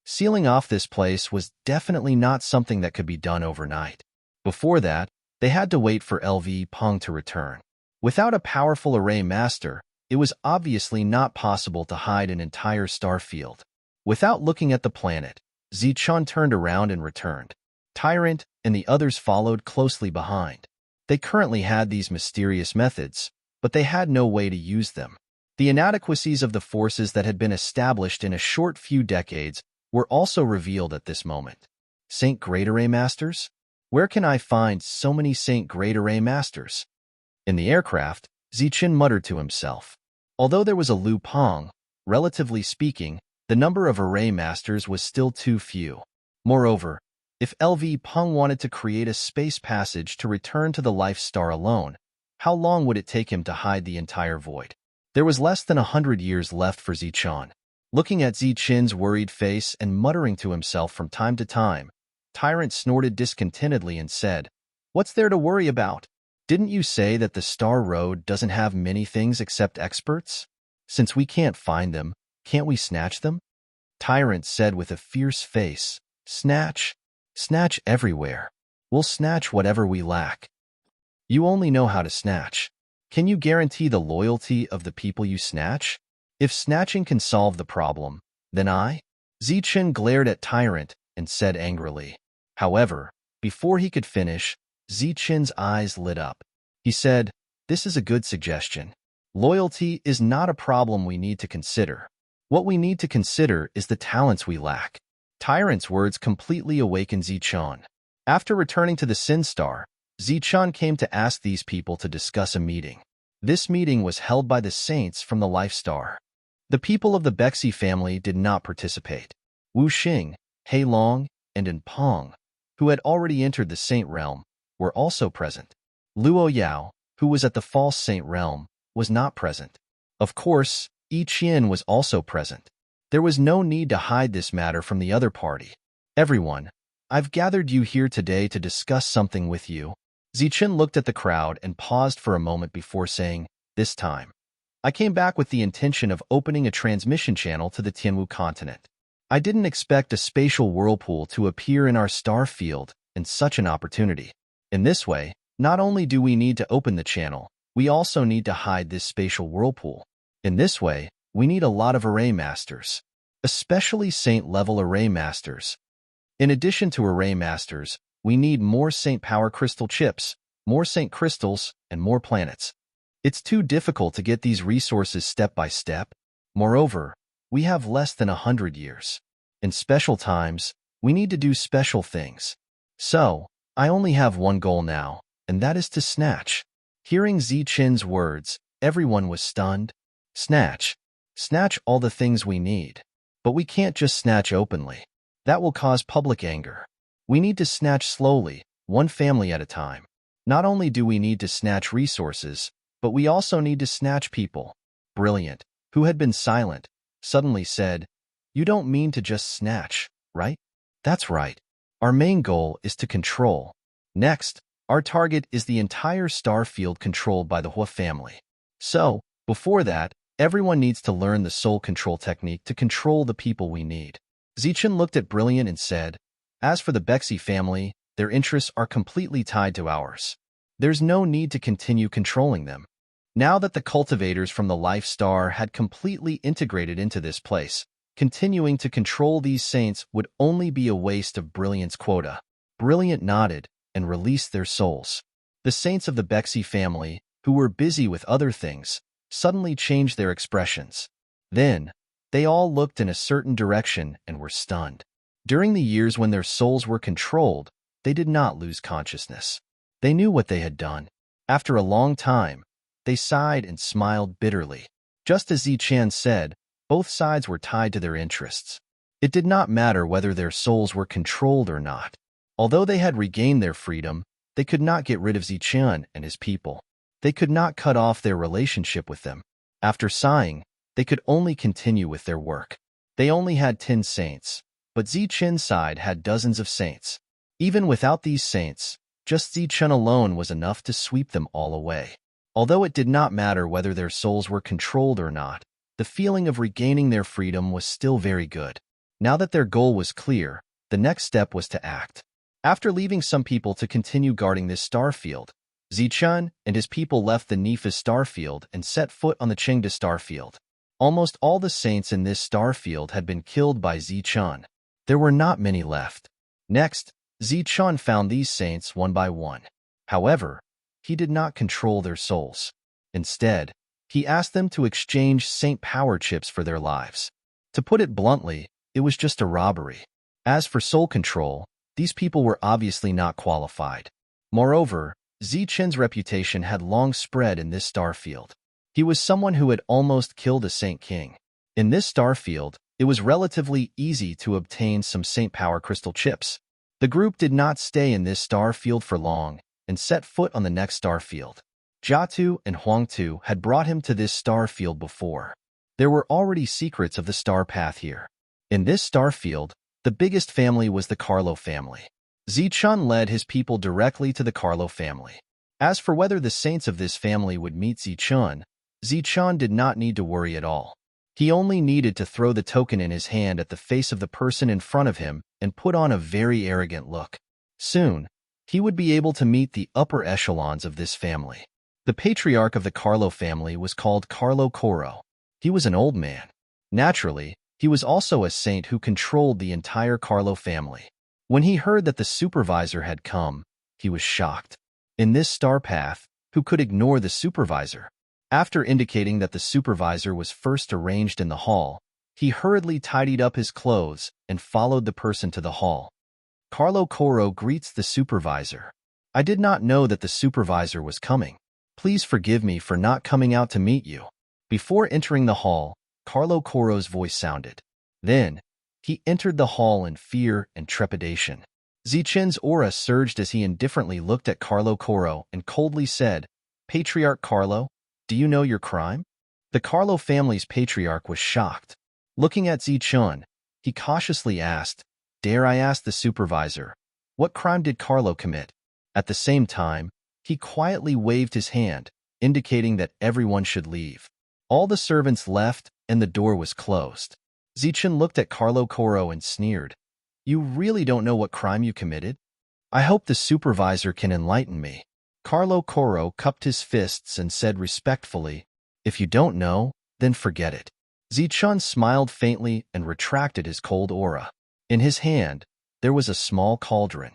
Sealing off this place was definitely not something that could be done overnight. Before that, they had to wait for LV Peng to return. Without a powerful array master, it was obviously not possible to hide an entire star field. Without looking at the planet, Zichun turned around and returned. Tyrant and the others followed closely behind. They currently had these mysterious methods, but they had no way to use them. The inadequacies of the forces that had been established in a short few decades were also revealed at this moment. Saint Great Array Masters? Where can I find so many Saint Great Array Masters? In the aircraft, Zichun muttered to himself. Although there was a Lu Peng, relatively speaking, the number of array masters was still too few. Moreover, if LV Peng wanted to create a space passage to return to the life star alone, how long would it take him to hide the entire void? There was less than 100 years left for Zichun. Looking at Zichun's worried face and muttering to himself from time to time, Tyrant snorted discontentedly and said, "What's there to worry about? Didn't you say that the Star Road doesn't have many things except experts? Since we can't find them, can't we snatch them?" Tyrant said with a fierce face, "Snatch? Snatch everywhere. We'll snatch whatever we lack. You only know how to snatch. Can you guarantee the loyalty of the people you snatch? If snatching can solve the problem, then I?" Zichun glared at Tyrant and said angrily. However, before he could finish, Zichun's eyes lit up. He said, "This is a good suggestion. Loyalty is not a problem we need to consider. What we need to consider is the talents we lack." Tyrant's words completely awakened Zichun. After returning to the Sin Star, Zichun came to ask these people to discuss a meeting. This meeting was held by the saints from the Life Star. The people of the Bexi family did not participate. Wu Xing, Hei Long, and En Peng, who had already entered the Saint Realm, were also present. Luo Yao, who was at the False Saint Realm, was not present. Of course, Yi Qian was also present. There was no need to hide this matter from the other party. "Everyone, I've gathered you here today to discuss something with you." Zichun looked at the crowd and paused for a moment before saying, "This time, I came back with the intention of opening a transmission channel to the Tianwu continent. I didn't expect a spatial whirlpool to appear in our star field and such an opportunity. In this way, not only do we need to open the channel, we also need to hide this spatial whirlpool. In this way, we need a lot of array masters, especially saint-level array masters. In addition to array masters, we need more saint power crystal chips, more saint crystals, and more planets. It's too difficult to get these resources step by step. Moreover, we have less than 100 years. In special times, we need to do special things. So, I only have one goal now, and that is to snatch." Hearing Zichun's words, everyone was stunned. Snatch. Snatch all the things we need. But we can't just snatch openly. That will cause public anger. We need to snatch slowly, one family at a time. Not only do we need to snatch resources, but we also need to snatch people. Brilliant, who had been silent, suddenly said, "You don't mean to just snatch, right?" "That's right. Our main goal is to control. Next, our target is the entire star field controlled by the Hua family. So, before that, everyone needs to learn the soul control technique to control the people we need." Zichun looked at Brilliant and said, "As for the Bexi family, their interests are completely tied to ours. There's no need to continue controlling them. Now that the cultivators from the Life Star had completely integrated into this place, continuing to control these saints would only be a waste of Brilliant's quota." Brilliant nodded and released their souls. The saints of the Bexi family, who were busy with other things, suddenly changed their expressions. Then, They all looked in a certain direction and were stunned. During the years when their souls were controlled, they did not lose consciousness. They knew what they had done. After a long time, they sighed and smiled bitterly. Just as Zichan said, both sides were tied to their interests. It did not matter whether their souls were controlled or not. Although they had regained their freedom, they could not get rid of Zichan and his people. They could not cut off their relationship with them. After sighing, they could only continue with their work. They only had 10 saints, but Zichan's side had dozens of saints. Even without these saints, just Zichan alone was enough to sweep them all away. Although it did not matter whether their souls were controlled or not, the feeling of regaining their freedom was still very good. Now that their goal was clear, the next step was to act. After leaving some people to continue guarding this star field, Zichan and his people left the Nifas star field and set foot on the Chengda star field. Almost all the saints in this star field had been killed by Zichan. There were not many left. Next, Zichan found these saints one by one. However, he did not control their souls. Instead, he asked them to exchange saint power chips for their lives. To put it bluntly, it was just a robbery. As for soul control, these people were obviously not qualified. Moreover, Zichan's reputation had long spread in this star field. He was someone who had almost killed a Saint King. In this star field, it was relatively easy to obtain some Saint Power crystal chips. The group did not stay in this star field for long and set foot on the next star field. Jiatu and Huangtu had brought him to this star field before. There were already secrets of the star path here. In this star field, the biggest family was the Carlo family. Zichan led his people directly to the Carlo family. As for whether the saints of this family would meet Zichan, Zichan did not need to worry at all. He only needed to throw the token in his hand at the face of the person in front of him and put on a very arrogant look. Soon, he would be able to meet the upper echelons of this family. The patriarch of the Carlo family was called Carlo Coro. He was an old man. Naturally, he was also a saint who controlled the entire Carlo family. When he heard that the supervisor had come, he was shocked. In this star path, who could ignore the supervisor? After indicating that the supervisor was first arranged in the hall, he hurriedly tidied up his clothes and followed the person to the hall. Carlo Coro greets the supervisor. I did not know that the supervisor was coming. Please forgive me for not coming out to meet you. Before entering the hall, Carlo Coro's voice sounded. Then, he entered the hall in fear and trepidation. Zichan's aura surged as he indifferently looked at Carlo Coro and coldly said, Patriarch Carlo, do you know your crime? The Carlo family's patriarch was shocked. Looking at Zichan, he cautiously asked, Dare I ask the supervisor, what crime did Carlo commit? At the same time, he quietly waved his hand, indicating that everyone should leave. All the servants left and the door was closed. Zichan looked at Carlo Coro and sneered. You really don't know what crime you committed? I hope the supervisor can enlighten me. Carlo Coro cupped his fists and said respectfully, If you don't know, then forget it. Zichan smiled faintly and retracted his cold aura. In his hand, there was a small cauldron.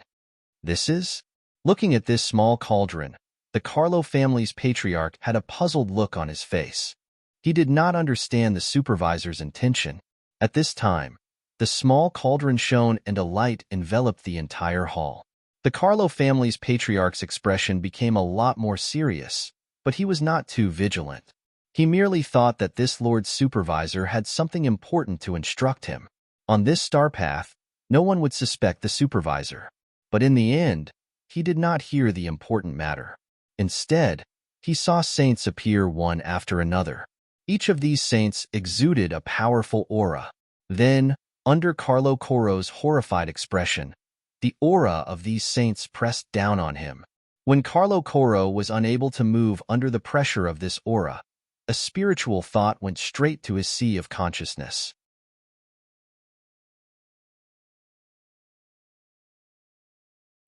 This is? Looking at this small cauldron, the Carlo family's patriarch had a puzzled look on his face. He did not understand the supervisor's intention. At this time, the small cauldron shone and a light enveloped the entire hall. The Carlo family's patriarch's expression became a lot more serious, but he was not too vigilant. He merely thought that this Lord Supervisor had something important to instruct him. On this star path, no one would suspect the supervisor. But in the end, he did not hear the important matter. Instead, he saw saints appear one after another. Each of these saints exuded a powerful aura. Then, under Carlo Coro's horrified expression, the aura of these saints pressed down on him. When Carlo Coro was unable to move under the pressure of this aura, a spiritual thought went straight to his sea of consciousness.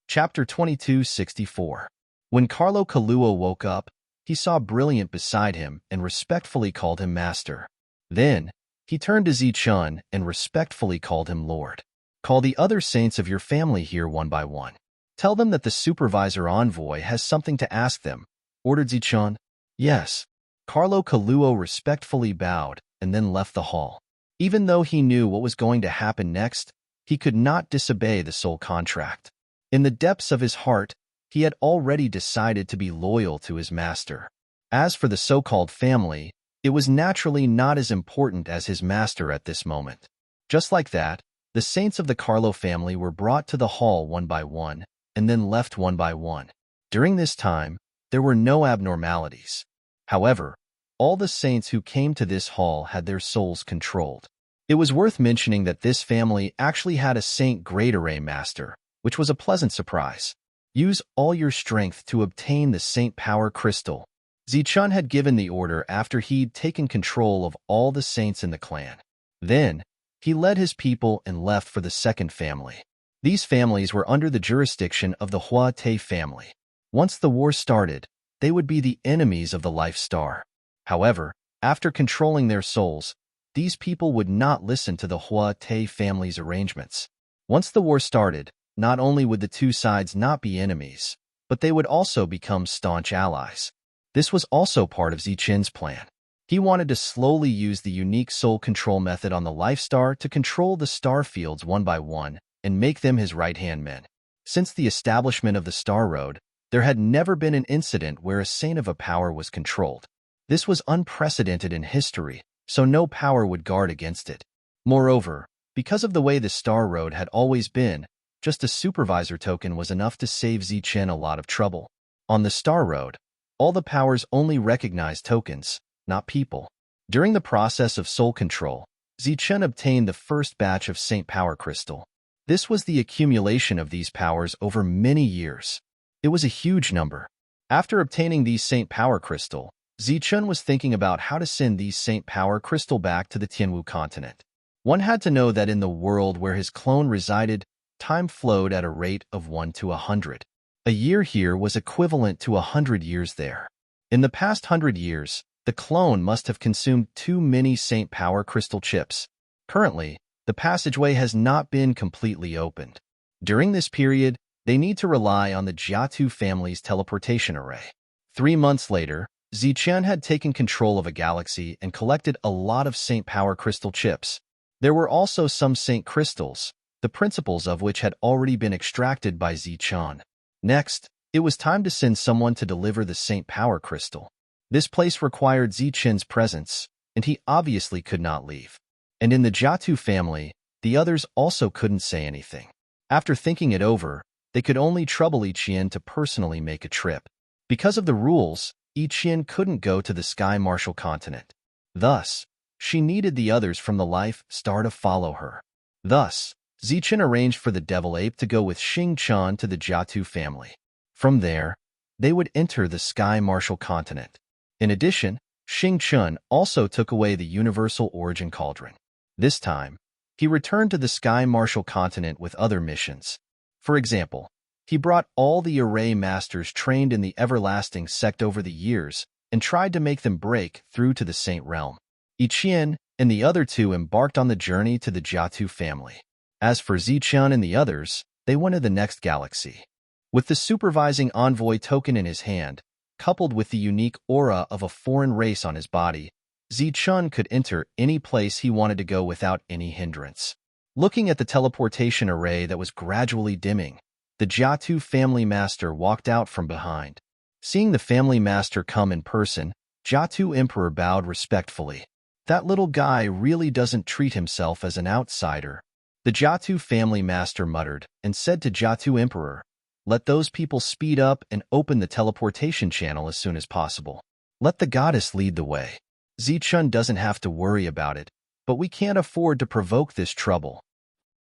Chapter 2264. When Carlo Kaluo woke up, he saw Brilliant beside him and respectfully called him Master. Then, he turned to Zichan and respectfully called him Lord. Call the other saints of your family here one by one. Tell them that the supervisor envoy has something to ask them, ordered Zichan. Yes. Carlo Kaluo respectfully bowed and then left the hall. Even though he knew what was going to happen next, he could not disobey the soul contract. In the depths of his heart, he had already decided to be loyal to his master. As for the so-called family, it was naturally not as important as his master at this moment. Just like that, the saints of the Carlo family were brought to the hall one by one, and then left one by one. During this time, there were no abnormalities. However, all the saints who came to this hall had their souls controlled. It was worth mentioning that this family actually had a Saint Great Array Master, which was a pleasant surprise. Use all your strength to obtain the Saint Power Crystal. Zichun had given the order after he'd taken control of all the saints in the clan. Then, he led his people and left for the second family. These families were under the jurisdiction of the Hua Te family. Once the war started, they would be the enemies of the Life Star. However, after controlling their souls, these people would not listen to the Hua Te family's arrangements. Once the war started, not only would the two sides not be enemies, but they would also become staunch allies. This was also part of Zichun's plan. He wanted to slowly use the unique soul control method on the Life Star to control the star fields one by one and make them his right-hand men. Since the establishment of the Star Road, there had never been an incident where a saint of a power was controlled. This was unprecedented in history, so no power would guard against it. Moreover, because of the way the Star Road had always been, just a supervisor token was enough to save Zichun a lot of trouble. On the Star Road, all the powers only recognized tokens, not people. During the process of soul control, Zichun obtained the first batch of Saint Power Crystal. This was the accumulation of these powers over many years. It was a huge number. After obtaining these Saint Power Crystal, Zichun was thinking about how to send these Saint Power Crystal back to the Tianwu continent. One had to know that in the world where his clone resided, time flowed at a rate of 1 to 100. A year here was equivalent to 100 years there. In the past 100 years, the clone must have consumed too many Saint Power Crystal chips. Currently, the passageway has not been completely opened. During this period, they need to rely on the Jiatu family's teleportation array. 3 months later, Zichun had taken control of a galaxy and collected a lot of Saint Power Crystal chips. There were also some Saint Crystals, the principles of which had already been extracted by Zichun. Next, it was time to send someone to deliver the Saint Power Crystal. This place required Zichun's presence, and he obviously could not leave. And in the Jiatu family, the others also couldn't say anything. After thinking it over, they could only trouble Ichien to personally make a trip. Because of the rules, Ichien couldn't go to the Sky Martial continent. Thus, she needed the others from the Life Star to follow her. Thus, Zichun arranged for the Devil Ape to go with Xing Chan to the Jiatu family. From there, they would enter the Sky Martial continent. In addition, Xing Chun also took away the Universal Origin Cauldron. This time, he returned to the Sky Martial continent with other missions. For example, he brought all the Array Masters trained in the Everlasting Sect over the years and tried to make them break through to the Saint Realm. Ichien and the other two embarked on the journey to the Jiatu family. As for Zichun and the others, they went to the next galaxy. With the supervising envoy token in his hand, coupled with the unique aura of a foreign race on his body, Zichun could enter any place he wanted to go without any hindrance. Looking at the teleportation array that was gradually dimming, the Jiatu family master walked out from behind. Seeing the family master come in person, Jiatu Emperor bowed respectfully. That little guy really doesn't treat himself as an outsider. The Jiatu family master muttered and said to Jiatu Emperor, "Let those people speed up and open the teleportation channel as soon as possible. Let the goddess lead the way. Zichun doesn't have to worry about it, but we can't afford to provoke this trouble."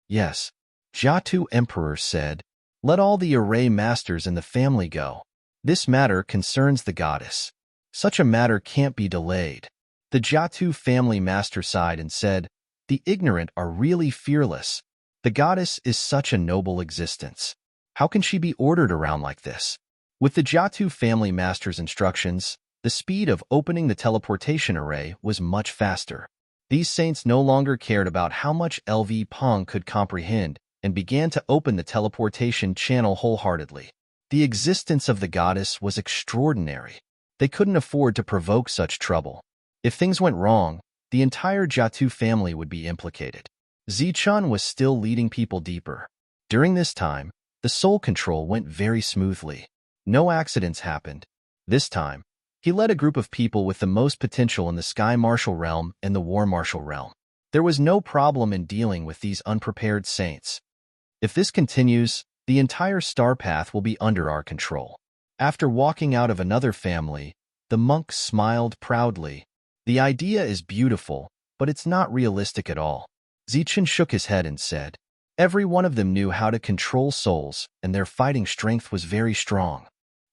"Yes," Jiatu Emperor said. "Let all the Array Masters in the family go. This matter concerns the goddess. Such a matter can't be delayed." The Jiatu family master sighed and said, "The ignorant are really fearless. The goddess is such a noble existence. How can she be ordered around like this?" With the Jiatu family master's instructions, the speed of opening the teleportation array was much faster. These saints no longer cared about how much LV Pong could comprehend and began to open the teleportation channel wholeheartedly. The existence of the goddess was extraordinary. They couldn't afford to provoke such trouble. If things went wrong, the entire Jiatu family would be implicated. Zichun was still leading people deeper. During this time, the soul control went very smoothly. No accidents happened. This time, he led a group of people with the most potential in the Sky Martial Realm and the War Martial Realm. There was no problem in dealing with these unprepared saints. If this continues, the entire star path will be under our control. After walking out of another family, the monk smiled proudly. The idea is beautiful, but it's not realistic at all. Zichun shook his head and said, every one of them knew how to control souls, and their fighting strength was very strong.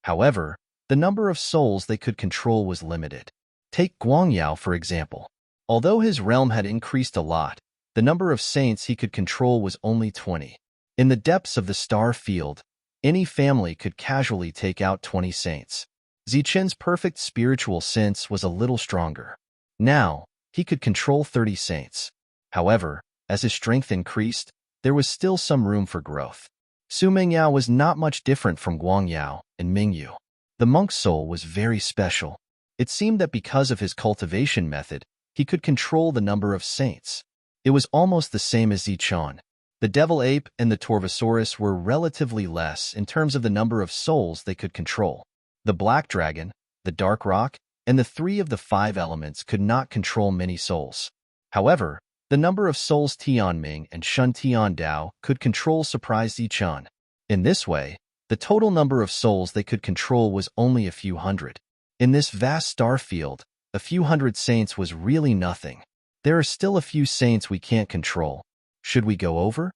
However, the number of souls they could control was limited. Take Guangyao, for example. Although his realm had increased a lot, the number of saints he could control was only 20. In the depths of the star field, any family could casually take out 20 saints. Zichun's perfect spiritual sense was a little stronger. Now, he could control 30 saints. However, as his strength increased, there was still some room for growth. Su Mingyao was not much different from Guangyao and Mingyu. The monk's soul was very special. It seemed that because of his cultivation method, he could control the number of saints. It was almost the same as Zichun. The devil ape and the Torvosaurus were relatively less in terms of the number of souls they could control. The black dragon, the dark rock, and the 3 of the 5 elements could not control many souls. However, the number of souls Tianming and Shun Tiandao could control surprised Zichun. In this way, the total number of souls they could control was only a few hundred. In this vast star field, a few hundred saints was really nothing. There are still a few saints we can't control. Should we go over?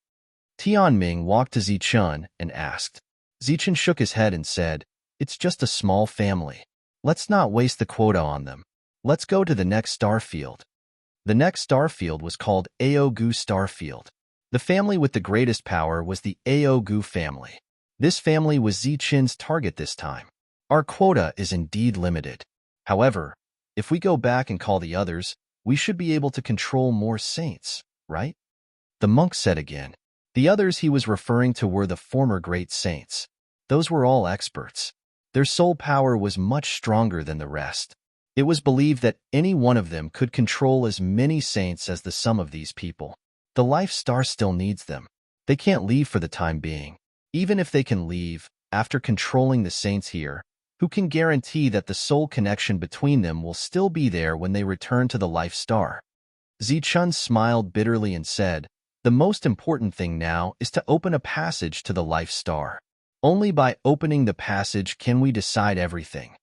Tianming walked to Zichun and asked. Zichun shook his head and said, it's just a small family. Let's not waste the quota on them. Let's go to the next star field. The next star field was called Aogu Star Field. The family with the greatest power was the Aogu family. This family was Zichun's target this time. Our quota is indeed limited. However, if we go back and call the others, we should be able to control more saints, right? The monk said again. The others he was referring to were the former great saints. Those were all experts. Their soul power was much stronger than the rest. It was believed that any one of them could control as many saints as the sum of these people. The life star still needs them. They can't leave for the time being. Even if they can leave, after controlling the saints here, who can guarantee that the soul connection between them will still be there when they return to the life star? Zichun smiled bitterly and said, the most important thing now is to open a passage to the life star. Only by opening the passage can we decide everything.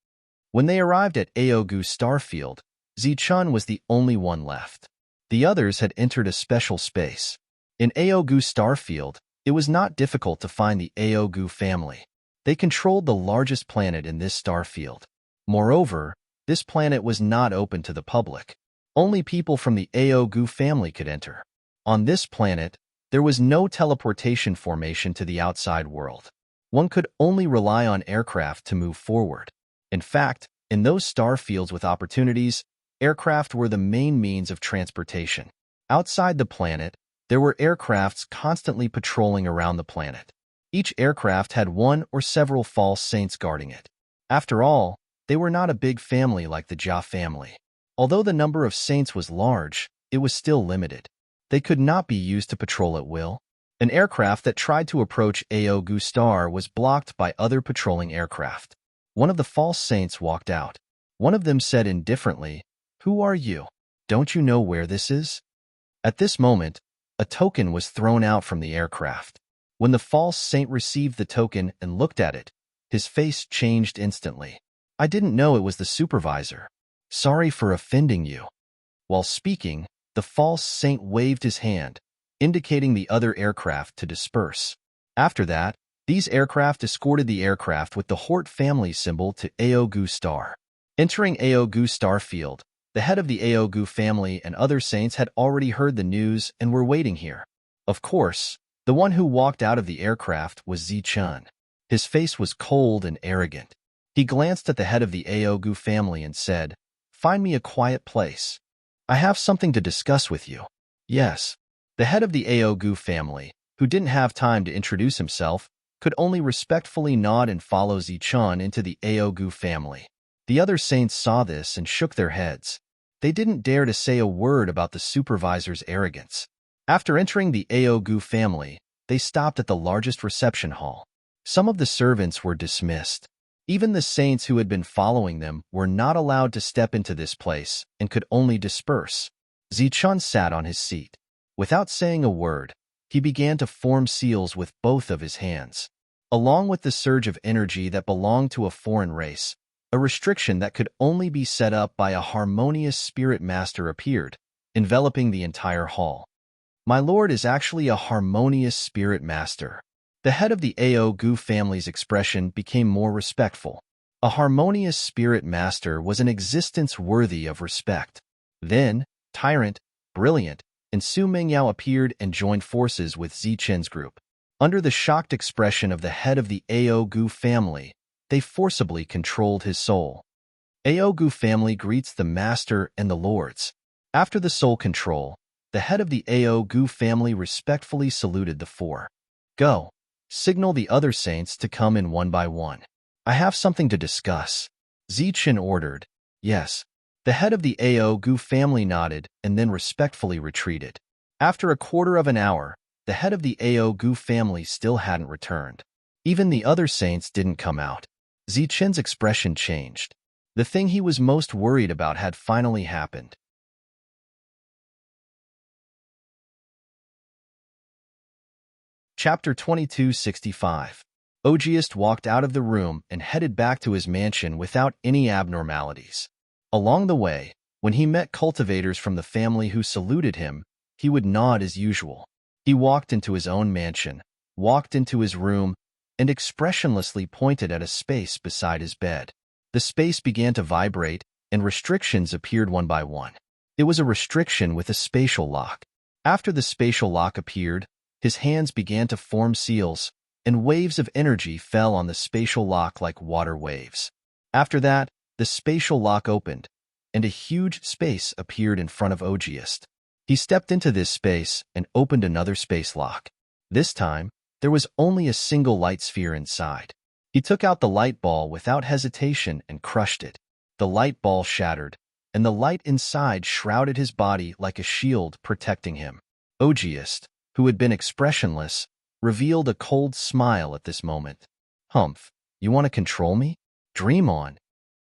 When they arrived at Aogu Starfield, Zichun was the only one left. The others had entered a special space. In Aogu Starfield, it was not difficult to find the Aogu family. They controlled the largest planet in this star field. Moreover, this planet was not open to the public. Only people from the Aogu family could enter. On this planet, there was no teleportation formation to the outside world. One could only rely on aircraft to move forward. In fact, in those star fields with opportunities, aircraft were the main means of transportation. Outside the planet, there were aircrafts constantly patrolling around the planet. Each aircraft had one or several false saints guarding it. After all, they were not a big family like the Jia family. Although the number of saints was large, it was still limited. They could not be used to patrol at will. An aircraft that tried to approach Aogu Star was blocked by other patrolling aircraft. One of the false saints walked out. One of them said indifferently, "Who are you? Don't you know where this is?" At this moment, a token was thrown out from the aircraft. When the false saint received the token and looked at it, his face changed instantly. "I didn't know it was the supervisor. Sorry for offending you." While speaking, the false saint waved his hand, indicating the other aircraft to disperse. After that, these aircraft escorted the aircraft with the Hort family symbol to Aogu Star. Entering Aogu Star Field, the head of the Aogu family and other saints had already heard the news and were waiting here. Of course, the one who walked out of the aircraft was Zichun. His face was cold and arrogant. He glanced at the head of the Aogu family and said, "Find me a quiet place. I have something to discuss with you." Yes. The head of the Aogu family, who didn't have time to introduce himself, could only respectfully nod and follow Zichun into the Aogu family. The other saints saw this and shook their heads. They didn't dare to say a word about the supervisor's arrogance. After entering the Aogu family, they stopped at the largest reception hall. Some of the servants were dismissed. Even the saints who had been following them were not allowed to step into this place and could only disperse. Zichun sat on his seat. Without saying a word, he began to form seals with both of his hands. Along with the surge of energy that belonged to a foreign race, a restriction that could only be set up by a harmonious spirit master appeared, enveloping the entire hall. My lord is actually a harmonious spirit master. The head of the Aogu family's expression became more respectful. A harmonious spirit master was an existence worthy of respect. Then, Tyrant, Brilliant, and Su Mingyao appeared and joined forces with Zichen's group. Under the shocked expression of the head of the Aogu family, they forcibly controlled his soul. Aogu family greets the master and the lords. After the soul control, the head of the Aogu family respectfully saluted the four. Go. Signal the other saints to come in one by one. I have something to discuss. Zichen ordered. Yes. The head of the Aogu family nodded and then respectfully retreated. After a quarter of an hour, the head of the Aogu family still hadn't returned. Even the other saints didn't come out. Zichen's expression changed. The thing he was most worried about had finally happened. Chapter 2265. Ogiest walked out of the room and headed back to his mansion without any abnormalities. Along the way, when he met cultivators from the family who saluted him, he would nod as usual. He walked into his own mansion, walked into his room, and expressionlessly pointed at a space beside his bed. The space began to vibrate, and restrictions appeared one by one. It was a restriction with a spatial lock. After the spatial lock appeared, his hands began to form seals, and waves of energy fell on the spatial lock like water waves. After that, the spatial lock opened, and a huge space appeared in front of Ogiest. He stepped into this space and opened another space lock. This time, there was only a single light sphere inside. He took out the light ball without hesitation and crushed it. The light ball shattered, and the light inside shrouded his body like a shield protecting him. Ogiest, who had been expressionless, revealed a cold smile at this moment. Humph, you want to control me? Dream on.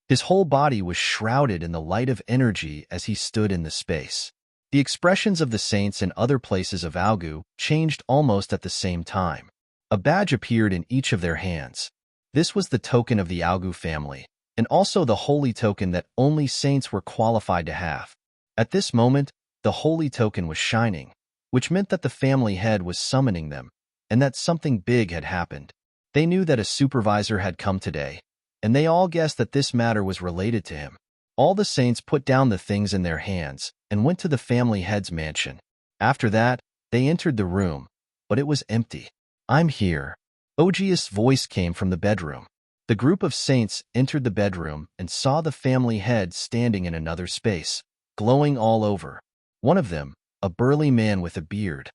His whole body was shrouded in the light of energy as he stood in the space. The expressions of the saints in other places of Aogu changed almost at the same time. A badge appeared in each of their hands. This was the token of the Aogu family, and also the holy token that only saints were qualified to have. At this moment, the holy token was shining, which meant that the family head was summoning them, and that something big had happened. They knew that a supervisor had come today, and they all guessed that this matter was related to him. All the saints put down the things in their hands and went to the family head's mansion. After that, they entered the room, but it was empty. I'm here. Ogiest's voice came from the bedroom. The group of saints entered the bedroom and saw the family head standing in another space, glowing all over. One of them, a burly man with a beard,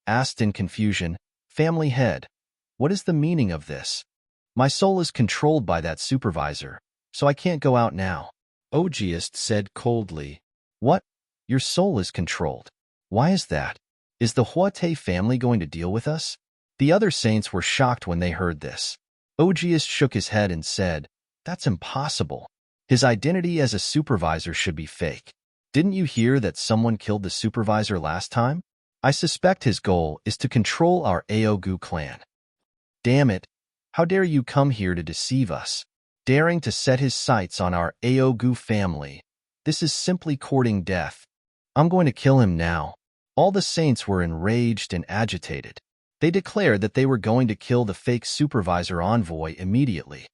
asked in confusion, Family head, what is the meaning of this? My soul is controlled by that supervisor, so I can't go out now. Ogiest said coldly, What? Your soul is controlled. Why is that? Is the Huate family going to deal with us? The other saints were shocked when they heard this. Ogiest shook his head and said, That's impossible. His identity as a supervisor should be fake. Didn't you hear that someone killed the supervisor last time? I suspect his goal is to control our Aogu clan. Damn it, how dare you come here to deceive us? Daring to set his sights on our Aogu family. This is simply courting death. I'm going to kill him now. All the saints were enraged and agitated. They declared that they were going to kill the fake supervisor envoy immediately.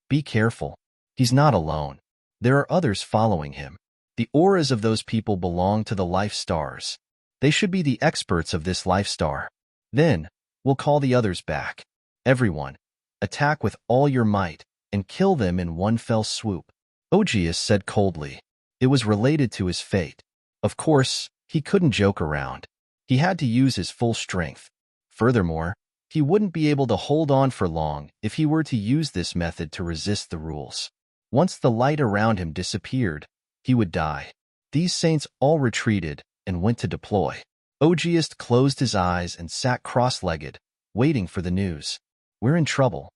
Be careful. He's not alone. There are others following him. The auras of those people belong to the life stars. They should be the experts of this life star. Then, we'll call the others back. Everyone, attack with all your might and kill them in one fell swoop. Ogiest said coldly. It was related to his fate. Of course, he couldn't joke around. He had to use his full strength. Furthermore, he wouldn't be able to hold on for long if he were to use this method to resist the rules. Once the light around him disappeared, he would die. These saints all retreated and went to deploy. Ogiest closed his eyes and sat cross-legged, waiting for the news. We're in trouble.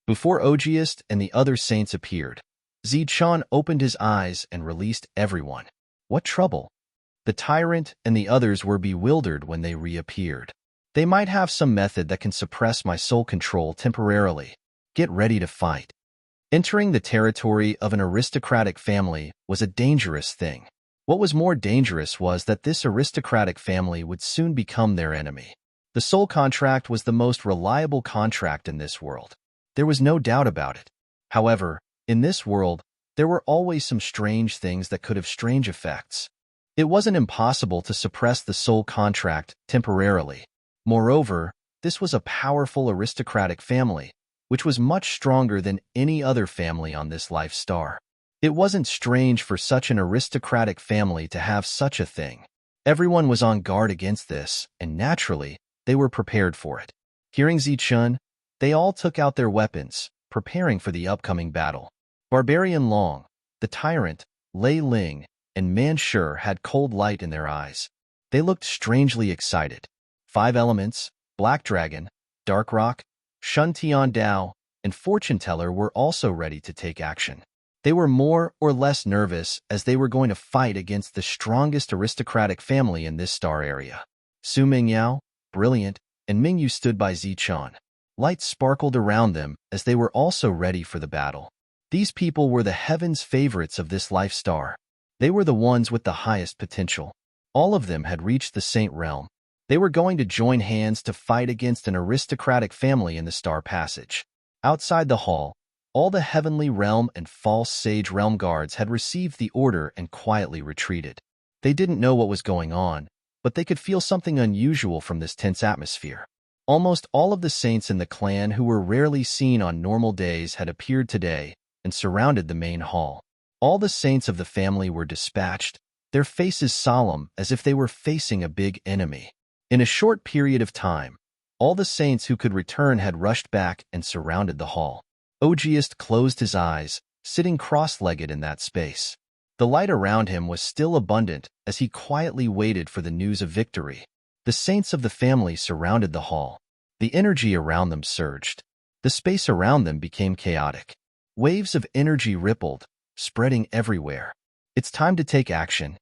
Before Ogiest and the other saints appeared, Zichun opened his eyes and released everyone. What trouble? The tyrant and the others were bewildered when they reappeared. They might have some method that can suppress my soul control temporarily. Get ready to fight. Entering the territory of an aristocratic family was a dangerous thing. What was more dangerous was that this aristocratic family would soon become their enemy. The soul contract was the most reliable contract in this world. There was no doubt about it. However, in this world, there were always some strange things that could have strange effects. It wasn't impossible to suppress the soul contract temporarily. Moreover, this was a powerful aristocratic family, which was much stronger than any other family on this life star. It wasn't strange for such an aristocratic family to have such a thing. Everyone was on guard against this, and naturally, they were prepared for it. Hearing Zichun, they all took out their weapons, preparing for the upcoming battle. Barbarian Long, the tyrant, Lei Ling, and Manshur had cold light in their eyes. They looked strangely excited. 5 elements, Black Dragon, Dark Rock, Shun Tian Dao, and Fortune Teller were also ready to take action. They were more or less nervous as they were going to fight against the strongest aristocratic family in this star area. Su Mingyao, Brilliant, and Mingyu stood by Zichun. Light sparkled around them as they were also ready for the battle. These people were the heaven's favorites of this life star. They were the ones with the highest potential. All of them had reached the Saint Realm. They were going to join hands to fight against an aristocratic family in the Star Passage. Outside the hall, all the Heavenly Realm and False Sage Realm guards had received the order and quietly retreated. They didn't know what was going on, but they could feel something unusual from this tense atmosphere. Almost all of the saints in the clan who were rarely seen on normal days had appeared today and surrounded the main hall. All the saints of the family were dispatched, their faces solemn as if they were facing a big enemy. In a short period of time, all the saints who could return had rushed back and surrounded the hall. Ogiest closed his eyes, sitting cross-legged in that space. The light around him was still abundant as he quietly waited for the news of victory. The saints of the family surrounded the hall. The energy around them surged. The space around them became chaotic. Waves of energy rippled, spreading everywhere. It's time to take action.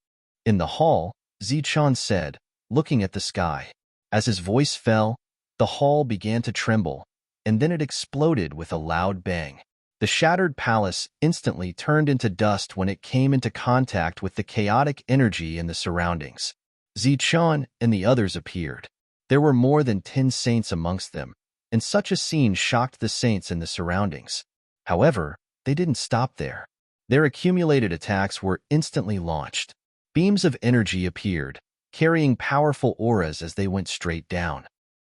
In the hall, Zichun said, looking at the sky. As his voice fell, the hall began to tremble, and then it exploded with a loud bang. The shattered palace instantly turned into dust when it came into contact with the chaotic energy in the surroundings. Zichun and the others appeared. There were more than 10 saints amongst them, and such a scene shocked the saints in the surroundings. However, they didn't stop there. Their accumulated attacks were instantly launched. Beams of energy appeared, carrying powerful auras as they went straight down.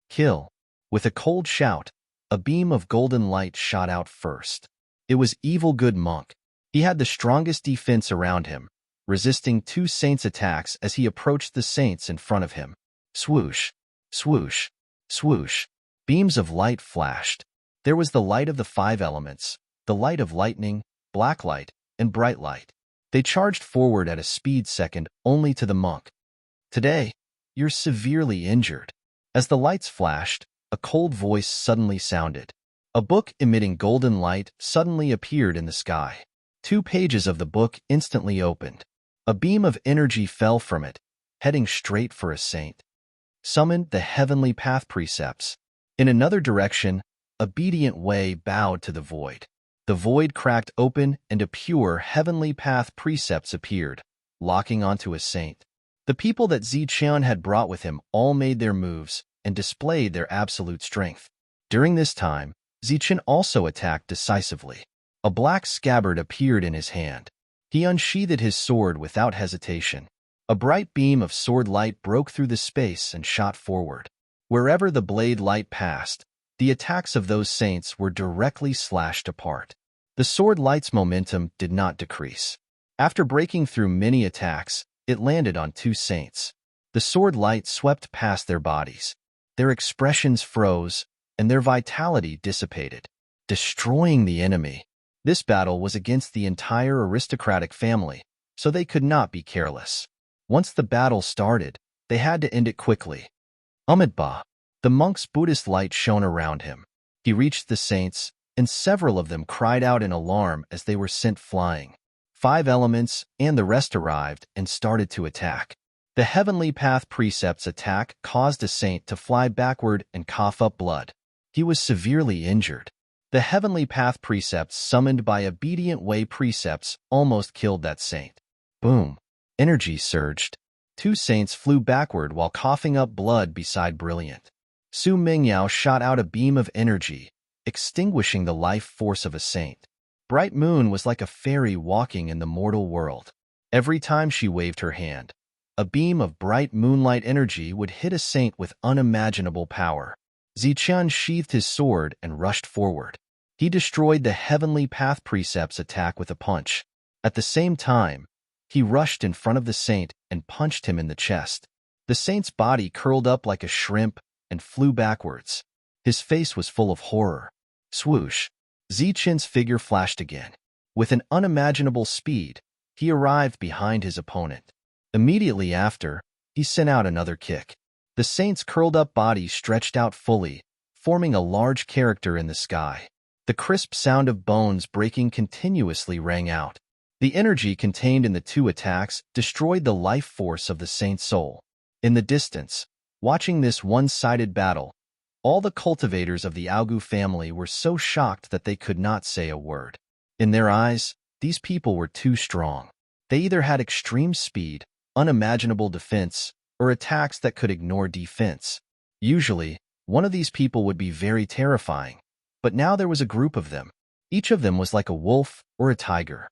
Kill. With a cold shout, a beam of golden light shot out first. It was Evil Good Monk. He had the strongest defense around him, resisting 2 saints' attacks as he approached the saints in front of him. Swoosh, swoosh, swoosh. Beams of light flashed. There was the light of the 5 elements, the light of lightning, black light, and bright light. They charged forward at a speed second only to the monk. Today, you're severely injured. As the lights flashed, a cold voice suddenly sounded. A book emitting golden light suddenly appeared in the sky. 2 pages of the book instantly opened. A beam of energy fell from it, heading straight for a saint. Summoned the Heavenly Path Precepts. In another direction, Obedient Way bowed to the void. The void cracked open and a pure Heavenly Path Precepts appeared, locking onto a saint. The people that Zichun had brought with him all made their moves and displayed their absolute strength. During this time, Zichun also attacked decisively. A black scabbard appeared in his hand. He unsheathed his sword without hesitation. A bright beam of sword light broke through the space and shot forward. Wherever the blade light passed, the attacks of those saints were directly slashed apart. The sword light's momentum did not decrease. After breaking through many attacks, it landed on 2 saints. The sword light swept past their bodies. Their expressions froze, and their vitality dissipated, destroying the enemy. This battle was against the entire aristocratic family, so they could not be careless. Once the battle started, they had to end it quickly. Amidba, the monk's Buddhist light shone around him. He reached the saints, and several of them cried out in alarm as they were sent flying. 5 elements and the rest arrived and started to attack. The heavenly path precepts attack caused a saint to fly backward and cough up blood. He was severely injured. The heavenly path precepts summoned by obedient way precepts almost killed that saint. Boom! Energy surged. 2 saints flew backward while coughing up blood beside Brilliant. Su Mingyao shot out a beam of energy, extinguishing the life force of a saint. Bright Moon was like a fairy walking in the mortal world. Every time she waved her hand, a beam of bright moonlight energy would hit a saint with unimaginable power. Zichun sheathed his sword and rushed forward. He destroyed the heavenly path precepts attack with a punch. At the same time, he rushed in front of the saint and punched him in the chest. The saint's body curled up like a shrimp and flew backwards. His face was full of horror. Swoosh! Zichun's figure flashed again. With an unimaginable speed, he arrived behind his opponent. Immediately after, he sent out another kick. The saint's curled-up body stretched out fully, forming a large character in the sky. The crisp sound of bones breaking continuously rang out. The energy contained in the 2 attacks destroyed the life force of the saint's soul. In the distance, watching this one-sided battle, all the cultivators of the Augu family were so shocked that they could not say a word. In their eyes, these people were too strong. They either had extreme speed, unimaginable defense, or attacks that could ignore defense. Usually, one of these people would be very terrifying, but now there was a group of them. Each of them was like a wolf or a tiger.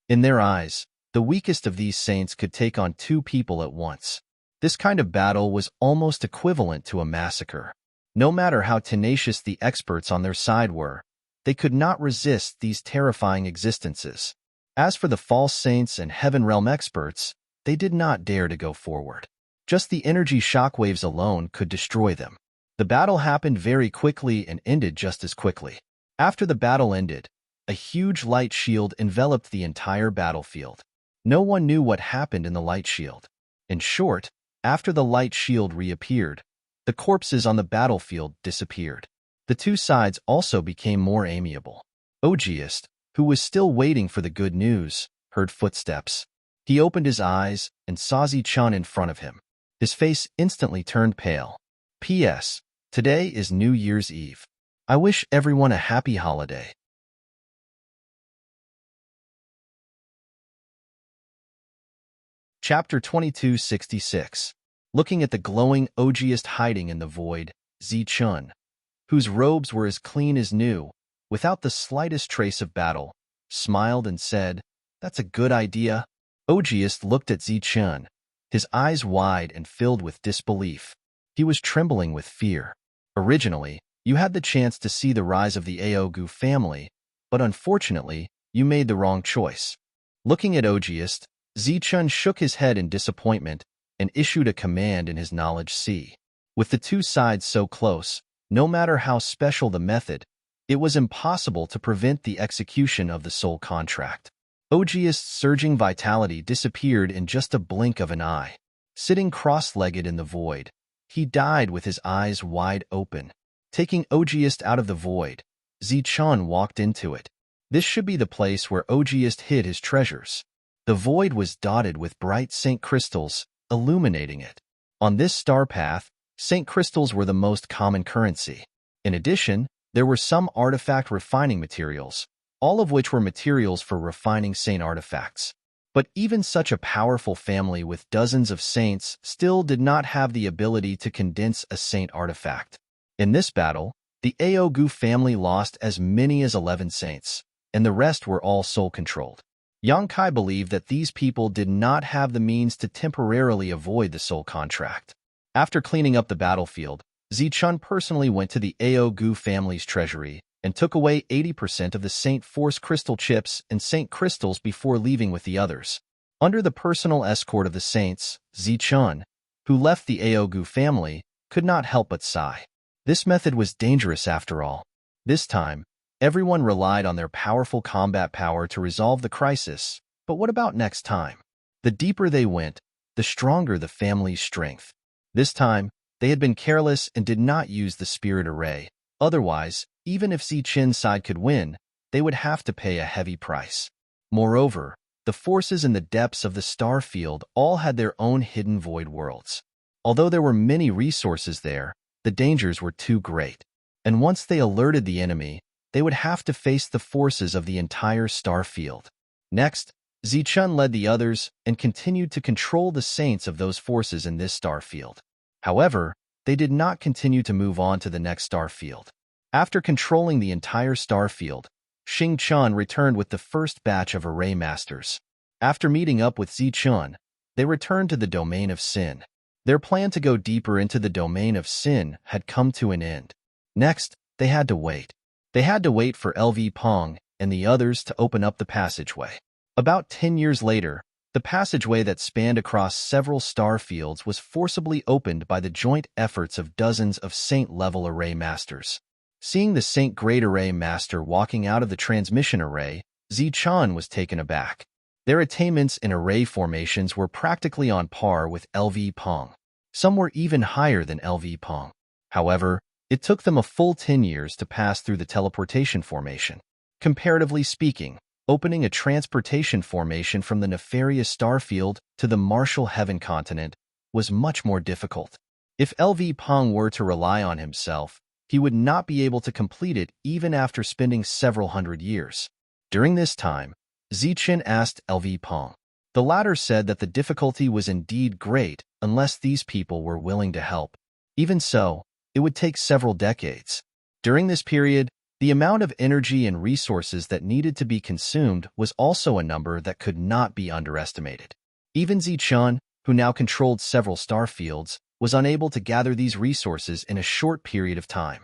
In their eyes, the weakest of these saints could take on 2 people at once. This kind of battle was almost equivalent to a massacre. No matter how tenacious the experts on their side were, they could not resist these terrifying existences. As for the false saints and heaven realm experts, they did not dare to go forward. Just the energy shockwaves alone could destroy them. The battle happened very quickly and ended just as quickly. After the battle ended, a huge light shield enveloped the entire battlefield. No one knew what happened in the light shield. In short, after the light shield reappeared, the corpses on the battlefield disappeared. The 2 sides also became more amiable. Ogiest, who was still waiting for the good news, heard footsteps. He opened his eyes and saw Zichun in front of him. His face instantly turned pale. P.S. Today is New Year's Eve. I wish everyone a happy holiday. Chapter 2266. Looking at the glowing Ogiest hiding in the void, Zichun, whose robes were as clean as new, without the slightest trace of battle, smiled and said, "That's a good idea." Ogiest looked at Zichun, his eyes wide and filled with disbelief. He was trembling with fear. Originally, you had the chance to see the rise of the Aogu family, but unfortunately, you made the wrong choice. Looking at Ogiest, Zichun shook his head in disappointment and issued a command in his knowledge sea. With the 2 sides so close, no matter how special the method, it was impossible to prevent the execution of the soul contract. Ogiest's surging vitality disappeared in just a blink of an eye. Sitting cross-legged in the void, he died with his eyes wide open. Taking Ogiest out of the void, Zichun walked into it. This should be the place where Ogiest hid his treasures. The void was dotted with bright Saint crystals, illuminating it. On this star path, Saint crystals were the most common currency. In addition, there were some artifact refining materials, all of which were materials for refining Saint artifacts. But even such a powerful family with dozens of saints still did not have the ability to condense a Saint artifact. In this battle, the Aogu family lost as many as 11 saints, and the rest were all soul-controlled. Yangkai believed that these people did not have the means to temporarily avoid the soul contract. After cleaning up the battlefield, Zichun personally went to the Aogu family's treasury and took away 80% of the Saint Force crystal chips and Saint crystals before leaving with the others. Under the personal escort of the saints, Zichun, who left the Aogu family, could not help but sigh. This method was dangerous after all. This time, everyone relied on their powerful combat power to resolve the crisis, But what about next time? The deeper they went, the stronger the family's strength. This time, they had been careless and did not use the spirit array. Otherwise, even if Zichen's side could win, they would have to pay a heavy price. Moreover, the forces in the depths of the star field all had their own hidden void worlds. Although there were many resources there, the dangers were too great. And once they alerted the enemy, they would have to face the forces of the entire star field. Next, Zichun led the others and continued to control the saints of those forces in this star field. However, they did not continue to move on to the next star field. After controlling the entire star field, Xing Chun returned with the first batch of array masters. After meeting up with Zichun, they returned to the domain of sin. Their plan to go deeper into the domain of sin had come to an end. Next, they had to wait. They had to wait for LV Pong and the others to open up the passageway. About 10 years later, the passageway that spanned across several star fields was forcibly opened by the joint efforts of dozens of Saint-level array masters. Seeing the Saint Great Array Master walking out of the transmission array, Zichun was taken aback. Their attainments in array formations were practically on par with LV Pong. Some were even higher than LV Pong. However, it took them a full 10 years to pass through the teleportation formation. Comparatively speaking, opening a transportation formation from the nefarious starfield to the martial heaven continent was much more difficult. If LV Pong were to rely on himself, he would not be able to complete it even after spending several hundred years. During this time, Zichen asked LV Pong. The latter said that the difficulty was indeed great unless these people were willing to help. Even so, it would take several decades. During this period, the amount of energy and resources that needed to be consumed was also a number that could not be underestimated. Even Zichun, who now controlled several star fields, was unable to gather these resources in a short period of time.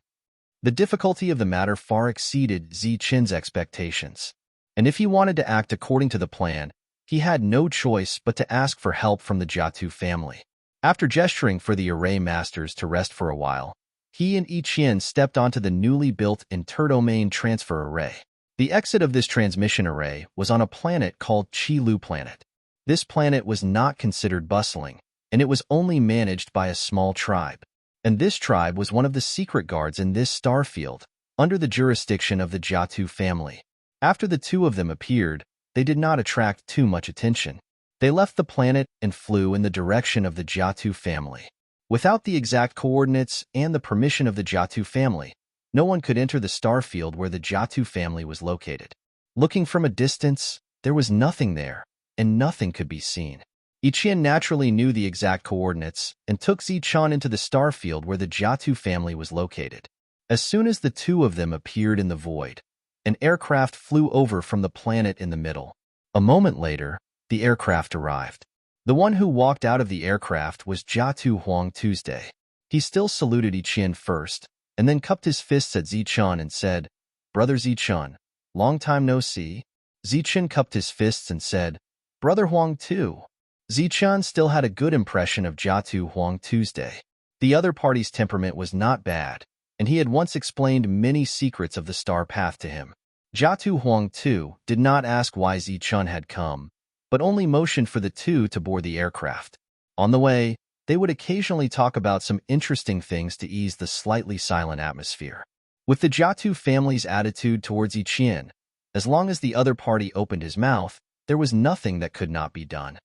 The difficulty of the matter far exceeded Zichen's expectations. And if he wanted to act according to the plan, he had no choice but to ask for help from the Jiatu family. After gesturing for the array masters to rest for a while, he and Yiqian stepped onto the newly built interdomain transfer array. The exit of this transmission array was on a planet called Qilu Planet. This planet was not considered bustling, and it was only managed by a small tribe. And this tribe was one of the secret guards in this star field, under the jurisdiction of the Jiatu family. After the two of them appeared, they did not attract too much attention. They left the planet and flew in the direction of the Jiatu family. Without the exact coordinates and the permission of the Jiatu family, no one could enter the star field where the Jiatu family was located. Looking from a distance, there was nothing there, and nothing could be seen. Yiqian naturally knew the exact coordinates and took Zichun into the star field where the Jiatu family was located. As soon as the two of them appeared in the void, an aircraft flew over from the planet in the middle. A moment later, the aircraft arrived. The one who walked out of the aircraft was Jiatu Huang Tuesday. He still saluted Yiqian first, and then cupped his fists at Zichun and said, "Brother Zichun, long time no see." Zichun cupped his fists and said, "Brother Huang too." Zichun still had a good impression of Jiatu Huang Tuesday. The other party's temperament was not bad, and he had once explained many secrets of the star path to him. Jiatu Huang too did not ask why Zichun had come, but only motioned for the two to board the aircraft. On the way, they would occasionally talk about some interesting things to ease the slightly silent atmosphere. With the Jiatu family's attitude towards Yiqian, as long as the other party opened his mouth, there was nothing that could not be done.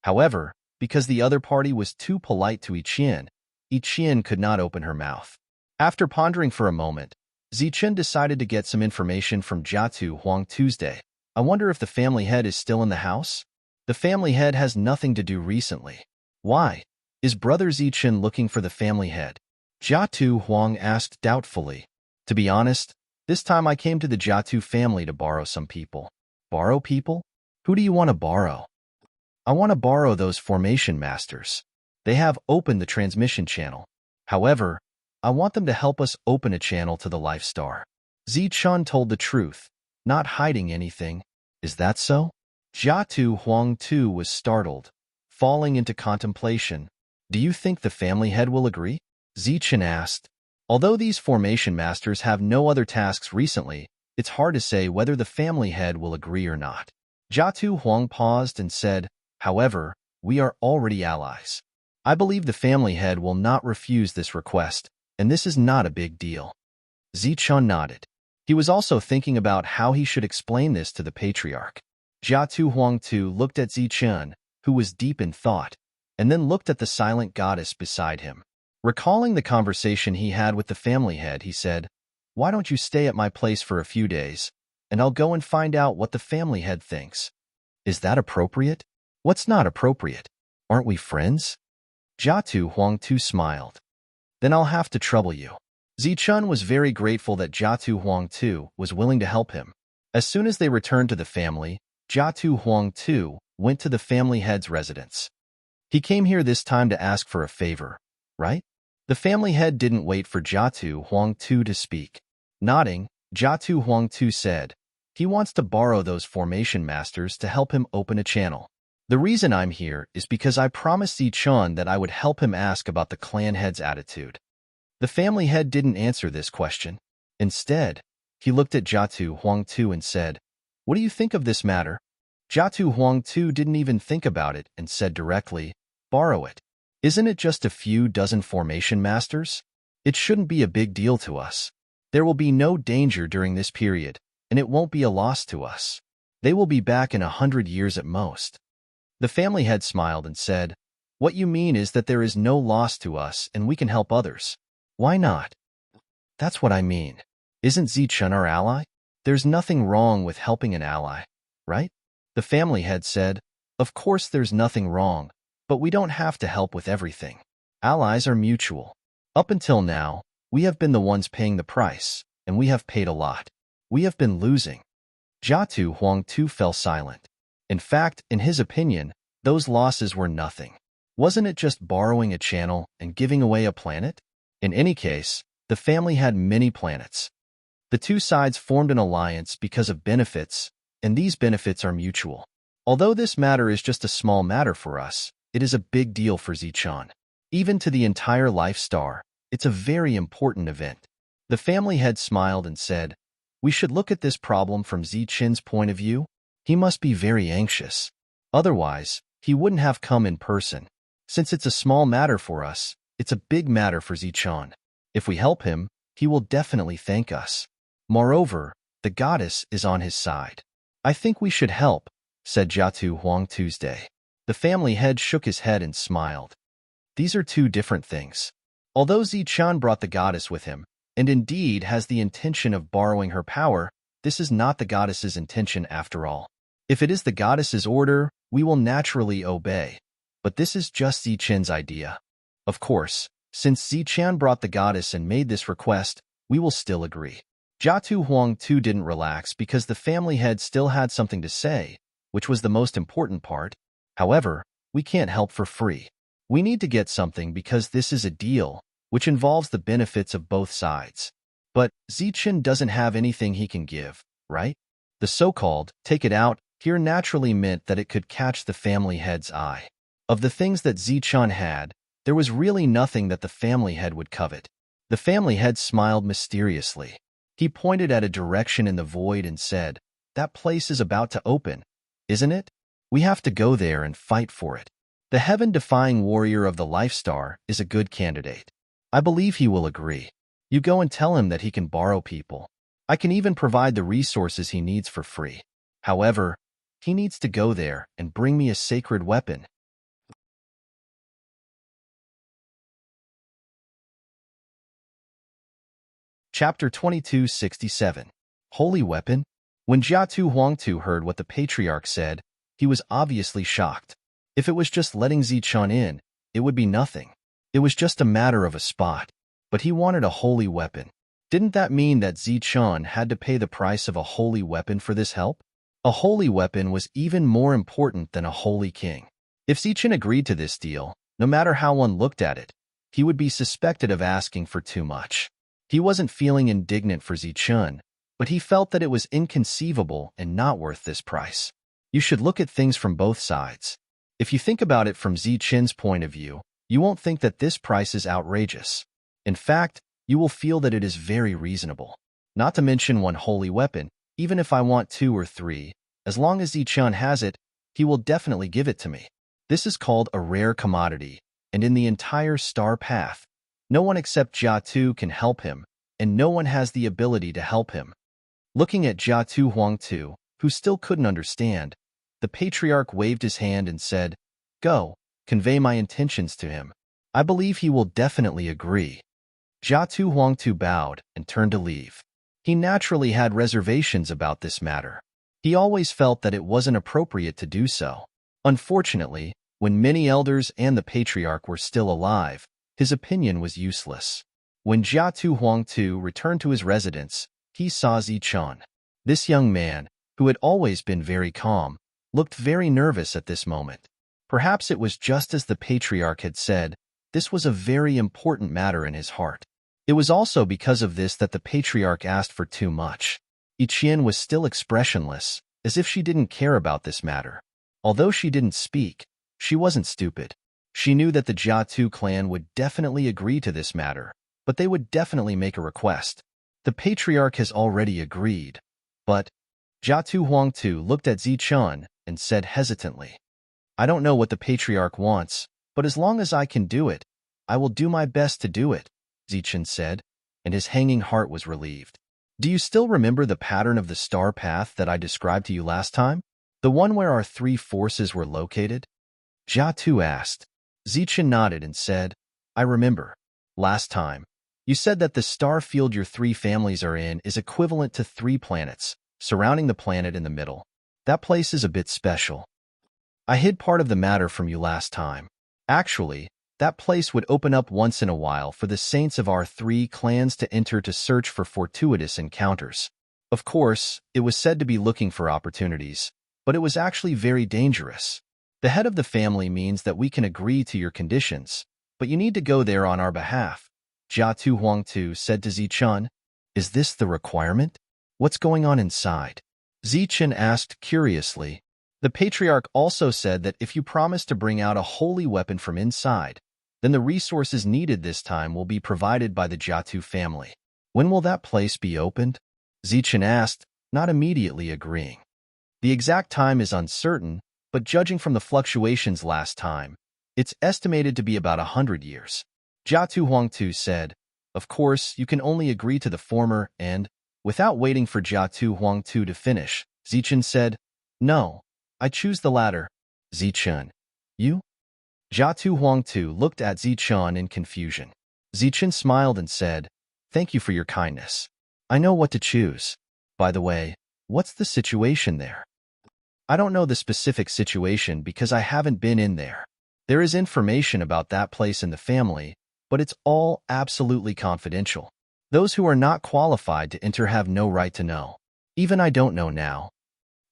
However, because the other party was too polite to Yiqian, Yiqian could not open her mouth. After pondering for a moment, Zichun decided to get some information from Jiatu Huang Tuesday. "I wonder if the family head is still in the house?" "The family head has nothing to do recently." "Why? Is Brother Zichun looking for the family head?" Jiatu Huang asked doubtfully. "To be honest, this time I came to the Jiatu family to borrow some people." "Borrow people? Who do you want to borrow?" "I want to borrow those formation masters. They have opened the transmission channel. However, I want them to help us open a channel to the Life Star." Zichun told the truth, not hiding anything. "Is that so?" Jiatu Huang too was startled, falling into contemplation. "Do you think the family head will agree?" Zichun asked. Although these formation masters have no other tasks recently, it's hard to say whether the family head will agree or not. Jiatu Huang paused and said, "However, we are already allies. I believe the family head will not refuse this request, and this is not a big deal." Zichun nodded. He was also thinking about how he should explain this to the patriarch. Jiatu Huang too looked at Zichun, who was deep in thought, and then looked at the silent goddess beside him. Recalling the conversation he had with the family head, he said, "Why don't you stay at my place for a few days, and I'll go and find out what the family head thinks." "Is that appropriate?" "What's not appropriate? Aren't we friends?" Jiatu Huang too smiled. "Then I'll have to trouble you." Zichun was very grateful that Jiatu Huang too was willing to help him. As soon as they returned to the family, Jiatu Huang too went to the family head's residence. "He came here this time to ask for a favor, right?" The family head didn't wait for Jiatu Huang too to speak. Nodding, Jiatu Huang too said, "He wants to borrow those formation masters to help him open a channel. The reason I'm here is because I promised Zichun that I would help him ask about the clan head's attitude." The family head didn't answer this question. Instead, he looked at Jiatu Huang too and said, "What do you think of this matter?" Jiatu Huang too didn't even think about it and said directly, "Borrow it. Isn't it just a few dozen formation masters? It shouldn't be a big deal to us. There will be no danger during this period, and it won't be a loss to us. They will be back in 100 years at most." The family head smiled and said, "What you mean is that there is no loss to us and we can help others. Why not?" "That's what I mean. Isn't Zichun our ally? There's nothing wrong with helping an ally, right?" The family head said, "Of course there's nothing wrong, but we don't have to help with everything. Allies are mutual. Up until now, we have been the ones paying the price, and we have paid a lot. We have been losing." Jiatu Huang too fell silent. In fact, in his opinion, those losses were nothing. Wasn't it just borrowing a channel and giving away a planet? In any case, the family had many planets. The two sides formed an alliance because of benefits, and these benefits are mutual. Although this matter is just a small matter for us, it is a big deal for Zichun. Even to the entire Life Star, it's a very important event. The family head smiled and said, "We should look at this problem from Zichun's point of view. He must be very anxious. Otherwise, he wouldn't have come in person. Since it's a small matter for us, it's a big matter for Zichun. If we help him, he will definitely thank us. Moreover, the goddess is on his side." "I think we should help," said Jiatu Huang Tuesday. The family head shook his head and smiled. "These are two different things." Although Zichun brought the goddess with him, and indeed has the intention of borrowing her power, this is not the goddess's intention after all. If it is the goddess's order, we will naturally obey. But this is just Zichun's idea. Of course, since Zichun brought the goddess and made this request, we will still agree. Jiatu Huang too didn't relax because the family head still had something to say, which was the most important part. "However, we can't help for free. We need to get something because this is a deal, which involves the benefits of both sides. But Zichun doesn't have anything he can give, right?" The so-called "take it out" here naturally meant that it could catch the family head's eye. Of the things that Zichun had, there was really nothing that the family head would covet. The family head smiled mysteriously. He pointed at a direction in the void and said, "That place is about to open, isn't it? We have to go there and fight for it. The heaven-defying warrior of the Life Star is a good candidate. I believe he will agree. You go and tell him that he can borrow people. I can even provide the resources he needs for free. However, he needs to go there and bring me a sacred weapon." Chapter 2267. Holy Weapon? When Jiatu Huangtu heard what the patriarch said, he was obviously shocked. If it was just letting Zichun in, it would be nothing. It was just a matter of a spot. But he wanted a holy weapon. Didn't that mean that Zichun had to pay the price of a holy weapon for this help? A holy weapon was even more important than a holy king. If Zichun agreed to this deal, no matter how one looked at it, he would be suspected of asking for too much. He wasn't feeling indignant for Zichun, but he felt that it was inconceivable and not worth this price. You should look at things from both sides. If you think about it from Zichun's point of view, you won't think that this price is outrageous. In fact, you will feel that it is very reasonable. Not to mention one holy weapon, even if I want 2 or 3, As long as Zichun has it, he will definitely give it to me. This is called a rare commodity, and in the entire star path, no one except Jiatu can help him, and no one has the ability to help him. Looking at Jiatu Huangtu, who still couldn't understand, the patriarch waved his hand and said, "Go, convey my intentions to him. I believe he will definitely agree." Jiatu Huangtu bowed and turned to leave. He naturally had reservations about this matter. He always felt that it wasn't appropriate to do so. Unfortunately, when many elders and the patriarch were still alive, his opinion was useless. When Jiatu Huangtu returned to his residence, he saw Zichun. This young man, who had always been very calm, looked very nervous at this moment. Perhaps it was just as the patriarch had said, this was a very important matter in his heart. It was also because of this that the patriarch asked for too much. Ichien was still expressionless, as if she didn't care about this matter. Although she didn't speak, she wasn't stupid. She knew that the Jiatu clan would definitely agree to this matter, but they would definitely make a request. The patriarch has already agreed, but Jiatu Huangtu looked at Zichun and said hesitantly, "I don't know what the patriarch wants, but as long as I can do it, I will do my best to do it," Zichun said, and his hanging heart was relieved. "Do you still remember the pattern of the star path that I described to you last time? The one where our three forces were located?" Jiatu asked. Zichun nodded and said, "I remember. Last time, you said that the star field your three families are in is equivalent to 3 planets, surrounding the planet in the middle. That place is a bit special. I hid part of the matter from you last time. Actually, that place would open up once in a while for the saints of our 3 clans to enter to search for fortuitous encounters. Of course, it was said to be looking for opportunities, but it was actually very dangerous. The head of the family means that we can agree to your conditions, but you need to go there on our behalf," Jiatu Huangtu said to Zichun. "Is this the requirement? What's going on inside?" Zichun asked curiously. The patriarch also said that if you promise to bring out a holy weapon from inside, then the resources needed this time will be provided by the Jiatu family. "When will that place be opened?" Zichun asked, not immediately agreeing. "The exact time is uncertain, but judging from the fluctuations last time, it's estimated to be about 100 years. Jiatu Huangtu said, "Of course, you can only agree to the former and," without waiting for Jiatu Huangtu to finish, Zichun said, "No, I choose the latter." "Zichun, you?" Jiatu Huangtu looked at Zichun in confusion. Zichun smiled and said, "Thank you for your kindness. I know what to choose. By the way, what's the situation there?" "I don't know the specific situation because I haven't been in there. There is information about that place in the family, but it's all absolutely confidential. Those who are not qualified to enter have no right to know. Even I don't know now.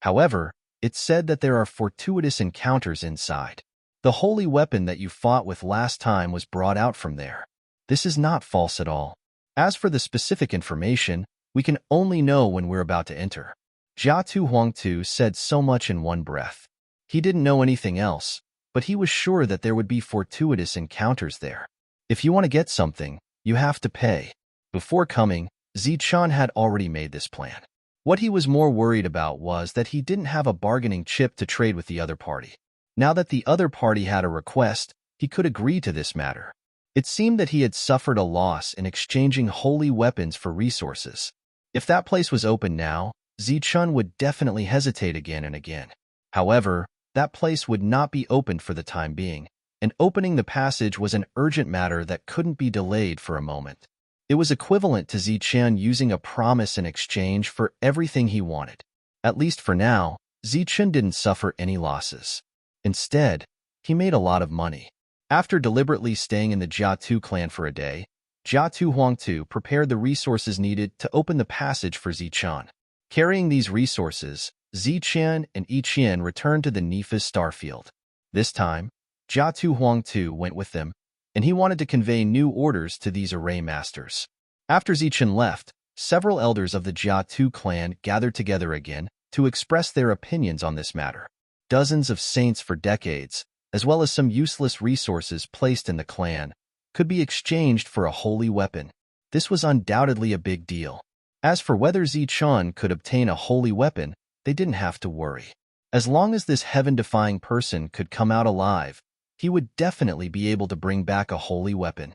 However, it's said that there are fortuitous encounters inside. The holy weapon that you fought with last time was brought out from there. This is not false at all. As for the specific information, we can only know when we're about to enter." Jiatu Huangtu said so much in one breath. He didn't know anything else, but he was sure that there would be fortuitous encounters there. If you want to get something, you have to pay. Before coming, Zichun had already made this plan. What he was more worried about was that he didn't have a bargaining chip to trade with the other party. Now that the other party had a request, he could agree to this matter. It seemed that he had suffered a loss in exchanging holy weapons for resources. If that place was open now, Zichun would definitely hesitate again and again. However, that place would not be opened for the time being, and opening the passage was an urgent matter that couldn't be delayed for a moment. It was equivalent to Zichun using a promise in exchange for everything he wanted. At least for now, Zichun didn't suffer any losses. Instead, he made a lot of money. After deliberately staying in the Jiatu clan for a day, Jiatu Huangtu prepared the resources needed to open the passage for Zichun. Carrying these resources, Zichun and Ichien returned to the Nifas starfield. This time, Jiatu Huangtu went with them, and he wanted to convey new orders to these array masters. After Zichun left, several elders of the Jiatu clan gathered together again to express their opinions on this matter. Dozens of saints for decades, as well as some useless resources placed in the clan, could be exchanged for a holy weapon. This was undoubtedly a big deal. As for whether Zichun could obtain a holy weapon, they didn't have to worry. As long as this heaven-defying person could come out alive, he would definitely be able to bring back a holy weapon.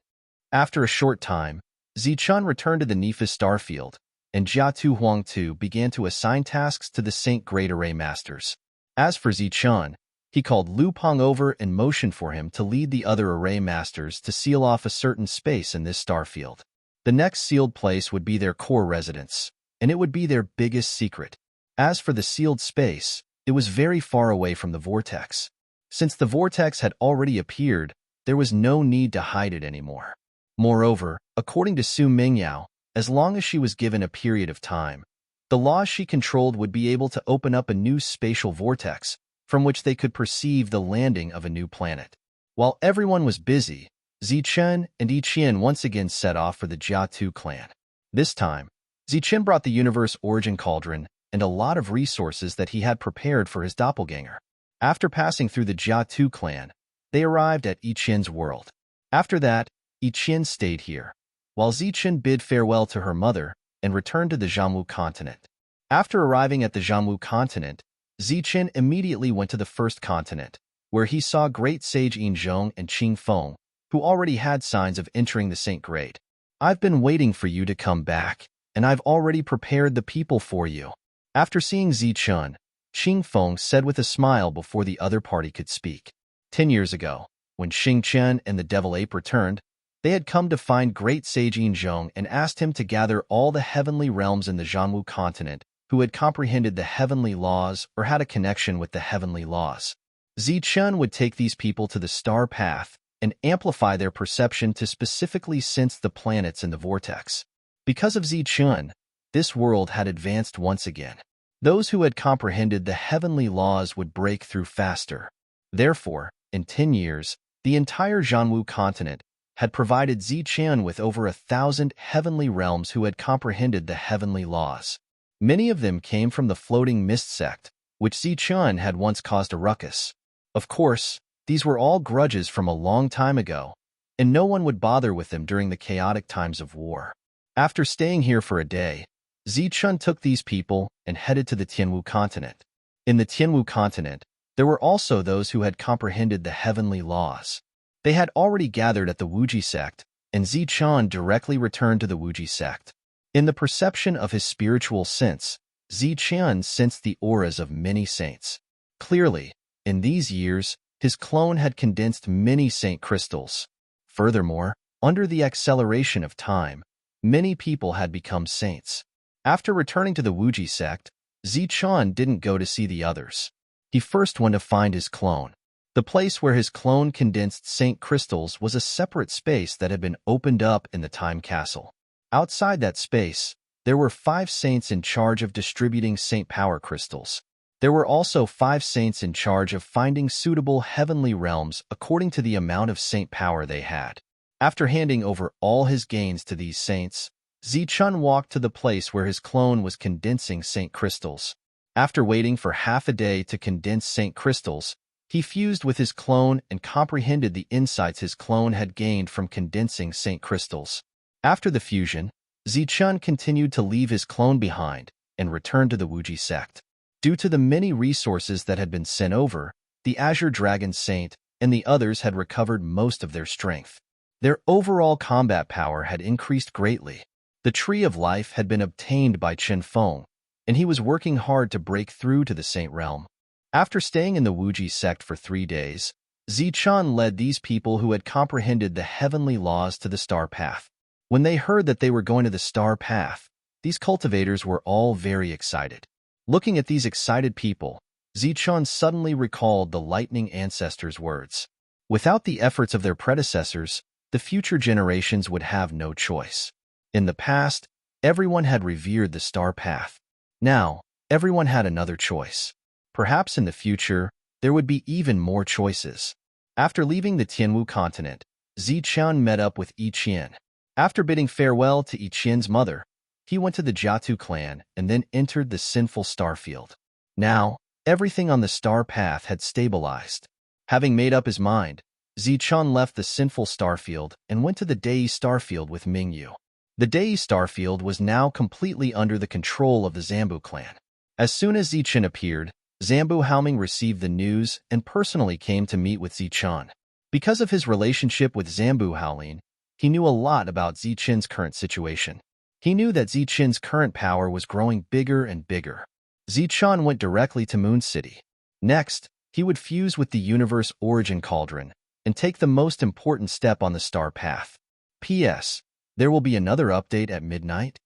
After a short time, Zichun returned to the Nephis starfield, and Jiatu Huangtu began to assign tasks to the Saint Great Array Masters. As for Zichun, he called Lu Peng over and motioned for him to lead the other Array Masters to seal off a certain space in this starfield. The next sealed place would be their core residence, and it would be their biggest secret. As for the sealed space, it was very far away from the vortex. Since the vortex had already appeared, there was no need to hide it anymore. Moreover, according to Su Mingyao, as long as she was given a period of time, the laws she controlled would be able to open up a new spatial vortex from which they could perceive the landing of a new planet. While everyone was busy, Zichun and Yiqian once again set off for the Jiatu clan. This time, Zichun brought the universe origin cauldron and a lot of resources that he had prepared for his doppelganger. After passing through the Jiatu clan, they arrived at Yiqian's world. After that, Yiqian stayed here, while Zichun bid farewell to her mother and returned to the Zhanwu continent. After arriving at the Zhanwu continent, Zichun immediately went to the first continent, where he saw great sage Yinzhong and Qing Feng, who already had signs of entering the Saint Grade. "I've been waiting for you to come back, and I've already prepared the people for you." After seeing Zichun, Qing Feng said with a smile before the other party could speak. 10 years ago, when Xing Chen and the Devil Ape returned, they had come to find great sage Yinzhong and asked him to gather all the heavenly realms in the Zhanwu continent who had comprehended the heavenly laws or had a connection with the heavenly laws. Zichun would take these people to the star path and amplify their perception to specifically sense the planets in the vortex. Because of Zichun, this world had advanced once again. Those who had comprehended the heavenly laws would break through faster. Therefore, in 10 years, the entire Zhanwu continent had provided Zichun with over 1,000 heavenly realms who had comprehended the heavenly laws. Many of them came from the floating mist sect, which Zichun had once caused a ruckus. Of course, these were all grudges from a long time ago, and no one would bother with them during the chaotic times of war. After staying here for a day, Zichun took these people and headed to the Tianwu continent. In the Tianwu continent, there were also those who had comprehended the heavenly laws. They had already gathered at the Wuji sect, and Zichun directly returned to the Wuji sect. In the perception of his spiritual sense, Zichun sensed the auras of many saints. Clearly, in these years, his clone had condensed many saint crystals. Furthermore, under the acceleration of time, many people had become saints. After returning to the Wuji sect, Zichun didn't go to see the others. He first went to find his clone. The place where his clone condensed saint crystals was a separate space that had been opened up in the time castle. Outside that space, there were 5 saints in charge of distributing saint power crystals. There were also 5 saints in charge of finding suitable heavenly realms according to the amount of saint power they had. After handing over all his gains to these saints, Zichun walked to the place where his clone was condensing saint crystals. After waiting for half a day to condense saint crystals, he fused with his clone and comprehended the insights his clone had gained from condensing saint crystals. After the fusion, Zichun continued to leave his clone behind and returned to the Wuji sect. Due to the many resources that had been sent over, the Azure Dragon Saint and the others had recovered most of their strength. Their overall combat power had increased greatly. The Tree of Life had been obtained by Chen Feng, and he was working hard to break through to the Saint Realm. After staying in the Wuji sect for 3 days, Zichun led these people who had comprehended the heavenly laws to the Star Path. When they heard that they were going to the Star Path, these cultivators were all very excited. Looking at these excited people, Zichun suddenly recalled the lightning ancestors' words. Without the efforts of their predecessors, the future generations would have no choice. In the past, everyone had revered the Star Path. Now, everyone had another choice. Perhaps in the future, there would be even more choices. After leaving the Tianwu continent, Zichun met up with Yiqian. After bidding farewell to Yiqian's mother, he went to the Jiatu clan and then entered the sinful starfield. Now, everything on the star path had stabilized. Having made up his mind, Zichun left the sinful starfield and went to the Dei starfield with Mingyu. The Dei starfield was now completely under the control of the Zambu clan. As soon as Zichen appeared, Zambu Haoming received the news and personally came to meet with Zichen. Because of his relationship with Zambu Haolin, he knew a lot about Zichen's current situation. He knew that Zichen's current power was growing bigger and bigger. Zichen went directly to Moon City. Next, he would fuse with the universe origin cauldron and take the most important step on the star path. P.S. There will be another update at midnight.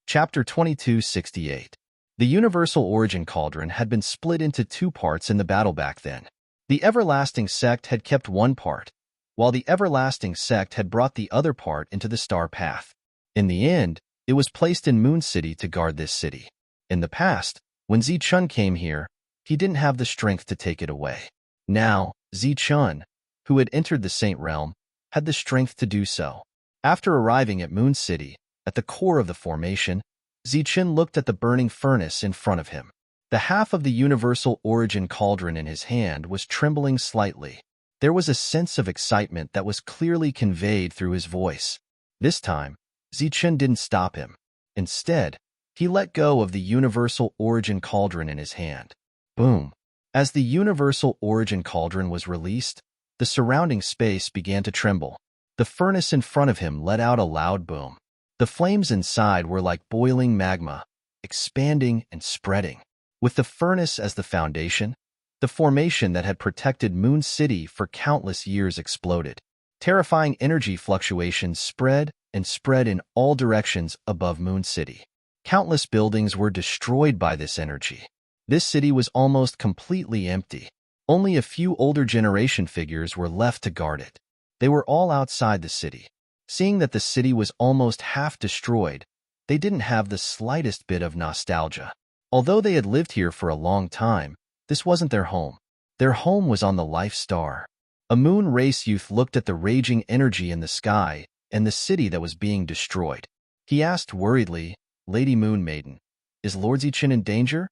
Chapter 2268. The Universal Origin Cauldron had been split into two parts in the battle back then. The Everlasting Sect had kept one part, while the Everlasting Sect had brought the other part into the Star Path. In the end, it was placed in Moon City to guard this city. In the past, when Zichen came here, he didn't have the strength to take it away. Now, Zichen, who had entered the Saint Realm, had the strength to do so. After arriving at Moon City, at the core of the formation, Zichen looked at the burning furnace in front of him. The half of the Universal Origin Cauldron in his hand was trembling slightly. There was a sense of excitement that was clearly conveyed through his voice. This time, Zichen didn't stop him. Instead, he let go of the Universal Origin Cauldron in his hand. Boom! As the Universal Origin Cauldron was released, the surrounding space began to tremble. The furnace in front of him let out a loud boom. The flames inside were like boiling magma, expanding and spreading. With the furnace as the foundation, the formation that had protected Moon City for countless years exploded. Terrifying energy fluctuations spread and spread in all directions above Moon City. Countless buildings were destroyed by this energy. This city was almost completely empty. Only a few older generation figures were left to guard it. They were all outside the city. Seeing that the city was almost half destroyed, they didn't have the slightest bit of nostalgia. Although they had lived here for a long time, this wasn't their home. Their home was on the Life Star. A moon race youth looked at the raging energy in the sky and the city that was being destroyed. He asked worriedly, "Lady Moon Maiden, is Lord Zichen in danger?"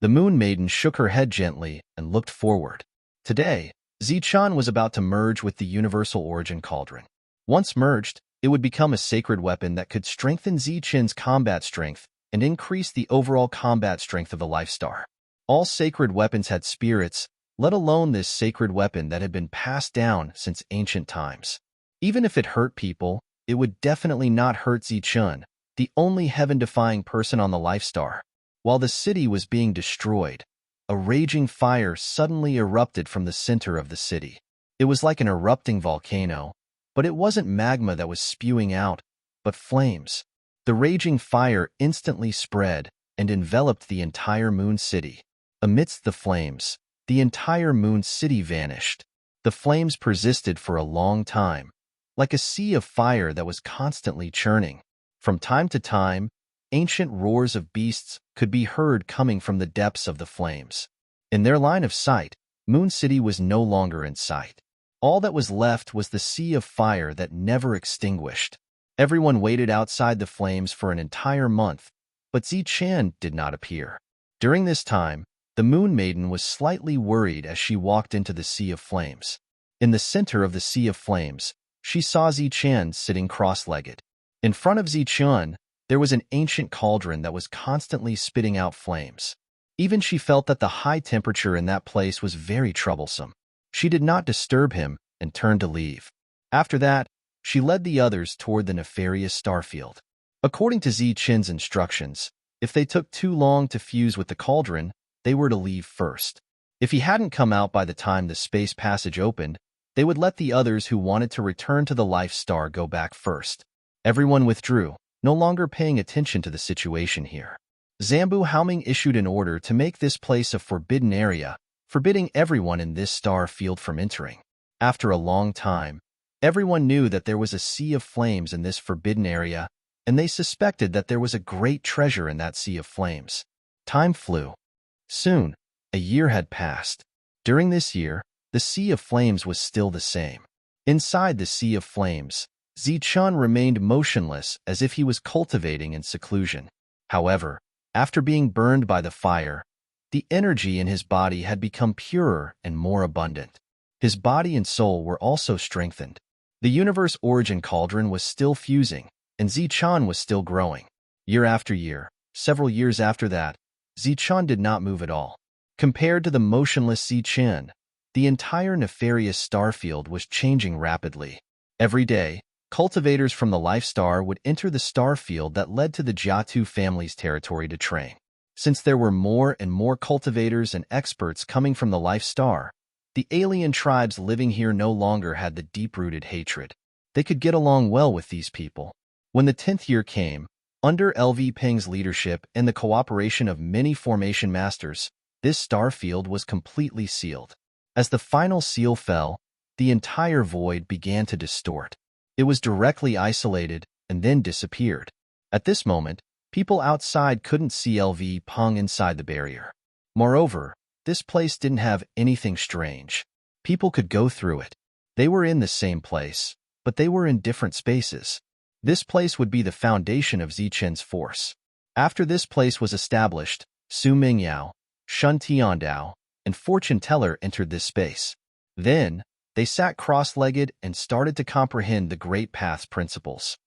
The Moon Maiden shook her head gently and looked forward. Today, Zichen was about to merge with the Universal Origin Cauldron. Once merged, it would become a sacred weapon that could strengthen Zichen's combat strength and increase the overall combat strength of the Life Star. All sacred weapons had spirits, let alone this sacred weapon that had been passed down since ancient times. Even if it hurt people, it would definitely not hurt Zichen, the only heaven-defying person on the Life Star. While the city was being destroyed, a raging fire suddenly erupted from the center of the city. It was like an erupting volcano, but it wasn't magma that was spewing out, but flames. The raging fire instantly spread and enveloped the entire Moon City. Amidst the flames, the entire Moon City vanished. The flames persisted for a long time, like a sea of fire that was constantly churning. From time to time, ancient roars of beasts could be heard coming from the depths of the flames. In their line of sight, Moon City was no longer in sight. All that was left was the sea of fire that never extinguished. Everyone waited outside the flames for an entire month, but Zichen did not appear. During this time, the Moon Maiden was slightly worried as she walked into the sea of flames. In the center of the sea of flames, she saw Zichen sitting cross-legged. In front of Zichen, there was an ancient cauldron that was constantly spitting out flames. Even she felt that the high temperature in that place was very troublesome. She did not disturb him and turned to leave. After that, she led the others toward the nefarious starfield. According to Zichen's instructions, if they took too long to fuse with the cauldron, they were to leave first. If he hadn't come out by the time the space passage opened, they would let the others who wanted to return to the Life Star go back first. Everyone withdrew, no longer paying attention to the situation here. Zambu Haoming issued an order to make this place a forbidden area, forbidding everyone in this star field from entering. After a long time, everyone knew that there was a sea of flames in this forbidden area, and they suspected that there was a great treasure in that sea of flames. Time flew. Soon, a year had passed. During this year, the sea of flames was still the same. Inside the sea of flames, Zichen remained motionless as if he was cultivating in seclusion. However, after being burned by the fire, the energy in his body had become purer and more abundant. His body and soul were also strengthened. The universe origin cauldron was still fusing, and Zichun was still growing. Year after year, several years after that, Zichun did not move at all. Compared to the motionless Zichun, the entire nefarious star field was changing rapidly. Every day, cultivators from the Life Star would enter the star field that led to the Jiatu family's territory to train. Since there were more and more cultivators and experts coming from the Life Star, the alien tribes living here no longer had the deep-rooted hatred. They could get along well with these people. When the 10th year came, under LV Peng's leadership and the cooperation of many formation masters, this star field was completely sealed. As the final seal fell, the entire void began to distort. It was directly isolated and then disappeared. At this moment, people outside couldn't see LV Peng inside the barrier. Moreover, this place didn't have anything strange. People could go through it. They were in the same place, but they were in different spaces. This place would be the foundation of Zichun's force. After this place was established, Su Mingyao, Shun Tiandao, and Fortune Teller entered this space. Then, they sat cross-legged and started to comprehend the Great Path's principles.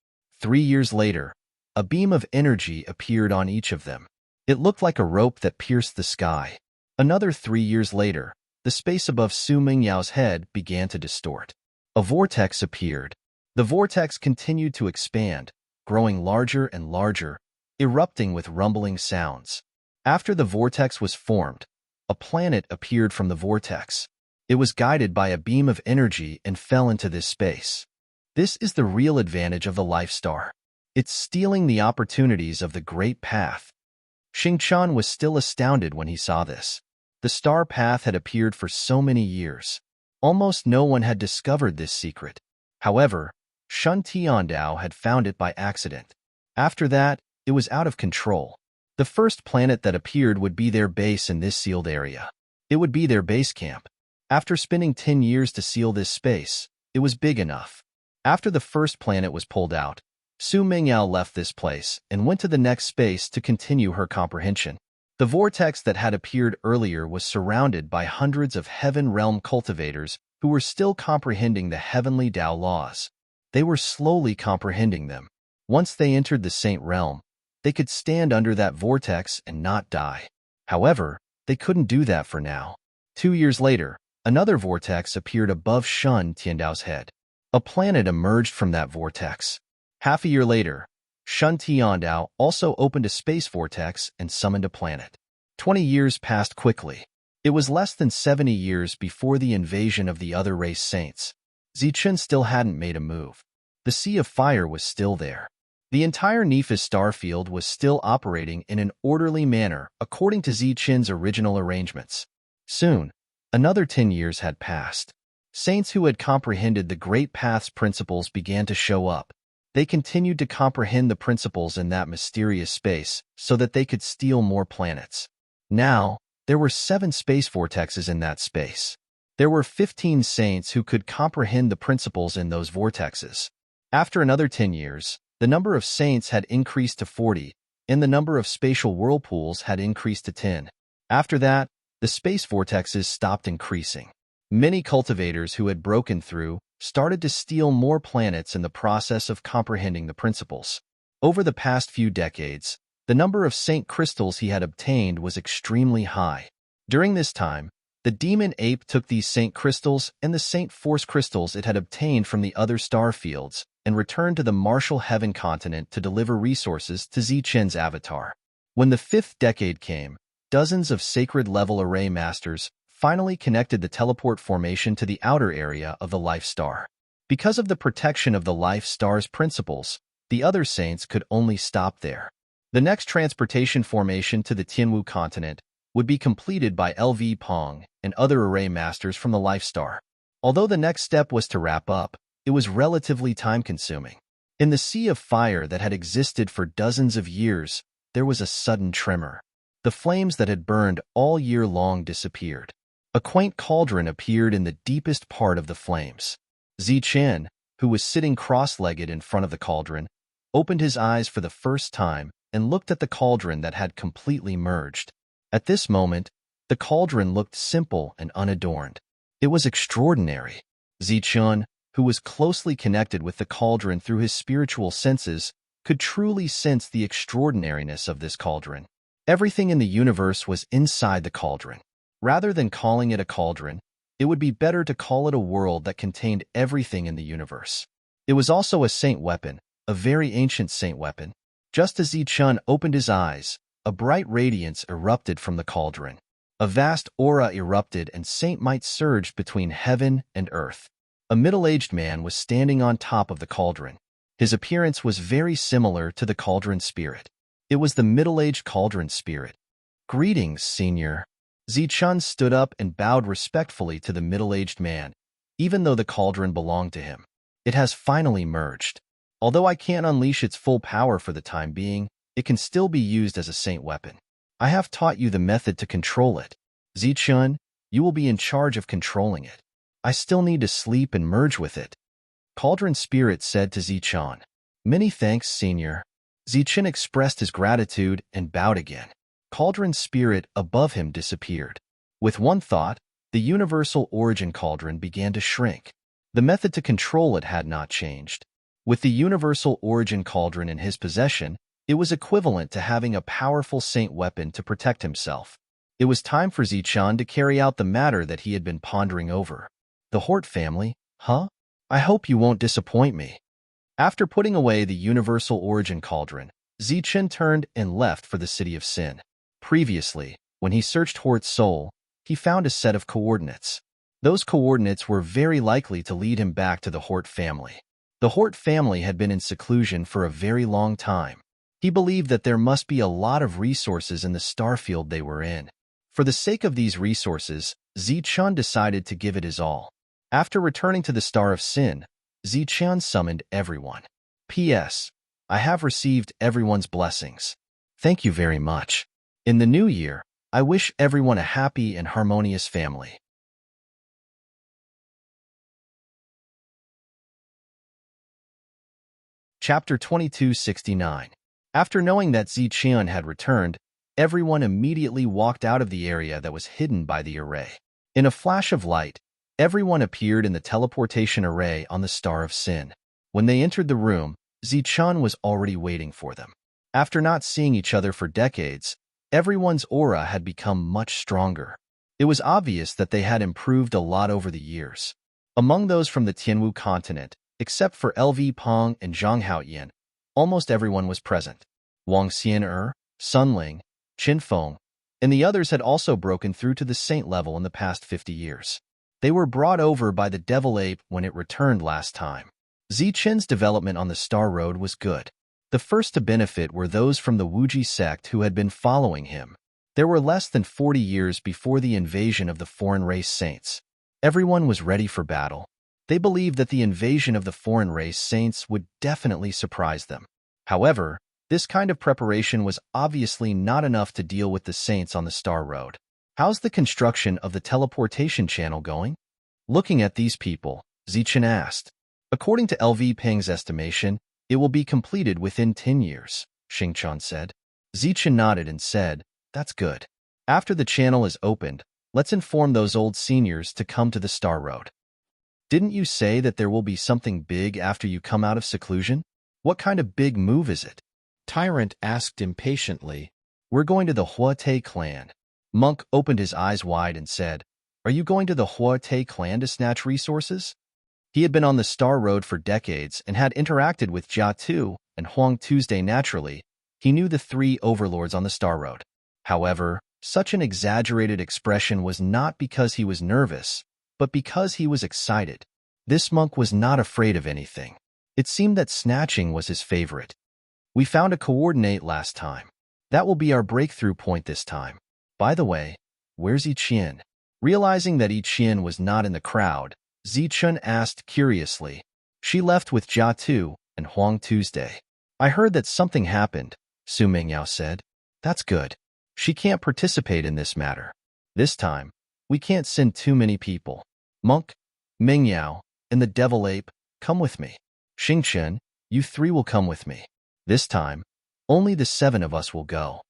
3 years later, a beam of energy appeared on each of them. It looked like a rope that pierced the sky. Another 3 years later, the space above Su Mingyao's head began to distort. A vortex appeared. The vortex continued to expand, growing larger and larger, erupting with rumbling sounds. After the vortex was formed, a planet appeared from the vortex. It was guided by a beam of energy and fell into this space. This is the real advantage of the Life Star. It's stealing the opportunities of the Great Path. Xingqian was still astounded when he saw this. The star path had appeared for so many years. Almost no one had discovered this secret. However, Shun Tiandao had found it by accident. After that, it was out of control. The first planet that appeared would be their base in this sealed area. It would be their base camp. After spending 10 years to seal this space, it was big enough. After the first planet was pulled out, Su Mingyao left this place and went to the next space to continue her comprehension. The vortex that had appeared earlier was surrounded by hundreds of Heaven Realm cultivators who were still comprehending the heavenly Tao laws. They were slowly comprehending them. Once they entered the Saint Realm, they could stand under that vortex and not die. However, they couldn't do that for now. 2 years later, another vortex appeared above Shun Tiandao's head. A planet emerged from that vortex. Half a year later, Shun Tiandao also opened a space vortex and summoned a planet. 20 years passed quickly. It was less than 70 years before the invasion of the other race saints. Zichun still hadn't made a move. The Sea of Fire was still there. The entire Nephis star field was still operating in an orderly manner according to Zichun's original arrangements. Soon, another 10 years had passed. Saints who had comprehended the Great Path's principles began to show up. They continued to comprehend the principles in that mysterious space so that they could steal more planets. Now, there were 7 space vortexes in that space. There were 15 saints who could comprehend the principles in those vortexes. After another 10 years, the number of saints had increased to 40, and the number of spatial whirlpools had increased to 10. After that, the space vortexes stopped increasing. Many cultivators who had broken through started to steal more planets in the process of comprehending the principles. Over the past few decades, the number of saint crystals he had obtained was extremely high. During this time, the demon ape took these saint crystals and the saint force crystals it had obtained from the other star fields and returned to the martial heaven continent to deliver resources to Zichun's avatar. When the 5th decade came, dozens of sacred level array masters finally connected the teleport formation to the outer area of the Life Star. Because of the protection of the Life Star's principles, the other saints could only stop there. The next transportation formation to the Tianwu continent would be completed by LV Peng and other array masters from the Life Star. Although the next step was to wrap up, it was relatively time-consuming. In the Sea of Fire that had existed for dozens of years, there was a sudden tremor. The flames that had burned all year long disappeared. A quaint cauldron appeared in the deepest part of the flames. Zichun, who was sitting cross-legged in front of the cauldron, opened his eyes for the first time and looked at the cauldron that had completely merged. At this moment, the cauldron looked simple and unadorned. It was extraordinary. Zichun, who was closely connected with the cauldron through his spiritual senses, could truly sense the extraordinariness of this cauldron. Everything in the universe was inside the cauldron. Rather than calling it a cauldron, it would be better to call it a world that contained everything in the universe. It was also a saint weapon, a very ancient saint weapon. Just as Zichun opened his eyes, a bright radiance erupted from the cauldron. A vast aura erupted and saint might surged between heaven and earth. A middle-aged man was standing on top of the cauldron. His appearance was very similar to the cauldron spirit. It was the middle-aged cauldron spirit. "Greetings, Senior." Zichun stood up and bowed respectfully to the middle-aged man, even though the cauldron belonged to him. "It has finally merged. Although I can't unleash its full power for the time being, it can still be used as a saint weapon. I have taught you the method to control it. Zichun, you will be in charge of controlling it. I still need to sleep and merge with it." Cauldron Spirit said to Zichun. "Many thanks, Senior." Zichun expressed his gratitude and bowed again. Cauldron Spirit above him disappeared. With one thought, the universal origin cauldron began to shrink. The method to control it had not changed. With the universal origin cauldron in his possession, it was equivalent to having a powerful saint weapon to protect himself. It was time for Zichun to carry out the matter that he had been pondering over. "The Hort family, huh? I hope you won't disappoint me." After putting away the universal origin cauldron, Zichun turned and left for the city of Sin. Previously, when he searched Hort's soul, he found a set of coordinates. Those coordinates were very likely to lead him back to the Hort family. The Hort family had been in seclusion for a very long time. He believed that there must be a lot of resources in the star field they were in. For the sake of these resources, Zichun decided to give it his all. After returning to the Star of Sin, Zichun summoned everyone. "P.S. I have received everyone's blessings. Thank you very much. In the new year, I wish everyone a happy and harmonious family." Chapter 2269. After knowing that Zichun had returned, everyone immediately walked out of the area that was hidden by the array. In a flash of light, everyone appeared in the teleportation array on the Star of Sin. When they entered the room, Zichun was already waiting for them. After not seeing each other for decades, everyone's aura had become much stronger. It was obvious that they had improved a lot over the years. Among those from the Tianwu continent, except for LV Peng and Zhang Haoyan, almost everyone was present. Wang Xian'er, Sun Ling, Qin Feng, and the others had also broken through to the saint level in the past 50 years. They were brought over by the Devil Ape when it returned last time. Zichun's development on the Star Road was good. The first to benefit were those from the Wuji sect who had been following him. There were less than 40 years before the invasion of the foreign race saints. Everyone was ready for battle. They believed that the invasion of the foreign race saints would definitely surprise them. However, this kind of preparation was obviously not enough to deal with the saints on the Star Road. "How's the construction of the teleportation channel going?" Looking at these people, Zichun asked. "According to LV Peng's estimation, it will be completed within 10 years, Xingchen said. Zichun nodded and said, "That's good. After the channel is opened, let's inform those old seniors to come to the Star Road." "Didn't you say that there will be something big after you come out of seclusion? What kind of big move is it?" Tyrant asked impatiently. "We're going to the Huate clan." Monk opened his eyes wide and said, "Are you going to the Huate clan to snatch resources?" He had been on the Star Road for decades and had interacted with Jia Tu and Huang Tuesday naturally. He knew the three overlords on the Star Road. However, such an exaggerated expression was not because he was nervous, but because he was excited. This monk was not afraid of anything. It seemed that snatching was his favorite. "We found a coordinate last time. That will be our breakthrough point this time. By the way, where's Yiqian?" Realizing that Yiqian was not in the crowd, Zichun asked curiously. "She left with Jia Tu and Huang Tuesday." "I heard that something happened," Su Mingyao said. "That's good. She can't participate in this matter. This time, we can't send too many people. Monk, Mingyao, and the Devil Ape, come with me. Xingchen, you three will come with me. This time, only the 7 of us will go."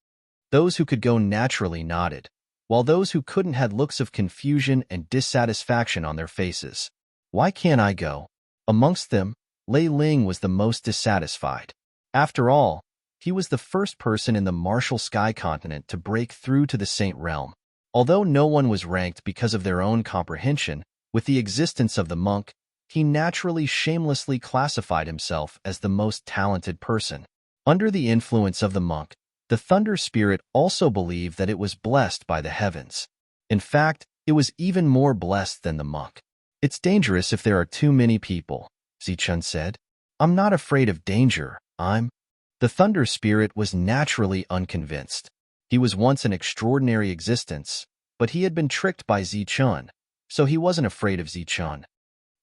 Those who could go naturally nodded, while those who couldn't had looks of confusion and dissatisfaction on their faces. "Why can't I go?" Amongst them, Lei Ling was the most dissatisfied. After all, he was the first person in the martial sky continent to break through to the Saint Realm. Although no one was ranked because of their own comprehension with the existence of the monk, he naturally shamelessly classified himself as the most talented person. Under the influence of the monk, the Thunder Spirit also believed that it was blessed by the heavens. In fact, it was even more blessed than the monk. "It's dangerous if there are too many people," Zichun said. "I'm not afraid of danger, I'm—" The Thunder Spirit was naturally unconvinced. He was once an extraordinary existence, but he had been tricked by Zichun, so he wasn't afraid of Zichun.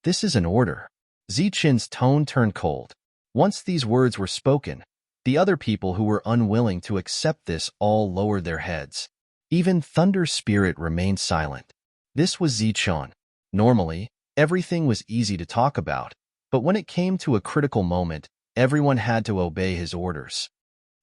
"This is an order." Zichun's tone turned cold. Once these words were spoken, the other people who were unwilling to accept this all lowered their heads. Even Thunder Spirit remained silent. This was Zichun. Normally, everything was easy to talk about, but when it came to a critical moment, everyone had to obey his orders.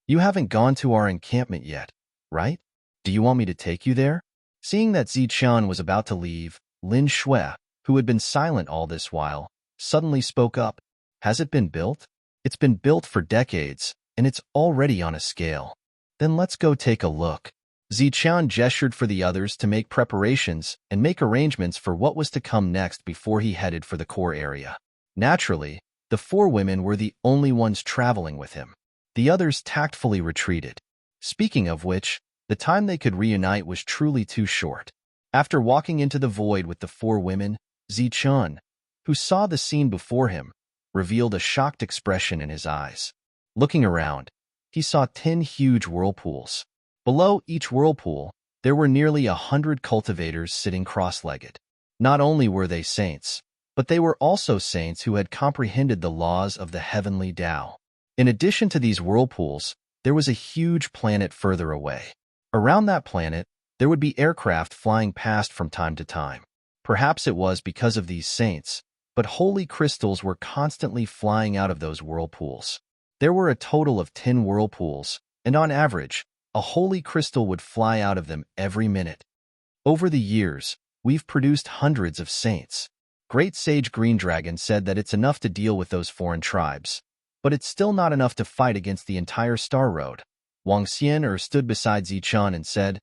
"You haven't gone to our encampment yet, right? Do you want me to take you there?" Seeing that Zichun was about to leave, Lin Shui, who had been silent all this while, suddenly spoke up. "Has it been built?" "It's been built for decades, and it's already on a scale." "Then let's go take a look." Zichun gestured for the others to make preparations and make arrangements for what was to come next before he headed for the core area. Naturally, the 4 women were the only ones traveling with him. The others tactfully retreated. Speaking of which, the time they could reunite was truly too short. After walking into the void with the 4 women, Zichun, who saw the scene before him, revealed a shocked expression in his eyes. Looking around, he saw 10 huge whirlpools. Below each whirlpool, there were nearly 100 cultivators sitting cross-legged. Not only were they saints, but they were also saints who had comprehended the laws of the heavenly Tao. In addition to these whirlpools, there was a huge planet further away. Around that planet, there would be aircraft flying past from time to time. Perhaps it was because of these saints, but holy crystals were constantly flying out of those whirlpools. There were a total of 10 whirlpools, and on average, a holy crystal would fly out of them every minute. Over the years, we've produced hundreds of saints. Great Sage Green Dragon said that it's enough to deal with those foreign tribes, but it's still not enough to fight against the entire Star Road. Wang Xian stood beside Zichun and said,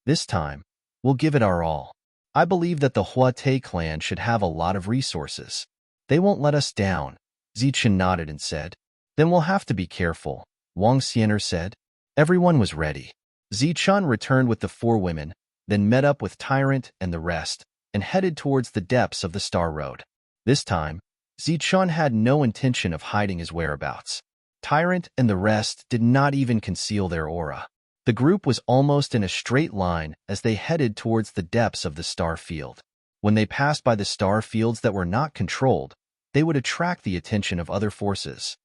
"This time, we'll give it our all. I believe that the Huate clan should have a lot of resources. They won't let us down." Zichun nodded and said, "Then we'll have to be careful," Wang Xian said. Everyone was ready. Zichun returned with the 4 women, then met up with Tyrant and the rest, and headed towards the depths of the Star Road. This time, Zichun had no intention of hiding his whereabouts. Tyrant and the rest did not even conceal their aura. The group was almost in a straight line as they headed towards the depths of the star field. When they passed by the star fields that were not controlled, they would attract the attention of other forces.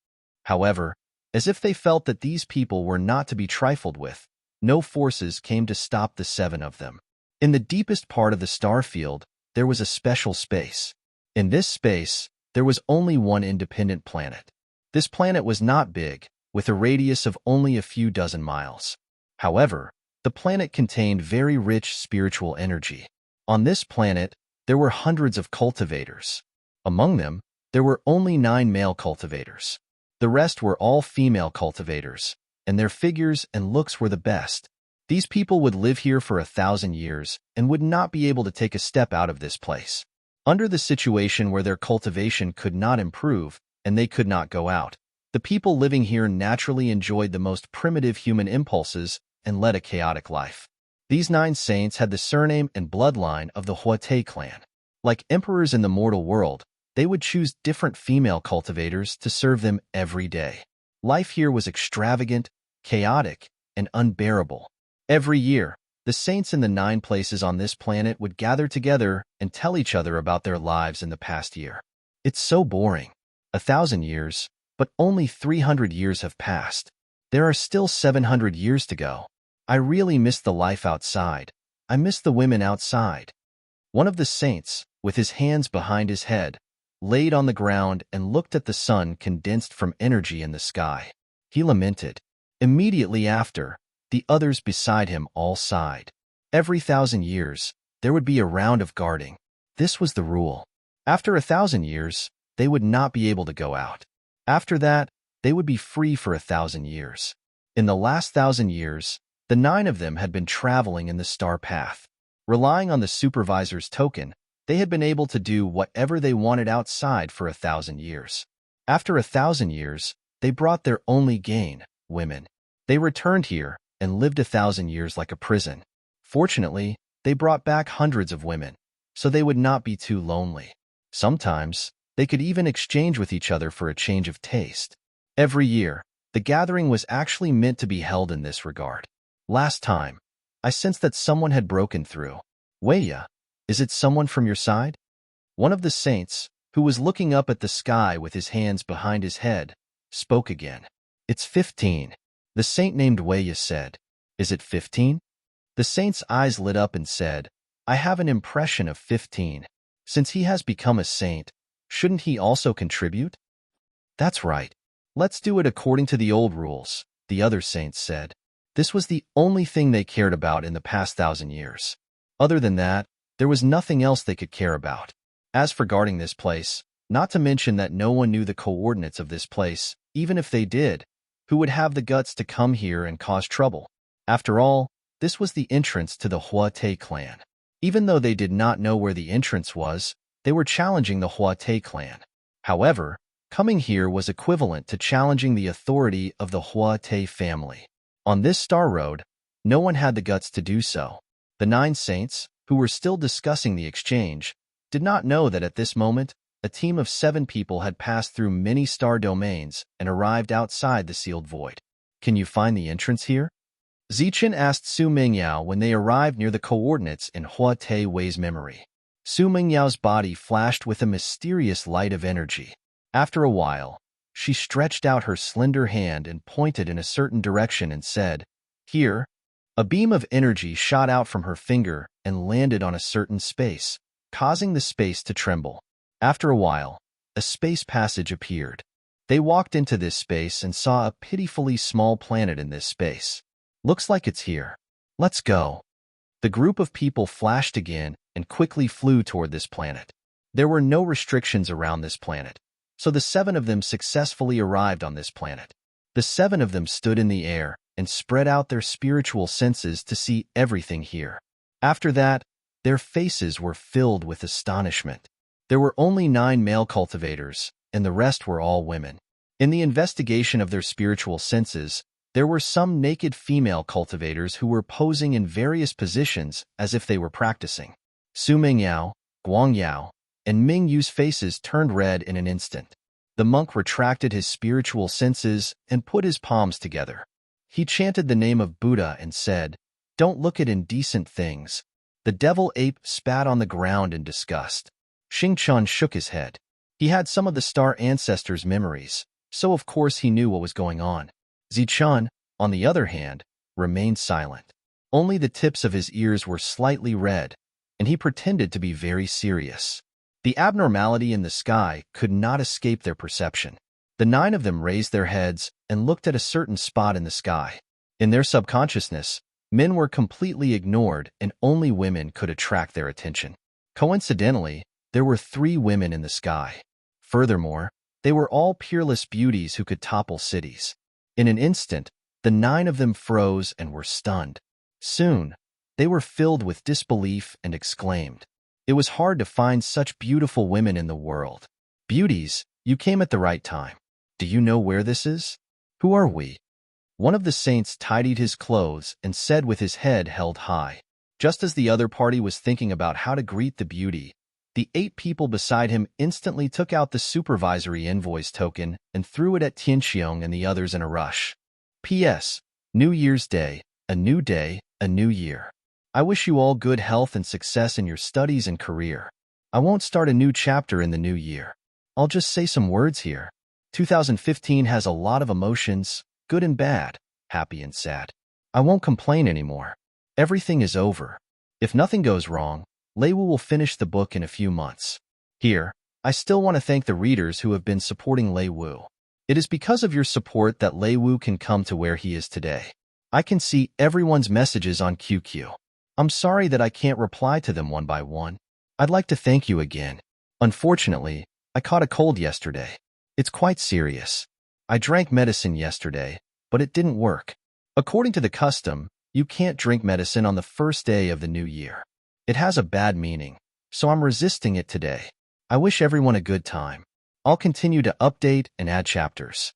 However, as if they felt that these people were not to be trifled with, no forces came to stop the 7 of them. In the deepest part of the star field, there was a special space. In this space, there was only one independent planet. This planet was not big, with a radius of only a few dozen miles. However, the planet contained very rich spiritual energy. On this planet, there were hundreds of cultivators. Among them, there were only 9 male cultivators. The rest were all female cultivators, and their figures and looks were the best. These people would live here for 1,000 years and would not be able to take a step out of this place. Under the situation where their cultivation could not improve and they could not go out, the people living here naturally enjoyed the most primitive human impulses and led a chaotic life. These 9 saints had the surname and bloodline of the Huate clan. Like emperors in the mortal world, they would choose different female cultivators to serve them every day. Life here was extravagant, chaotic, and unbearable. Every year, the saints in the 9 places on this planet would gather together and tell each other about their lives in the past year. It's so boring. 1,000 years, but only 300 years have passed. There are still 700 years to go. I really miss the life outside. I miss the women outside. One of the saints, with his hands behind his head, laid on the ground and looked at the sun condensed from energy in the sky. He lamented. Immediately after, the others beside him all sighed. Every 1,000 years, there would be a round of guarding. This was the rule. After 1,000 years, they would not be able to go out. After that, they would be free for 1,000 years. In the last 1,000 years, the 9 of them had been traveling in the star path. Relying on the supervisor's token, they had been able to do whatever they wanted outside for 1,000 years. After 1,000 years, they brought their only gain, women. They returned here and lived 1,000 years like a prison. Fortunately, they brought back hundreds of women, so they would not be too lonely. Sometimes, they could even exchange with each other for a change of taste. Every year, the gathering was actually meant to be held in this regard. Last time, I sensed that someone had broken through. Weya, is it someone from your side? One of the saints, who was looking up at the sky with his hands behind his head, spoke again. It's 15. The saint named Weya said. Is it 15? The saint's eyes lit up and said, I have an impression of 15. Since he has become a saint, shouldn't he also contribute? That's right. Let's do it according to the old rules, the other saints said. This was the only thing they cared about in the past 1,000 years. Other than that, there was nothing else they could care about. As for guarding this place, not to mention that no one knew the coordinates of this place, even if they did, who would have the guts to come here and cause trouble? After all, this was the entrance to the Huate clan. Even though they did not know where the entrance was, they were challenging the Huate clan. However, coming here was equivalent to challenging the authority of the Huate family. On this star road, no one had the guts to do so. The 9 saints, who were still discussing the exchange, did not know that at this moment, a team of 7 people had passed through many star domains and arrived outside the sealed void. Can you find the entrance here? Zichen asked Su Mingyao when they arrived near the coordinates in Huate Wei's memory. Su Mingyao's body flashed with a mysterious light of energy. After a while, she stretched out her slender hand and pointed in a certain direction and said, Here. A beam of energy shot out from her finger and landed on a certain space, causing the space to tremble. After a while, a space passage appeared. They walked into this space and saw a pitifully small planet in this space. Looks like it's here. Let's go. The group of people flashed again and quickly flew toward this planet. There were no restrictions around this planet, so the 7 of them successfully arrived on this planet. The 7 of them stood in the air and spread out their spiritual senses to see everything here. After that, their faces were filled with astonishment. There were only 9 male cultivators, and the rest were all women. In the investigation of their spiritual senses, there were some naked female cultivators who were posing in various positions as if they were practicing. Su Mingyao, Guangyao, and Mingyu's faces turned red in an instant. The monk retracted his spiritual senses and put his palms together. He chanted the name of Buddha and said, Don't look at indecent things. The devil ape spat on the ground in disgust. Xingchen shook his head. He had some of the star ancestors' memories, so of course he knew what was going on. Zichen, on the other hand, remained silent. Only the tips of his ears were slightly red, and he pretended to be very serious. The abnormality in the sky could not escape their perception. The 9 of them raised their heads and looked at a certain spot in the sky. In their subconsciousness, men were completely ignored and only women could attract their attention. Coincidentally, there were 3 women in the sky. Furthermore, they were all peerless beauties who could topple cities. In an instant, the 9 of them froze and were stunned. Soon, they were filled with disbelief and exclaimed, It was hard to find such beautiful women in the world. Beauties, you came at the right time. Do you know where this is? Who are we? One of the saints tidied his clothes and said with his head held high. Just as the other party was thinking about how to greet the beauty, the 8 people beside him instantly took out the supervisory invoice token and threw it at Tianxiong and the others in a rush. P.S. New Year's Day, a new day, a new year. I wish you all good health and success in your studies and career. I won't start a new chapter in the new year. I'll just say some words here. 2015 has a lot of emotions, good and bad, happy and sad. I won't complain anymore. Everything is over. If nothing goes wrong, Lei Wu will finish the book in a few months. Here, I still want to thank the readers who have been supporting Lei Wu. It is because of your support that Lei Wu can come to where he is today. I can see everyone's messages on QQ. I'm sorry that I can't reply to them one by one. I'd like to thank you again. Unfortunately, I caught a cold yesterday. It's quite serious. I drank medicine yesterday, but it didn't work. According to the custom, you can't drink medicine on the first day of the new year. It has a bad meaning, so I'm resisting it today. I wish everyone a good time. I'll continue to update and add chapters.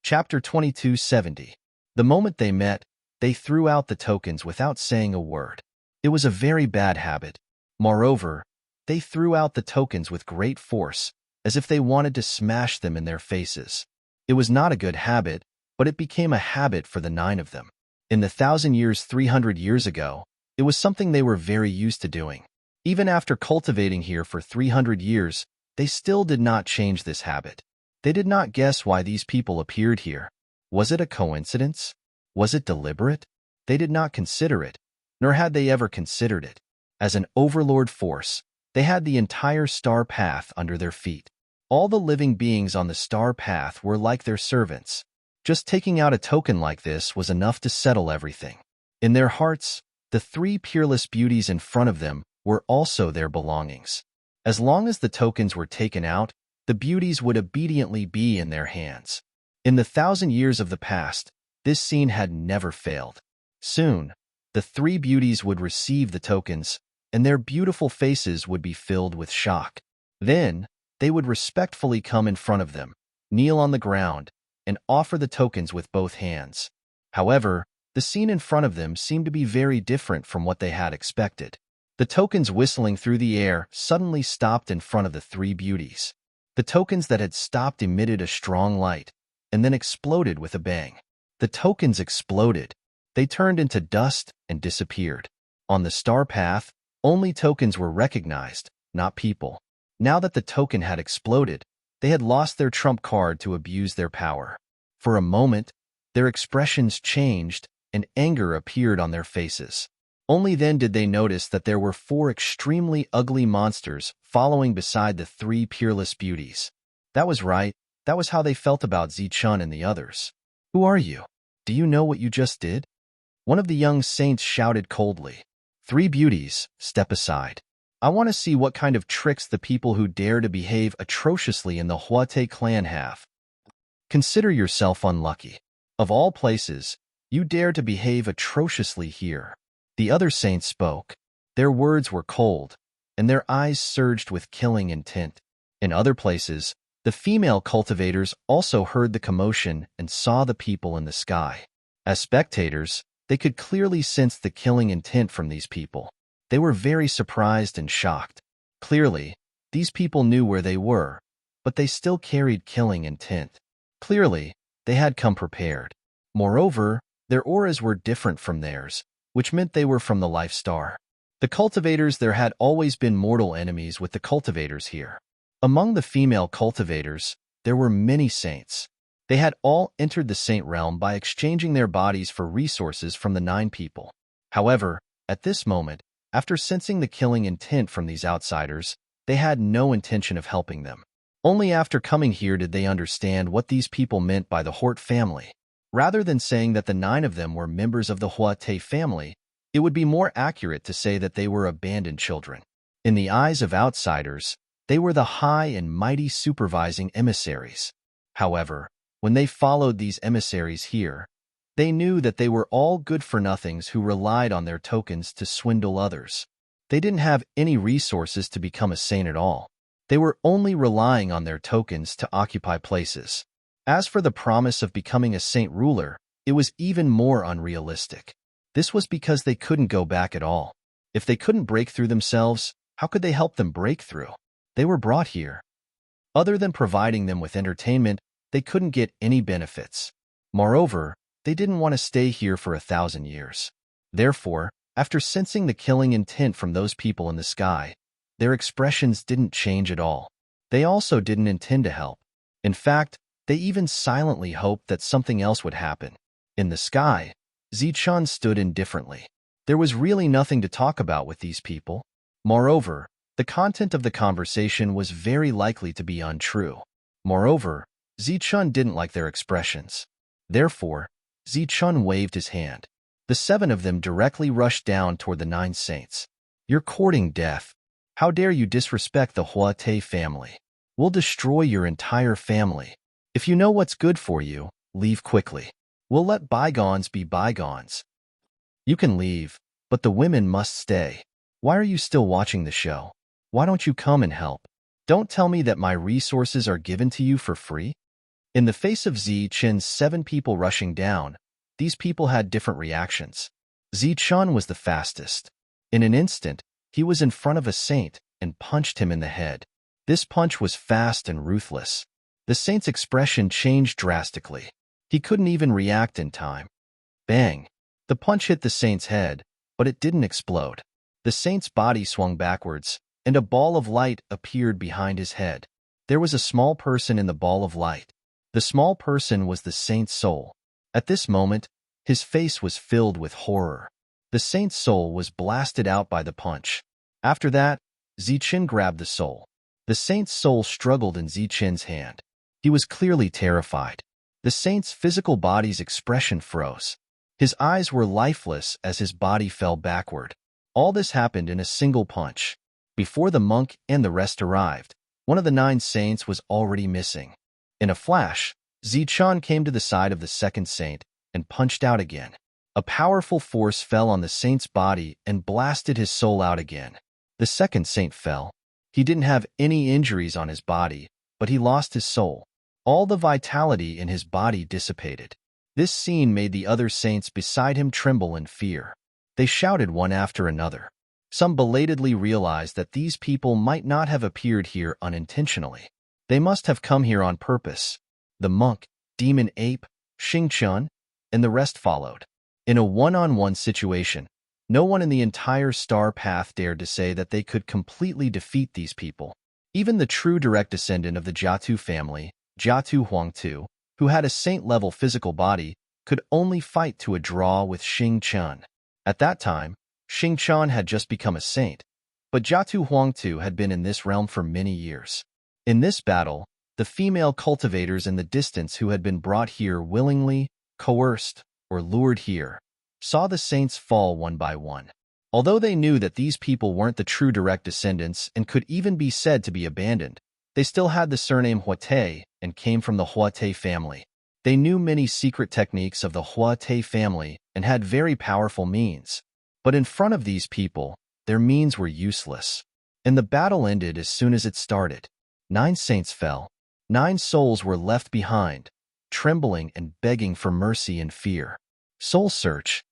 Chapter 2270. The moment they met, they threw out the tokens without saying a word. It was a very bad habit. Moreover, they threw out the tokens with great force, as if they wanted to smash them in their faces. It was not a good habit, but it became a habit for the 9 of them. In the 1,000 years 300 years ago, it was something they were very used to doing. Even after cultivating here for 300 years, they still did not change this habit. They did not guess why these people appeared here. Was it a coincidence? Was it deliberate? They did not consider it, nor had they ever considered it. As an overlord force, they had the entire star path under their feet. All the living beings on the star path were like their servants. Just taking out a token like this was enough to settle everything. In their hearts, the 3 peerless beauties in front of them were also their belongings. As long as the tokens were taken out, the beauties would obediently be in their hands. In the 1,000 years of the past, this scene had never failed. Soon, the 3 beauties would receive the tokens, and their beautiful faces would be filled with shock. Then, they would respectfully come in front of them, kneel on the ground, and offer the tokens with both hands. However, the scene in front of them seemed to be very different from what they had expected. The tokens whistling through the air suddenly stopped in front of the 3 beauties. The tokens that had stopped emitted a strong light, and then exploded with a bang. The tokens exploded. They turned into dust and disappeared. On the star path, only tokens were recognized, not people. Now that the token had exploded, they had lost their trump card to abuse their power. For a moment, their expressions changed and anger appeared on their faces. Only then did they notice that there were 4 extremely ugly monsters following beside the 3 peerless beauties. That was right. That was how they felt about Zichun and the others. Who are you? Do you know what you just did? One of the young saints shouted coldly. 3 beauties, step aside. I want to see what kind of tricks the people who dare to behave atrociously in the Huate clan have. Consider yourself unlucky. Of all places, you dare to behave atrociously here. The other saints spoke. Their words were cold, and their eyes surged with killing intent. In other places, the female cultivators also heard the commotion and saw the people in the sky. As spectators, they could clearly sense the killing intent from these people. They were very surprised and shocked. Clearly, these people knew where they were, but they still carried killing intent. Clearly, they had come prepared. Moreover, their auras were different from theirs, which meant they were from the life star. The cultivators there had always been mortal enemies with the cultivators here. Among the female cultivators, there were many saints. They had all entered the saint realm by exchanging their bodies for resources from the 9 people. However, at this moment, after sensing the killing intent from these outsiders, they had no intention of helping them. Only after coming here did they understand what these people meant by the Hort family. Rather than saying that the 9 of them were members of the Huate family, it would be more accurate to say that they were abandoned children. In the eyes of outsiders, they were the high and mighty supervising emissaries. However, when they followed these emissaries here, they knew that they were all good-for-nothings who relied on their tokens to swindle others. They didn't have any resources to become a saint at all. They were only relying on their tokens to occupy places. As for the promise of becoming a saint ruler, it was even more unrealistic. This was because they couldn't go back at all. If they couldn't break through themselves, how could they help them break through? They were brought here. Other than providing them with entertainment, they couldn't get any benefits. Moreover, they didn't want to stay here for 1,000 years. Therefore, after sensing the killing intent from those people in the sky, their expressions didn't change at all. They also didn't intend to help. In fact, they even silently hoped that something else would happen. In the sky, Zichun stood indifferently. There was really nothing to talk about with these people. Moreover, the content of the conversation was very likely to be untrue. Moreover, Zichun didn't like their expressions. Therefore, Zichun waved his hand. The 7 of them directly rushed down toward the 9 saints. You're courting death. How dare you disrespect the Huate family? We'll destroy your entire family. If you know what's good for you, leave quickly. We'll let bygones be bygones. You can leave, but the women must stay. Why are you still watching the show? Why don't you come and help? Don't tell me that my resources are given to you for free. In the face of Chen's 7 people rushing down, these people had different reactions. Chen was the fastest. In an instant, he was in front of a saint and punched him in the head. This punch was fast and ruthless. The saint's expression changed drastically. He couldn't even react in time. Bang! The punch hit the saint's head, but it didn't explode. The saint's body swung backwards, and a ball of light appeared behind his head. There was a small person in the ball of light. The small person was the saint's soul. At this moment, his face was filled with horror. The saint's soul was blasted out by the punch. After that, Chen grabbed the soul. The saint's soul struggled in Chen's hand. He was clearly terrified. The saint's physical body's expression froze. His eyes were lifeless as his body fell backward. All this happened in a single punch. Before the monk and the rest arrived, one of the 9 saints was already missing. In a flash, Chen came to the side of the second saint and punched out again. A powerful force fell on the saint's body and blasted his soul out again. The second saint fell. He didn't have any injuries on his body, but he lost his soul. All the vitality in his body dissipated. This scene made the other saints beside him tremble in fear. They shouted one after another. Some belatedly realized that these people might not have appeared here unintentionally. They must have come here on purpose. The monk, demon ape, Xingchen, and the rest followed. In a one-on-one situation, no one in the entire star path dared to say that they could completely defeat these people. Even the true direct descendant of the Jiatu family, Jiatu Huangtu, who had a saint-level physical body, could only fight to a draw with Xingchen. At that time, Xingchen had just become a saint, but Jiatu Huangtu had been in this realm for many years. In this battle, the female cultivators in the distance who had been brought here willingly, coerced, or lured here, saw the saints fall one by one. Although they knew that these people weren't the true direct descendants and could even be said to be abandoned, they still had the surname Huate and came from the Huate family. They knew many secret techniques of the Huate family and had very powerful means. But in front of these people, their means were useless. And the battle ended as soon as it started. 9 saints fell. 9 souls were left behind, trembling and begging for mercy and fear. Soul search,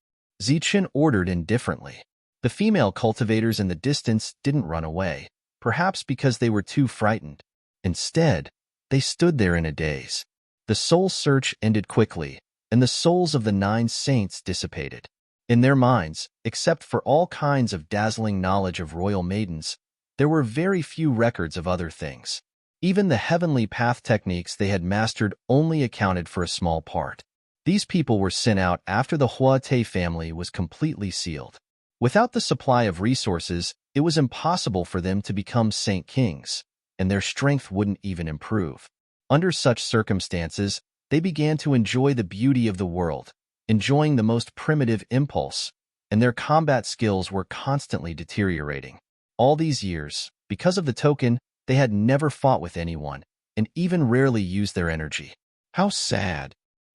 Chen ordered indifferently. The female cultivators in the distance didn't run away, perhaps because they were too frightened. Instead, they stood there in a daze. The soul search ended quickly, and the souls of the 9 saints dissipated. In their minds, except for all kinds of dazzling knowledge of royal maidens, there were very few records of other things. Even the heavenly path techniques they had mastered only accounted for a small part. These people were sent out after the Huate family was completely sealed. Without the supply of resources, it was impossible for them to become saint kings, and their strength wouldn't even improve. Under such circumstances, they began to enjoy the beauty of the world, enjoying the most primitive impulse, and their combat skills were constantly deteriorating. All these years, because of the token, they had never fought with anyone, and even rarely used their energy. How sad.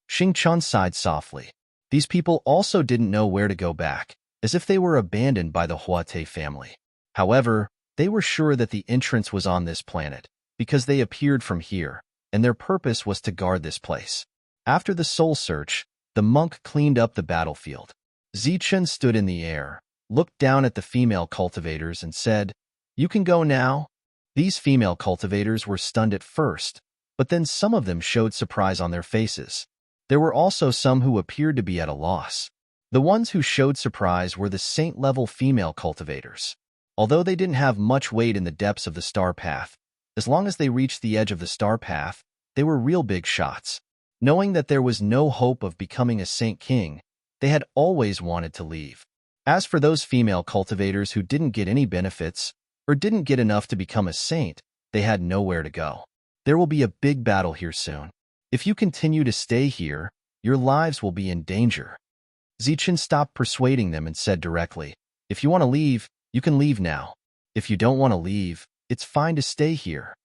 Xingchen sighed softly. These people also didn't know where to go back, as if they were abandoned by the Huate family. However, they were sure that the entrance was on this planet, because they appeared from here, and their purpose was to guard this place. After the soul search, the monk cleaned up the battlefield. Chen stood in the air, looked down at the female cultivators, and said, "You can go now." These female cultivators were stunned at first, but then some of them showed surprise on their faces. There were also some who appeared to be at a loss. The ones who showed surprise were the saint-level female cultivators. Although they didn't have much weight in the depths of the star path, as long as they reached the edge of the star path, they were real big shots. Knowing that there was no hope of becoming a saint king, they had always wanted to leave. As for those female cultivators who didn't get any benefits, or didn't get enough to become a saint, they had nowhere to go. There will be a big battle here soon. If you continue to stay here, your lives will be in danger. Zichen stopped persuading them and said directly, "If you want to leave, you can leave now. If you don't want to leave, it's fine to stay here."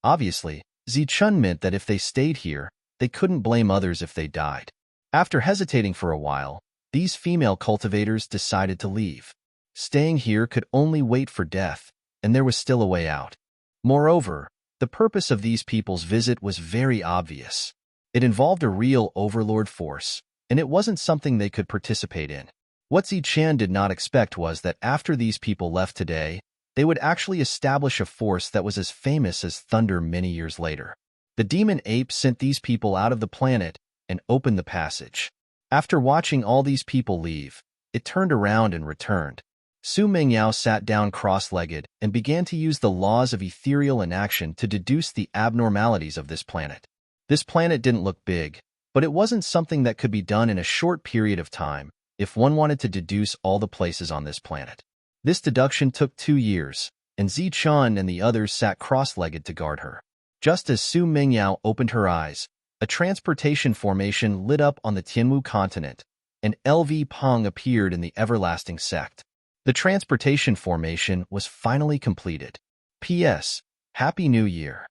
Obviously, Zichun meant that if they stayed here, they couldn't blame others if they died. After hesitating for a while, these female cultivators decided to leave. Staying here could only wait for death, and there was still a way out. Moreover, the purpose of these people's visit was very obvious. It involved a real overlord force, and it wasn't something they could participate in. What Zichen did not expect was that after these people left today, they would actually establish a force that was as famous as thunder many years later. The demon ape sent these people out of the planet and opened the passage. After watching all these people leave, it turned around and returned. Su Mingyao sat down cross-legged and began to use the laws of ethereal inaction to deduce the abnormalities of this planet. This planet didn't look big, but it wasn't something that could be done in a short period of time if one wanted to deduce all the places on this planet. This deduction took 2 years, and Zichun and the others sat cross-legged to guard her. Just as Su Mingyao opened her eyes, a transportation formation lit up on the Tianwu continent, and LV Peng appeared in the everlasting sect. The transportation formation was finally completed. P.S. Happy New Year.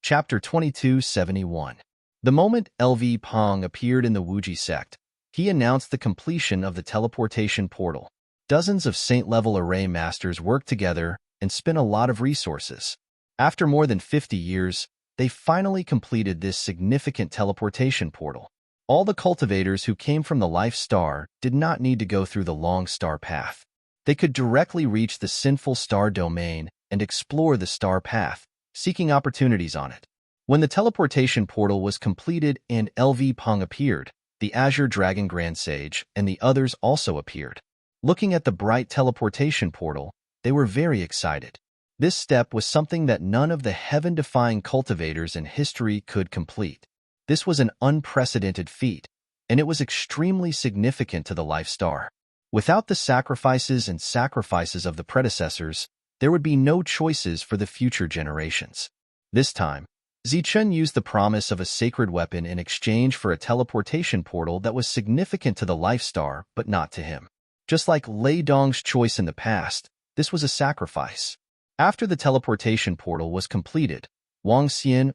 Chapter 2271. The moment LV Peng appeared in the Wuji sect, he announced the completion of the teleportation portal. Dozens of saint-level array masters worked together and spent a lot of resources. After more than 50 years, they finally completed this significant teleportation portal. All the cultivators who came from the Life Star did not need to go through the long star path. They could directly reach the sinful star domain and explore the star path, seeking opportunities on it. When the teleportation portal was completed and LV Peng appeared, the Azure Dragon Grand Sage and the others also appeared. Looking at the bright teleportation portal, they were very excited. This step was something that none of the heaven-defying cultivators in history could complete. This was an unprecedented feat, and it was extremely significant to the Life Star. Without the sacrifices of the predecessors, there would be no choices for the future generations. This time, Zichun used the promise of a sacred weapon in exchange for a teleportation portal that was significant to the Life Star but not to him. Just like Lei Dong's choice in the past, this was a sacrifice. After the teleportation portal was completed, Wang Xian,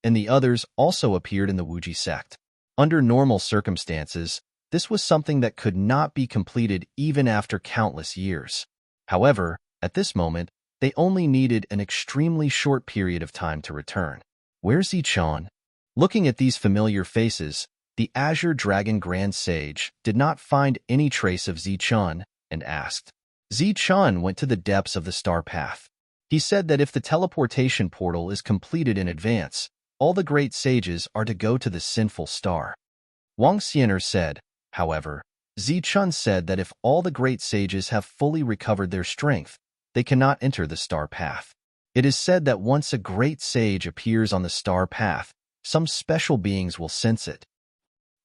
and the others also appeared in the Wuji sect. Under normal circumstances, this was something that could not be completed even after countless years. However, at this moment, they only needed an extremely short period of time to return. Where's Zichun? Looking at these familiar faces, the Azure Dragon Grand Sage did not find any trace of Zichun and asked. Zichun went to the depths of the star path. He said that if the teleportation portal is completed in advance, all the great sages are to go to the sinful star. Wang Xianer said, however, Zichun said that if all the great sages have fully recovered their strength, they cannot enter the star path. It is said that once a great sage appears on the star path, some special beings will sense it.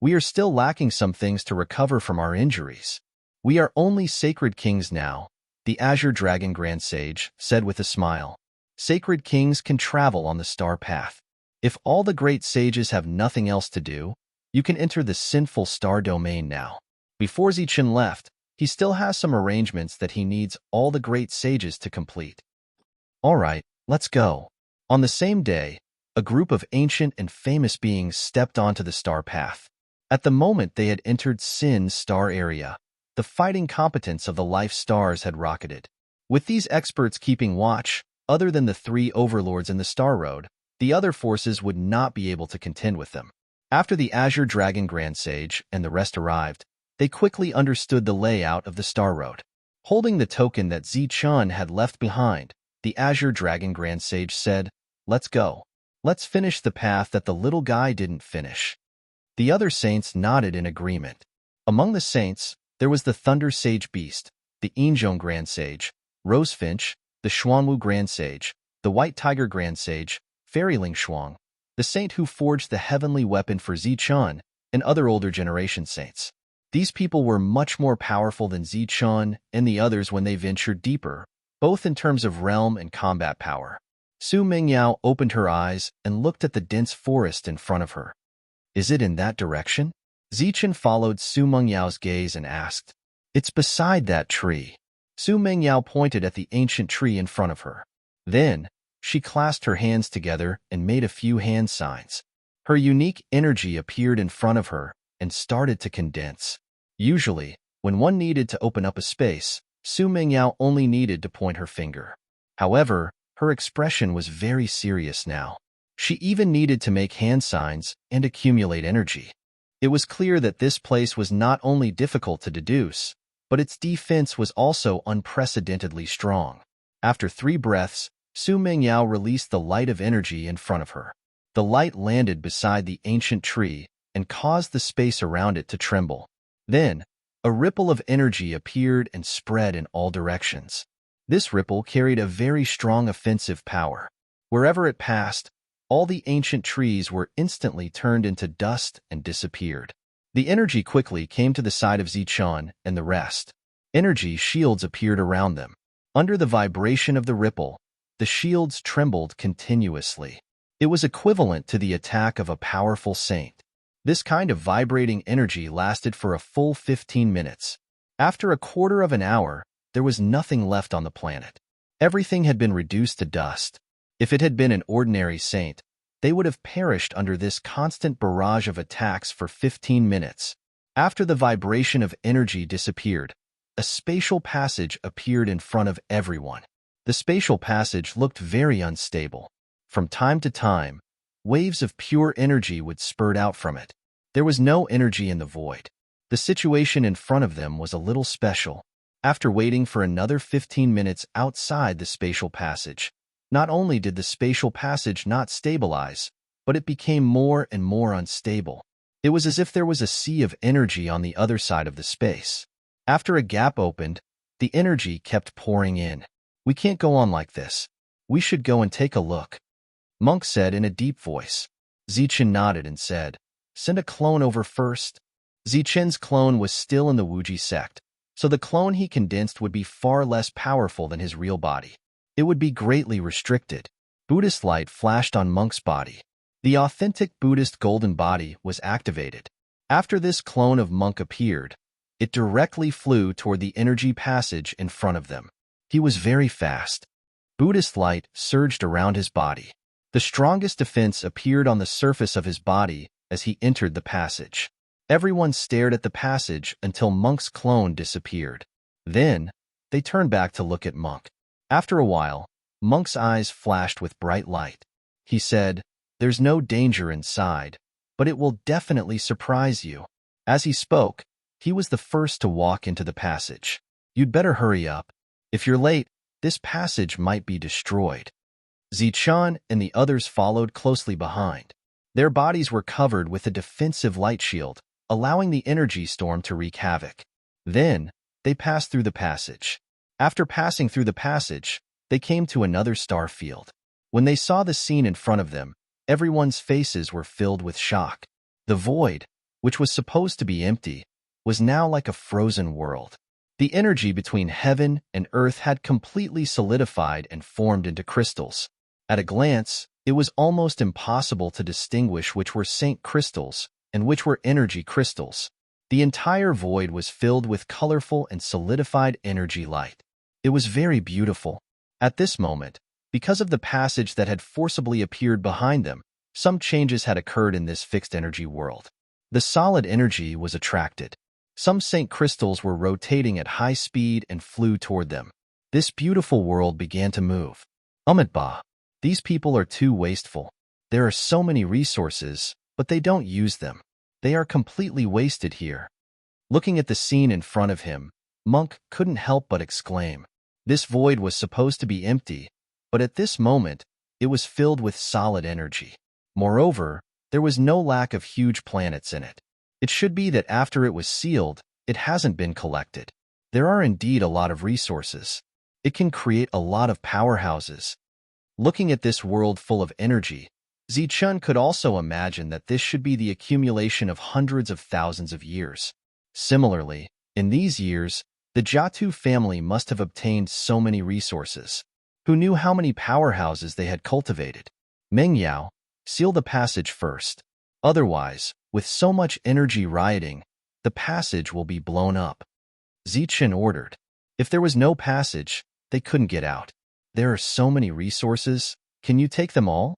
We are still lacking some things to recover from our injuries. We are only sacred kings now, the Azure Dragon Grand Sage said with a smile. Sacred kings can travel on the star path. If all the great sages have nothing else to do, you can enter the sinful star domain now. Before Zichun left, he still has some arrangements that he needs all the great sages to complete. All right, let's go. On the same day, a group of ancient and famous beings stepped onto the star path. At the moment they had entered Sin's star area, the fighting competence of the Life Stars had rocketed. With these experts keeping watch, other than the 3 overlords in the Star Road, the other forces would not be able to contend with them. After the Azure Dragon Grand Sage and the rest arrived, they quickly understood the layout of the Star Road. Holding the token that Zichun had left behind, the Azure Dragon Grand Sage said, "Let's go. Let's finish the path that the little guy didn't finish." The other saints nodded in agreement. Among the saints, there was the Thunder Sage Beast, the Inzhong Grand Sage, Rosefinch, the Xuanwu Grand Sage, the White Tiger Grand Sage, Fairyling Shuang, the saint who forged the heavenly weapon for Zichun, and other older generation saints. These people were much more powerful than Zichun and the others when they ventured deeper, both in terms of realm and combat power. Su Mingyao opened her eyes and looked at the dense forest in front of her. Is it in that direction? Zichen followed Su Mengyao's gaze and asked. It's beside that tree. Su Mingyao pointed at the ancient tree in front of her. Then, she clasped her hands together and made a few hand signs. Her unique energy appeared in front of her and started to condense. Usually, when one needed to open up a space, Su Mingyao only needed to point her finger. However, her expression was very serious now. She even needed to make hand signs and accumulate energy. It was clear that this place was not only difficult to deduce, but its defense was also unprecedentedly strong. After 3 breaths, Su Mingyao released the light of energy in front of her. The light landed beside the ancient tree and caused the space around it to tremble. Then, a ripple of energy appeared and spread in all directions. This ripple carried a very strong offensive power. Wherever it passed, all the ancient trees were instantly turned into dust and disappeared. The energy quickly came to the side of Zichen and the rest. Energy shields appeared around them. Under the vibration of the ripple, the shields trembled continuously. It was equivalent to the attack of a powerful saint. This kind of vibrating energy lasted for a full 15 minutes. After a quarter of an hour, there was nothing left on the planet. Everything had been reduced to dust. If it had been an ordinary saint, they would have perished under this constant barrage of attacks for 15 minutes. After the vibration of energy disappeared, a spatial passage appeared in front of everyone. The spatial passage looked very unstable. From time to time, waves of pure energy would spurt out from it. There was no energy in the void. The situation in front of them was a little special. After waiting for another 15 minutes outside the spatial passage, not only did the spatial passage not stabilize, but it became more and more unstable. It was as if there was a sea of energy on the other side of the space. After a gap opened, the energy kept pouring in. We can't go on like this. We should go and take a look, Monk said in a deep voice. Zichen nodded and said, Send a clone over first. Zichen's clone was still in the Wuji sect, so the clone he condensed would be far less powerful than his real body. It would be greatly restricted. Buddhist light flashed on Monk's body. The authentic Buddhist golden body was activated. After this clone of Monk appeared, it directly flew toward the energy passage in front of them. He was very fast. Buddhist light surged around his body. The strongest defense appeared on the surface of his body as he entered the passage. Everyone stared at the passage until Monk's clone disappeared. Then, they turned back to look at Monk. After a while, Monk's eyes flashed with bright light. He said, There's no danger inside, but it will definitely surprise you. As he spoke, he was the first to walk into the passage. You'd better hurry up. If you're late, this passage might be destroyed. Zichen and the others followed closely behind. Their bodies were covered with a defensive light shield, allowing the energy storm to wreak havoc. Then, they passed through the passage. After passing through the passage, they came to another star field. When they saw the scene in front of them, everyone's faces were filled with shock. The void, which was supposed to be empty, was now like a frozen world. The energy between heaven and earth had completely solidified and formed into crystals. At a glance, it was almost impossible to distinguish which were saint crystals and which were energy crystals. The entire void was filled with colorful and solidified energy light. It was very beautiful. At this moment, because of the passage that had forcibly appeared behind them, some changes had occurred in this fixed energy world. The solid energy was attracted. Some saint crystals were rotating at high speed and flew toward them. This beautiful world began to move. Bah! These people are too wasteful. There are so many resources, but they don't use them. They are completely wasted here. Looking at the scene in front of him, Monk couldn't help but exclaim. This void was supposed to be empty, but at this moment, it was filled with solid energy. Moreover, there was no lack of huge planets in it. It should be that after it was sealed, it hasn't been collected. There are indeed a lot of resources. It can create a lot of powerhouses. Looking at this world full of energy, Zichen could also imagine that this should be the accumulation of hundreds of thousands of years. Similarly, in these years, the Jiatu family must have obtained so many resources. Who knew how many powerhouses they had cultivated? Meng Yao, seal the passage first. Otherwise, with so much energy rioting, the passage will be blown up. Zichen ordered. If there was no passage, they couldn't get out. There are so many resources. Can you take them all?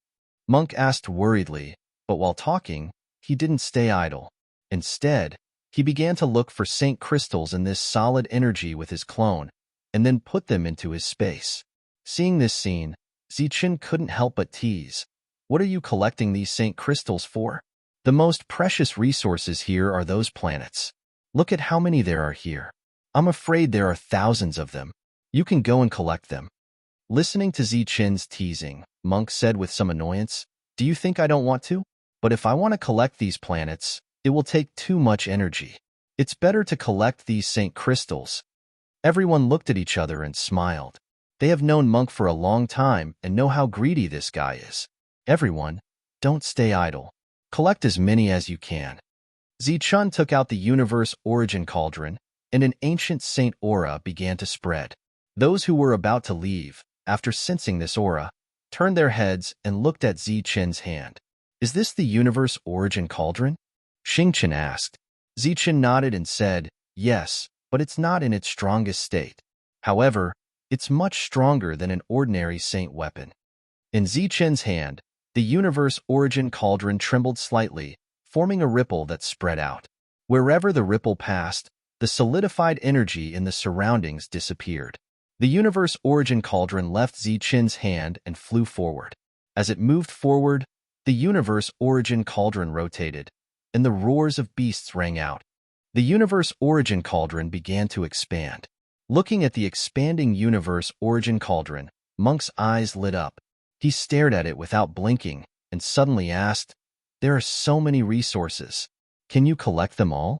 Monk asked worriedly, but while talking, he didn't stay idle. Instead, he began to look for Saint crystals in this solid energy with his clone, and then put them into his space. Seeing this scene, Zichen couldn't help but tease. What are you collecting these Saint crystals for? The most precious resources here are those planets. Look at how many there are here. I'm afraid there are thousands of them. You can go and collect them. Listening to Zichen's teasing, Monk said with some annoyance, Do you think I don't want to? But if I want to collect these planets, it will take too much energy. It's better to collect these Saint crystals. Everyone looked at each other and smiled. They have known Monk for a long time and know how greedy this guy is. Everyone, don't stay idle. Collect as many as you can. Zichun took out the universe origin cauldron, and an ancient saint aura began to spread. Those who were about to leave, after sensing this aura, turned their heads and looked at Zichen's hand. Is this the universe origin cauldron? Xingchen asked. Zichen nodded and said, Yes, but it's not in its strongest state. However, it's much stronger than an ordinary saint weapon. In Zichen's hand, the universe origin cauldron trembled slightly, forming a ripple that spread out. Wherever the ripple passed, the solidified energy in the surroundings disappeared. The universe origin cauldron left Zichen's hand and flew forward. As it moved forward, the universe origin cauldron rotated, and the roars of beasts rang out. The universe origin cauldron began to expand. Looking at the expanding universe origin cauldron, Monk's eyes lit up. He stared at it without blinking and suddenly asked, There are so many resources. Can you collect them all?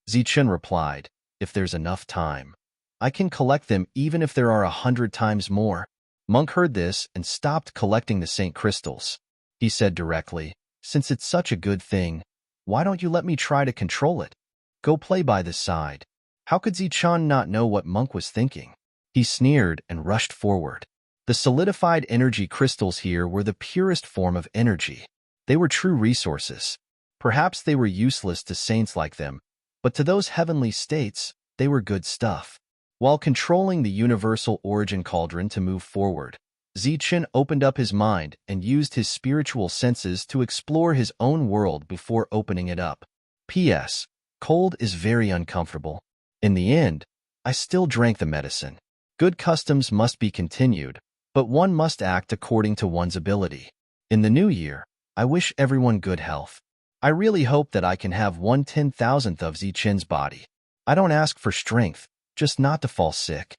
Zichen replied, If there's enough time. I can collect them even if there are 100 times more. Monk heard this and stopped collecting the Saint crystals. He said directly, Since it's such a good thing, why don't you let me try to control it? Go play by the side. How could Zichen not know what Monk was thinking? He sneered and rushed forward. The solidified energy crystals here were the purest form of energy. They were true resources. Perhaps they were useless to saints like them, but to those heavenly states, they were good stuff. While controlling the universal origin cauldron to move forward, Zichen opened up his mind and used his spiritual senses to explore his own world before opening it up. P.S. Cold is very uncomfortable. In the end, I still drank the medicine. Good customs must be continued, but one must act according to one's ability. In the new year, I wish everyone good health. I really hope that I can have 1/10,000th of Zichen's body. I don't ask for strength, just not to fall sick.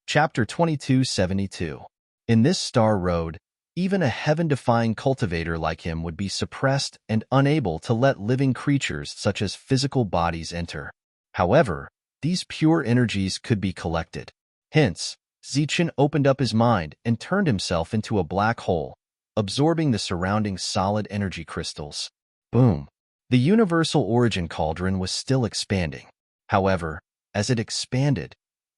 Chapter 2272. In this star road, even a heaven-defying cultivator like him would be suppressed and unable to let living creatures such as physical bodies enter. However, these pure energies could be collected. Hence, Zichen opened up his mind and turned himself into a black hole, absorbing the surrounding solid energy crystals. Boom! The universal origin cauldron was still expanding. However, as it expanded,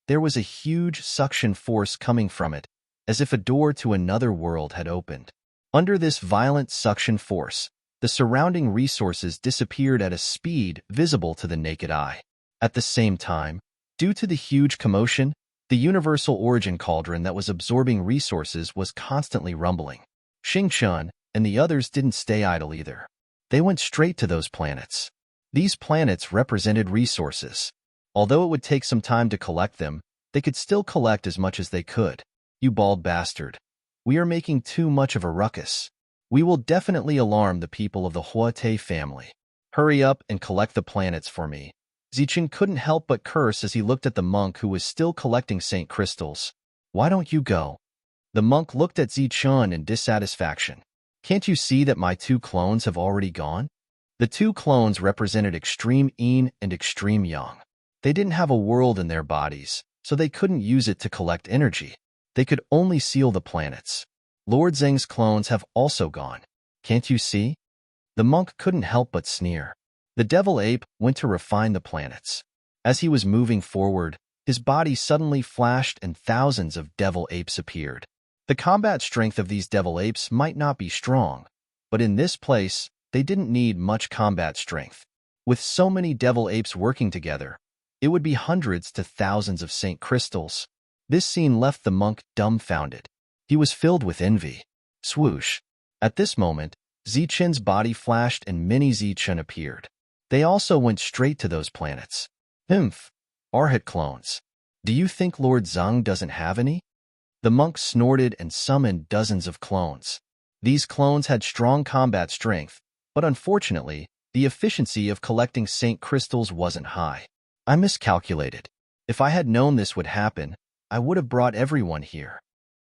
there was a huge suction force coming from it, as if a door to another world had opened. Under this violent suction force, the surrounding resources disappeared at a speed visible to the naked eye. At the same time, due to the huge commotion, the universal origin cauldron that was absorbing resources was constantly rumbling. Xingchen and the others didn't stay idle either. They went straight to those planets. These planets represented resources. Although it would take some time to collect them, they could still collect as much as they could. You bald bastard. We are making too much of a ruckus. We will definitely alarm the people of the Huate family. Hurry up and collect the planets for me. Zichen couldn't help but curse as he looked at the monk who was still collecting Saint crystals. Why don't you go? The monk looked at Zichen in dissatisfaction. Can't you see that my 2 clones have already gone? The 2 clones represented extreme yin and extreme yang. They didn't have a world in their bodies, so they couldn't use it to collect energy. They could only seal the planets. Lord Zheng's clones have also gone. Can't you see? The monk couldn't help but sneer. The devil ape went to refine the planets. As he was moving forward, his body suddenly flashed and thousands of devil apes appeared. The combat strength of these devil apes might not be strong, but in this place, they didn't need much combat strength. With so many devil apes working together, it would be hundreds to thousands of Saint crystals. This scene left the monk dumbfounded. He was filled with envy. Swoosh! At this moment, Zichen's body flashed and many Zichen appeared. They also went straight to those planets. Humph! Arhat clones. Do you think Lord Zhang doesn't have any? The monk snorted and summoned dozens of clones. These clones had strong combat strength, but unfortunately, the efficiency of collecting Saint crystals wasn't high. I miscalculated. If I had known this would happen, I would have brought everyone here.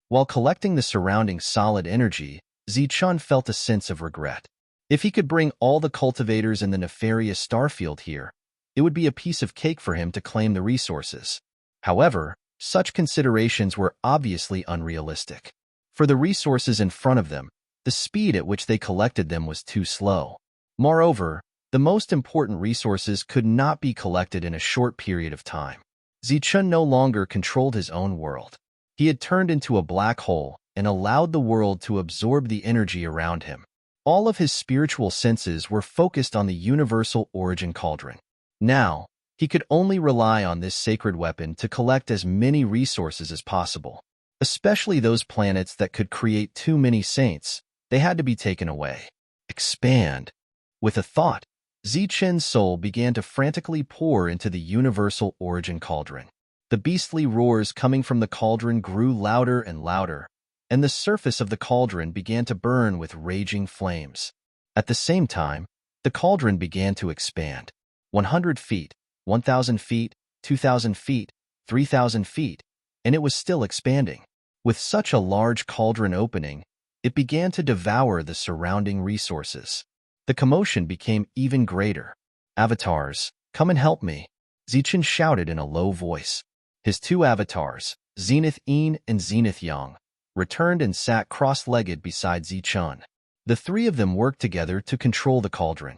While collecting the surrounding solid energy, Zichun felt a sense of regret. If he could bring all the cultivators in the nefarious starfield here, it would be a piece of cake for him to claim the resources. However, such considerations were obviously unrealistic. For the resources in front of them, the speed at which they collected them was too slow. Moreover, the most important resources could not be collected in a short period of time. Zichun no longer controlled his own world. He had turned into a black hole and allowed the world to absorb the energy around him. All of his spiritual senses were focused on the universal origin cauldron. Now, he could only rely on this sacred weapon to collect as many resources as possible. Especially those planets that could create too many saints, they had to be taken away. Expand. With a thought, Zichen's soul began to frantically pour into the universal origin cauldron. The beastly roars coming from the cauldron grew louder and louder, and the surface of the cauldron began to burn with raging flames. At the same time, the cauldron began to expand. 100 feet, 1,000 feet, 2,000 feet, 3,000 feet, and it was still expanding. With such a large cauldron opening, it began to devour the surrounding resources. The commotion became even greater. Avatars, come and help me, Zichen shouted in a low voice. His two avatars, Zenith Yin and Zenith Yang, returned and sat cross-legged beside Zichen. The three of them worked together to control the cauldron.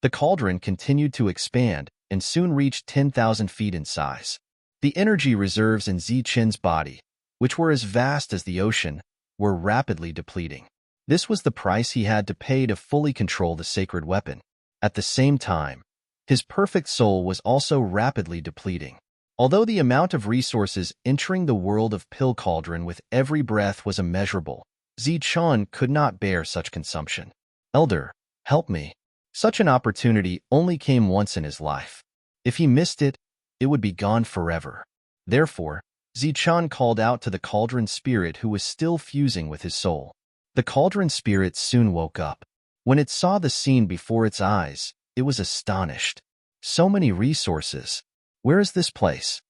The cauldron continued to expand and soon reached 10,000 feet in size. The energy reserves in Zichen's body, which were as vast as the ocean, were rapidly depleting. This was the price he had to pay to fully control the sacred weapon. At the same time, his perfect soul was also rapidly depleting. Although the amount of resources entering the world of Pill Cauldron with every breath was immeasurable, Zichen could not bear such consumption. Elder, help me. Such an opportunity only came once in his life. If he missed it, it would be gone forever. Therefore, Zichen called out to the cauldron spirit who was still fusing with his soul. The cauldron spirit soon woke up. When it saw the scene before its eyes, it was astonished. So many resources. Where is this place?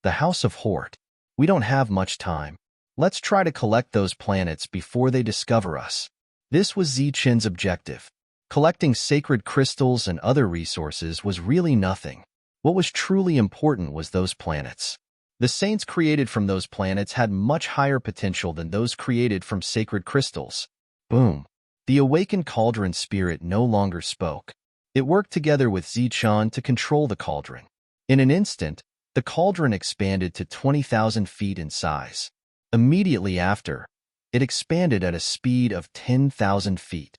The House of Hort. We don't have much time. Let's try to collect those planets before they discover us. This was Zichen's objective. Collecting sacred crystals and other resources was really nothing. What was truly important was those planets. The saints created from those planets had much higher potential than those created from sacred crystals. Boom. The awakened cauldron spirit no longer spoke. It worked together with Zichen to control the cauldron. In an instant, the cauldron expanded to 20,000 feet in size. Immediately after, it expanded at a speed of 10,000 feet.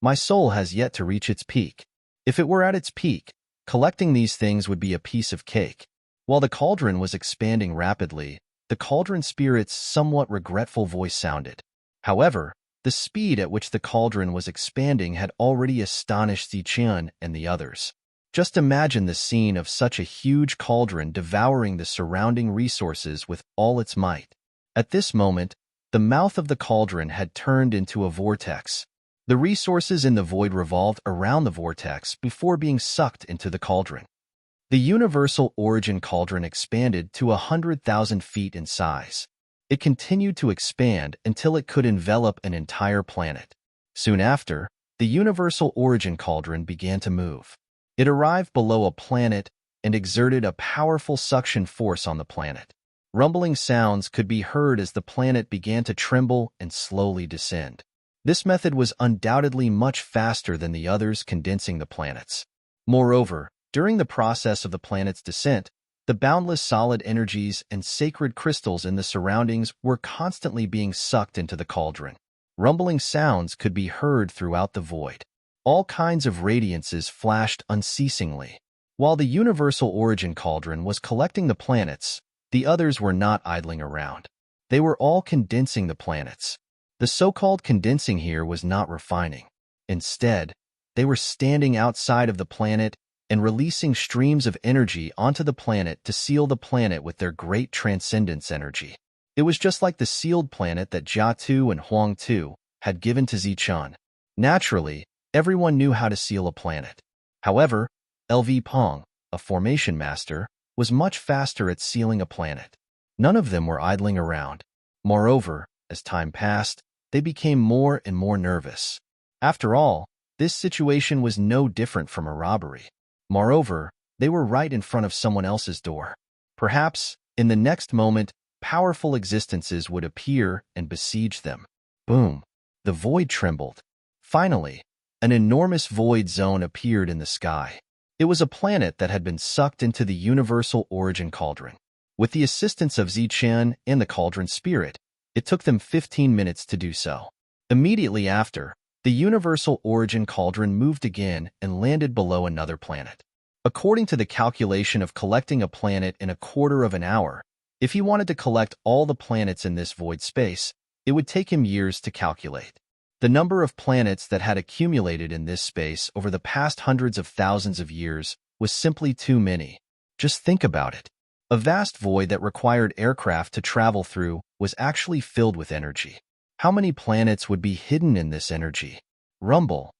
My soul has yet to reach its peak. If it were at its peak, collecting these things would be a piece of cake. While the cauldron was expanding rapidly, the cauldron spirit's somewhat regretful voice sounded. However, the speed at which the cauldron was expanding had already astonished Zichen and the others. Just imagine the scene of such a huge cauldron devouring the surrounding resources with all its might. At this moment, the mouth of the cauldron had turned into a vortex. The resources in the void revolved around the vortex before being sucked into the cauldron. The universal origin cauldron expanded to 100,000 feet in size. It continued to expand until it could envelop an entire planet. Soon after, the universal origin cauldron began to move. It arrived below a planet and exerted a powerful suction force on the planet. Rumbling sounds could be heard as the planet began to tremble and slowly descend. This method was undoubtedly much faster than the others condensing the planets. Moreover, during the process of the planet's descent, the boundless solid energies and sacred crystals in the surroundings were constantly being sucked into the cauldron. Rumbling sounds could be heard throughout the void. All kinds of radiances flashed unceasingly. While the universal origin cauldron was collecting the planets, the others were not idling around. They were all condensing the planets. The so-called condensing here was not refining. Instead, they were standing outside of the planet and releasing streams of energy onto the planet to seal the planet with their great transcendence energy. It was just like the sealed planet that Jia Tu and Huang Tu had given to Zichun. Naturally, everyone knew how to seal a planet. However, LV Pong, a formation master, was much faster at sealing a planet. None of them were idling around. Moreover, as time passed, they became more and more nervous. After all, this situation was no different from a robbery. Moreover, they were right in front of someone else's door. Perhaps, in the next moment, powerful existences would appear and besiege them. Boom! The void trembled. Finally, an enormous void zone appeared in the sky. It was a planet that had been sucked into the universal origin cauldron. With the assistance of Zichun and the cauldron spirit, it took them 15 minutes to do so. Immediately after, the universal origin cauldron moved again and landed below another planet. According to the calculation of collecting a planet in a quarter of an hour, if he wanted to collect all the planets in this void space, it would take him years to calculate. The number of planets that had accumulated in this space over the past hundreds of thousands of years was simply too many. Just think about it. A vast void that required aircraft to travel through was actually filled with energy. How many planets would be hidden in this energy? Rumble.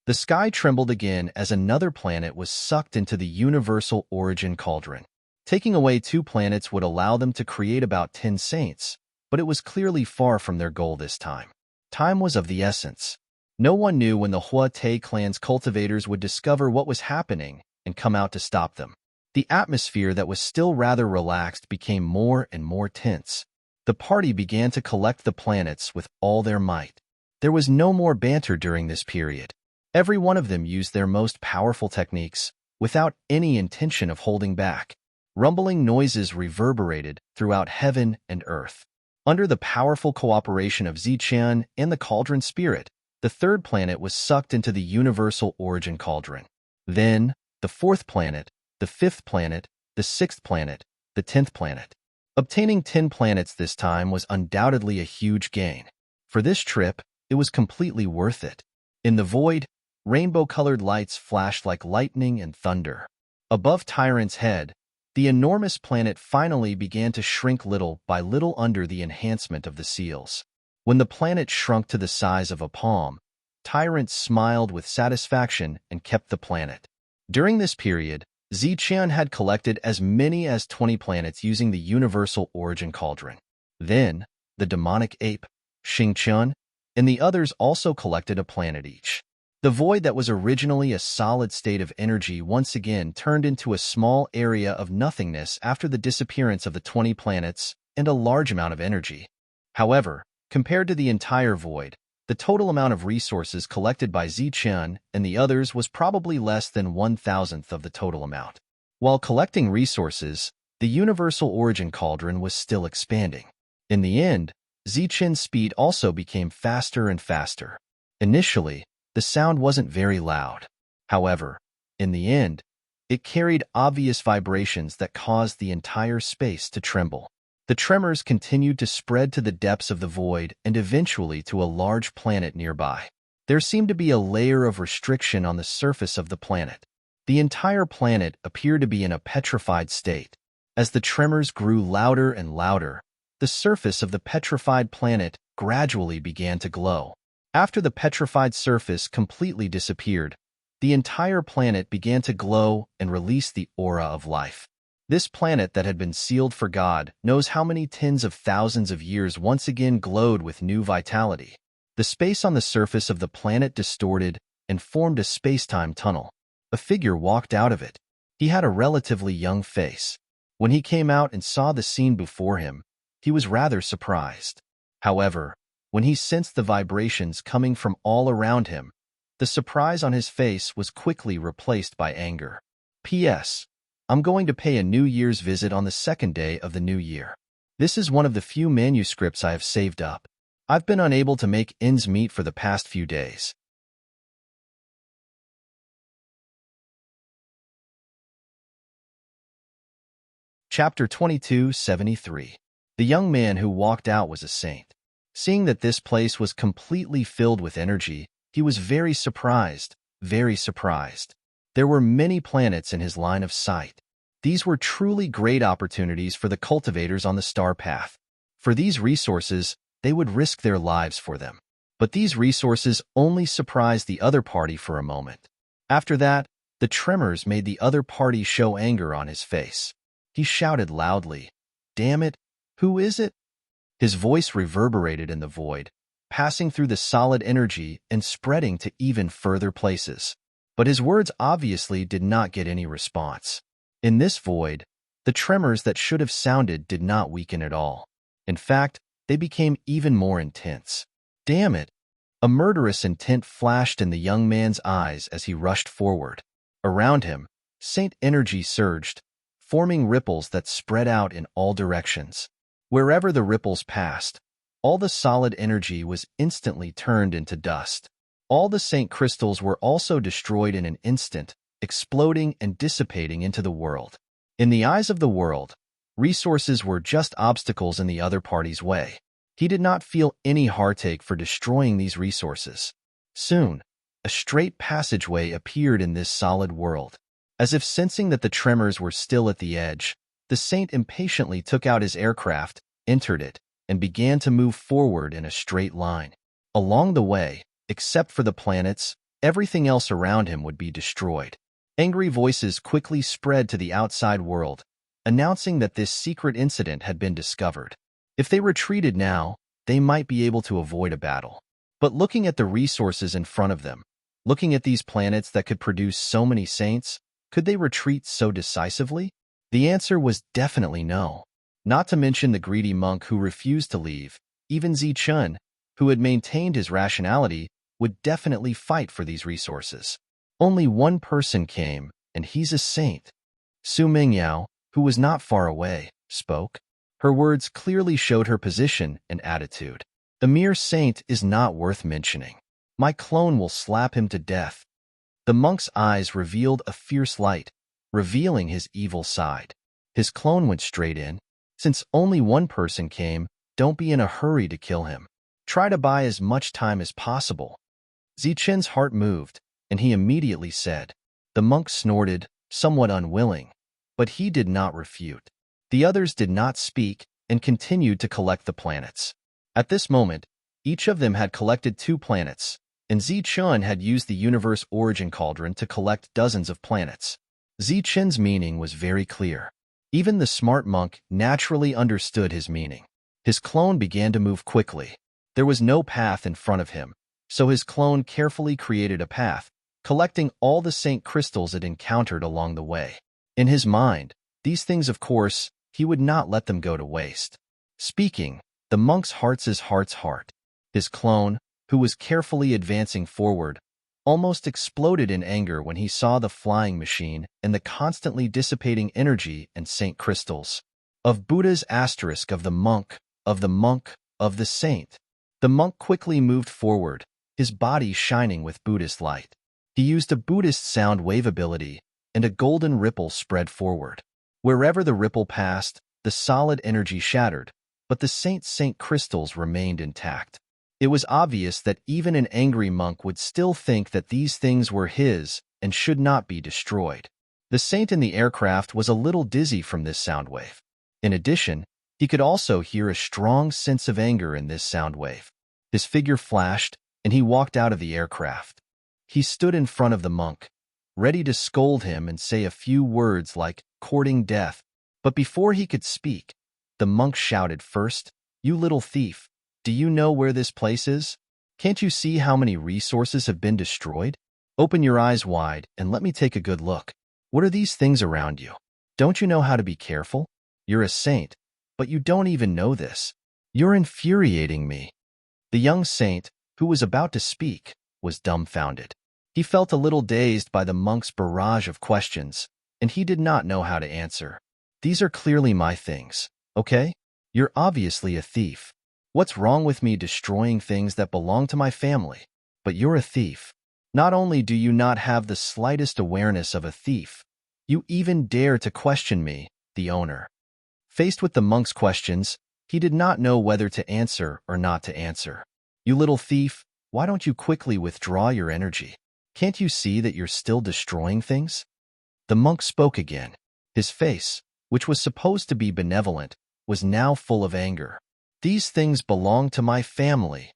The sky trembled again as another planet was sucked into the universal origin cauldron. Taking away 2 planets would allow them to create about 10 saints, but it was clearly far from their goal this time. Time was of the essence. No one knew when the Hua Te clan's cultivators would discover what was happening and come out to stop them. The atmosphere that was still rather relaxed became more and more tense. The party began to collect the planets with all their might. There was no more banter during this period. Every one of them used their most powerful techniques, without any intention of holding back. Rumbling noises reverberated throughout heaven and earth. Under the powerful cooperation of Zichun and the cauldron spirit, the 3rd planet was sucked into the universal origin cauldron. Then, the 4th planet, the 5th planet, the 6th planet, the 10th planet. Obtaining 10 planets this time was undoubtedly a huge gain. For this trip, it was completely worth it. In the void, rainbow-colored lights flashed like lightning and thunder. Above Tyrant's head, the enormous planet finally began to shrink little by little under the enhancement of the seals. When the planet shrunk to the size of a palm, Tyrant smiled with satisfaction and kept the planet. During this period, Zichun had collected as many as 20 planets using the universal origin cauldron. Then, the demonic ape, Xingchun, and the others also collected a planet each. The void that was originally a solid state of energy once again turned into a small area of nothingness after the disappearance of the 20 planets and a large amount of energy. However, compared to the entire void, the total amount of resources collected by Zichun and the others was probably less than 1,000th of the total amount. While collecting resources, the universal origin cauldron was still expanding. In the end, Zichun's speed also became faster and faster. Initially, the sound wasn't very loud. However, in the end, it carried obvious vibrations that caused the entire space to tremble. The tremors continued to spread to the depths of the void and eventually to a large planet nearby. There seemed to be a layer of restriction on the surface of the planet. The entire planet appeared to be in a petrified state. As the tremors grew louder and louder, the surface of the petrified planet gradually began to glow. After the petrified surface completely disappeared, the entire planet began to glow and release the aura of life. This planet that had been sealed for God knows how many tens of thousands of years once again glowed with new vitality. The space on the surface of the planet distorted and formed a space-time tunnel. A figure walked out of it. He had a relatively young face. When he came out and saw the scene before him, he was rather surprised. However, when he sensed the vibrations coming from all around him, The surprise on his face was quickly replaced by anger. P.S. I'm going to pay a New Year's visit on the second day of the new year. This is one of the few manuscripts I have saved up. I've been unable to make ends meet for the past few days. Chapter 2273. The young man who walked out was a saint. Seeing that this place was completely filled with energy, he was very surprised, very surprised. There were many planets in his line of sight. These were truly great opportunities for the cultivators on the star path. For these resources, they would risk their lives for them. But these resources only surprised the other party for a moment. After that, the tremors made the other party show anger on his face. He shouted loudly, "Damn it, who is it?" His voice reverberated in the void, passing through the solid energy and spreading to even further places. But his words obviously did not get any response. In this void, the tremors that should have sounded did not weaken at all. In fact, they became even more intense. Damn it! A murderous intent flashed in the young man's eyes as he rushed forward. Around him, Saint energy surged, forming ripples that spread out in all directions. Wherever the ripples passed, all the solid energy was instantly turned into dust. All the Saint crystals were also destroyed in an instant, exploding and dissipating into the world. In the eyes of the world, resources were just obstacles in the other party's way. He did not feel any heartache for destroying these resources. Soon, a straight passageway appeared in this solid world. As if sensing that the tremors were still at the edge, the Saint impatiently took out his aircraft, entered it, and began to move forward in a straight line. Along the way, except for the planets, everything else around him would be destroyed. Angry voices quickly spread to the outside world, announcing that this secret incident had been discovered. If they retreated now, they might be able to avoid a battle. But looking at the resources in front of them, looking at these planets that could produce so many saints, could they retreat so decisively? The answer was definitely no. Not to mention the greedy monk who refused to leave, even Zichun, who had maintained his rationality, would definitely fight for these resources. Only one person came, and he's a saint. Su Mingyao, who was not far away, spoke. Her words clearly showed her position and attitude. The mere saint is not worth mentioning. My clone will slap him to death. The monk's eyes revealed a fierce light, revealing his evil side. His clone went straight in. Since only one person came, don't be in a hurry to kill him. Try to buy as much time as possible. Zichun's heart moved, and he immediately said. The monk snorted, somewhat unwilling, but he did not refute. The others did not speak and continued to collect the planets. At this moment, each of them had collected 2 planets, and Zichun had used the universe origin cauldron to collect dozens of planets. Zichun's meaning was very clear. Even the smart monk naturally understood his meaning. His clone began to move quickly. There was no path in front of him, so his clone carefully created a path, collecting all the Saint crystals it encountered along the way. In his mind, these things, of course, he would not let them go to waste. Speaking, the monk's heart's heart. His clone, who was carefully advancing forward, almost exploded in anger when he saw the flying machine and the constantly dissipating energy and Saint crystals. Of Buddha's asterisk of the monk, of the saint. The monk quickly moved forward, his body shining with Buddhist light. He used a Buddhist sound wave ability, and a golden ripple spread forward. Wherever the ripple passed, the solid energy shattered, but the Saint crystals remained intact. It was obvious that even an angry monk would still think that these things were his and should not be destroyed. The saint in the aircraft was a little dizzy from this sound wave. In addition, he could also hear a strong sense of anger in this sound wave. His figure flashed, and he walked out of the aircraft. He stood in front of the monk, ready to scold him and say a few words like courting death. But before he could speak, the monk shouted first, "You little thief, do you know where this place is? Can't you see how many resources have been destroyed? Open your eyes wide and let me take a good look. What are these things around you? Don't you know how to be careful? You're a saint, but you don't even know this. You're infuriating me." The young saint, who was about to speak, was dumbfounded. He felt a little dazed by the monk's barrage of questions, and he did not know how to answer. These are clearly my things, okay? You're obviously a thief. What's wrong with me destroying things that belong to my family? But you're a thief. Not only do you not have the slightest awareness of a thief, you even dare to question me, the owner. Faced with the monk's questions, he did not know whether to answer or not to answer. You little thief, why don't you quickly withdraw your energy? Can't you see that you're still destroying things? The monk spoke again. His face, which was supposed to be benevolent, was now full of anger. These things belong to my family.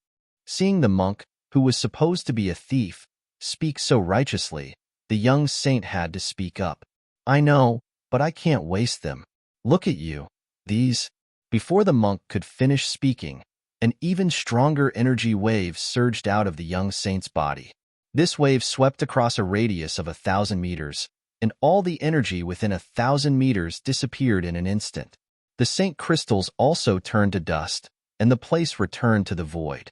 Seeing the monk, who was supposed to be a thief, speak so righteously, the young saint had to speak up. I know, but I can't waste them. Look at you. These. Before the monk could finish speaking, an even stronger energy wave surged out of the young saint's body. This wave swept across a radius of 1,000 meters, and all the energy within 1,000 meters disappeared in an instant. The saint crystals also turned to dust, and the place returned to the void.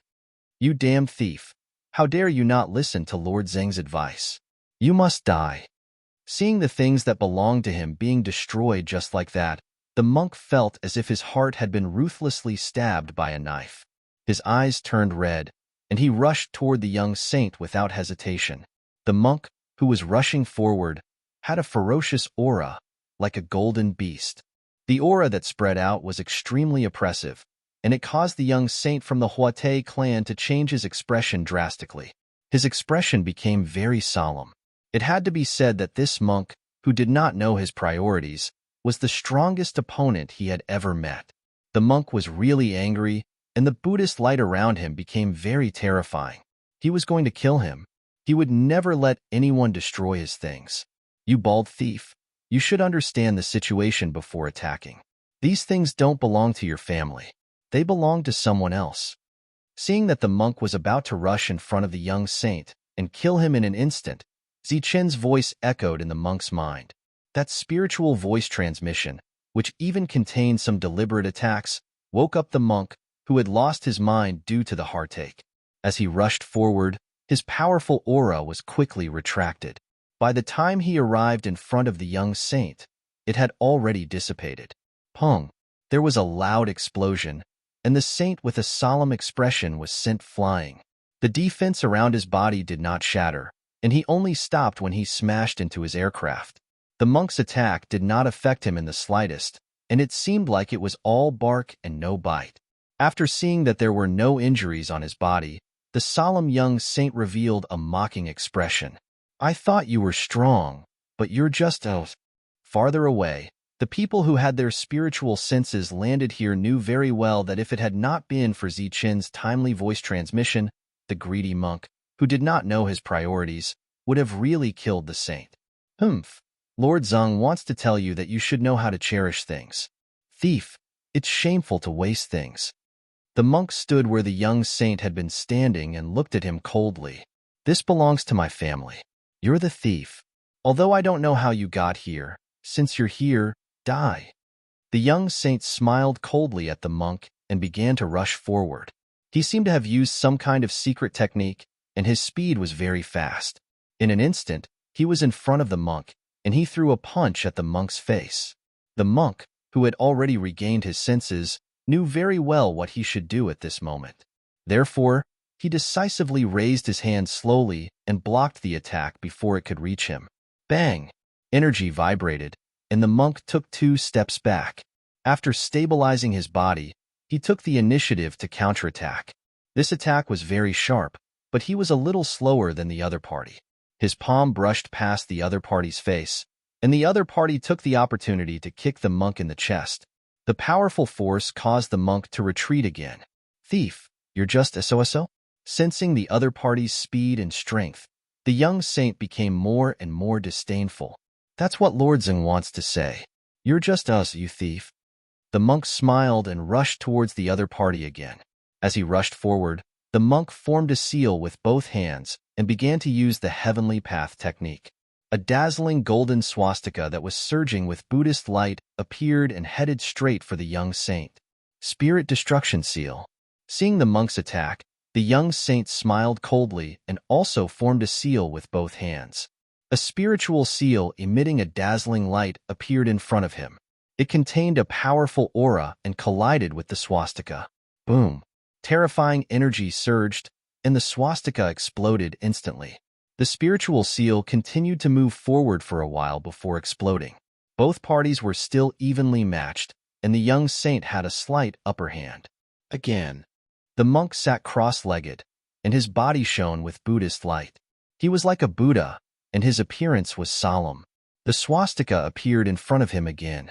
You damn thief! How dare you not listen to Lord Zheng's advice? You must die. Seeing the things that belonged to him being destroyed just like that, the monk felt as if his heart had been ruthlessly stabbed by a knife. His eyes turned red, and he rushed toward the young saint without hesitation. The monk, who was rushing forward, had a ferocious aura, like a golden beast. The aura that spread out was extremely oppressive, and it caused the young saint from the Huate clan to change his expression drastically. His expression became very solemn. It had to be said that this monk, who did not know his priorities, was the strongest opponent he had ever met. The monk was really angry, and the Buddhist light around him became very terrifying. He was going to kill him. He would never let anyone destroy his things. You bald thief, you should understand the situation before attacking. These things don't belong to your family. They belong to someone else. Seeing that the monk was about to rush in front of the young saint and kill him in an instant, Zichen's voice echoed in the monk's mind. That spiritual voice transmission, which even contained some deliberate attacks, woke up the monk, who had lost his mind due to the heartache. As he rushed forward, his powerful aura was quickly retracted. By the time he arrived in front of the young saint, it had already dissipated. Pong! There was a loud explosion, and the saint with a solemn expression was sent flying. The defense around his body did not shatter, and he only stopped when he smashed into his aircraft. The monk's attack did not affect him in the slightest, and it seemed like it was all bark and no bite. After seeing that there were no injuries on his body, the solemn young saint revealed a mocking expression. I thought you were strong, but you're just out. Farther away, the people who had their spiritual senses landed here knew very well that if it had not been for Zichen's timely voice transmission, the greedy monk, who did not know his priorities, would have really killed the saint. Humph! Lord Zheng wants to tell you that you should know how to cherish things. Thief! It's shameful to waste things. The monk stood where the young saint had been standing and looked at him coldly. This belongs to my family. You're the thief. Although I don't know how you got here, since you're here, die. The young saint smiled coldly at the monk and began to rush forward. He seemed to have used some kind of secret technique, and his speed was very fast. In an instant, he was in front of the monk, and he threw a punch at the monk's face. The monk, who had already regained his senses, knew very well what he should do at this moment. Therefore, he decisively raised his hand slowly and blocked the attack before it could reach him. Bang! Energy vibrated, and the monk took 2 steps back. After stabilizing his body, he took the initiative to counterattack. This attack was very sharp, but he was a little slower than the other party. His palm brushed past the other party's face, and the other party took the opportunity to kick the monk in the chest. The powerful force caused the monk to retreat again. Thief, you're just so. Sensing the other party's speed and strength, the young saint became more and more disdainful. That's what Lord Zheng wants to say. You're just us, you thief. The monk smiled and rushed towards the other party again. As he rushed forward, the monk formed a seal with both hands and began to use the heavenly path technique. A dazzling golden swastika that was surging with Buddhist light appeared and headed straight for the young saint. Spirit Destruction Seal. Seeing the monk's attack, The young saint smiled coldly and also formed a seal with both hands. A spiritual seal emitting a dazzling light appeared in front of him. It contained a powerful aura and collided with the swastika. Boom! Terrifying energy surged, and the swastika exploded instantly. The spiritual seal continued to move forward for a while before exploding. Both parties were still evenly matched, and the young saint had a slight upper hand. Again, the monk sat cross-legged, and his body shone with Buddhist light. He was like a Buddha, and his appearance was solemn. The swastika appeared in front of him again.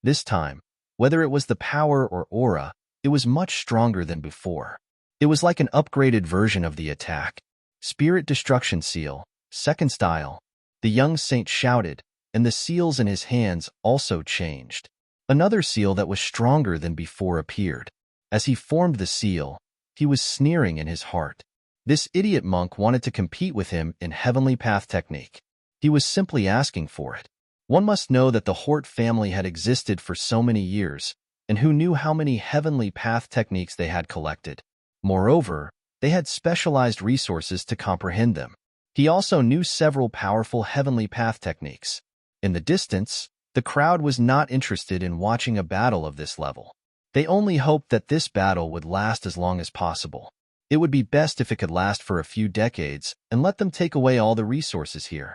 This time, whether it was the power or aura, it was much stronger than before. It was like an upgraded version of the attack. Spirit Destruction Seal, second style. The young saint shouted, and the seals in his hands also changed. Another seal that was stronger than before appeared. As he formed the seal, he was sneering in his heart. This idiot monk wanted to compete with him in heavenly path technique. He was simply asking for it. One must know that the Hort family had existed for so many years, and who knew how many heavenly path techniques they had collected. Moreover, they had specialized resources to comprehend them. He also knew several powerful heavenly path techniques. In the distance, the crowd was not interested in watching a battle of this level. They only hoped that this battle would last as long as possible. It would be best if it could last for a few decades and let them take away all the resources here.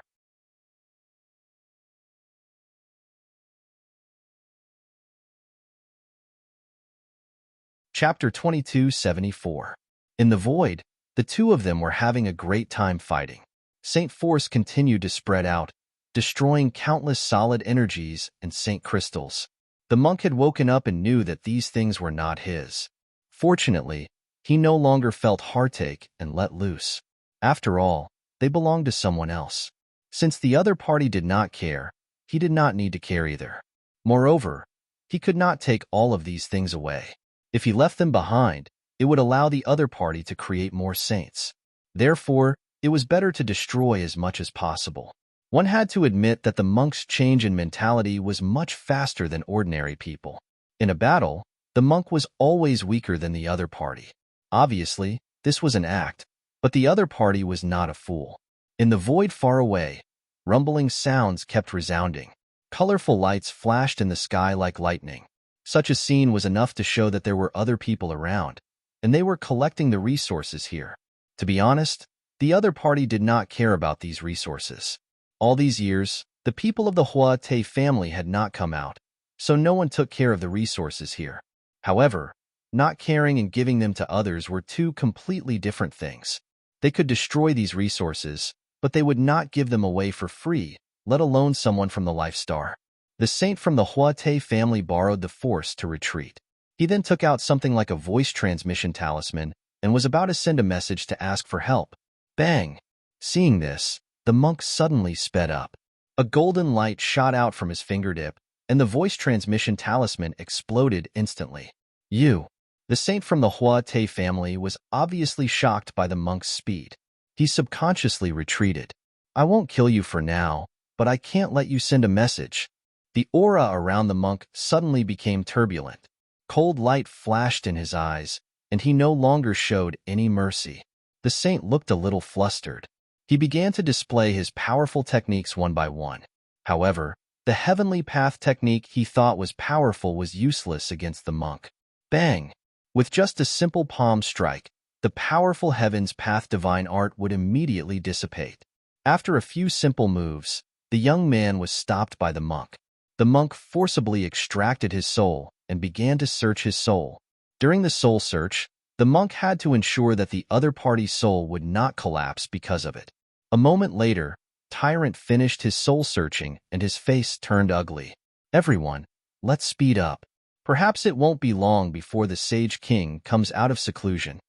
Chapter 2274. In the void, the two of them were having a great time fighting. Saint Force continued to spread out, destroying countless solid energies and saint crystals. The monk had woken up and knew that these things were not his. Fortunately, he no longer felt heartache and let loose. After all, they belonged to someone else. Since the other party did not care, he did not need to care either. Moreover, he could not take all of these things away. If he left them behind, it would allow the other party to create more saints. Therefore, it was better to destroy as much as possible. One had to admit that the monk's change in mentality was much faster than ordinary people. In a battle, the monk was always weaker than the other party. Obviously, this was an act, but the other party was not a fool. In the void far away, rumbling sounds kept resounding. Colorful lights flashed in the sky like lightning. Such a scene was enough to show that there were other people around, and they were collecting the resources here. To be honest, the other party did not care about these resources. All these years, the people of the Huate family had not come out, so no one took care of the resources here. However, not caring and giving them to others were two completely different things. They could destroy these resources, but they would not give them away for free, let alone someone from the Life Star. The saint from the Huate family borrowed the force to retreat. He then took out something like a voice transmission talisman and was about to send a message to ask for help. Bang! Seeing this, the monk suddenly sped up. A golden light shot out from his fingertip, and the voice transmission talisman exploded instantly. The saint from the Huate family was obviously shocked by the monk's speed. He subconsciously retreated. I won't kill you for now, but I can't let you send a message. The aura around the monk suddenly became turbulent. Cold light flashed in his eyes, and he no longer showed any mercy. The saint looked a little flustered. He began to display his powerful techniques one by one. However, the heavenly path technique he thought was powerful was useless against the monk. Bang! With just a simple palm strike, the powerful heaven's path divine art would immediately dissipate. After a few simple moves, the young man was stopped by the monk. The monk forcibly extracted his soul and began to search his soul. During the soul search, the monk had to ensure that the other party's soul would not collapse because of it. A moment later, Tyrant finished his soul searching and his face turned ugly. Everyone, let's speed up. Perhaps it won't be long before the Sage King comes out of seclusion.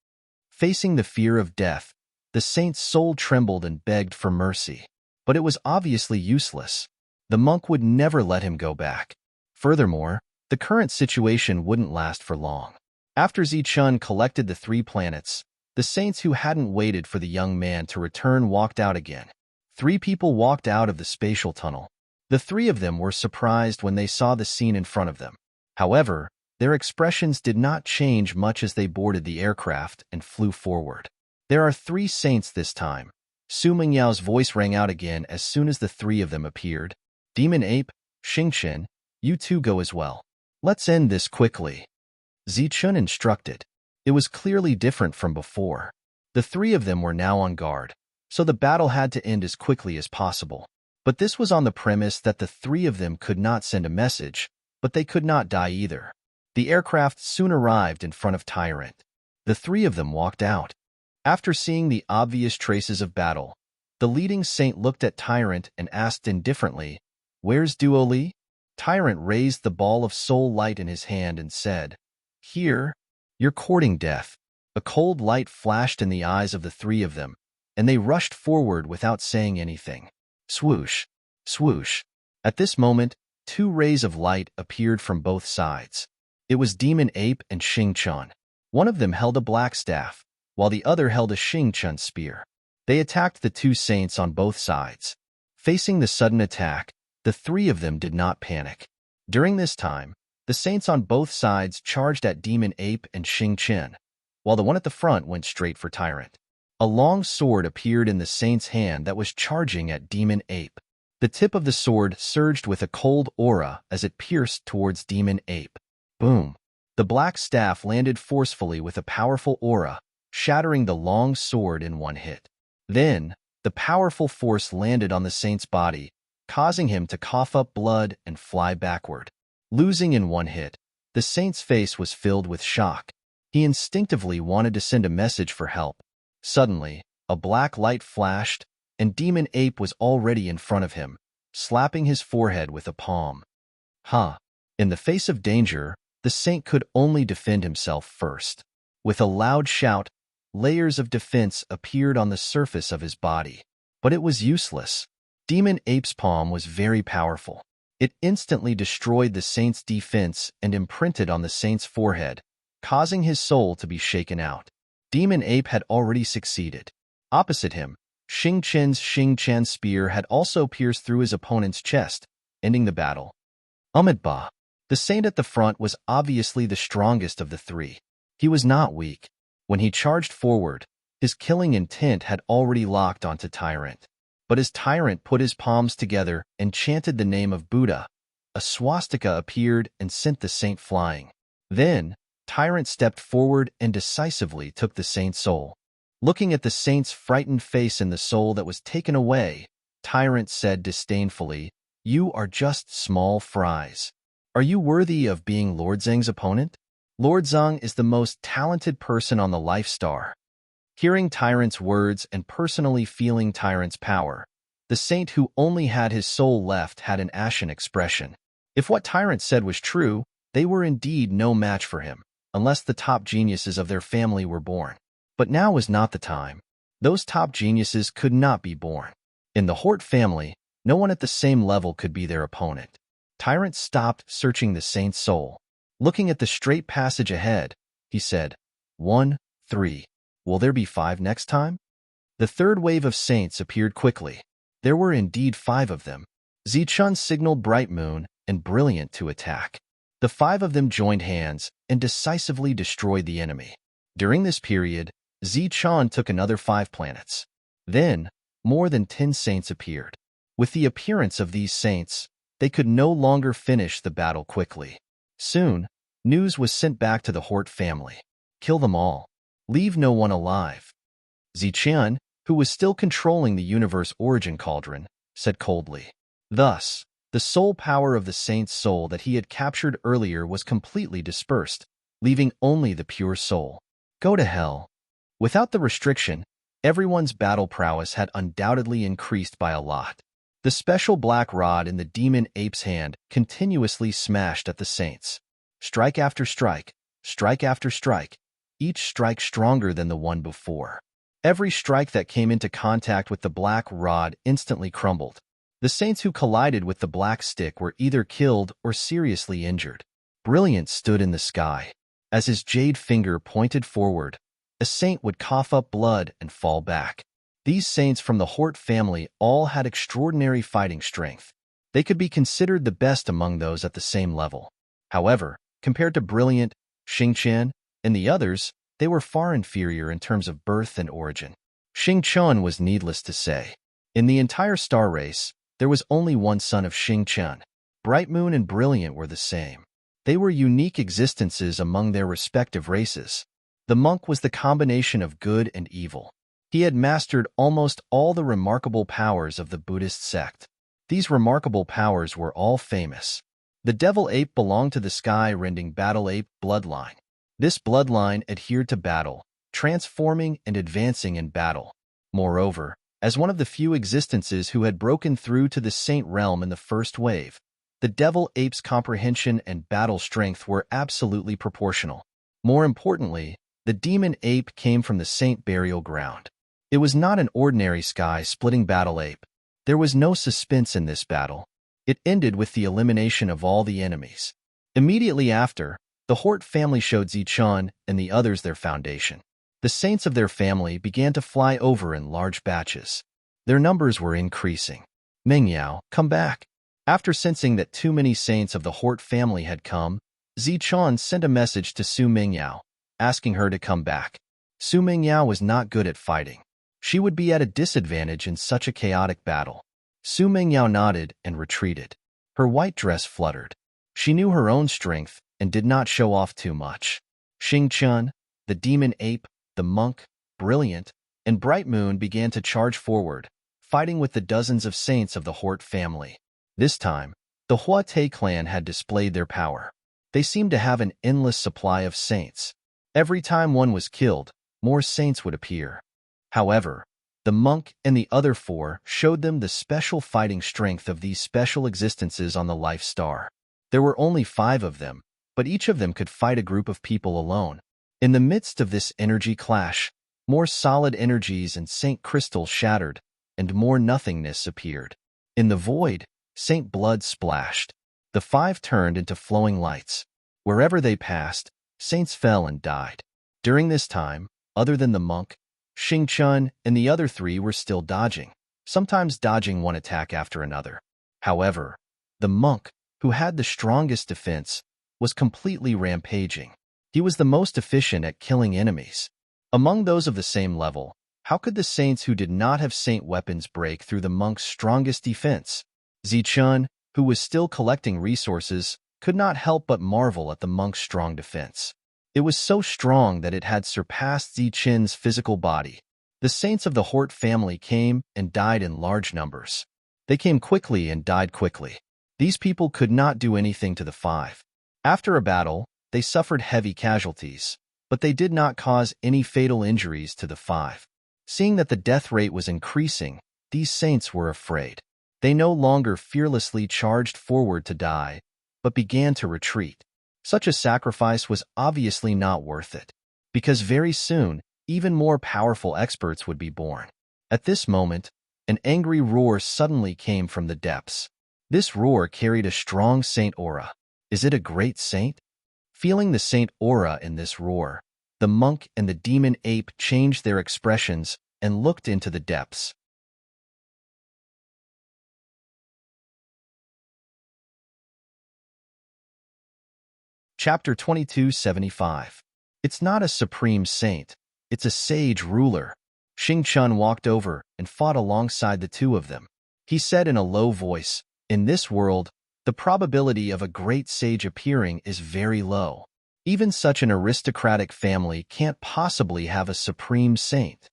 Facing the fear of death, the saint's soul trembled and begged for mercy. But it was obviously useless. The monk would never let him go back. Furthermore, the current situation wouldn't last for long. After Zichun collected the 3 planets, the saints who hadn't waited for the young man to return walked out again. 3 people walked out of the spatial tunnel. The 3 of them were surprised when they saw the scene in front of them. However, Their expressions did not change much as they boarded the aircraft and flew forward. "There are 3 saints this time." Su Mingyao's voice rang out again as soon as the 3 of them appeared. "Demon Ape, Xingqian, you 2 go as well. Let's end this quickly," Zichun instructed. It was clearly different from before. The 3 of them were now on guard, so the battle had to end as quickly as possible. But this was on the premise that the 3 of them could not send a message, but they could not die either. The aircraft soon arrived in front of Tyrant. The 3 of them walked out. After seeing the obvious traces of battle, the leading saint looked at Tyrant and asked indifferently, "Where's Duo Li?" Tyrant raised the ball of soul light in his hand and said, "Here, you're courting death." A cold light flashed in the eyes of the 3 of them, and they rushed forward without saying anything. Swoosh, swoosh. At this moment, 2 rays of light appeared from both sides. It was Demon Ape and Xingqian. One of them held a black staff, while the other held a Xingqian spear. They attacked the 2 saints on both sides. Facing the sudden attack, the 3 of them did not panic. During this time, the saints on both sides charged at Demon Ape and Xingqian, while the one at the front went straight for Tyrant. A long sword appeared in the saint's hand that was charging at Demon Ape. The tip of the sword surged with a cold aura as it pierced towards Demon Ape. Boom! The black staff landed forcefully with a powerful aura, shattering the long sword in one hit. Then, the powerful force landed on the saint's body, causing him to cough up blood and fly backward. Losing in one hit, the saint's face was filled with shock. He instinctively wanted to send a message for help. Suddenly, a black light flashed, and Demon Ape was already in front of him, slapping his forehead with a palm. In the face of danger, the saint could only defend himself first. With a loud shout, layers of defense appeared on the surface of his body. But it was useless. Demon Ape's palm was very powerful. It instantly destroyed the saint's defense and imprinted on the saint's forehead, causing his soul to be shaken out. Demon Ape had already succeeded. Opposite him, Xingqian's Xingqian spear had also pierced through his opponent's chest, ending the battle. Ba. The saint at the front was obviously the strongest of the 3. He was not weak. When he charged forward, his killing intent had already locked onto Tyrant. But as Tyrant put his palms together and chanted the name of Buddha, a swastika appeared and sent the saint flying. Then, Tyrant stepped forward and decisively took the saint's soul. Looking at the saint's frightened face and the soul that was taken away, Tyrant said disdainfully, "You are just small fries. Are you worthy of being Lord Zheng's opponent? Lord Zheng is the most talented person on the Life Star." Hearing Tyrant's words and personally feeling Tyrant's power, the saint who only had his soul left had an ashen expression. If what Tyrant said was true, they were indeed no match for him, unless the top geniuses of their family were born. But now was not the time. Those top geniuses could not be born. In the Hort family, no one at the same level could be their opponent. Tyrant stopped searching the saint's soul. Looking at the straight passage ahead, he said, 1, 3. Will there be 5 next time? The third wave of saints appeared quickly. There were indeed 5 of them. Zichun signaled Bright Moon and Brilliant to attack. The 5 of them joined hands and decisively destroyed the enemy. During this period, Zichun took another 5 planets. Then, more than 10 saints appeared. With the appearance of these saints, they could no longer finish the battle quickly. Soon, news was sent back to the Hort family. Kill them all. Leave no one alive. Zichun, who was still controlling the universe origin cauldron, said coldly. Thus, the soul power of the saint's soul that he had captured earlier was completely dispersed, leaving only the pure soul. Go to hell. Without the restriction, everyone's battle prowess had undoubtedly increased by a lot. The special black rod in the demon ape's hand continuously smashed at the saints. Strike after strike, strike after strike, each strike stronger than the one before. Every strike that came into contact with the black rod instantly crumbled. The saints who collided with the black stick were either killed or seriously injured. Brilliant stood in the sky. As his jade finger pointed forward, a saint would cough up blood and fall back. These saints from the Hort family all had extraordinary fighting strength. They could be considered the best among those at the same level. However, Compared to brilliant Xingqian and the others, they were far inferior in terms of birth and origin. Xingqian was needless to say. In the entire star race, there was only one son of Xingqian. Bright Moon and Brilliant were the same. They were unique existences among their respective races. The monk was the combination of good and evil. He had mastered almost all the remarkable powers of the Buddhist sect. These remarkable powers were all famous. The devil ape belonged to the sky-rending battle ape bloodline. This bloodline adhered to battle, transforming and advancing in battle. Moreover, as one of the few existences who had broken through to the saint realm in the first wave, the devil ape's comprehension and battle strength were absolutely proportional. More importantly, the demon ape came from the saint burial ground. It was not an ordinary sky-splitting battle ape. There was no suspense in this battle. It ended with the elimination of all the enemies. Immediately after, the Hort family showed Zichun and the others their foundation. The saints of their family began to fly over in large batches. Their numbers were increasing. Mingyao, come back. After sensing that too many saints of the Hort family had come, Zichun sent a message to Su Mingyao, asking her to come back. Su Mingyao was not good at fighting. She would be at a disadvantage in such a chaotic battle. Su Mingyao nodded and retreated. Her white dress fluttered. She knew her own strength and did not show off too much. Xingqian, the demon ape, the monk, Brilliant, and Bright Moon began to charge forward, fighting with the dozens of saints of the Hort family. This time, the Huate clan had displayed their power. They seemed to have an endless supply of saints. Every time one was killed, more saints would appear. However, the monk and the other four showed them the special fighting strength of these special existences on the life star. There were only 5 of them, but each of them could fight a group of people alone. In the midst of this energy clash, more solid energies and Saint crystals shattered, and more nothingness appeared. In the void, Saint blood splashed. The 5 turned into flowing lights. Wherever they passed, saints fell and died. During this time, other than the monk, Xingqian and the other 3 were still dodging, sometimes dodging one attack after another. However, the monk, who had the strongest defense, was completely rampaging. He was the most efficient at killing enemies. Among those of the same level, how could the saints who did not have saint weapons break through the monk's strongest defense? Zichun, who was still collecting resources, could not help but marvel at the monk's strong defense. It was so strong that it had surpassed Zichun's physical body. The saints of the Hort family came and died in large numbers. They came quickly and died quickly. These people could not do anything to the 5. After a battle, they suffered heavy casualties, but they did not cause any fatal injuries to the 5. Seeing that the death rate was increasing, these saints were afraid. They no longer fearlessly charged forward to die, but began to retreat. Such a sacrifice was obviously not worth it, because very soon, even more powerful experts would be born. At this moment, an angry roar suddenly came from the depths. This roar carried a strong saint aura. Is it a great saint? Feeling the saint aura in this roar, the monk and the demon ape changed their expressions and looked into the depths. Chapter 2275. It's not a supreme saint, it's a sage ruler. Xingqian walked over and fought alongside the 2 of them. He said in a low voice, "In this world, the probability of a great sage appearing is very low. Even such an aristocratic family can't possibly have a supreme saint."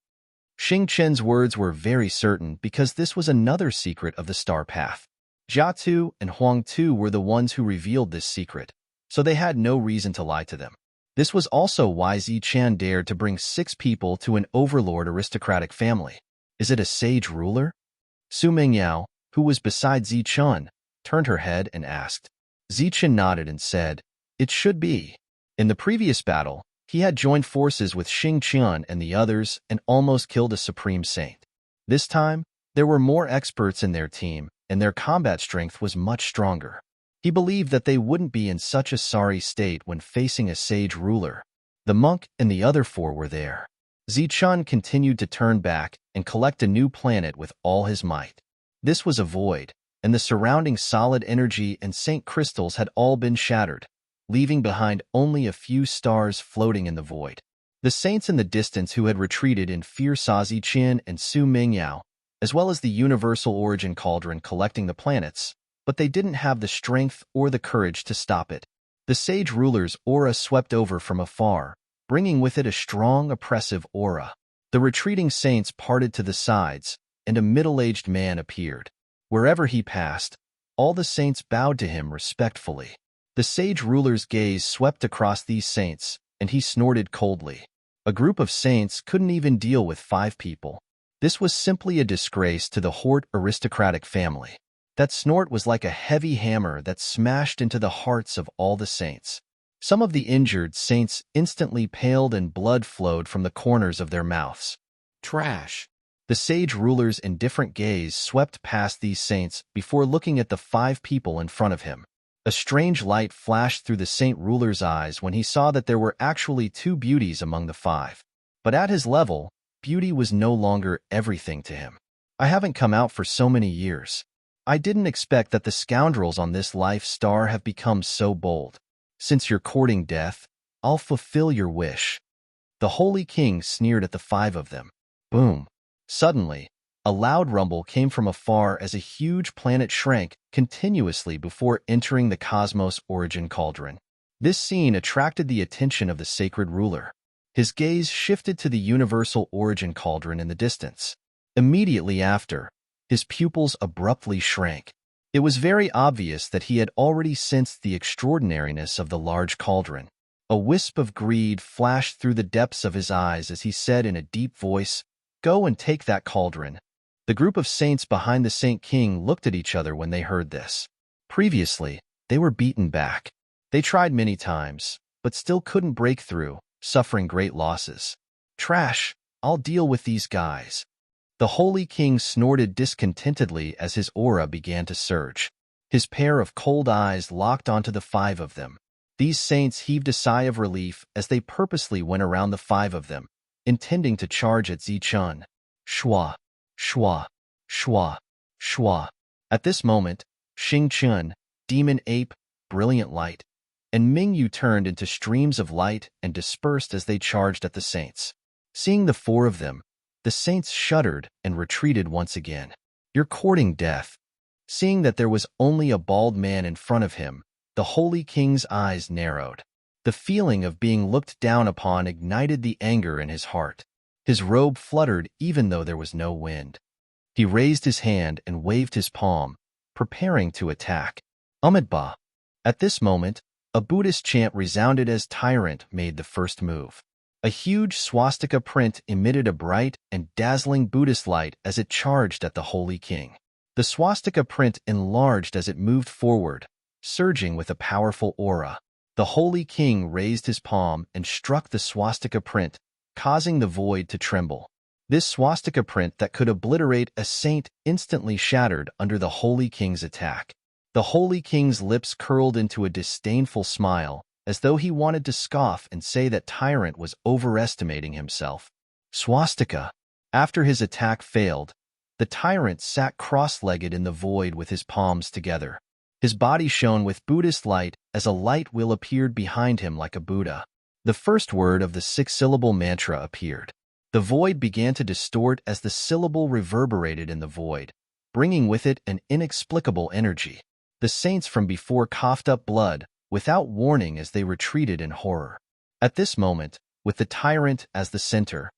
Xingqian's words were very certain because this was another secret of the star path. Jia Tu and Huang Tu were the ones who revealed this secret, so they had no reason to lie to them. This was also why Zichun dared to bring 6 people to an overlord aristocratic family. Is it a sage ruler? Su Mingyao, who was beside Zichun, turned her head and asked. Zichun nodded and said, "It should be." In the previous battle, he had joined forces with Xingqian and the others and almost killed a supreme saint. This time, there were more experts in their team, and their combat strength was much stronger. He believed that they wouldn't be in such a sorry state when facing a sage ruler. The monk and the other 4 were there. Zichun continued to turn back and collect a new planet with all his might. This was a void, and the surrounding solid energy and saint crystals had all been shattered. leaving behind only a few stars floating in the void. The saints in the distance who had retreated in fear saw Ziqian and Su Mingyao, as well as the universal origin cauldron collecting the planets, but they didn't have the strength or the courage to stop it. The sage ruler's aura swept over from afar, bringing with it a strong, oppressive aura. The retreating saints parted to the sides, and a middle-aged man appeared. Wherever he passed, all the saints bowed to him respectfully. The sage ruler's gaze swept across these saints, and he snorted coldly. A group of saints couldn't even deal with 5 people. This was simply a disgrace to the Hort aristocratic family. That snort was like a heavy hammer that smashed into the hearts of all the saints. Some of the injured saints instantly paled and blood flowed from the corners of their mouths. Trash. The sage ruler's indifferent gaze swept past these saints before looking at the 5 people in front of him. A strange light flashed through the saint ruler's eyes when he saw that there were actually 2 beauties among the 5. But at his level, beauty was no longer everything to him. I haven't come out for so many years. I didn't expect that the scoundrels on this life star have become so bold. Since you're courting death, I'll fulfill your wish. The Holy King sneered at the 5 of them. Boom. Suddenly, a loud rumble came from afar as a huge planet shrank continuously before entering the cosmos origin cauldron. This scene attracted the attention of the sacred ruler. His gaze shifted to the universal origin cauldron in the distance. Immediately after, his pupils abruptly shrank. It was very obvious that he had already sensed the extraordinariness of the large cauldron. A wisp of greed flashed through the depths of his eyes as he said in a deep voice, "Go and take that cauldron." The group of saints behind the Saint King looked at each other when they heard this. Previously, they were beaten back. They tried many times, but still couldn't break through, suffering great losses. Trash, I'll deal with these guys. The Holy King snorted discontentedly as his aura began to surge. His pair of cold eyes locked onto the 5 of them. These saints heaved a sigh of relief as they purposely went around the 5 of them, intending to charge at Zichun. Shua, shua, shua, shua. At this moment, Xing Chun, demon ape, brilliant light, and Ming Yu turned into streams of light and dispersed as they charged at the saints. Seeing the 4 of them, the saints shuddered and retreated once again. You're courting death. Seeing that there was only a bald man in front of him, the Holy King's eyes narrowed. The feeling of being looked down upon ignited the anger in his heart. His robe fluttered even though there was no wind. He raised his hand and waved his palm, preparing to attack. Amidba. At this moment, a Buddhist chant resounded as Tyrant made the first move. A huge swastika print emitted a bright and dazzling Buddhist light as it charged at the Holy King. The swastika print enlarged as it moved forward, surging with a powerful aura. The Holy King raised his palm and struck the swastika print, causing the void to tremble. This swastika print that could obliterate a saint instantly shattered under the Holy King's attack. The Holy King's lips curled into a disdainful smile, as though he wanted to scoff and say that Tyrant was overestimating himself. Swastika. After his attack failed, the Tyrant sat cross-legged in the void with his palms together. His body shone with Buddhist light as a light wheel appeared behind him like a Buddha. The first word of the 6-syllable mantra appeared. The void began to distort as the syllable reverberated in the void, bringing with it an inexplicable energy. The saints from before coughed up blood, without warning as they retreated in horror. At this moment, with the Tyrant as the center,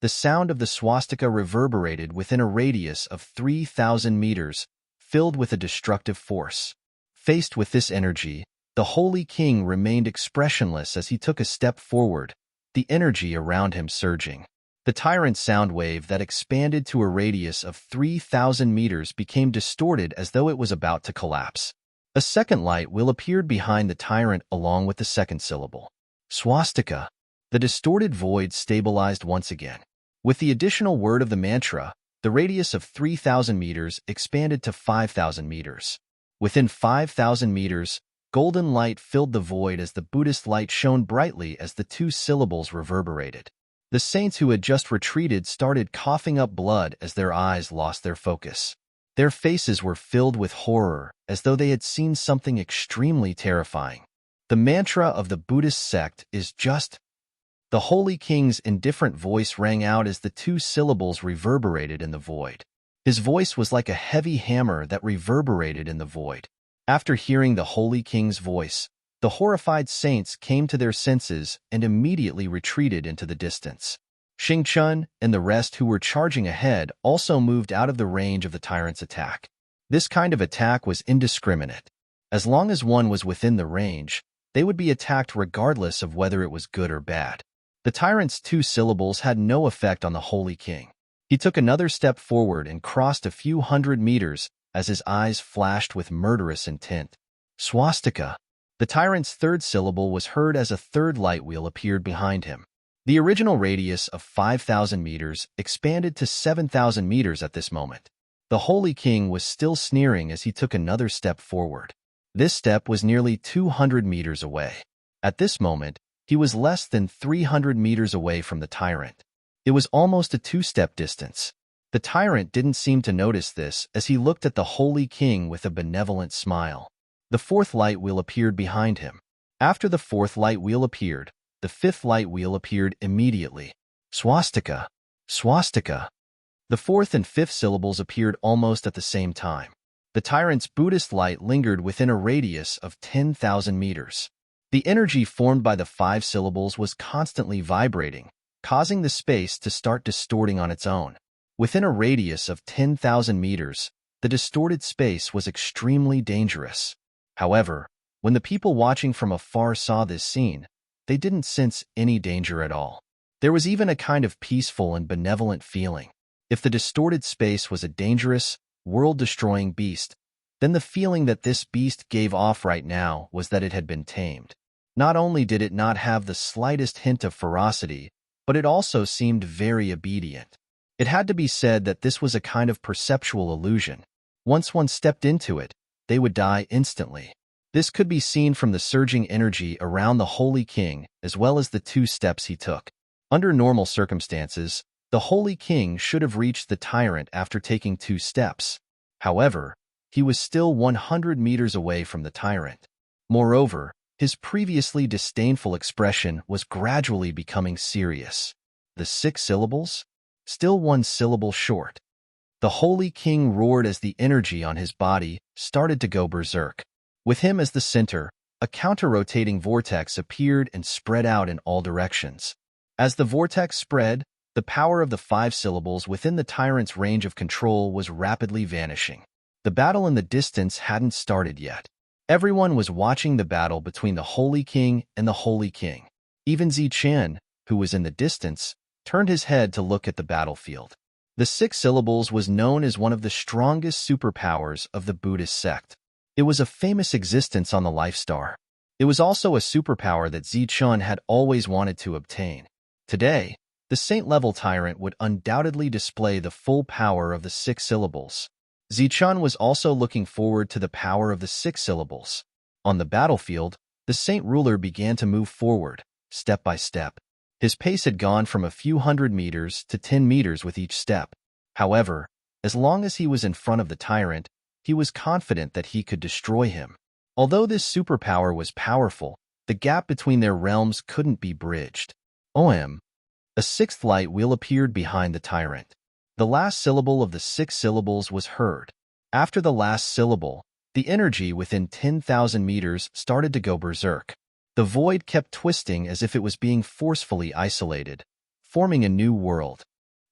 the sound of the swastika reverberated within a radius of 3,000 meters, filled with a destructive force. Faced with this energy, the Holy King remained expressionless as he took a step forward, the energy around him surging. The Tyrant's sound wave that expanded to a radius of 3,000 meters became distorted as though it was about to collapse. A second light wheel appeared behind the Tyrant along with the second syllable. Swastika. The distorted void stabilized once again. With the additional word of the mantra, the radius of 3,000 meters expanded to 5,000 meters. Within 5,000 meters, golden light filled the void as the Buddhist light shone brightly as the 2 syllables reverberated. The saints who had just retreated started coughing up blood as their eyes lost their focus. Their faces were filled with horror, as though they had seen something extremely terrifying. The mantra of the Buddhist sect is just. The Holy King's indifferent voice rang out as the two syllables reverberated in the void. His voice was like a heavy hammer that reverberated in the void. After hearing the Holy King's voice, the horrified saints came to their senses and immediately retreated into the distance. Xingchen and the rest who were charging ahead also moved out of the range of the tyrant's attack. This kind of attack was indiscriminate. As long as one was within the range, they would be attacked regardless of whether it was good or bad. The tyrant's two syllables had no effect on the Holy King. He took another step forward and crossed a few hundred meters as his eyes flashed with murderous intent. Swastika. The tyrant's third syllable was heard as a third light wheel appeared behind him. The original radius of 5,000 meters expanded to 7,000 meters at this moment. The Holy King was still sneering as he took another step forward. This step was nearly 200 meters away. At this moment, he was less than 300 meters away from the tyrant. It was almost a two-step distance. The tyrant didn't seem to notice this as he looked at the Holy King with a benevolent smile. The fourth light wheel appeared behind him. After the fourth light wheel appeared, the fifth light wheel appeared immediately. Swastika. Swastika. The fourth and fifth syllables appeared almost at the same time. The tyrant's Buddhist light lingered within a radius of 10,000 meters. The energy formed by the 5 syllables was constantly vibrating, causing the space to start distorting on its own. Within a radius of 10,000 meters, the distorted space was extremely dangerous. However, when the people watching from afar saw this scene, they didn't sense any danger at all. There was even a kind of peaceful and benevolent feeling. If the distorted space was a dangerous, world-destroying beast, then the feeling that this beast gave off right now was that it had been tamed. Not only did it not have the slightest hint of ferocity, but it also seemed very obedient. It had to be said that this was a kind of perceptual illusion. Once one stepped into it, they would die instantly. This could be seen from the surging energy around the Holy King as well as the 2 steps he took. Under normal circumstances, the Holy King should have reached the tyrant after taking 2 steps. However, he was still 100 meters away from the tyrant. Moreover, his previously disdainful expression was gradually becoming serious. The 6 syllables? Still 1 syllable short. The Holy King roared as the energy on his body started to go berserk. With him as the center, a counter-rotating vortex appeared and spread out in all directions. As the vortex spread, the power of the 5 syllables within the tyrant's range of control was rapidly vanishing. The battle in the distance hadn't started yet. Everyone was watching the battle between the Holy King and the Holy King. Even Zichen, who was in the distance, turned his head to look at the battlefield. The 6 syllables was known as one of the strongest superpowers of the Buddhist sect. It was a famous existence on the Life Star. It was also a superpower that Zichen had always wanted to obtain. Today, the saint-level tyrant would undoubtedly display the full power of the 6 syllables. Zichen was also looking forward to the power of the 6 syllables. On the battlefield, the saint ruler began to move forward, step by step. His pace had gone from a few hundred meters to 10 meters with each step. However, as long as he was in front of the tyrant, he was confident that he could destroy him. Although this superpower was powerful, the gap between their realms couldn't be bridged. A 6th light wheel appeared behind the tyrant. The last syllable of the 6 syllables was heard. After the last syllable, the energy within 10,000 meters started to go berserk. The void kept twisting as if it was being forcefully isolated, forming a new world.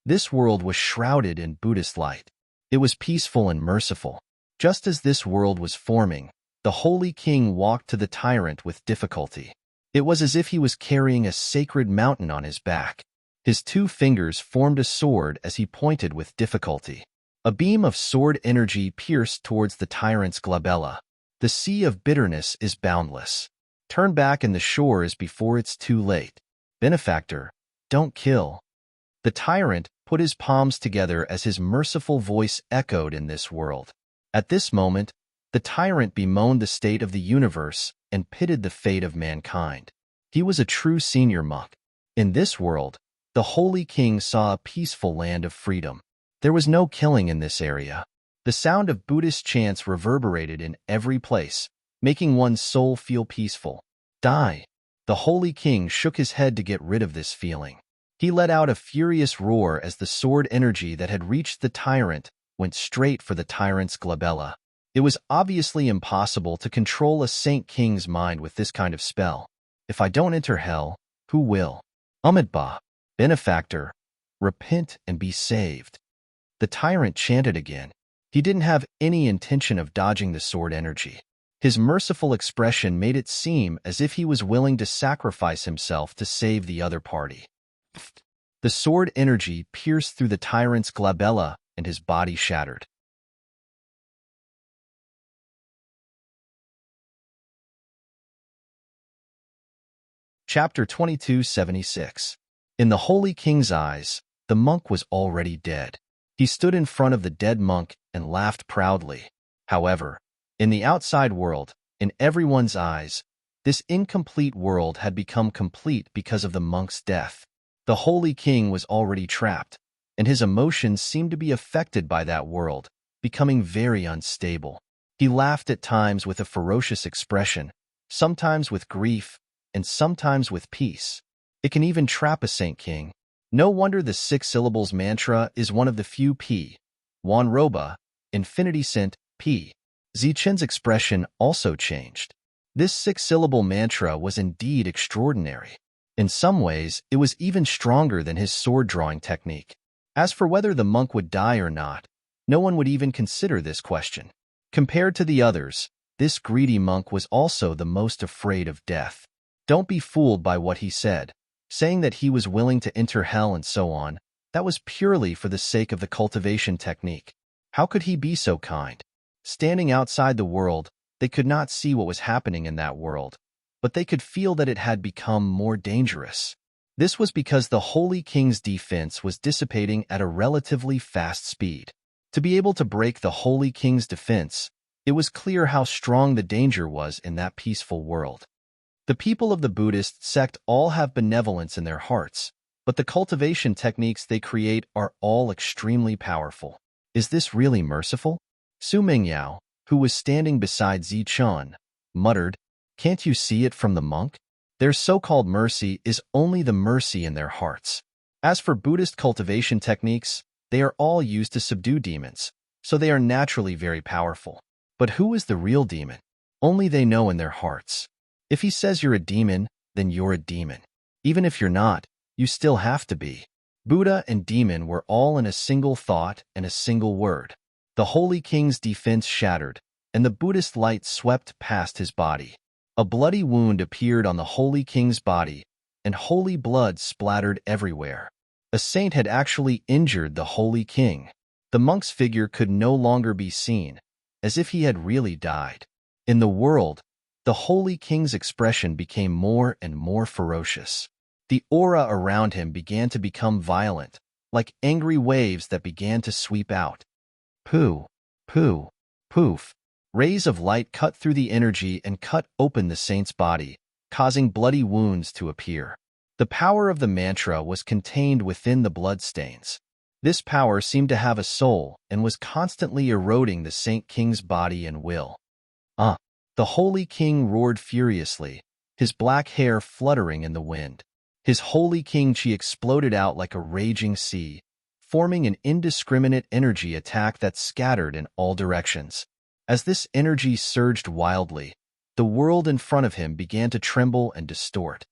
This world was shrouded in Buddhist light. It was peaceful and merciful. Just as this world was forming, the Holy King walked to the tyrant with difficulty. It was as if he was carrying a sacred mountain on his back. His 2 fingers formed a sword as he pointed with difficulty. A beam of sword energy pierced towards the tyrant's glabella. The sea of bitterness is boundless. Turn back and the shore is before it's too late. Benefactor, don't kill. The tyrant put his palms together as his merciful voice echoed in this world. At this moment, the tyrant bemoaned the state of the universe and pitied the fate of mankind. He was a true senior monk. In this world, the Holy King saw a peaceful land of freedom. There was no killing in this area. The sound of Buddhist chants reverberated in every place, making one's soul feel peaceful. Die. The Holy King shook his head to get rid of this feeling. He let out a furious roar as the sword energy that had reached the tyrant went straight for the tyrant's glabella. It was obviously impossible to control a Saint King's mind with this kind of spell. If I don't enter hell, who will? Umadba, benefactor, repent and be saved. The tyrant chanted again. He didn't have any intention of dodging the sword energy. His merciful expression made it seem as if he was willing to sacrifice himself to save the other party. The sword energy pierced through the tyrant's glabella and his body shattered. Chapter 2276. In the Holy King's eyes, the monk was already dead. He stood in front of the dead monk and laughed proudly. However, in the outside world, in everyone's eyes, this incomplete world had become complete because of the monk's death. The Holy King was already trapped, and his emotions seemed to be affected by that world, becoming very unstable. He laughed at times with a ferocious expression, sometimes with grief, and sometimes with peace. It can even trap a Saint King. No wonder the 6 syllables mantra is one of the few Wanroba, infinity cent, P. Zichen's expression also changed. This 6-syllable mantra was indeed extraordinary. In some ways, it was even stronger than his sword-drawing technique. As for whether the monk would die or not, no one would even consider this question. Compared to the others, this greedy monk was also the most afraid of death. Don't be fooled by what he said, saying that he was willing to enter hell and so on. That was purely for the sake of the cultivation technique. How could he be so kind? Standing outside the world, they could not see what was happening in that world, but they could feel that it had become more dangerous. This was because the Holy King's defense was dissipating at a relatively fast speed. To be able to break the Holy King's defense, it was clear how strong the danger was in that peaceful world. The people of the Buddhist sect all have benevolence in their hearts, but the cultivation techniques they create are all extremely powerful. Is this really merciful? Su Mingyao, who was standing beside Zichun, muttered, "Can't you see it from the monk? Their so-called mercy is only the mercy in their hearts." As for Buddhist cultivation techniques, they are all used to subdue demons, so they are naturally very powerful. But who is the real demon? Only they know in their hearts. If he says you're a demon, then you're a demon. Even if you're not, you still have to be. Buddha and demon were all in a single thought and a single word. The Holy King's defense shattered, and the Buddhist light swept past his body. A bloody wound appeared on the Holy King's body, and holy blood splattered everywhere. A saint had actually injured the Holy King. The monk's figure could no longer be seen, as if he had really died. In the world, the Holy King's expression became more and more ferocious. The aura around him began to become violent, like angry waves that began to sweep out. Pooh, pooh, poof. Rays of light cut through the energy and cut open the saint's body, causing bloody wounds to appear. The power of the mantra was contained within the bloodstains. This power seemed to have a soul and was constantly eroding the Saint King's body and will. The Holy King roared furiously, his black hair fluttering in the wind. His Holy King chi exploded out like a raging sea, forming an indiscriminate energy attack that scattered in all directions. As this energy surged wildly, the world in front of him began to tremble and distort.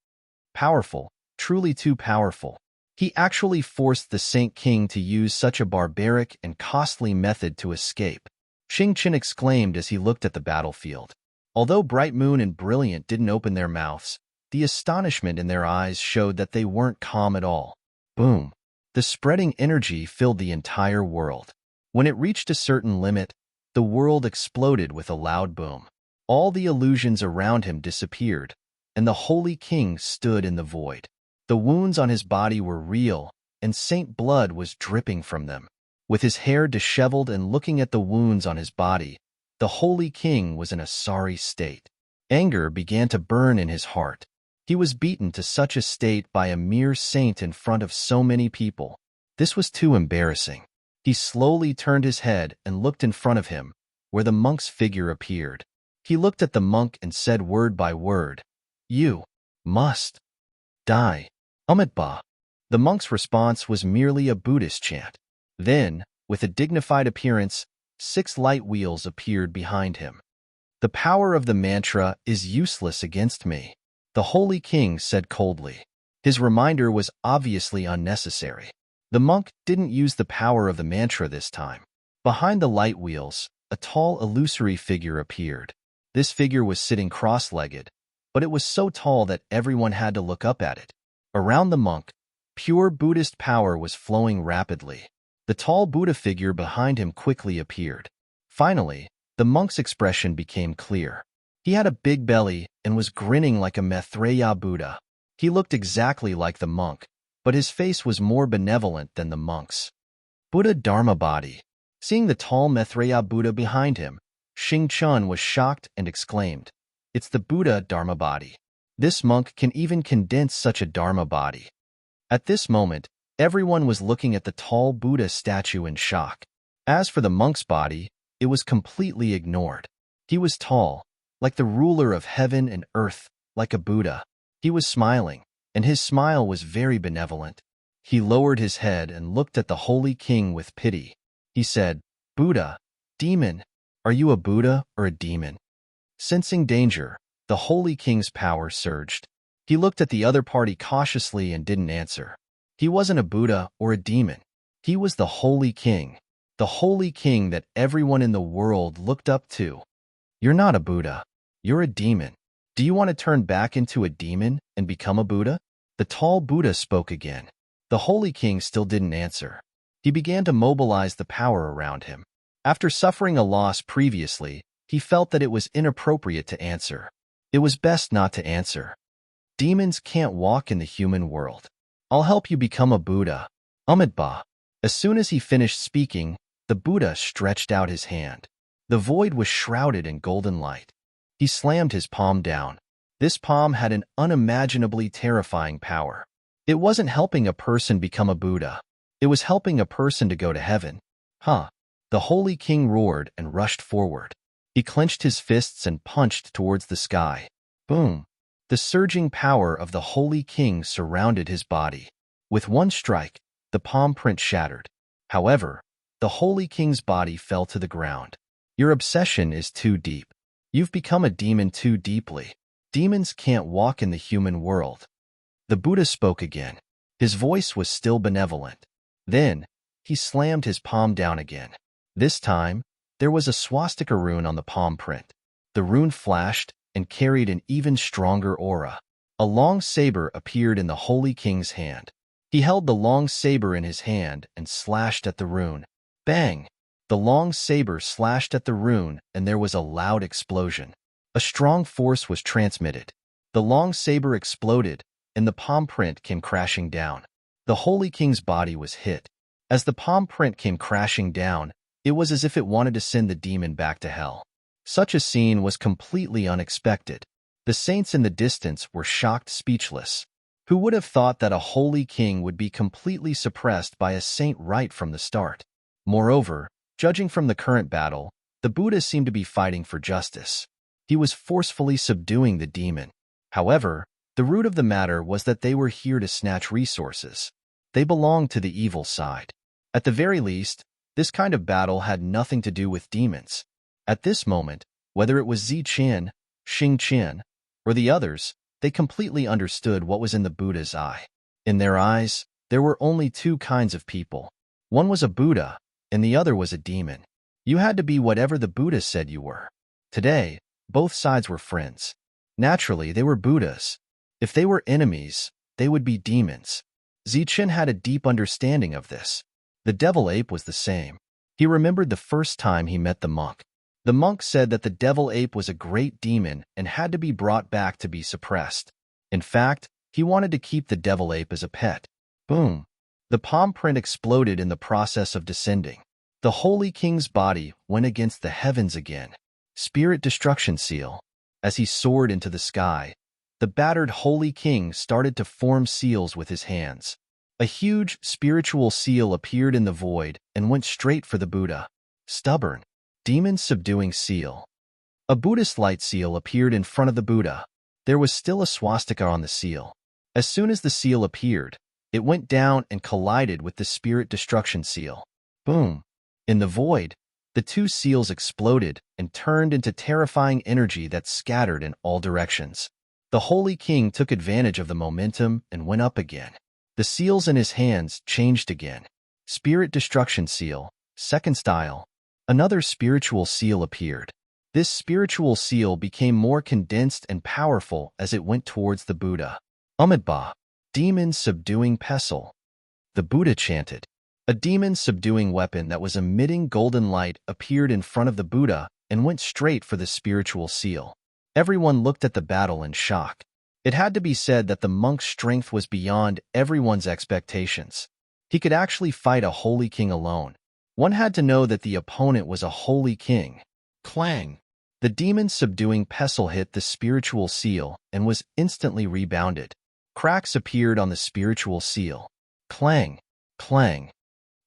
Powerful, truly too powerful. He actually forced the Saint King to use such a barbaric and costly method to escape. Xingqian exclaimed as he looked at the battlefield. Although Bright Moon and Brilliant didn't open their mouths, the astonishment in their eyes showed that they weren't calm at all. Boom! The spreading energy filled the entire world. When it reached a certain limit, the world exploded with a loud boom. All the illusions around him disappeared, and the Holy King stood in the void. The wounds on his body were real, and saint blood was dripping from them. With his hair disheveled and looking at the wounds on his body, the Holy King was in a sorry state. Anger began to burn in his heart. He was beaten to such a state by a mere saint in front of so many people. This was too embarrassing. He slowly turned his head and looked in front of him, where the monk's figure appeared. He looked at the monk and said word by word, You must die. Amitabha. The monk's response was merely a Buddhist chant. Then, with a dignified appearance, 6 light wheels appeared behind him. The power of the mantra is useless against me, the Holy King said coldly. His reminder was obviously unnecessary. The monk didn't use the power of the mantra this time. Behind the light wheels, a tall, illusory figure appeared. This figure was sitting cross-legged, but it was so tall that everyone had to look up at it. Around the monk, pure Buddhist power was flowing rapidly. The tall Buddha figure behind him quickly appeared. Finally, the monk's expression became clear. He had a big belly and was grinning like a Maitreya Buddha. He looked exactly like the monk, but his face was more benevolent than the monk's. Buddha Dharma body. Seeing the tall Maitreya Buddha behind him, Xing Chun was shocked and exclaimed, "It's the Buddha Dharma body. This monk can even condense such a Dharma body." At this moment, everyone was looking at the tall Buddha statue in shock. As for the monk's body, it was completely ignored. He was tall, like the ruler of heaven and earth, like a Buddha. He was smiling, and his smile was very benevolent. He lowered his head and looked at the Holy King with pity. He said, "Buddha, demon, are you a Buddha or a demon?" Sensing danger, the Holy King's power surged. He looked at the other party cautiously and didn't answer. He wasn't a Buddha or a demon. He was the Holy King that everyone in the world looked up to. You're not a Buddha. You're a demon. Do you want to turn back into a demon and become a Buddha? The tall Buddha spoke again. The Holy King still didn't answer. He began to mobilize the power around him. After suffering a loss previously, he felt that it was inappropriate to answer. It was best not to answer. Demons can't walk in the human world. I'll help you become a Buddha. Amitabha. As soon as he finished speaking, the Buddha stretched out his hand. The void was shrouded in golden light. He slammed his palm down. This palm had an unimaginably terrifying power. It wasn't helping a person become a Buddha. It was helping a person to go to heaven. Huh. The Holy King roared and rushed forward. He clenched his fists and punched towards the sky. Boom. The surging power of the Holy King surrounded his body. With one strike, the palm print shattered. However, the Holy King's body fell to the ground. Your obsession is too deep. You've become a demon too deeply. Demons can't walk in the human world. The Buddha spoke again. His voice was still benevolent. Then, he slammed his palm down again. This time, there was a swastika rune on the palm print. The rune flashed and carried an even stronger aura. A long saber appeared in the Holy King's hand. He held the long saber in his hand and slashed at the rune. Bang! The long saber slashed at the rune and there was a loud explosion. A strong force was transmitted. The long saber exploded and the palm print came crashing down. The Holy King's body was hit. As the palm print came crashing down, it was as if it wanted to send the demon back to hell. Such a scene was completely unexpected. The saints in the distance were shocked speechless. Who would have thought that a holy king would be completely suppressed by a saint right from the start? Moreover, judging from the current battle, the Buddha seemed to be fighting for justice. He was forcefully subduing the demon. However, the root of the matter was that they were here to snatch resources. They belonged to the evil side. At the very least, this kind of battle had nothing to do with demons. At this moment, whether it was Zichen, Xing Qian, or the others, they completely understood what was in the Buddha's eye. In their eyes, there were only two kinds of people. One was a Buddha, and the other was a demon. You had to be whatever the Buddha said you were. Today, both sides were friends. Naturally, they were Buddhas. If they were enemies, they would be demons. Zichen had a deep understanding of this. The devil ape was the same. He remembered the first time he met the monk. The monk said that the devil ape was a great demon and had to be brought back to be suppressed. In fact, he wanted to keep the devil ape as a pet. Boom! The palm print exploded in the process of descending. The Holy King's body went against the heavens again. Spirit destruction seal. As he soared into the sky, the battered Holy King started to form seals with his hands. A huge spiritual seal appeared in the void and went straight for the Buddha. Stubborn, demon subduing seal. A Buddhist light seal appeared in front of the Buddha. There was still a swastika on the seal. As soon as the seal appeared, it went down and collided with the spirit destruction seal. Boom! In the void, the two seals exploded and turned into terrifying energy that scattered in all directions. The Holy King took advantage of the momentum and went up again. The seals in his hands changed again. Spirit destruction seal, second style. Another spiritual seal appeared. This spiritual seal became more condensed and powerful as it went towards the Buddha. Umidba, demon subduing pestle. The Buddha chanted. A demon-subduing weapon that was emitting golden light appeared in front of the Buddha and went straight for the spiritual seal. Everyone looked at the battle in shock. It had to be said that the monk's strength was beyond everyone's expectations. He could actually fight a holy king alone. One had to know that the opponent was a holy king. Clang! The demon-subduing pestle hit the spiritual seal and was instantly rebounded. Cracks appeared on the spiritual seal. Clang! Clang!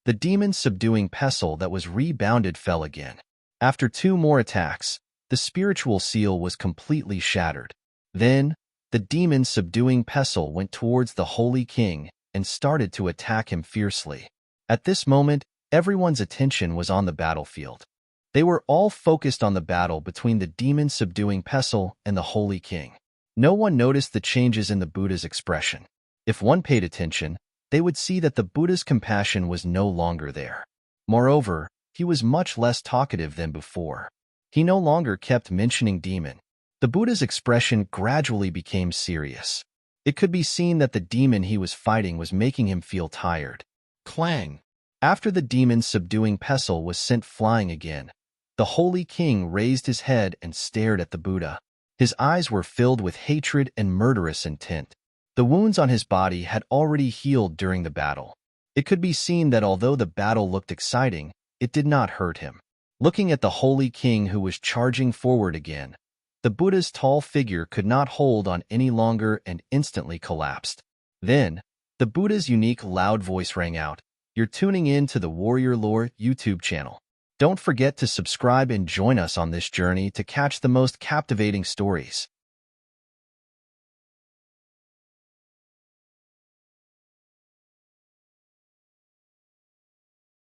The demon-subduing pestle that was rebounded fell again. After 2 more attacks, the spiritual seal was completely shattered. Then, the demon-subduing pestle went towards the Holy King and started to attack him fiercely. At this moment, everyone's attention was on the battlefield. They were all focused on the battle between the demon-subduing pestle and the Holy King. No one noticed the changes in the Buddha's expression. If one paid attention, they would see that the Buddha's compassion was no longer there. Moreover, he was much less talkative than before. He no longer kept mentioning demon. The Buddha's expression gradually became serious. It could be seen that the demon he was fighting was making him feel tired. Clang! After the demon-subduing pestle was sent flying again, the Holy King raised his head and stared at the Buddha. His eyes were filled with hatred and murderous intent. The wounds on his body had already healed during the battle. It could be seen that although the battle looked exciting, it did not hurt him. Looking at the Holy King who was charging forward again, the Buddha's tall figure could not hold on any longer and instantly collapsed. Then, the Buddha's unique loud voice rang out. You're tuning in to the Warrior Lore YouTube channel. Don't forget to subscribe and join us on this journey to catch the most captivating stories.